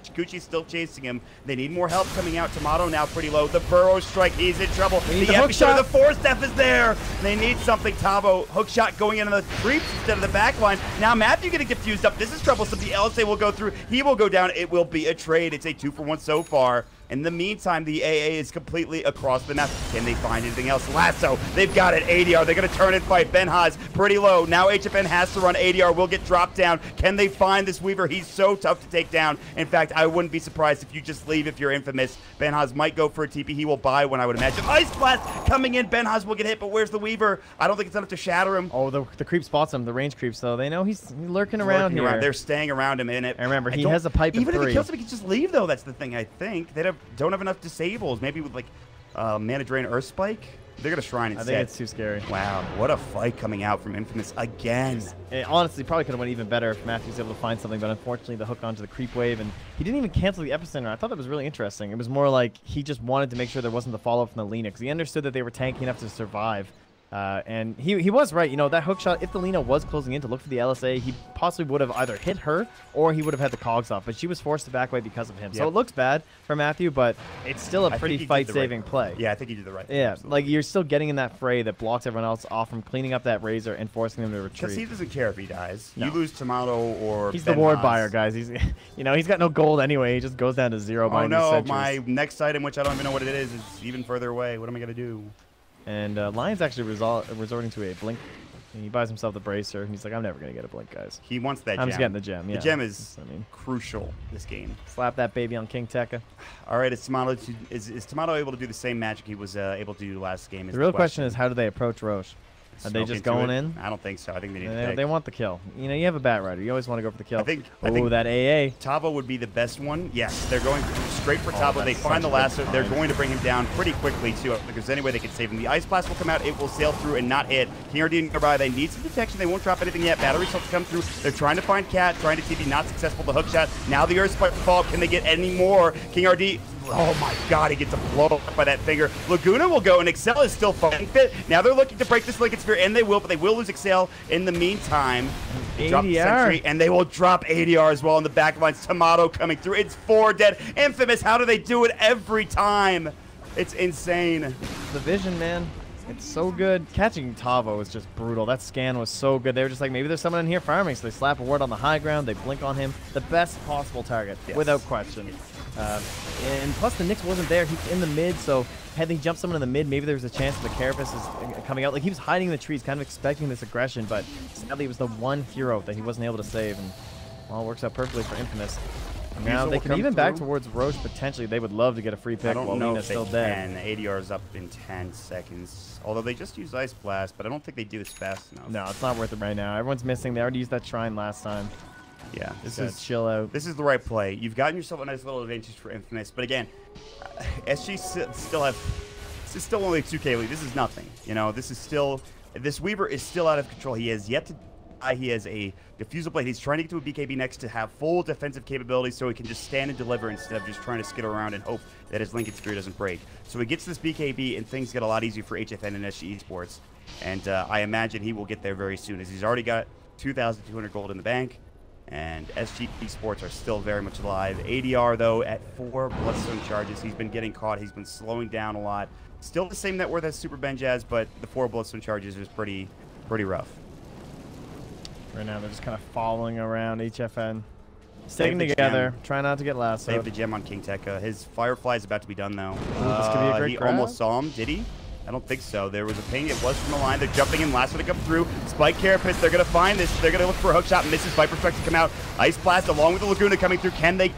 S6: Chikuchi's still chasing him. They need more help coming out. Tomato now pretty low. The Burrow Strike, he's in trouble. The hook shot, the Force Death is there. They need something. Tavo, hook shot going into the creeps instead of the back line. Now Matthew getting confused up. This is troublesome. The LSA will go through. He will go down. It will be a trade. It's a 2-for-1 so far. In the meantime, the AA is completely across the map. Can they find anything else? Lasso, they've got it. ADR, they're going to turn and fight. Benhaz, pretty low. Now HFN has to run. ADR will get dropped down. Can they find this Weaver? He's so tough to take down. In fact, I wouldn't be surprised if you just leave if you're Infamous. Benhaz might go for a TP. He will buy one, I would imagine. Ice Blast coming in. Benhaz will get hit, but where's the Weaver? I don't think it's enough to shatter him.
S2: Oh, the creep spots him. The range creeps, though. They know he's lurking around here.
S6: They're staying around him in it.
S2: And remember, he has a pipe
S6: Even if he kills him, he can just leave, though. That's the thing, I think. They don't have enough disables. Maybe with, like, Mana Drain Earth Spike. They're going to Shrine instead.
S2: I think it's too scary.
S6: Wow, what a fight coming out from Infamous again.
S2: It honestly probably could have went even better if Matthew was able to find something, but unfortunately the hook onto the creep wave, and he didn't even cancel the Epicenter. I thought that was really interesting. It was more like he just wanted to make sure there wasn't the follow-up from the Lina, because he understood that they were tanky enough to survive. And he was right. You know, that hook shot, if the Lina was closing in to look for the LSA, he possibly would have either hit her or he would have had the cogs off. But she was forced to back away because of him. Yep. So it looks bad for Matthew, but it's still a pretty fight-saving play.
S6: Yeah, I think he did the right thing.
S2: Yeah, like you're still getting in that fray that blocks everyone else off from cleaning up that Razor and forcing them to retreat.
S6: Because he doesn't care if he dies. No. You lose Tomato or
S2: he's the ward buyer, guys. He's, you know, he's got no gold anyway. He just goes down to 0 by
S6: no, sentries. My next item, which I don't even know what it is even further away. What am I going to do?
S2: And Lion's actually resorting to a blink. And he buys himself the bracer. And he's like, I'm never going to get a blink, guys.
S6: He wants that gem.
S2: I'm just getting the gem, yeah.
S6: The gem is crucial this game.
S2: Slap that baby on King Tekka.
S6: All right, is Tomato able to do the same magic he was able to do last game?
S2: The real question is, how do they approach Roche? Are they just going in?
S6: I don't think so. I think they need to
S2: They want the kill. You know, you have a Bat Rider. You always want to go for the kill.
S6: I think
S2: that AA.
S6: Tavo would be the best one. Yes, they're going straight for Tavo. They find the lasso. They're going to bring him down pretty quickly, too, because any way they can save him. The Ice Blast will come out. It will sail through and not hit. King RD nearby. They need some protection. They won't drop anything yet. Battery cells come through. They're trying to find Cat, trying to TP. Not successful. The hook shot. Now the Earth Spike fall. Can they get any more? King RD... Oh my god, he gets a blow up by that finger. Laguna will go, and Excel is still fighting fit. Now they're looking to break this Lincoln Sphere, and they will, but they will lose Excel in the meantime. They drop the Sentry, and they will drop ADR as well in the back lines. Tomato coming through. It's 4 dead. Infamous, how do they do it every time? It's insane.
S2: The vision, man. It's so good. Catching Tavo was just brutal. That scan was so good. They were just like, maybe there's someone in here farming, so they slap a ward on the high ground. They blink on him. The best possible target, without question. And plus, the Nyx wasn't there. He's in the mid, so had they jumped someone in the mid, maybe there was a chance that the Carapace is coming out. Like, he was hiding in the trees, kind of expecting this aggression, but sadly, it was the one hero that he wasn't able to save. And All works out perfectly for Infamous.
S6: Weasel
S2: Now they
S6: will
S2: can
S6: come
S2: even back
S6: through.
S2: towards Roche potentially. They would love to get a free pick
S6: I don't
S2: while
S6: know
S2: Lena's
S6: if they
S2: still dead.
S6: can. ADR is up in 10 seconds. Although they just used Ice Blast, but I don't think they do this fast enough.
S2: No, it's not worth it right now. Everyone's missing. They already used that shrine last time.
S6: Yeah.
S2: This
S6: that's-
S2: is chill out.
S6: This is the right play. You've gotten yourself a nice little advantage for Infamous, but again, SG still have. This is still only a 2K lead. This is nothing. You know, this is still. This Weaver is still out of control. He has yet to. He has a diffusal blade. He's trying to get to a BKB next to have full defensive capabilities so he can just stand and deliver instead of just trying to skid around and hope that his Lincoln Spear doesn't break. So he gets this BKB and things get a lot easier for HFN and SG Esports. And I imagine he will get there very soon as he's already got 2,200 gold in the bank. And SG Esports are still very much alive. ADR, though, at 4 Bloodstone charges. He's been getting caught. He's been slowing down a lot. Still the same net worth as Super Benjaz, but the 4 Bloodstone charges is pretty rough.
S2: Right now they're just kind of following around HFN.
S6: Save
S2: Sticking
S6: the
S2: together.
S6: gem.
S2: Try not to get lassoed.
S6: Save the gem on King Tekka. His Firefly is about to be done, though.
S2: this could be a great
S6: he
S2: grab.
S6: almost saw him, did he? I don't think so. There was a ping. It was from the line. They're jumping in. Lasso to come through. Spike Carapace. They're going to find this. They're going to look for a hook shot. Misses. Viper Strike to come out. Ice Blast along with the Laguna coming through. Can they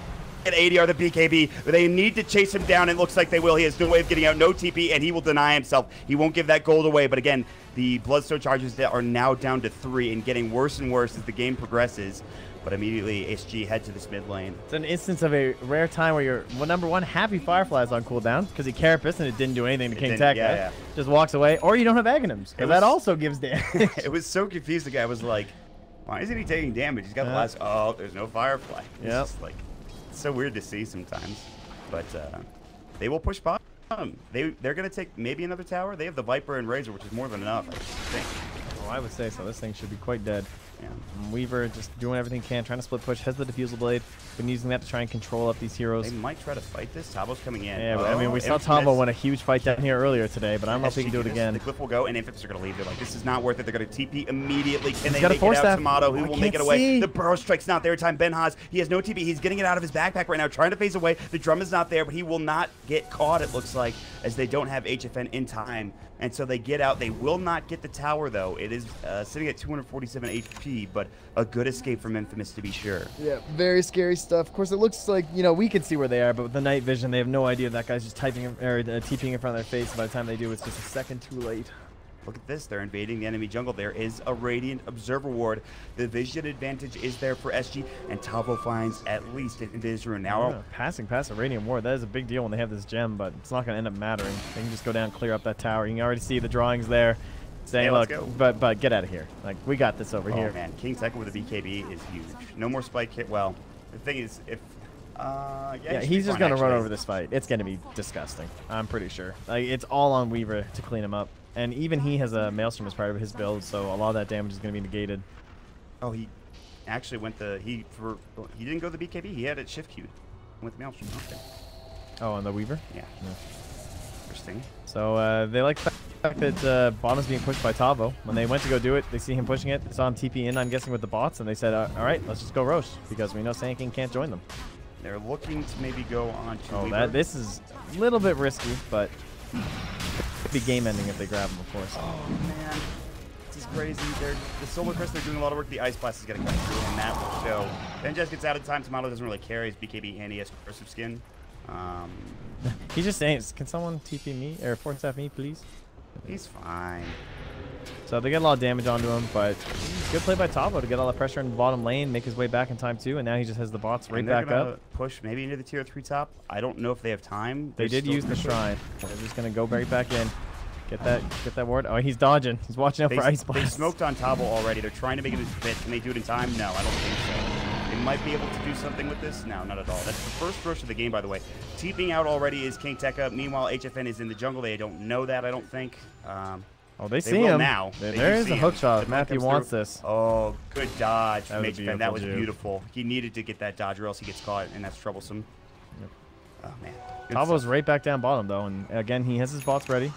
S6: get ADR the BKB? They need to chase him down. It looks like they will. He has no way of getting out. No TP, and he will deny himself. He won't give that gold away. But again, the Bloodstone charges are now down to 3 and getting worse and worse as the game progresses. But immediately, SG head to this mid lane.
S2: It's an instance of a rare time where you're, well, number one, happy Firefly's on cooldown because he Carapace and it didn't do anything to King Tekka.
S6: Yeah.
S2: Just walks away, or you don't have Aghanims because that also gives damage.
S6: It was so confused. The guy was like, why isn't he taking damage? He's got the last. Oh, there's no Firefly. It's just like, it's so weird to see sometimes. But they will push bottom. They're going to take maybe another tower. They have the Viper and Razor, which is more than enough, I think.
S2: Oh, I would say so. This thing should be quite dead.
S6: Yeah.
S2: Weaver just doing everything he can, trying to split push, has the diffusal blade, been using that to try and control up these heroes.
S6: They might try to fight this. Tavo's coming in.
S2: Yeah, I mean, we saw Tavo win a huge fight down here earlier today, but I don't know if he can do it again.
S6: The cliff will go, and Infamous are going to leave. They're like, this is not worth it. They're going to TP immediately. Can they
S2: got a
S6: make it
S2: force
S6: out?
S2: staff.
S6: Tomato, who
S2: I
S6: will make it
S2: can't
S6: away?
S2: see.
S6: The Burrow Strike's not there in time. Ben Haas, he has no TP. He's getting it out of his backpack right now, trying to phase away. The drum is not there, but he will not get caught, it looks like, as they don't have HFN in time. And so they get out. They will not get the tower, though. It is sitting at 247 HP, but a good escape from Infamous, to be sure.
S7: Yeah, very scary stuff. Of course, it looks like, you know,
S2: We can see where they are, but with the night vision, they have no idea that guy's just typing or TPing in front of their face. By the time they do, it's just a second too late.
S6: Look at this. They're invading the enemy jungle. There is a Radiant Observer Ward. The vision advantage is there for SG, and Tavo finds at least an Invis Rune. Now,
S2: Yeah, passing past a Radiant Ward, that is a big deal when they have this gem, but it's not going to end up mattering. They can just go down and clear up that tower. You can already see the drawings there saying,
S6: let's
S2: look,
S6: go.
S2: but get out of here. Like, we got this over here.
S6: Oh, man. King Tekka with a BKB is huge. No more spike hit. Well, the thing is, if...
S2: yeah, he's just going to run over this fight. It's going to be disgusting. I'm pretty sure. Like, it's all on Weaver to clean him up. And even he has a Maelstrom as part of his build, so a lot of that damage is going to be negated.
S6: Oh, he actually went the... He didn't go the BKB. He had it shift queued. Went the Maelstrom. Okay.
S2: Oh, on the Weaver?
S6: Yeah. Interesting.
S2: So they like the fact that bottom's being pushed by Tavo. When they went to go do it, they see him pushing it. They saw him TP in, I'm guessing, with the bots, and they said, all right, let's just go Roche, because we know Sand King can't join them.
S6: They're looking to maybe go on to
S2: Oh,
S6: Weaver.
S2: this is a little bit risky, but could be game ending if they grab him, of course.
S6: Oh, man. This is crazy. The Solar Crest, they're doing a lot of work. The Ice Blast is getting cut through, and that will show. Benjaz gets out of time. Tomato doesn't really care. His BKB and he has Cursive Skin.
S2: He's just saying, can someone TP me, or force staff me, please?
S6: He's fine.
S2: So they get a lot of damage onto him, but good play by Tavo to get all the pressure in the bottom lane, make his way back in time too, and now he just has the bots right
S6: And they're
S2: back
S6: gonna
S2: up.
S6: push maybe into the tier 3 top. I don't know if they have time.
S2: They did use the shrine. They're just gonna go right back in. Get that ward. Oh, he's dodging. He's watching out for Ice
S6: They
S2: Blast.
S6: smoked on Tavo already. They're trying to make it a bit. Can they do it in time? No, I don't think so. They might be able to do something with this. No, not at all. That's the first rush of the game, by the way. TPing out already is King Tekka. Meanwhile, HFN is in the jungle. They don't know that, I don't think.
S2: Oh, they see
S6: will
S2: him.
S6: now.
S2: There is a hook shot. Matthew wants this.
S6: Oh, good dodge from
S2: That was
S6: HFN. That was
S2: beautiful,
S6: beautiful. He needed to get that dodge or else he gets caught, and that's troublesome.
S2: Yep.
S6: Oh, man. Good
S2: Tavo's
S6: stuff.
S2: right back down bottom, though, and again, he has his bots ready.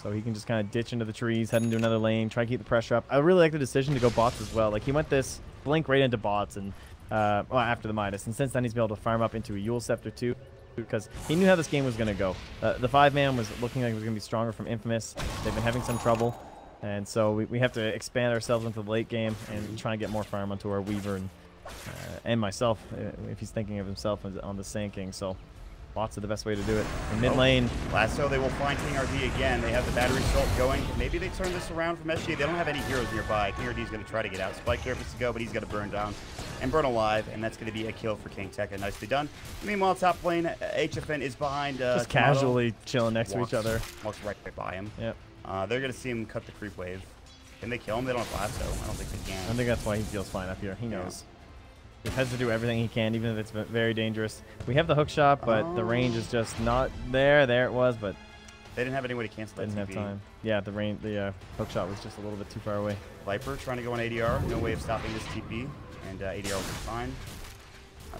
S2: So he can just kind of ditch into the trees, head into another lane, try to keep the pressure up. I really like the decision to go bots as well. Like, he went this blink right into bots and well, after the Midas. And since then, he's been able to farm up into a Yule Scepter, too, because he knew how this game was going to go. The 5-man was looking like it was going to be stronger from Infamous. They've been having some trouble. And so we have to expand ourselves into the late game and try and get more farm onto our Weaver and and myself, if he's thinking of himself on the Sand King. So lots of the best way to do it. In mid lane.
S6: Lasso, they will find King RD again. They have the battery assault going. Maybe they turn this around from SG. They don't have any heroes nearby. King RD is going to try to get out. Spike surface to go, but he's going to burn down and burn alive, and that's going to be a kill for King Tekka. Nicely done. Meanwhile, top lane, HFN is behind.
S2: Just casually chilling next to each other.
S6: Walks right by him.
S2: Yep.
S6: They're going to see him cut the creep wave. Can they kill him? They don't have Lasso. I don't think they can.
S2: I think that's why he feels fine up here. He knows. He has to do everything he can, even if it's very dangerous. We have the hook shot, but the range is just not there. There it was, but
S6: they didn't have any way to cancel that
S2: didn't have time. Yeah, the hook shot was just a little bit too far away.
S6: Viper trying to go on ADR. No way of stopping this TP, and ADR will be fine.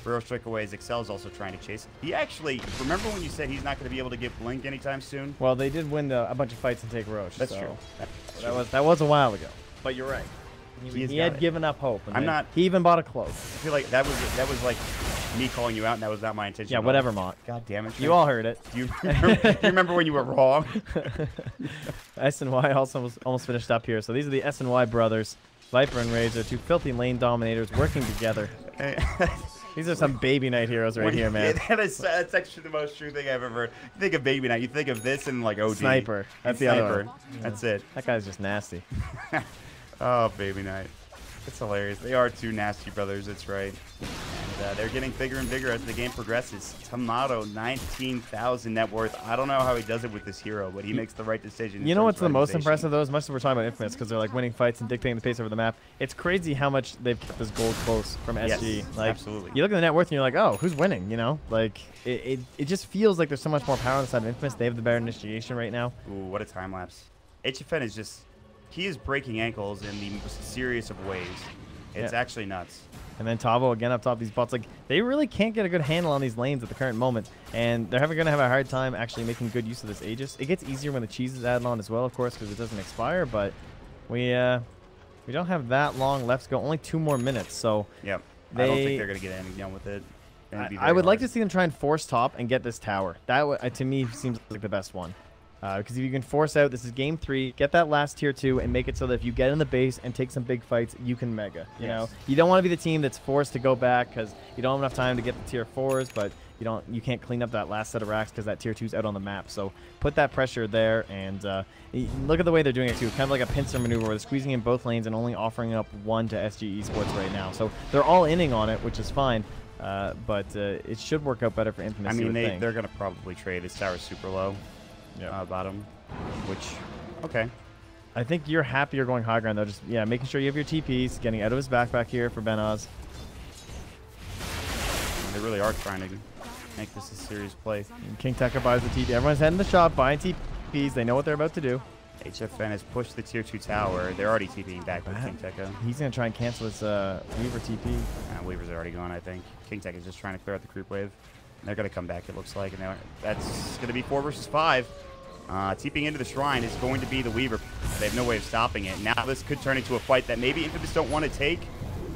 S6: Burrow strike away. Excel is also trying to chase. He actually, remember when you said he's not going to be able to get Blink anytime soon?
S2: Well, they did win a bunch of fights and take Roche.
S6: That's true.
S2: That was a while ago. But you're right. He had given up hope. And he even bought a cloak. I
S6: feel like that was like me calling you out, and that was not my intention.
S2: Yeah, whatever, Mott.
S6: God damn it.
S2: You all heard it.
S6: Do you remember when you were wrong?
S2: S&Y also almost finished up here. So these are the S&Y brothers. Viper and Razor, two filthy lane dominators working together. These are some Baby Knight heroes right here, man.
S6: That's actually the most true thing I've ever heard. You think of Baby Knight, you think of this and like OG.
S2: Sniper. That's the other one.
S6: That's it.
S2: That guy's just nasty.
S6: Oh, Baby Knight. It's hilarious. They are two nasty brothers, that's right. And they're getting bigger and bigger as the game progresses. Tomato, 19,000 net worth. I don't know how he does it with this hero, but he makes the right decision.
S2: You know what's the most impressive, though? As much as we're talking about Infamous, because they're like winning fights and dictating the pace over the map, it's crazy how much they've kept this gold close from SG.
S6: Yes,
S2: like,
S6: absolutely.
S2: You look at the net worth and you're like, oh, who's winning? You know, like it just feels like there's so much more power on the side of Infamous. They have the better initiation right now.
S6: Ooh, what a time lapse. HFN is just, he is breaking ankles in the most serious of ways. It's actually nuts.
S2: And then Tavo again up top these bots. Like, they really can't get a good handle on these lanes at the current moment. And they're going to have a hard time actually making good use of this Aegis. It gets easier when the cheese is added on as well, of course, because it doesn't expire. But we don't have that long left to go. Only 2 more minutes. So
S6: yep. I don't think they're going to get anything done with it.
S2: I would like to see them try and force top and get this tower. That, to me, seems like the best one. Because if you can force out, this is game 3, get that last tier 2 and make it so that if you get in the base and take some big fights, you can mega. You know, you don't want to be the team that's forced to go back because you don't have enough time to get the tier 4s, but you can't clean up that last set of racks because that tier 2's out on the map. So put that pressure there, and look at the way they're doing it too. Kind of like a pincer maneuver where they're squeezing in both lanes and only offering up 1 to SG Esports right now. So they're all inning on it, which is fine. But it should work out better for Infamous.
S6: I mean, they're going to probably trade. His tower's super low. Bottom, which, okay.
S2: I think you're happier going high ground, though. Just, making sure you have your TPs, getting out of his backpack here for Benaz.
S6: They really are trying to make this a serious play.
S2: And King Tekka buys the TP. Everyone's heading to the shop, buying TPs. They know what they're about to do.
S6: HFN has pushed the tier 2 tower. They're already TPing back with King Tekka.
S2: He's going to try and cancel his Weaver TP.
S6: Weaver's already gone, I think. King Tekka is just trying to clear out the creep wave. They're going to come back, it looks like. And that's going to be 4 versus 5. TPing into the shrine is going to be the Weaver. They have no way of stopping it. Now this could turn into a fight that maybe Infamous don't want to take.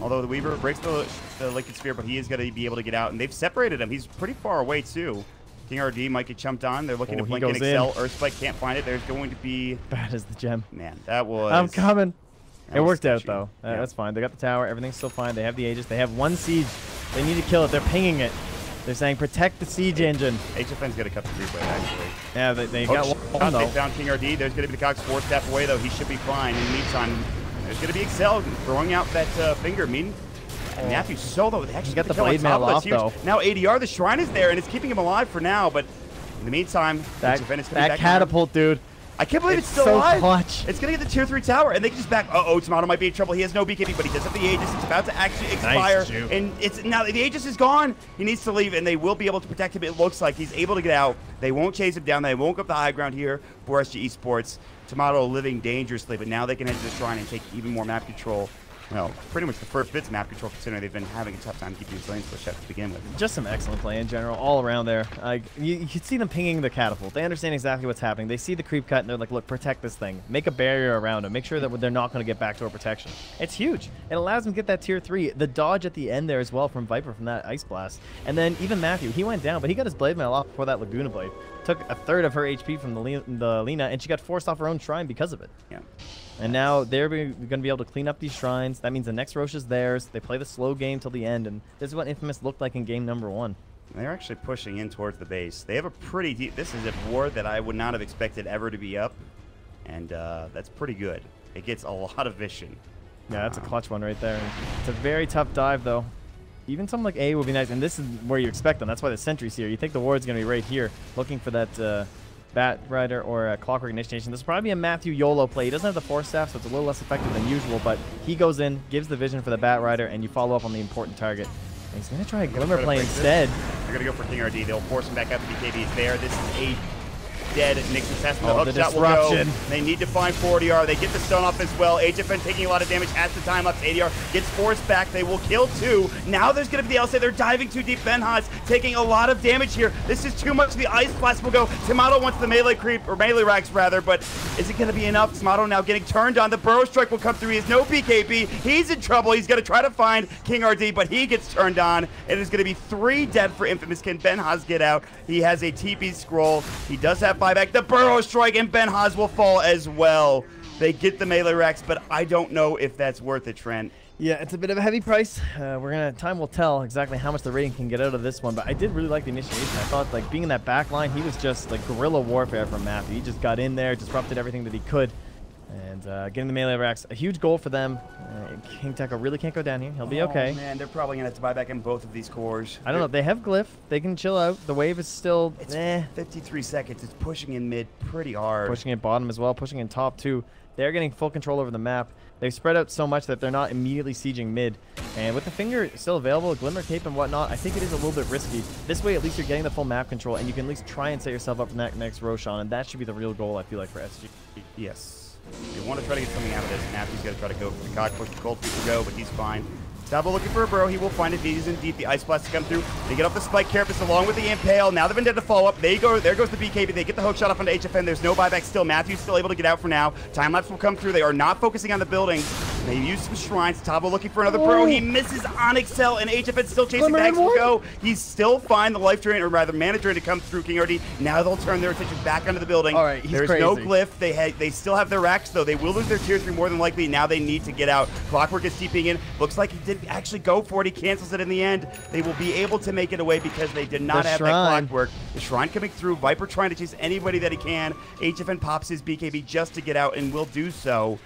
S6: Although the Weaver breaks the Liquid Sphere, but he is going to be able to get out. And they've separated him. He's pretty far away, too. King RD might get jumped on. They're looking to blink and excel. Earthspike can't find it. There's going to be...
S2: Bad as the gem.
S6: Man, that was...
S2: I'm coming. It worked out, though. That's fine. They got the tower. Everything's still fine. They have the Aegis. They have 1 siege. They need to kill it. They're pinging it. They're saying protect the siege engine.
S6: HFN's going to cut the creep wave, actually.
S2: Yeah, they got one, though.
S6: They found King RD. There's going to be the Cox 4 step away, though. He should be fine. In the meantime, there's going to be Excel throwing out that finger. Matthew So, though, they actually
S2: got the blade mail off, though.
S6: Now ADR, the shrine is there, and it's keeping him alive for now, but in the meantime,
S2: that
S6: HFN is coming back
S2: catapult, dude.
S6: I can't believe it's still
S2: so
S6: alive.
S2: Clutch.
S6: It's going to get the tier 3 tower, and they can just back. Uh-oh, Tomato might be in trouble. He has no BKB, but he does have the Aegis. It's about to actually expire.
S2: Nice,
S6: and it's now the Aegis is gone. He needs to leave, and they will be able to protect him. It looks like he's able to get out. They won't chase him down. They won't go up the high ground here for SG Esports. Tomato living dangerously, but now they can head to the shrine and take even more map control. Well, pretty much the first bit's map control, considering they've been having a tough time keeping these lanes pushed up to begin with.
S2: Just some excellent play in general, all around there. You can see them pinging the catapult. They understand exactly what's happening. They see the creep cut, and they're like, look, protect this thing. Make a barrier around it. Make sure that they're not going to get backdoor protection. It's huge. It allows them to get that tier 3. The dodge at the end there as well from Viper from that Ice Blast. And then even Matthew, he went down, but he got his Blade Mail off before that Laguna Blade. Took a third of her HP from the Lina, and she got forced off her own shrine because of it.
S6: Yeah.
S2: And now they're going to be able to clean up these shrines. That means the next Roche is theirs. They play the slow game till the end, and this is what Infamous looked like in game number 1.
S6: They're actually pushing in towards the base. They have a pretty deep... This is a ward that I would not have expected ever to be up, and that's pretty good. It gets a lot of vision.
S2: Yeah, that's a clutch one right there. It's a very tough dive, though. Even something like A would be nice, and this is where you expect them. That's why the sentry's here. You think the ward's going to be right here, looking for that Bat Rider or a Clockwork Initiation. This will probably be a Matthew YOLO play. He doesn't have the Force Staff, so it's a little less effective than usual, but he goes in, gives the vision for the Bat Rider, and you follow up on the important target. And he's going to try a Glimmer play instead.
S6: They're going to go for King RD. They'll force him back out. The BKB is there. This is a dead Nix assassin. The hook shot will go. They need to find 4ADR. They get the stun off as well. HFN taking a lot of damage at the time lapse. ADR gets forced back. They will kill 2. Now there's going to be the LC. They're diving too deep. Benhaz taking a lot of damage here. This is too much. The Ice Blast will go. Tomato wants the melee creep, or melee racks rather, but is it going to be enough? Tomato now getting turned on. The Burrow Strike will come through. He has no BKB. He's in trouble. He's going to try to find King RD, but he gets turned on. It is going to be 3 dead for Infamous. Can Benhaz get out? He has a TP scroll. He does have buyback. The Burrow Strike, and Benhaz will fall as well. They get the melee racks, but I don't know if that's worth it, Trent.
S2: Yeah, it's a bit of a heavy price. Time will tell exactly how much the rating can get out of this one, but I did really like the initiation. I thought, like, being in that back line, he was just like guerrilla warfare from Matthew. He just got in there, disrupted everything that he could, and getting the melee racks, a huge goal for them. King Tekka really can't go down here. He'll be okay.
S6: Oh, man, they're probably going to have to buy back in both of these cores.
S2: I don't know. They have Glyph. They can chill out. The wave is still...
S6: It's 53 seconds. It's pushing in mid pretty hard.
S2: Pushing in bottom as well. Pushing in top too. They're getting full control over the map. They've spread out so much that they're not immediately sieging mid. And with the finger still available, Glimmer Cape and whatnot, I think it is a little bit risky. This way, at least you're getting the full map control, and you can at least try and set yourself up for that next Roshan, and that should be the real goal, I feel like, for SG.
S6: Yes. They want to try to get something out of this. Matthew's got to try to go for the cock push. The cold feet will go, but he's fine. Sabo looking for a burrow. He will find it. He's in deep. The Ice Blast to come through. They get off the Spike Carapace along with the Impale. Now they've been dead to follow up. They go. There goes the BKB. They get the hook shot off onto HFN. There's no buyback still. Matthew's still able to get out for now. Time lapse will come through. They are not focusing on the buildings. They use some shrines. Tabo looking for another burrow. He misses on Excel, and HFN still chasing. Bags will go. He's still fine. The life drain, or rather mana drain, to come through King RD. Now they'll turn their attention back onto the building.
S2: All right, he's
S6: There's
S2: crazy.
S6: no glyph. They still have their racks though. They will lose their tier 3 more than likely. Now they need to get out. Clockwork is TPing in. Looks like he did actually go for it. He cancels it in the end. They will be able to make it away because they did not have that Clockwork. The Shrine coming through. Viper trying to chase anybody that he can. HFN pops his BKB just to get out and will do so.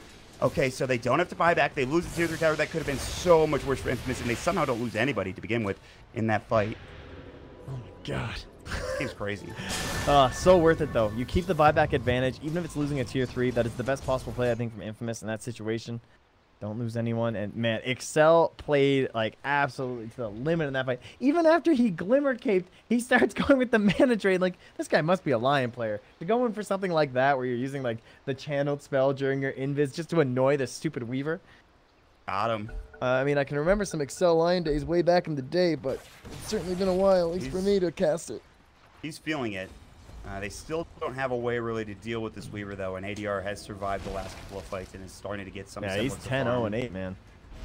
S6: Okay, so they don't have to buy back. They lose the tier 3 tower. That could have been so much worse for Infamous, and they somehow don't lose anybody to begin with in that fight.
S2: Oh my god.
S6: This game's crazy.
S2: So worth it, though. You keep the buyback advantage, even if it's losing a tier 3. That is the best possible play, I think, from Infamous in that situation. Don't lose anyone. And, man, Excel played, like, absolutely to the limit in that fight. Even after he Glimmer Caped, he starts going with the mana drain. Like, this guy must be a Lion player. You're going for something like that where you're using, like, the channeled spell during your invis just to annoy this stupid Weaver.
S6: Got him.
S7: I mean, I can remember some Excel Lion days way back in the day, but it's certainly been a while, at least for me, to cast it.
S6: He's feeling it. They still don't have a way really to deal with this Weaver though, and ADR has survived the last couple of fights and is starting to get some.
S2: Yeah, he's 10-0-8, man.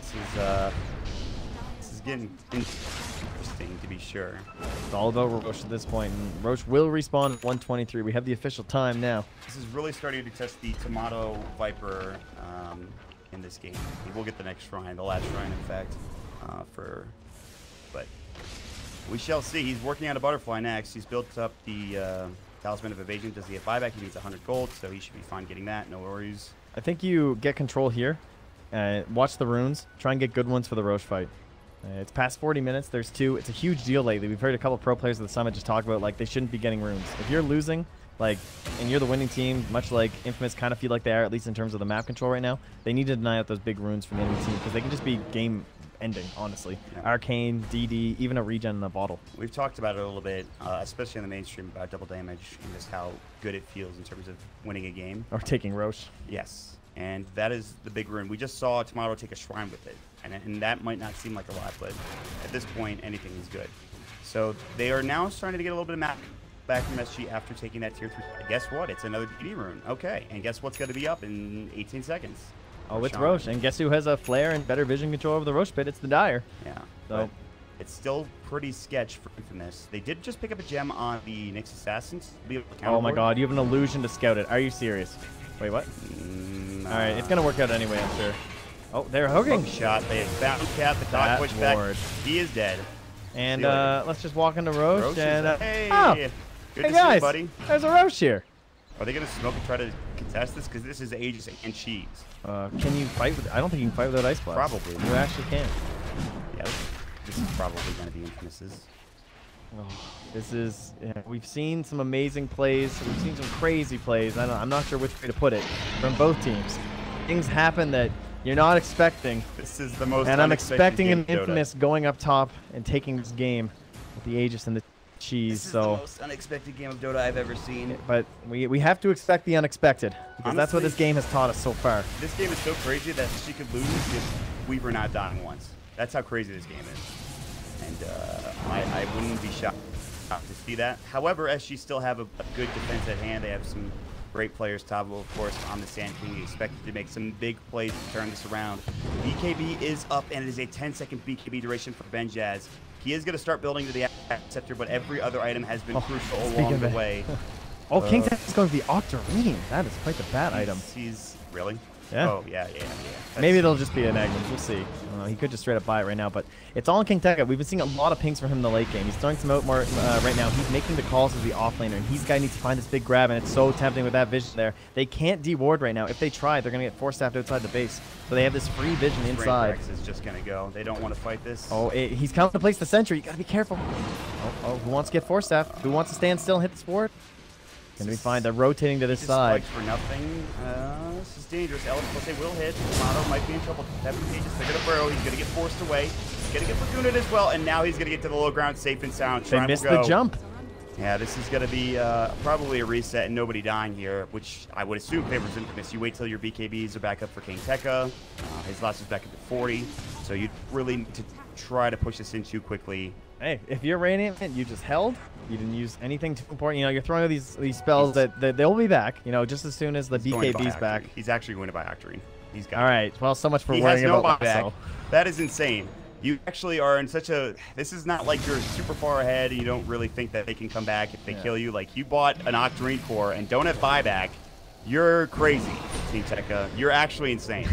S6: This is getting interesting to be sure.
S2: It's all about Roche at this point, and Roche will respawn at 123. We have the official time now.
S6: This is really starting to test the Tomato Viper in this game. He will get the next shrine, the last shrine, in fact, but we shall see. He's working on a butterfly next. He's built up the Talisman of Evasion. Does he have buyback? He needs 100 gold, so he should be fine getting that. No worries.
S2: I think you get control here. Watch the runes. Try and get good ones for the Roche fight. It's past 40 minutes. There's 2. It's a huge deal lately. We've heard a couple pro players at the summit just talk about, like, they shouldn't be getting runes. If you're losing, like, and you're the winning team, much like Infamous kind of feel like they are, at least in terms of the map control right now, they need to deny out those big runes from the enemy team because they can just be game ending, honestly. Yeah. Arcane, DD, even a regen in a bottle.
S6: We've talked about it a little bit, especially in the mainstream, about double damage and just how good it feels in terms of winning a game.
S2: Or taking Roche.
S6: Yes, and that is the big rune. We just saw Tomato take a shrine with it, and that might not seem like a lot, but at this point, anything is good. So they are now starting to get a little bit of map back from SG after taking that tier 3. Guess what? It's another DD rune. Okay, and guess what's going to be up in 18 seconds?
S2: Oh, it's Roche. And guess who has a flare and better vision control over the Roche pit? It's the Dire.
S6: Yeah.
S2: So
S6: it's still pretty sketch for Infamous. They did just pick up a gem on the Nyx Assassins.
S2: Oh my god, you have an illusion to scout it. Are you serious? Wait, what?
S6: some.
S2: All right, it's gonna work out anyway, I'm sure. Oh, they're hooking.
S6: Shot. They found Cat. The dog pushed back. He is dead.
S2: And let's just walk into Roche and
S6: hey, good
S2: hey
S6: to
S2: guys,
S6: see you, buddy.
S2: There's a Roche here.
S6: Are they gonna smoke and try to contest this? Because this is Aegis and Cheese.
S2: Can you fight with? I don't think you can fight without Ice Blast.
S6: Probably.
S2: You actually can.
S6: Yeah, this is probably gonna be Infamous's.
S2: Oh, this is. Yeah, we've seen some amazing plays. We've seen some crazy plays. I'm not sure which way to put it from both teams. Things happen that you're not expecting.
S6: This is the most.
S2: And I'm expecting an
S6: game
S2: Infamous going up top and taking this game with the Aegis and the Cheese.
S6: This is the most unexpected game of Dota I've ever seen.
S2: But we have to expect the unexpected because
S6: Honestly,
S2: that's what this game has taught us so far.
S6: This game is so crazy that she could lose if Weaver not dying once. That's how crazy this game is. And I wouldn't be shocked to see that. However, SG still have a good defense at hand. They have some great players. Tavo, of course, on the Sand King. Expected to make some big plays to turn this around. BKB is up, and it is a 10-second BKB duration for Benjaz. He is going to start building to the Scepter, but every other item has been crucial along the way.
S2: Oh, King Tech is going to the Octarine. That is quite the bad item.
S6: He's really?
S2: Yeah.
S6: Oh, yeah.
S2: Maybe it'll just be an Agnes. We'll see. He could just straight up buy it right now, but it's all in King Tekka. We've been seeing a lot of pings from him in the late game. He's throwing some out more right now. He's making the calls as the offlaner, and he's the guy who needs to find this big grab, and it's so tempting with that vision there. They can't deward right now. If they try, they're going to get force-staffed outside the base. So they have this free vision inside.
S6: Rex is just going to go. They don't want to fight this.
S2: Oh, he's coming to place the sentry. You got to be careful. Oh, who wants to get force-staffed? Who wants to stand still and hit the sport? Gonna be fine. They're rotating to this side.
S6: For nothing. This is dangerous. Ellis plus they will hit. Tomato might be in trouble. They're gonna burrow. He's gonna get forced away. He's gonna get Lagooned as well, and now he's gonna get to the low ground safe and sound.
S2: They missed the jump.
S6: Yeah, this is gonna be probably a reset and nobody dying here, which I would assume favors Infamous. You wait till your BKBs are back up for King Tekka. His loss is back up to 40, so you really need to try to push this in too quickly.
S2: Hey, if you're Radiant, you just held. You didn't use anything too important. You know, you're throwing out these spells that they'll be back. You know, just as soon as the BKB's back.
S6: He's actually going to buy Octarine. He's got.
S2: All right. Well, so much for
S6: he
S2: worrying
S6: has no
S2: about
S6: buyback.
S2: so.
S6: That is insane. You actually are in such a. This is not like you're super far ahead and you don't really think that they can come back if they kill you. Like you bought an Octarine core and don't have buyback. You're crazy, Team Tekka. You're actually insane.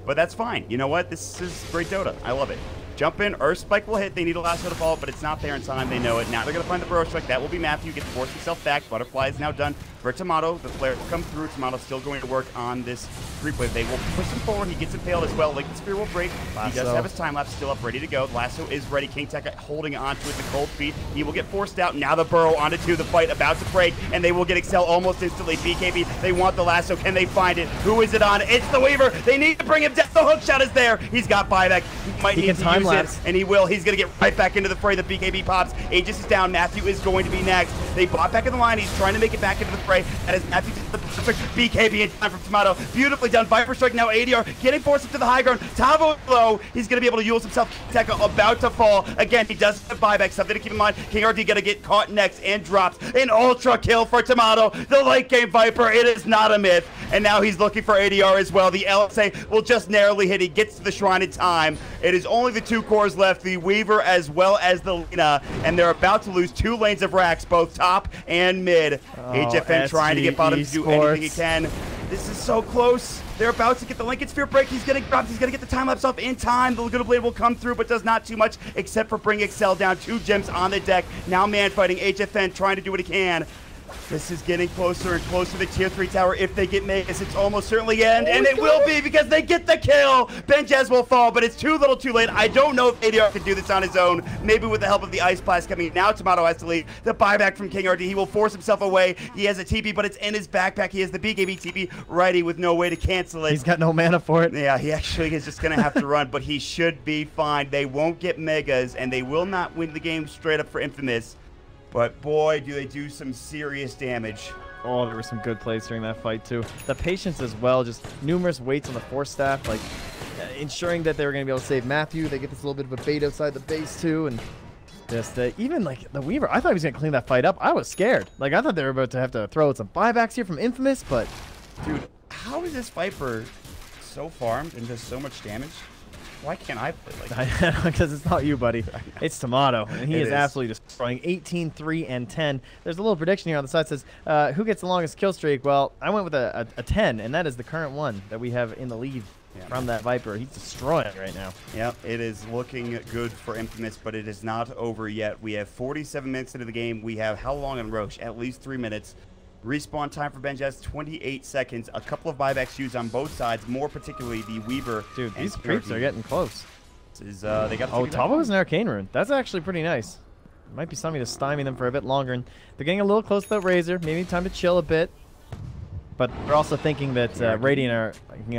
S6: But that's fine. You know what? This is great Dota. I love it. Jump in, Earth Spike will hit. They need a lasso to fall, but it's not there in time. They know it. Now they're going to find the Burrow Strike. That will be Matthew. Gets to force himself back. Butterfly is now done for Tomato. The flare will come through. Tomato still going to work on this creep wave. They will push him forward. He gets impaled as well. Like the Spear will break. Lasso. He does have his time lapse still up, ready to go. Lasso is ready. King Tekka holding onto it. The cold feet. He will get forced out. Now the Burrow onto two. The fight about to break, and they will get Excel almost instantly. BKB, they want the Lasso. Can they find it? Who is it on? It's the Weaver. They need to bring him down. The hook shot is there. He's got buyback. He might need to use it, and he will. He's going to get right back into the fray. The BKB pops. Aegis is down. Matthew is going to be next. They bought back in the line. He's trying to make it back into the fray. That is Matthew to the perfect BKB in time from Tomato. Beautifully done. Viper Strike now ADR getting forced up to the high ground. Tavo low. He's going to be able to use himself. Tekka about to fall. Again, he does have buyback. Something to keep in mind. King RD going to get caught next and drops an ultra kill for Tomato. The late game Viper. It is not a myth. And now he's looking for ADR as well. The LSA will just narrowly hit. He gets to the shrine in time. It is only the two cores left. The Weaver as well as the Lina, and they're about to lose 2 lanes of racks, both top and mid. HFN trying to get bottom to do anything he can. This is so close. They're about to get the Lincoln Sphere break. He's getting dropped. He's going to get the time lapse off in time. The Laguna Blade will come through, but does not too much except for bring Excel down. 2 gems on the deck. Now man fighting. HFN trying to do what he can. This is getting closer and closer to the tier 3 tower. If they get Megas, it's almost certainly end, and it will be because they get the kill. Benjaz will fall, but it's too little too late. I don't know if ADR can do this on his own. Maybe with the help of the Ice Blast coming. Now Tomato has to lead. The buyback from King RD. He will force himself away. He has a TP, but it's in his backpack. He has the BKB TP ready with no way to cancel it.
S2: He's got no mana for it.
S6: Yeah, he actually is just going to have to run, but he should be fine. They won't get Megas, and they will not win the game straight up for Infamous. But boy, do they do some serious damage.
S2: Oh, there were some good plays during that fight, too. The patience as well, just numerous waits on the force staff, like ensuring that they were going to be able to save Matthew. They get this little bit of a bait outside the base, too, and just even like the Weaver, I thought he was going to clean that fight up. I was scared. Like, I thought they were about to have to throw out some buybacks here from Infamous, but...
S6: Dude, how is this Viper so farmed and does so much damage? Why can't I play like that?
S2: Because it's not you, buddy. It's Tomato, and he
S6: It
S2: is
S6: is.
S2: absolutely destroying 18, 3, and 10. There's a little prediction here on the side that says, who gets the longest kill streak? Well, I went with a 10, and that is the current one that we have in the lead from that Viper. He's destroying right now.
S6: Yep, it is looking good for Infamous, but it is not over yet. We have 47 minutes into the game. We have how long on Roche? At least 3 minutes. Respawn time for Benjaz, 28 seconds. A couple of buybacks used on both sides, more particularly the Weaver.
S2: Dude, these creeps are getting close.
S6: This is, they got
S2: Oh, Tabo is an Arcane Rune. That's actually pretty nice. Might be something to stymie them for a bit longer. And they're getting a little close to that Razor. Maybe time to chill a bit. But they're also thinking that Radiant are,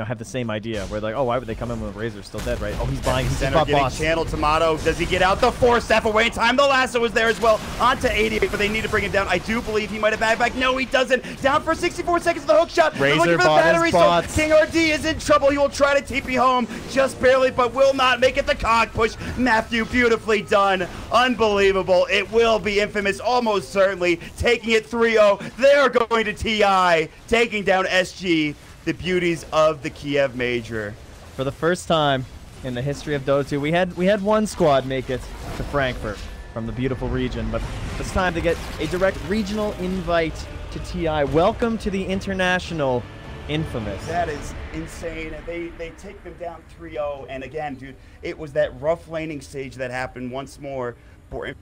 S2: have the same idea. Where they're like, oh, why would they come in when Razor's still dead, right? Oh, he's buying his
S6: center getting
S2: boss.
S6: channeled. Tomato, does he get out? The 4-staff away in time. The lasso was there as well. Onto 88, but they need to bring him down. I do believe he might have back. No, he doesn't. Down for 64 seconds. The hook shot. They're looking for the battery. So King RD is in trouble. He will try to TP home just barely, but will not make it. The cog push. Matthew, beautifully done. Unbelievable. It will be Infamous, almost certainly taking it 3-0. They're going to TI, taking down SG. The beauties of the Kiev Major.
S2: For the first time in the history of Dota 2, we had one squad make it to Frankfurt from the beautiful region, but it's time to get a direct regional invite to TI. Welcome to the international Infamous.
S6: That is insane. They take them down 3-0, and again, dude, it was that rough laning stage that happened once more for